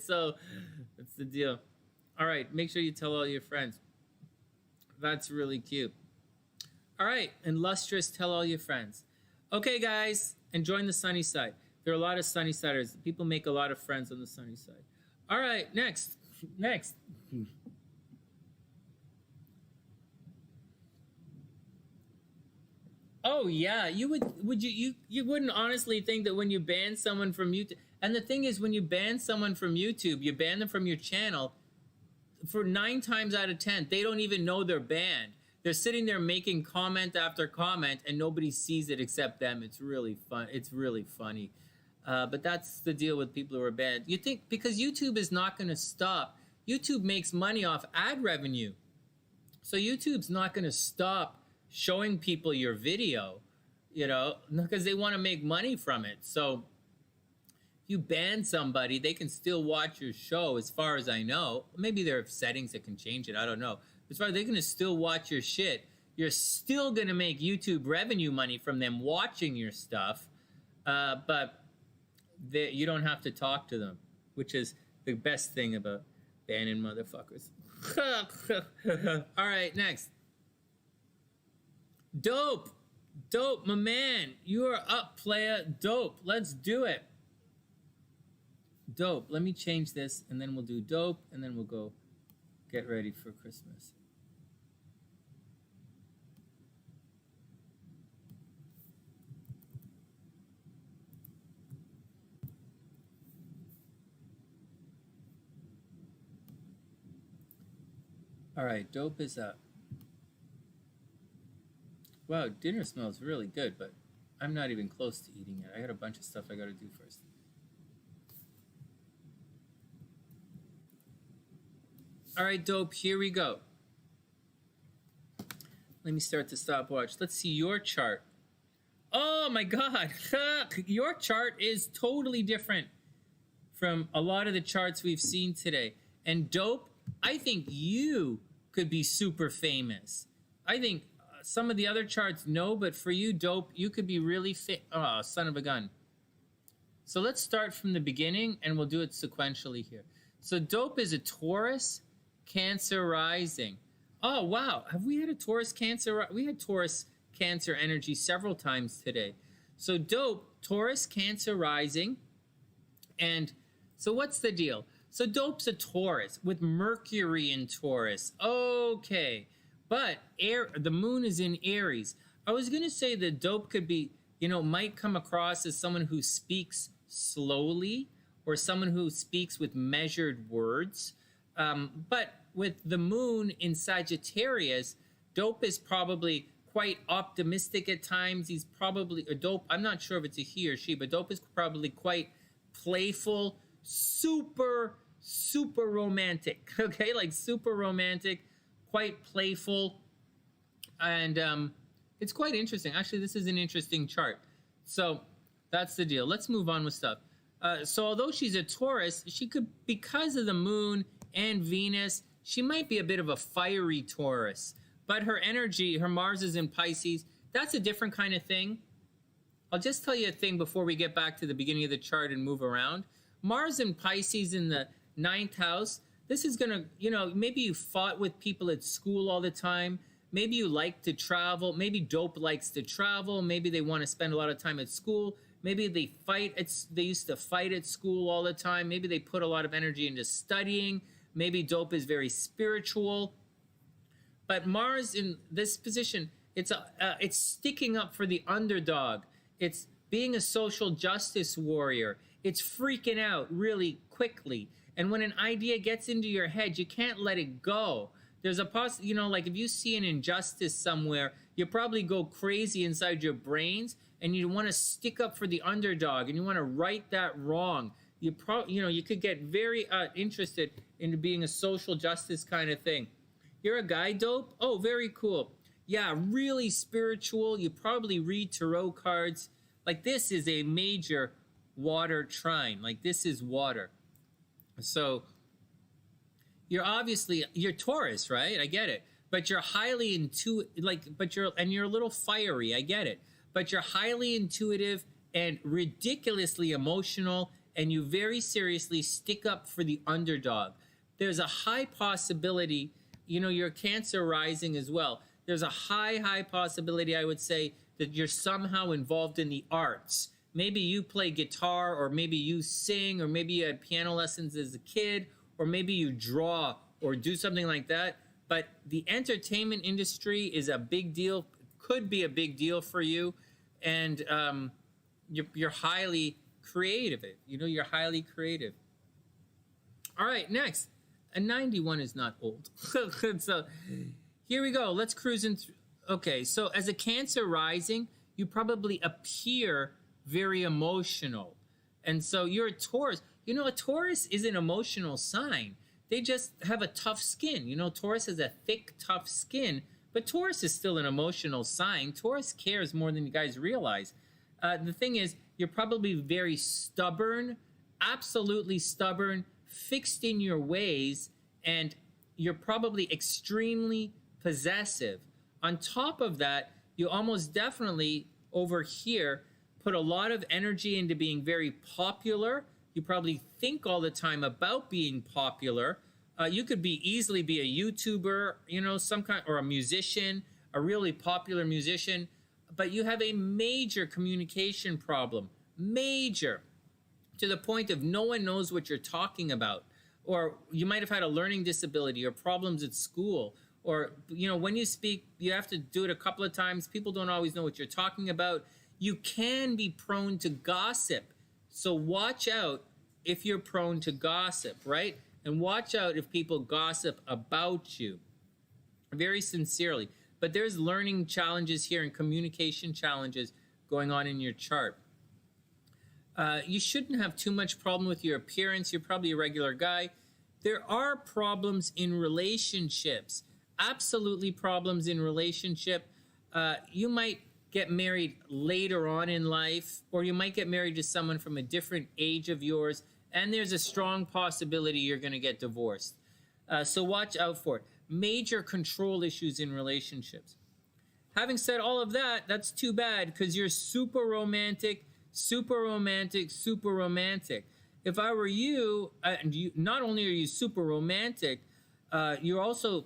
So that's the deal. All right, make sure you tell all your friends. That's really cute. All right, and Lustrous, tell all your friends. Okay, guys, and join the Sunny Side. There are a lot of sunny siders. People make a lot of friends on the sunny side. All right, next. Oh yeah, you wouldn't honestly think that when you ban someone from YouTube, and the thing is, when you ban someone from YouTube, you ban them from your channel. For 9 times out of 10, they don't even know they're banned. They're sitting there making comment after comment, and nobody sees it except them. It's really fun. It's really funny. But that's the deal with people who are banned. You think because YouTube is not going to stop. YouTube makes money off ad revenue, so YouTube's not going to stop showing people your video, you know, because they want to make money from it. So if you ban somebody, they can still watch your show, as far as I know. Maybe there are settings that can change it. I don't know. As far as they're going to still watch your shit, you're still going to make YouTube revenue money from them watching your stuff. But you don't have to talk to them, which is the best thing about banning motherfuckers. All right, next. Dope, my man. You are up, playa. Dope. Let's do it. Dope. Let me change this, and then we'll do dope, and then we'll go get ready for Christmas. All right, dope is up. Wow, dinner smells really good, but I'm not even close to eating it. I got a bunch of stuff I got to do first. All right, dope, here we go. Let me start the stopwatch. Let's see your chart. Oh my God, your chart is totally different from a lot of the charts we've seen today. And dope, I think you could be super famous. I think some of the other charts, no, but for you, dope, you could be really fit. Oh, son of a gun. So let's start from the beginning, and we'll do it sequentially here. So dope is a Taurus, Cancer rising. Oh, wow. Have we had a Taurus, Cancer? We had Taurus, Cancer energy several times today. So dope, Taurus, Cancer rising. And so what's the deal? So dope's a Taurus with Mercury in Taurus. Okay. But the moon is in Aries. I was going to say that dope could be, you know, might come across as someone who speaks slowly or someone who speaks with measured words. But with the moon in Sagittarius, dope is probably quite optimistic at times. He's probably, or dope, I'm not sure if it's a he or she, but dope is probably quite playful, super romantic, okay? Like super romantic. Quite playful, and it's quite interesting. Actually, this is an interesting chart. So that's the deal. Let's move on with stuff. So although she's a Taurus, she could, because of the moon and Venus, she might be a bit of a fiery Taurus. But her energy, her Mars is in Pisces. That's a different kind of thing. I'll just tell you a thing before we get back to the beginning of the chart and move around. Mars in Pisces in the 9th house. This is going to, you know, maybe you fought with people at school all the time. Maybe you like to travel. Maybe dope likes to travel. Maybe they want to spend a lot of time at school. Maybe they they used to fight at school all the time. Maybe they put a lot of energy into studying. Maybe dope is very spiritual. But Mars in this position, it's sticking up for the underdog. It's being a social justice warrior. It's freaking out really quickly. And when an idea gets into your head, you can't let it go. There's a you know, like if you see an injustice somewhere, you probably go crazy inside your brains, and you want to stick up for the underdog, and you want to right that wrong. You know, you could get very interested into being a social justice kind of thing. You're a guy, dope? Oh, very cool. Yeah, really spiritual. You probably read tarot cards. Like this is a major water trine. Like this is water. So you're Taurus, right? I get it. But you're highly you're a little fiery. I get it. But you're highly intuitive and ridiculously emotional, and you very seriously stick up for the underdog. There's a high possibility, you know, you're Cancer rising as well. There's a high possibility, I would say, that you're somehow involved in the arts. maybe you play guitar, or maybe you sing, or maybe you had piano lessons as a kid, or maybe you draw or do something like that. But the entertainment industry is a big deal, could be a big deal for you. And you're highly creative. You're highly creative. All right, next. A 91 is not old. So here we go. Let's cruise in. Okay, so as a Cancer rising, you probably appear very emotional. And so you're a Taurus. A Taurus is an emotional sign. They just have a tough skin. Taurus has a thick, tough skin, but Taurus is still an emotional sign. Taurus cares more than you guys realize. The thing is, you're probably very stubborn, absolutely stubborn, fixed in your ways, and you're probably extremely possessive. On top of that, you almost definitely over here put a lot of energy into being very popular. You probably think all the time about being popular. You could easily be a YouTuber, some kind, or a musician, a really popular musician, but you have a major communication problem, major, to the point of no one knows what you're talking about. Or you might have had a learning disability or problems at school. Or, when you speak, you have to do it a couple of times. People don't always know what you're talking about. You can be prone to gossip. So watch out if you're prone to gossip, right? And watch out if people gossip about you, very sincerely. But there's learning challenges here and communication challenges going on in your chart. You shouldn't have too much problem with your appearance. You're probably a regular guy. There are problems in relationships. Absolutely problems in relationship. You might get married later on in life, or you might get married to someone from a different age of yours, and there's a strong possibility you're going to get divorced. So watch out for it. Major control issues in relationships. Having said all of that, that's too bad, because you're super romantic, super romantic, super romantic. If I were you, not only are you super romantic, you're also,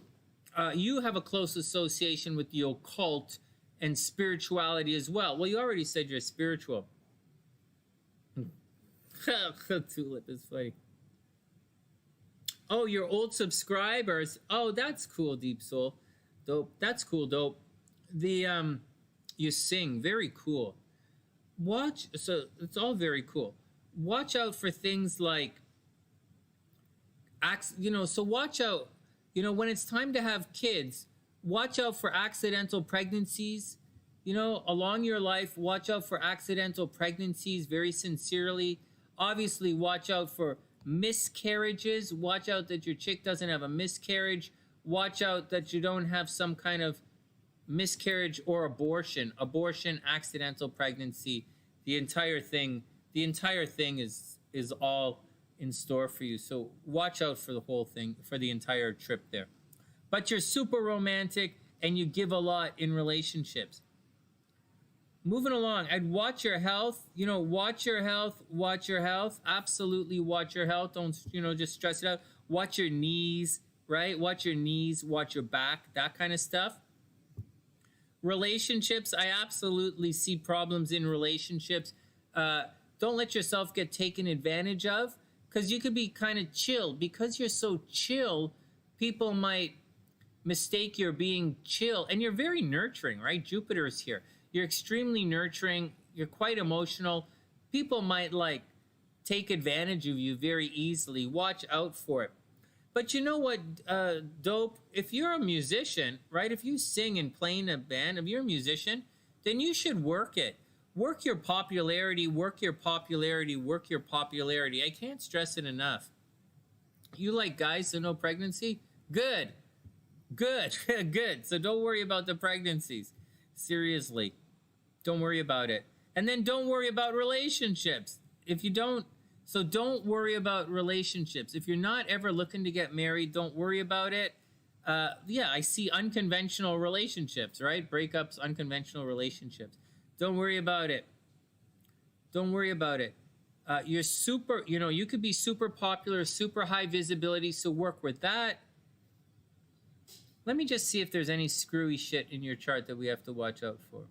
you have a close association with the occult and spirituality as well. Well, you already said you're spiritual. Tulip is funny. Oh, your old subscribers. Oh, that's cool, Deep Soul. Dope. That's cool, dope. You sing. Very cool. So it's all very cool. Watch out for things like, so watch out, when it's time to have kids, watch out for accidental pregnancies. Along your life, watch out for accidental pregnancies very sincerely. Obviously, watch out for miscarriages. Watch out that your chick doesn't have a miscarriage. Watch out that you don't have some kind of miscarriage or abortion. Abortion, accidental pregnancy, the entire thing is all in store for you. So watch out for the whole thing, for the entire trip there. But you're super romantic and you give a lot in relationships. Moving along, I'd watch your health. Watch your health. Watch your health. Absolutely watch your health. Don't, just stress it out. Watch your knees, right? Watch your knees. Watch your back. That kind of stuff. Relationships, I absolutely see problems in relationships. Don't let yourself get taken advantage of, because you could be kind of chill. Because you're so chill, people might mistake your being chill. And you're very nurturing, right? Jupiter is here. You're extremely nurturing. You're quite emotional. People might take advantage of you very easily. Watch out for it. But you know what, dope? If you're a musician, right? If you sing and play in a band, if you're a musician, then you should work it. Work your popularity, work your popularity, work your popularity. I can't stress it enough. You like guys, so no pregnancy? Good. Good. Good. So don't worry about the pregnancies. Seriously. Don't worry about it. And then don't worry about relationships. So don't worry about relationships. If you're not ever looking to get married, don't worry about it. I see unconventional relationships, right? Breakups, unconventional relationships. Don't worry about it. Don't worry about it. You're super, you could be super popular, super high visibility, so work with that. Let me just see if there's any screwy shit in your chart that we have to watch out for.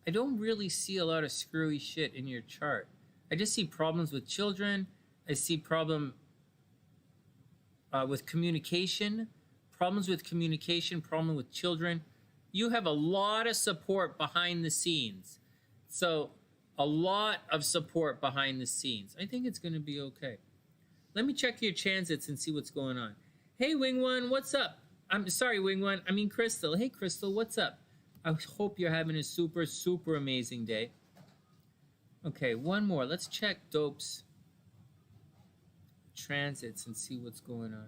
I don't really see a lot of screwy shit in your chart. I just see problems with children. I see problem with communication, problem with children. You have a lot of support behind the scenes. So a lot of support behind the scenes. I think it's going to be okay. Let me check your transits and see what's going on. Hey, Wing One, what's up? I'm sorry, Wing One. I mean, Crystal. Hey, Crystal, what's up? I hope you're having a super, super amazing day. Okay, one more. Let's check Dope's transits and see what's going on.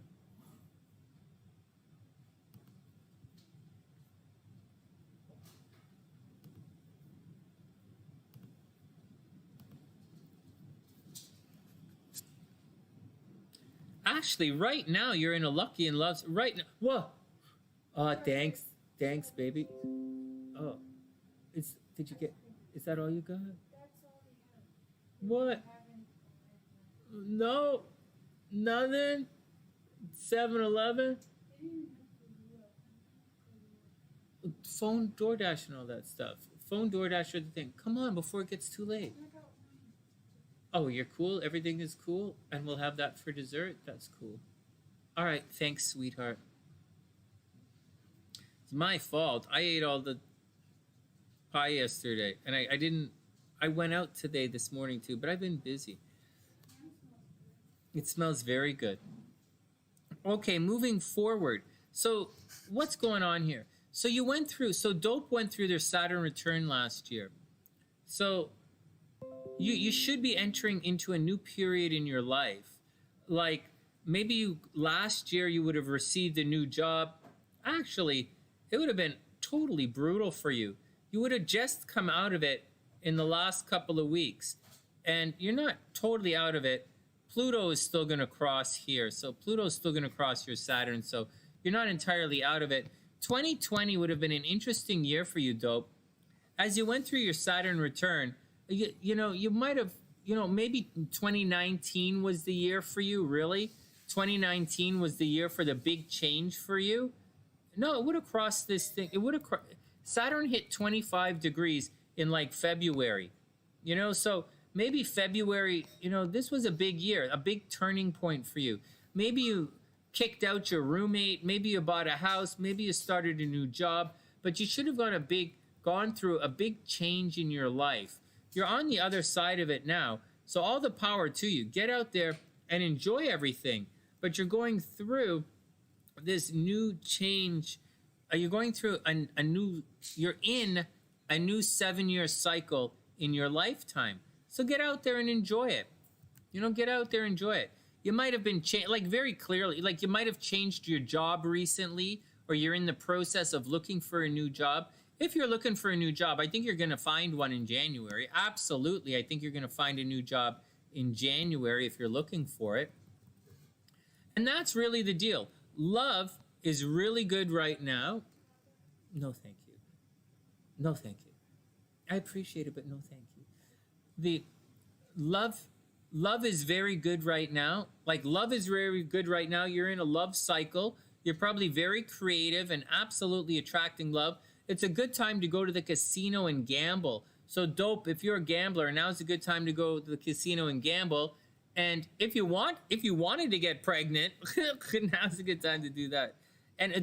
Actually, right now you're in a lucky and loves right now. Whoa. Oh, thanks, baby. Oh, did you get? Is that all you got? What? No, nothing. 7-Eleven. Phone DoorDash and all that stuff. Phone DoorDash are the thing. Come on, before it gets too late. Oh, you're cool? Everything is cool? And we'll have that for dessert? That's cool. All right, thanks, sweetheart. It's my fault. I ate all the pie yesterday. And I went out this morning too, but I've been busy. It smells very good. Okay, moving forward. So what's going on here? So Dope went through their Saturn return last year. So you should be entering into a new period in your life. Like maybe last year you would have received a new job. Actually, it would have been totally brutal for you. You would have just come out of it in the last couple of weeks. And you're not totally out of it. Pluto is still going to cross here. So Pluto is still going to cross your Saturn. So you're not entirely out of it. 2020 would have been an interesting year for you, Dope. As you went through your Saturn return, you might have, maybe 2019 was the year for you, really? 2019 was the year for the big change for you? No, it would have crossed this thing. Saturn hit 25 degrees in like February, so maybe February, this was a big year, a big turning point for you. Maybe you kicked out your roommate, maybe you bought a house, maybe you started a new job, but you should have gone through a big change in your life. You're on the other side of it now, so all the power to you. Get out there and enjoy everything, but you're going through this new change. You're going through you're in a new 7-year cycle in your lifetime. So get out there and enjoy it. Get out there and enjoy it. You might have been very clearly, you might have changed your job recently, or you're in the process of looking for a new job. If you're looking for a new job, I think you're going to find one in January. Absolutely, I think you're going to find a new job in January if you're looking for it. And that's really the deal. Love is really good right now. No, thank you. No, thank you. I appreciate it, but no, thank you. The love is very good right now. Love is very good right now. You're in a love cycle. You're probably very creative and absolutely attracting love. It's a good time to go to the casino and gamble. So Dope, if you're a gambler, now's a good time to go to the casino and gamble. And if you wanted to get pregnant, now's a good time to do that. And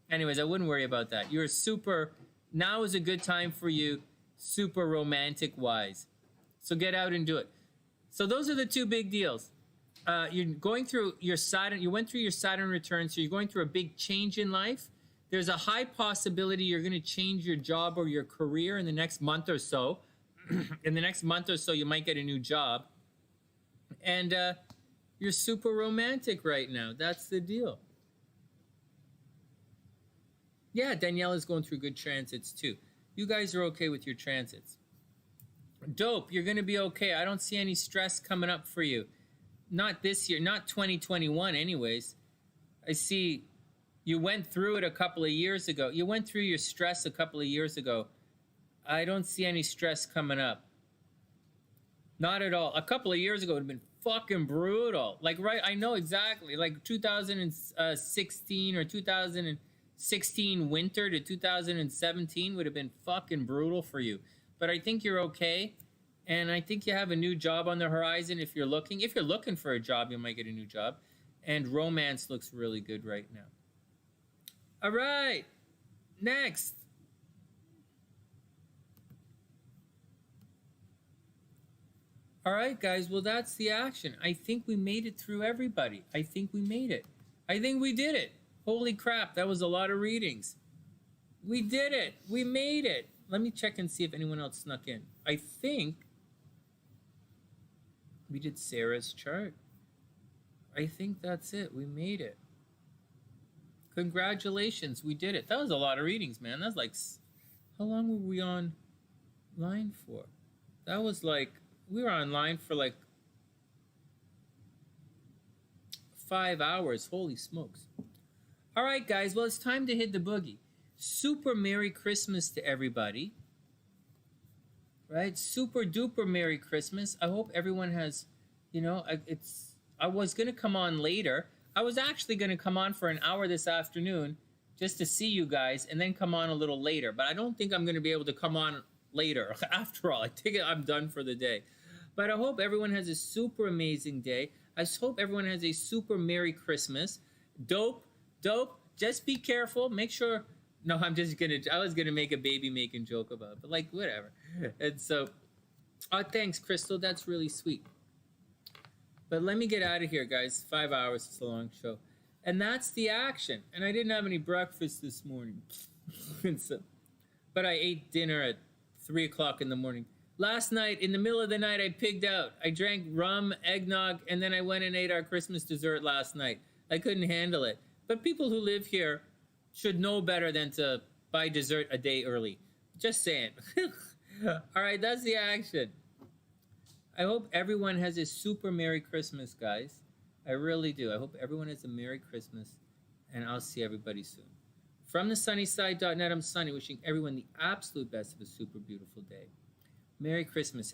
anyways, I wouldn't worry about that. Now is a good time for you, super romantic wise. So get out and do it. So those are the two big deals. You're going through your Saturn. You went through your Saturn return, so you're going through a big change in life. There's a high possibility you're going to change your job or your career in the next month or so. In the next month or so, you might get a new job. And you're super romantic right now. That's the deal. Yeah, Danielle is going through good transits too. You guys are okay with your transits. Dope, you're going to be okay. I don't see any stress coming up for you. Not this year, not 2021 anyways. I see you went through it a couple of years ago. You went through your stress a couple of years ago. I don't see any stress coming up. Not at all. A couple of years ago would have been fucking brutal. Right, I know exactly. 2016 or 2000 2016 winter to 2017 would have been fucking brutal for you. But I think you're okay. And I think you have a new job on the horizon if you're looking. If you're looking for a job, you might get a new job. And romance looks really good right now. All right. Next. All right, guys. Well, that's the action. I think we made it through everybody. I think we made it. I think we did it. Holy crap. That was a lot of readings. We did it. We made it. Let me check and see if anyone else snuck in. I think we did Sarah's chart. I think that's it. We made it. Congratulations. We did it. That was a lot of readings, man. That's like, how long were we on line for? That was like, we were online for like 5 hours. Holy smokes. All right, guys. Well, it's time to hit the boogie. Super Merry Christmas to everybody. Right? Super duper Merry Christmas. I hope everyone has, you know, I was going to come on later. I was actually going to come on for an hour this afternoon just to see you guys and then come on a little later. But I don't think I'm going to be able to come on later. After all, I think I'm done for the day. But I hope everyone has a super amazing day. I hope everyone has a super Merry Christmas. Dope. Just be careful. Make sure. No, I was going to make a baby making joke about it. But like, whatever. And so, thanks, Crystal. That's really sweet. But let me get out of here, guys. 5 hours. It's a long show. And that's the action. And I didn't have any breakfast this morning. But I ate dinner at 3 o'clock in the morning. Last night, in the middle of the night, I pigged out. I drank rum, eggnog, and then I went and ate our Christmas dessert last night. I couldn't handle it. But people who live here should know better than to buy dessert a day early. Just saying. All right, that's the action. I hope everyone has a super Merry Christmas, guys. I really do. I hope everyone has a Merry Christmas, and I'll see everybody soon. From TheSunnySide.net, I'm Sonny, wishing everyone the absolute best of a super beautiful day. Merry Christmas,